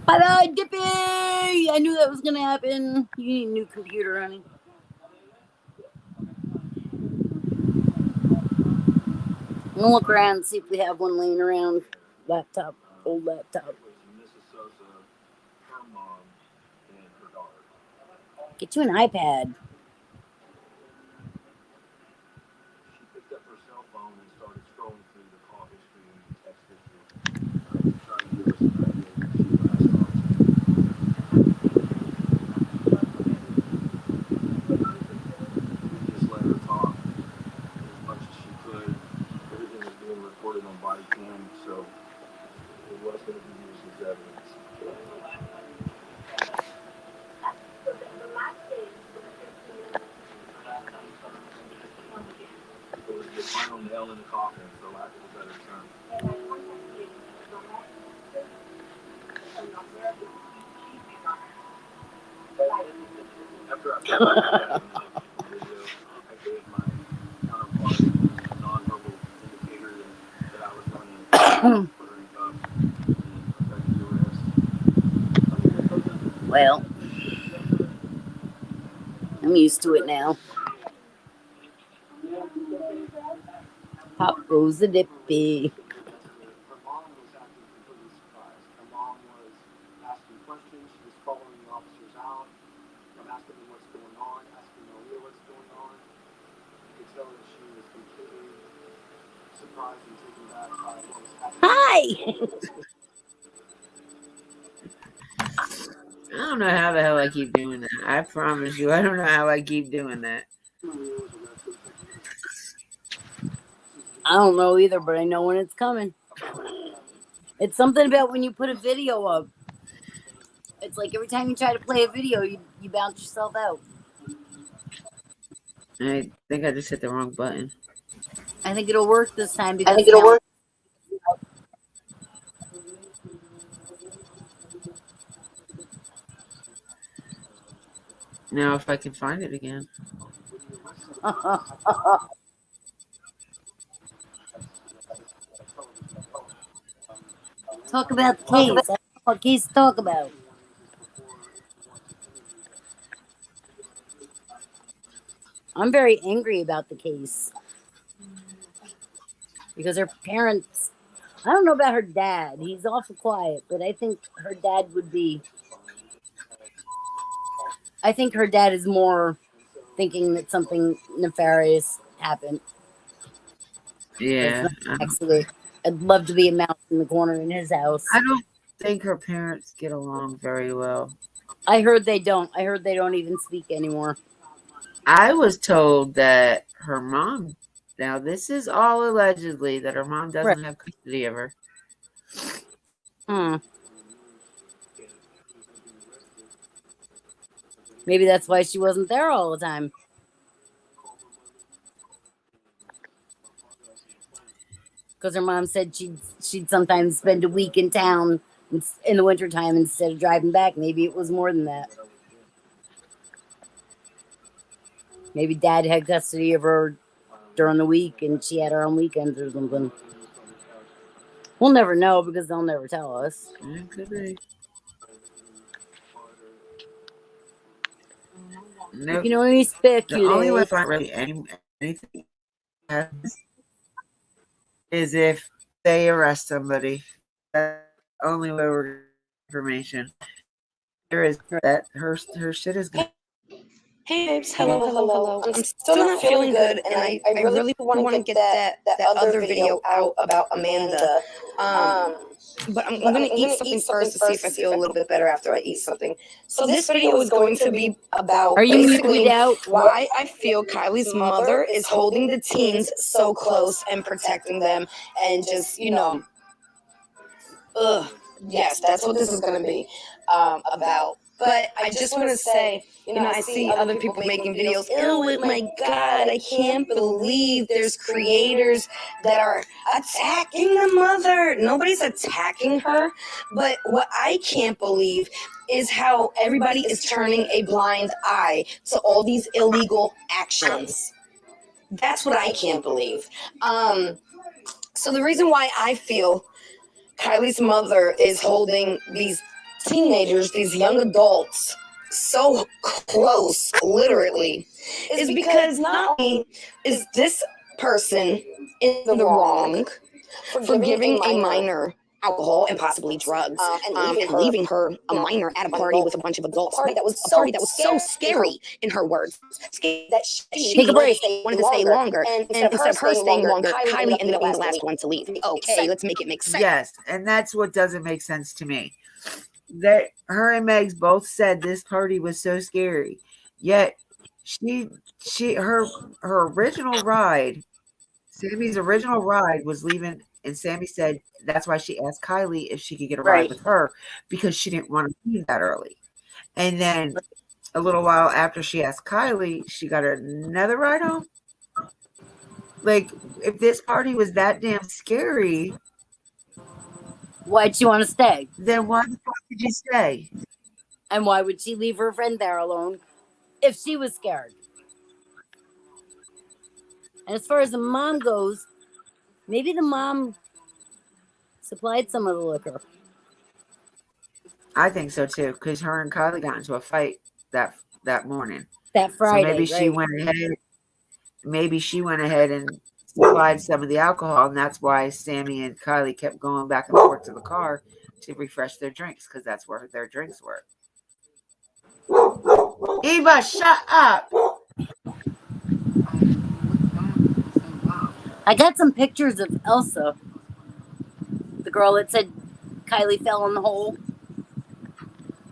Bye-bye, Dippy! I knew that was gonna happen. You need a new computer, honey. We'll look around and see if we have one laying around. Laptop, old laptop. Get you an iPad. She picked up her cell phone and started scrolling through the call history and the text history, trying to give us an idea of who she last talked to. We just let her talk as much as she could. Everything was being recorded on body cam, so it was going to be used as evidence. It was the final nail in the coffin, for lack of a better term. After I found out the video, I gave my counterpart a nonverbal indicator that I was going to put her in cuffs and effective arrest. Well, I'm used to it now. Pop goes the Dippy. Her mom was acting completely surprised. Her mom was asking questions. She was following the officers out, asking them what's going on, asking Maria what's going on. You could tell that she was completely surprised and taken back by what was happening. Hi! I don't know how the hell I keep doing that. I promise you, I don't know how I keep doing that. I don't know either, but I know when it's coming. It's something about when you put a video up. It's like every time you try to play a video, you bounce yourself out. I think I just hit the wrong button. I think it'll work this time because Now if I can find it again. Talk about the case. I don't know what case to talk about. I'm very angry about the case. Because her parents, I don't know about her dad. He's awful quiet, but I think her dad would be. I think her dad is more thinking that something nefarious happened. Yeah. Actually, I'd love to be a mouse in the corner in his house. I don't think her parents get along very well. I heard they don't. I heard they don't even speak anymore. I was told that her mom, now this is all allegedly, that her mom doesn't have custody of her. Maybe that's why she wasn't there all the time. Because her mom said she'd sometimes spend a week in town in the wintertime instead of driving back. Maybe it was more than that. Maybe Dad had custody of her during the week and she had her on weekends or something. We'll never know because they'll never tell us. It could be. You can only speculate. The only way to find really anything is if they arrest somebody. That's the only way we're getting information. There is that her shit is good. Hey babes, hello. I'm still not feeling good, and I really want to get that other video out about Amanda. But I'm going to eat something first to see if I feel a little bit better after I eat something. So this video is going to be about basically why I feel Kylie's mother is holding the teens so close and protecting them, and just, yes, that's what this is going to be about. But I just want to say, I see other people making videos. Oh my God, I can't believe there's creators that are attacking the mother. Nobody's attacking her. But what I can't believe is how everybody is turning a blind eye to all these illegal actions. That's what I can't believe. So the reason why I feel Kylie's mother is holding these teenagers, these young adults, so close, literally, is because not only is this person in the wrong for giving a minor alcohol and possibly drugs, and leaving her a minor at a party with a bunch of adults. A party that was so scary, in her words, that she Take a break. wanted to stay longer. And instead of her staying longer, Kylie ended up being the last one to leave. Okay, let's make it make sense. Yes, and that's what doesn't make sense to me. That her and Megs both said this party was so scary, yet her original ride, Sammy's original ride was leaving, and Sammy said that's why she asked Kylie if she could get a ride with her, because she didn't want to leave that early. And then a little while after she asked Kylie, she got another ride home. Like, if this party was that damn scary, why'd she want to stay? Then why the fuck did you stay? And why would she leave her friend there alone if she was scared? And as far as the mom goes, maybe the mom supplied some of the liquor. I think so too, because her and Kylie got into a fight that morning. That Friday, so maybe she went ahead. Maybe she went ahead and supplied some of the alcohol, and that's why Sammy and Kylie kept going back and forth to the car to refresh their drinks, because that's where their drinks were. Eva, shut up! I got some pictures of Elsa, the girl that said Kylie fell in the hole.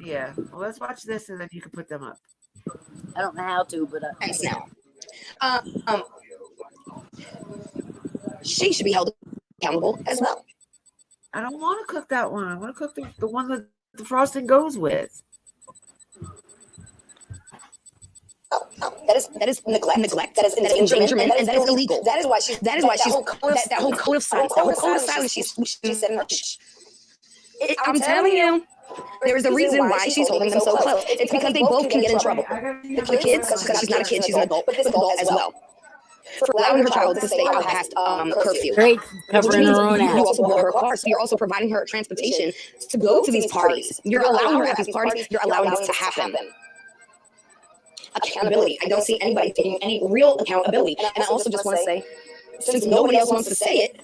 Yeah, well, let's watch this, and then you can put them up. I don't know how to, but thanks now. She should be held accountable as well. I don't want to cook that one. I want to cook the one that the frosting goes with. That is neglect. That is endangerment, and that is illegal. That is why she's that whole code of silence. That whole code of silence she said in her speech. I'm telling you, there is a reason why she's holding them so close. It's because they both can get in trouble. The kids, because she's not a kid, she's an adult, but this adult as well. For allowing her child to stay out past curfew. Great, covering her own ass. You also bought her a car, so you're also providing her transportation to go to these parties. You're allowing her at these parties. You're allowing this to happen. Accountability. I don't see anybody taking any real accountability. And I also just want to say, since nobody else wants to say it,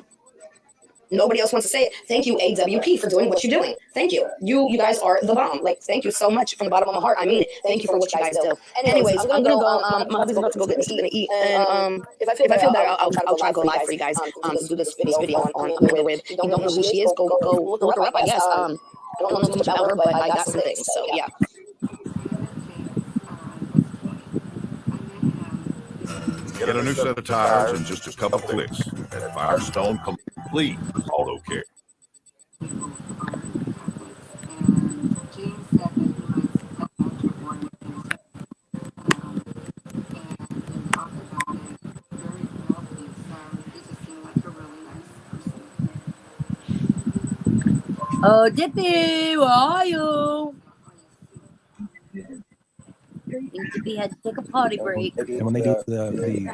thank you, AWP, for doing what you're doing. Thank you. You guys are the bomb. Like, thank you so much from the bottom of my heart. I mean it. Thank you for what you guys do. Anyways, I'm gonna go. My hubby's about to go get something to eat, and if I feel better, I'll try to go live for you guys. To do this video on her with. You don't know who she is? Go look her up. I guess. I don't know too much about her, but I got some things. So yeah. Get a new set of tires in just a couple clicks at Firestone Complete Auto Care. Oh, Dippy, where are you? I think Dippy had to take a potty break. And when they do the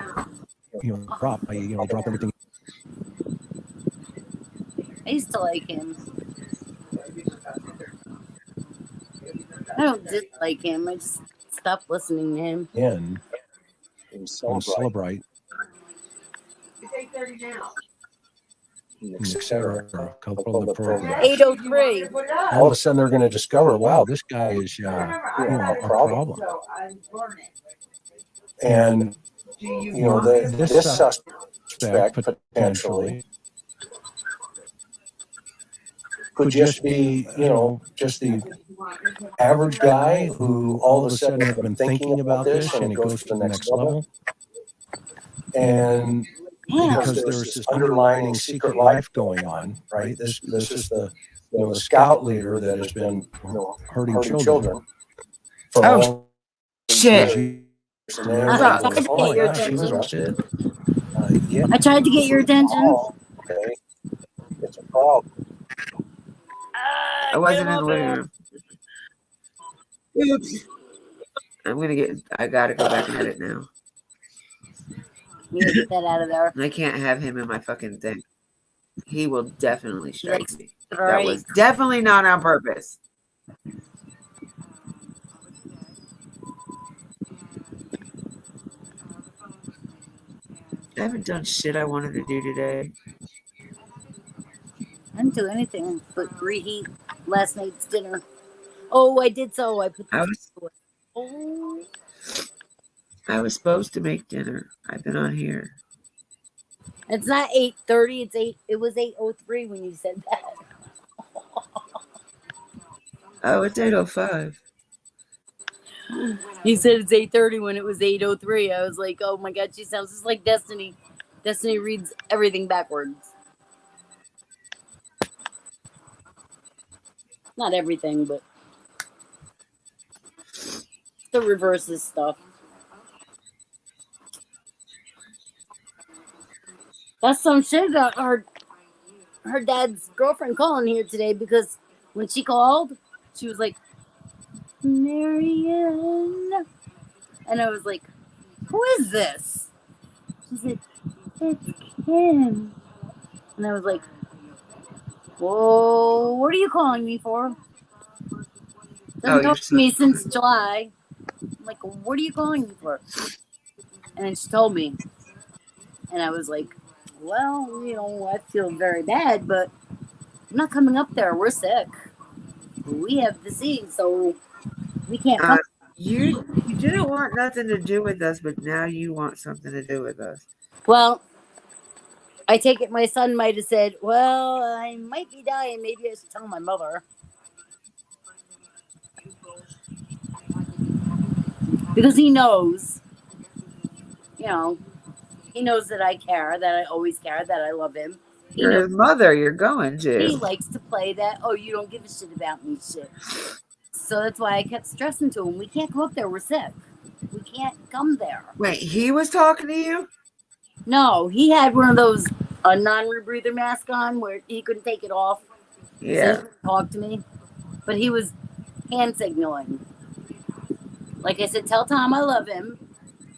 drop, they drop everything. I used to like him. I don't dislike him. I just stopped listening to him. And on Celebrate, etc. A couple of the programs. 803. All of a sudden, they're going to discover, wow, this guy is a problem. And this suspect potentially could just be, just the average guy who all of a sudden have been thinking about this, and it goes to the next level. And because there's this underlying secret life going on, right? This is the scout leader that has been hurting children. for Oh, all shit. those years. And they're I like, tried to oh get my your gosh, she's attention. arrested. Yeah. I tried to get your attention. Okay. It's a problem. I wasn't in the living room. Oops. I gotta go back and edit now. We gotta get that out of there. I can't have him in my fucking thing. He will definitely strike me. All That right. was definitely not on purpose. I haven't done shit I wanted to do today. I didn't do anything but reheat last night's dinner. Oh, I did so. I put I the Oh, was supposed to make dinner. I've been on here. it's not 8:30. It's 8. It was 8:03 when you said that. Oh, it's 8:05. He said it's 8:30 when it was 8:03. I was like, oh my god, she sounds just like Destiny. Destiny reads everything backwards. Not everything, but the reverses stuff. That's some shit about her dad's girlfriend calling here today, because when she called, she was like, Marianne. And I was like, who is this? She said, it's Kim. And I was like, whoa, what are you calling me for? Doesn't talk to me since July. I'm like, what are you calling me for? And then she told me. And I was like, well, I feel very bad, but I'm not coming up there. We're sick. We have disease, so we can't come. You didn't want nothing to do with us, but now you want something to do with us. Well, I take it my son might have said, well, I might be dying. Maybe I should tell my mother. Because he knows, he knows that I care, that I always care, that I love him. You're his mother, you're going to. He likes to play that, oh, you don't give a shit about me shit. So that's why I kept stressing to him, we can't come up there, we're sick. We can't come there. Wait, he was talking to you? No, he had one of those non-rebreather mask on where he couldn't take it off. Yeah. So he talked to me. But he was hand signaling. Like I said, tell Tom I love him.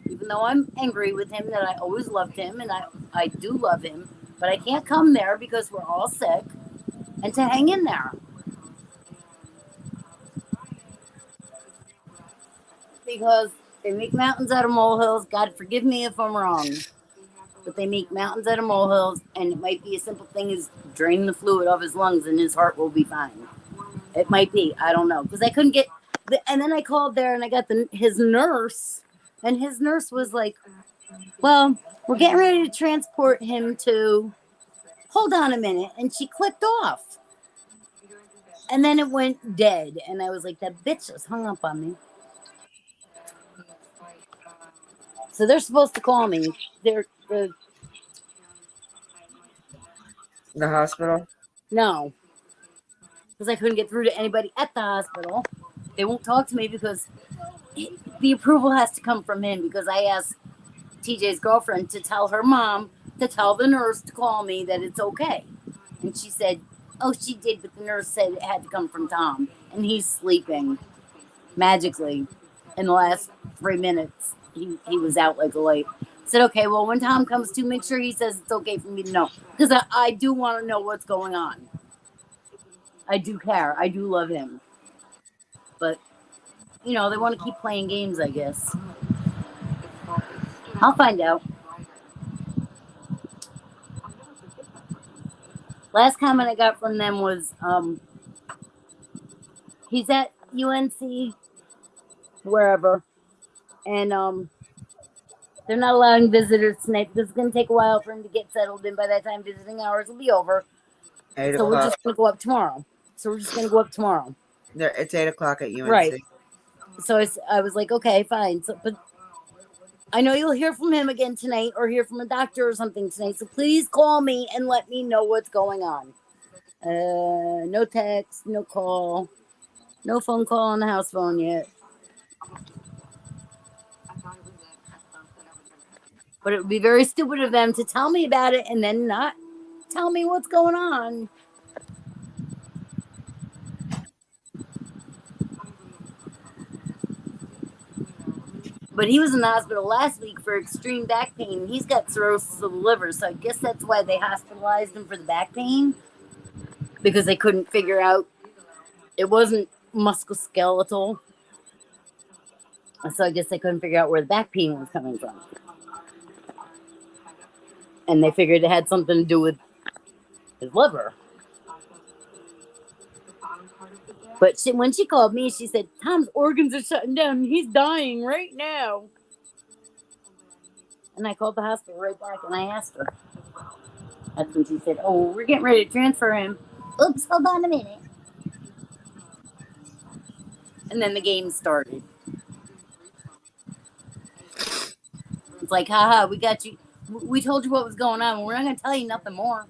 Even though I'm angry with him, that I always loved him, and I do love him. But I can't come there because we're all sick. And to hang in there. Because they make mountains out of molehills. God forgive me if I'm wrong. But they make mountains out of molehills, and it might be a simple thing as drain the fluid off his lungs and his heart will be fine. It might be. I don't know. Because I couldn't get... And then I called there and I got his nurse. And his nurse was like, well, we're getting ready to transport him to... Hold on a minute. And she clicked off. And then it went dead. And I was like, that bitch just hung up on me. So they're supposed to call me. They're... The hospital? No. Because I couldn't get through to anybody at the hospital. They won't talk to me because the approval has to come from him, because I asked TJ's girlfriend to tell her mom to tell the nurse to call me that it's okay. And she said, oh, she did, but the nurse said it had to come from Tom. And he's sleeping magically. In the last 3 minutes, he was out like a light. I said, okay, well, when Tom comes to, make sure he says it's okay for me to know. Because I do want to know what's going on. I do care. I do love him. But, they want to keep playing games, I guess. I'll find out. Last comment I got from them was, he's at UNC, wherever, and they're not allowing visitors tonight. This is going to take a while for him to get settled in. By that time, visiting hours will be over. So we're just going to go up tomorrow. It's 8 o'clock at UNC. Right. So I was like, okay, fine. So, but I know you'll hear from him again tonight, or hear from a doctor or something tonight. So please call me and let me know what's going on. No text, no call, no phone call on the house phone yet. But it would be very stupid of them to tell me about it and then not tell me what's going on. But he was in the hospital last week for extreme back pain. He's got cirrhosis of the liver, so I guess that's why they hospitalized him for the back pain, because they couldn't figure out. It wasn't musculoskeletal, so I guess they couldn't figure out where the back pain was coming from. And they figured it had something to do with his liver. But when she called me, she said, Tom's organs are shutting down. He's dying right now. And I called the hospital right back and I asked her. That's when she said, oh, we're getting ready to transfer him. Oops, hold on a minute. And then the game started. It's like, haha, we got you. We told you what was going on. We're not going to tell you nothing more.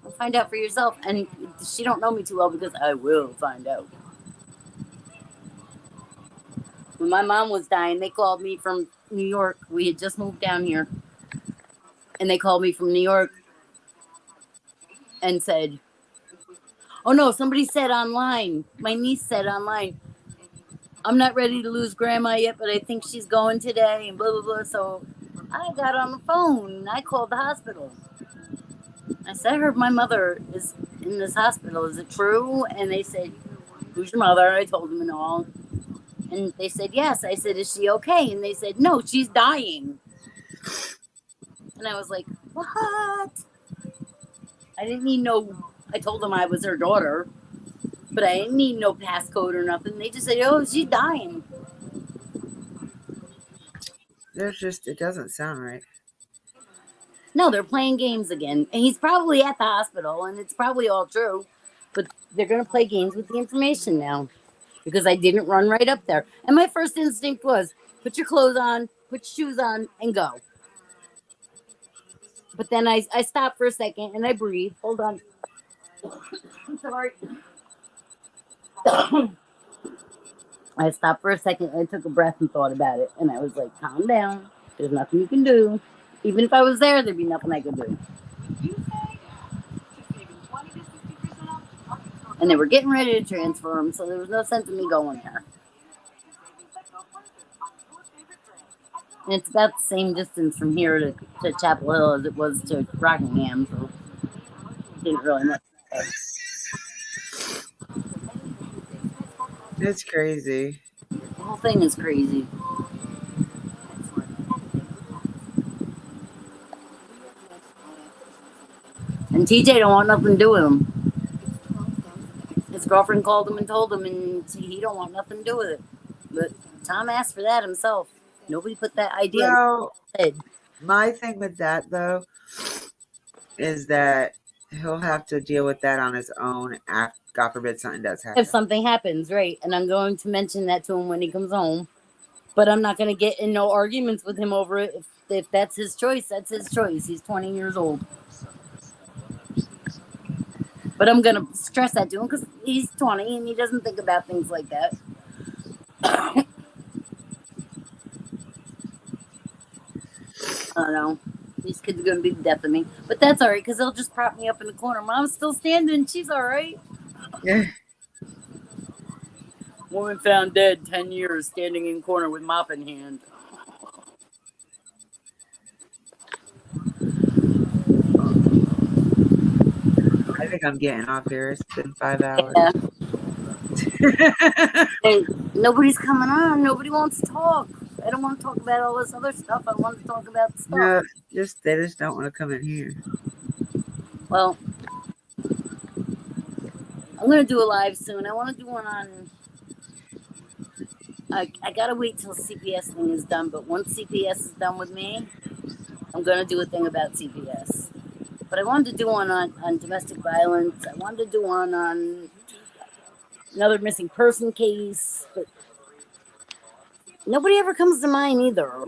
You'll find out for yourself. And she don't know me too well because I will find out. When my mom was dying, they called me from New York. We had just moved down here. And they called me from New York and said, oh no, somebody said online. My niece said online, I'm not ready to lose grandma yet, but I think she's going today and blah, blah, blah. So I got on the phone and I called the hospital. I said, I heard my mother is in this hospital. Is it true? And they said, who's your mother? I told them and all. And they said, yes. I said, is she okay? And they said, no, she's dying. And I was like, what? I didn't need I told them I was her daughter, but I didn't need no passcode or nothing. They just said, oh, she's dying. It doesn't sound right. No, they're playing games again. And he's probably at the hospital, and it's probably all true. But they're going to play games with the information now. Because I didn't run right up there. And my first instinct was, put your clothes on, put your shoes on, and go. But then I stopped for a second, and I breathed. Hold on. I'm sorry. I stopped for a second, and I took a breath and thought about it. And I was like, calm down. There's nothing you can do. Even if I was there, there'd be nothing I could do. And they were getting ready to transfer him, so there was no sense in me going there. And it's about the same distance from here to Chapel Hill as it was to Rockingham, so it didn't really matter. It's crazy. The whole thing is crazy. And TJ don't want nothing to do with him. His girlfriend called him and told him, and he don't want nothing to do with it. But Tom asked for that himself. Nobody put that idea in his head. My thing with that, though, is that he'll have to deal with that on his own after, God forbid, something does happen. If something happens, right. And I'm going to mention that to him when he comes home. But I'm not going to get in no arguments with him over it. If that's his choice, that's his choice. He's 20 years old. But I'm going to stress that to him because he's 20 and he doesn't think about things like that. I don't know. These kids are going to be the death of me. But that's all right because they'll just prop me up in the corner. Mom's still standing. She's all right. Yeah. Woman found dead 10 years standing in corner with mop in hand. I think I'm getting off here. It's been 5 hours. Yeah. Hey, nobody's coming on. Nobody wants to talk. I don't want to talk about all this other stuff. I want to talk about the stuff. No, they just don't want to come in here. Well, I'm going to do a live soon. I want to do one on... I got to wait till CPS thing is done. But once CPS is done with me, I'm going to do a thing about CPS. But I wanted to do one on domestic violence. I wanted to do one on another missing person case. But nobody ever comes to mind either.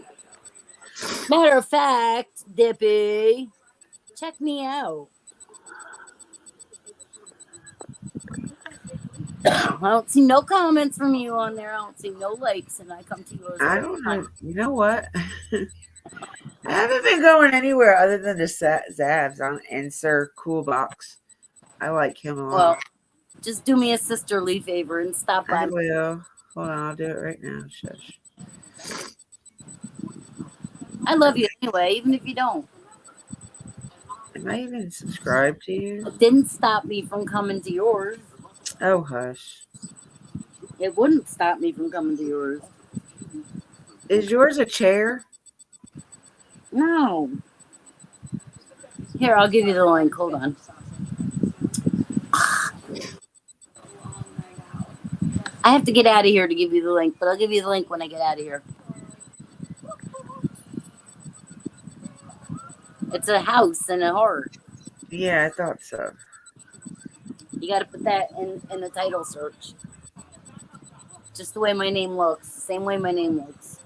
Matter of fact, Dippy, check me out. I don't see no comments from you on there. I don't see no likes, and I come to yours. I don't know. You know what? I haven't been going anywhere other than to Zabs on Insert Cool Box. I like him a lot. Well, just do me a sisterly favor and stop by. I will. Hold on, I'll do it right now. Shush. I love you anyway, even if you don't. Am I even subscribed to you? It didn't stop me from coming to yours. Oh, hush. It wouldn't stop me from coming to yours. Is yours a chair? No. Here, I'll give you the link. Hold on. I have to get out of here to give you the link, but I'll give you the link when I get out of here. It's a house and a heart. Yeah, I thought so. You got to put that in the title search. Just the way my name looks. Same way my name looks.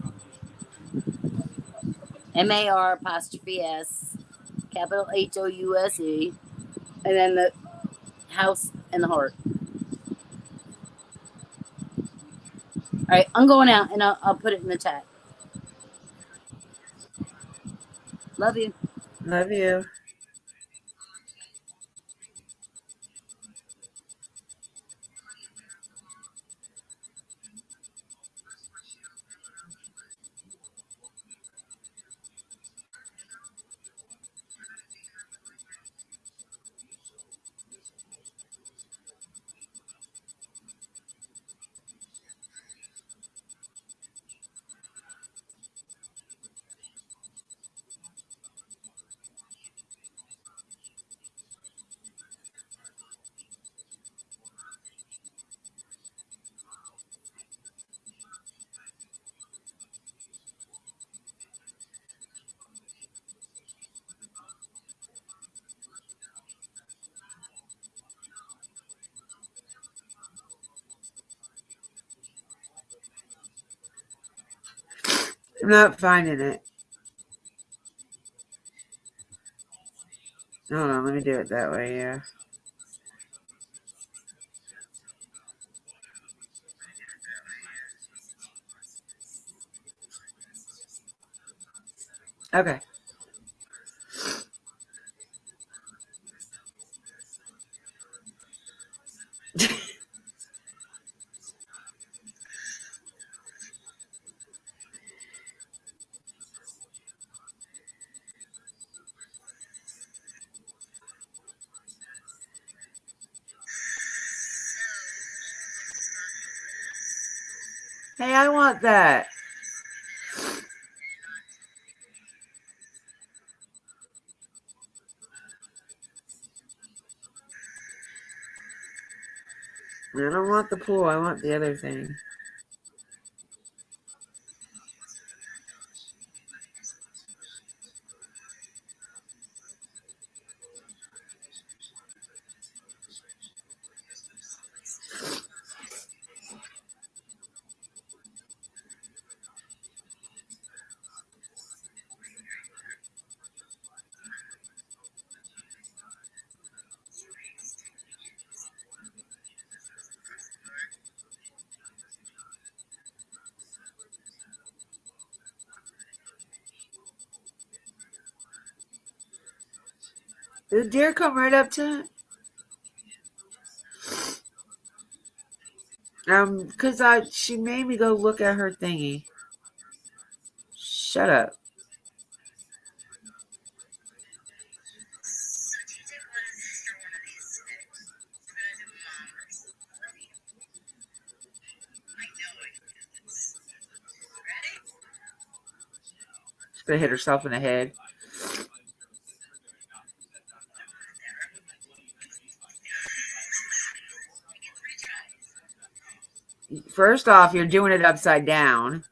MAR_S, capital HOUSE, and then the house and the heart. All right, I'm going out, and I'll put it in the chat. Love you. Love you. I'm not finding it. Hold on, let me do it that way, yeah. Okay. Hey, I want that. I don't want the pool. I want the other thing. Did the deer come right up to it? Because she made me go look at her thingy. Shut up. She's gonna hit herself in the head. First off, you're doing it upside down.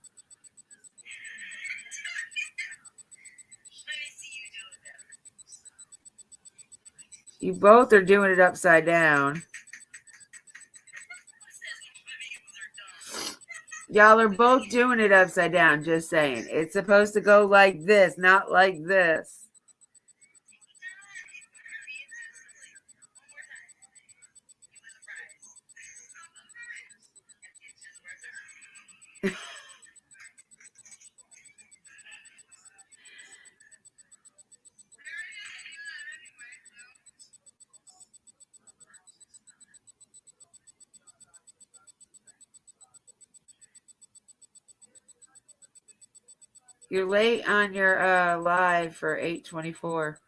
You both are doing it upside down. Y'all are both doing it upside down, just saying. It's supposed to go like this, not like this. You're late on your live for 8:24.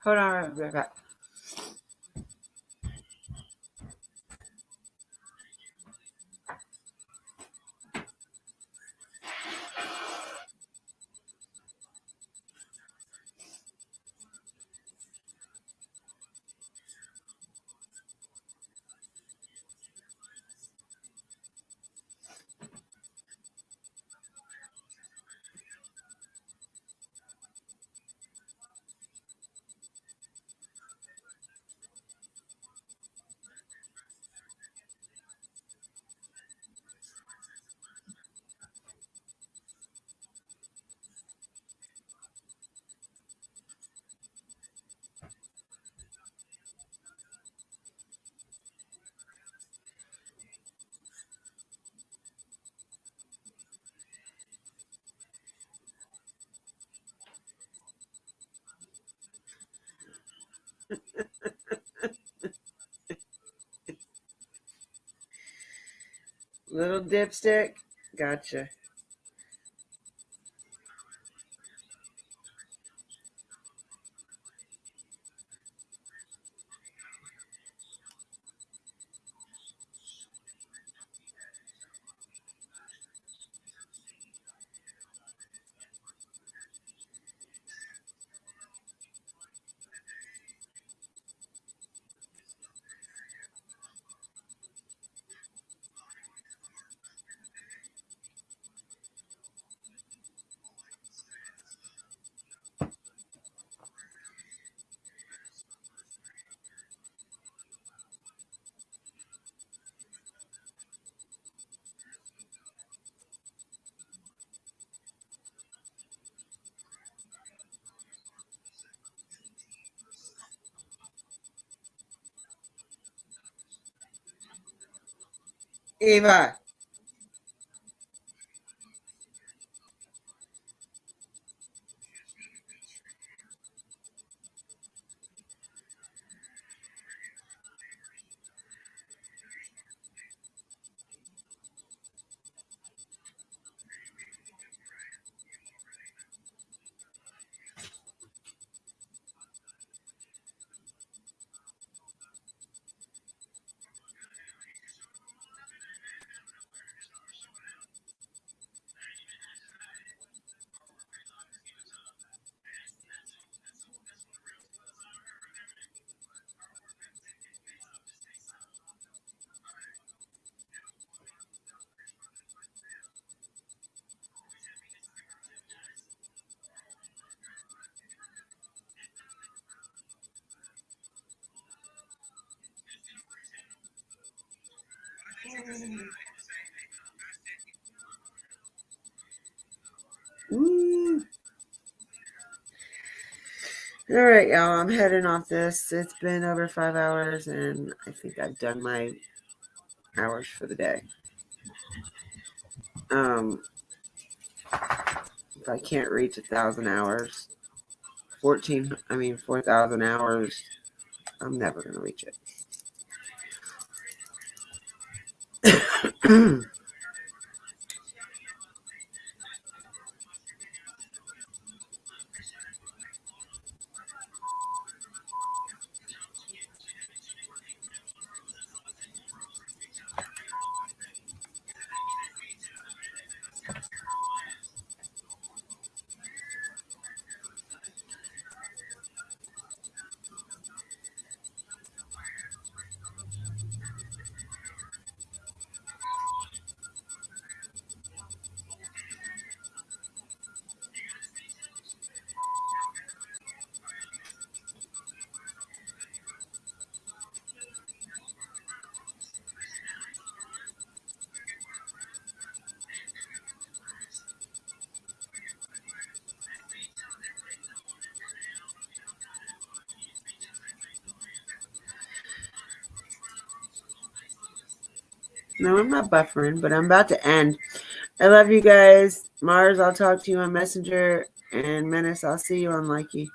Hold on, I'll be right back. Little dipstick. Gotcha. Eva. Ooh. All right, y'all. I'm heading off this. It's been over 5 hours, and I think I've done my hours for the day. If I can't reach 1,000 hours, 4,000 hours, I'm never gonna reach it. No, I'm not buffering, but I'm about to end. I love you guys. Mars, I'll talk to you on Messenger. And Menace, I'll see you on Likey.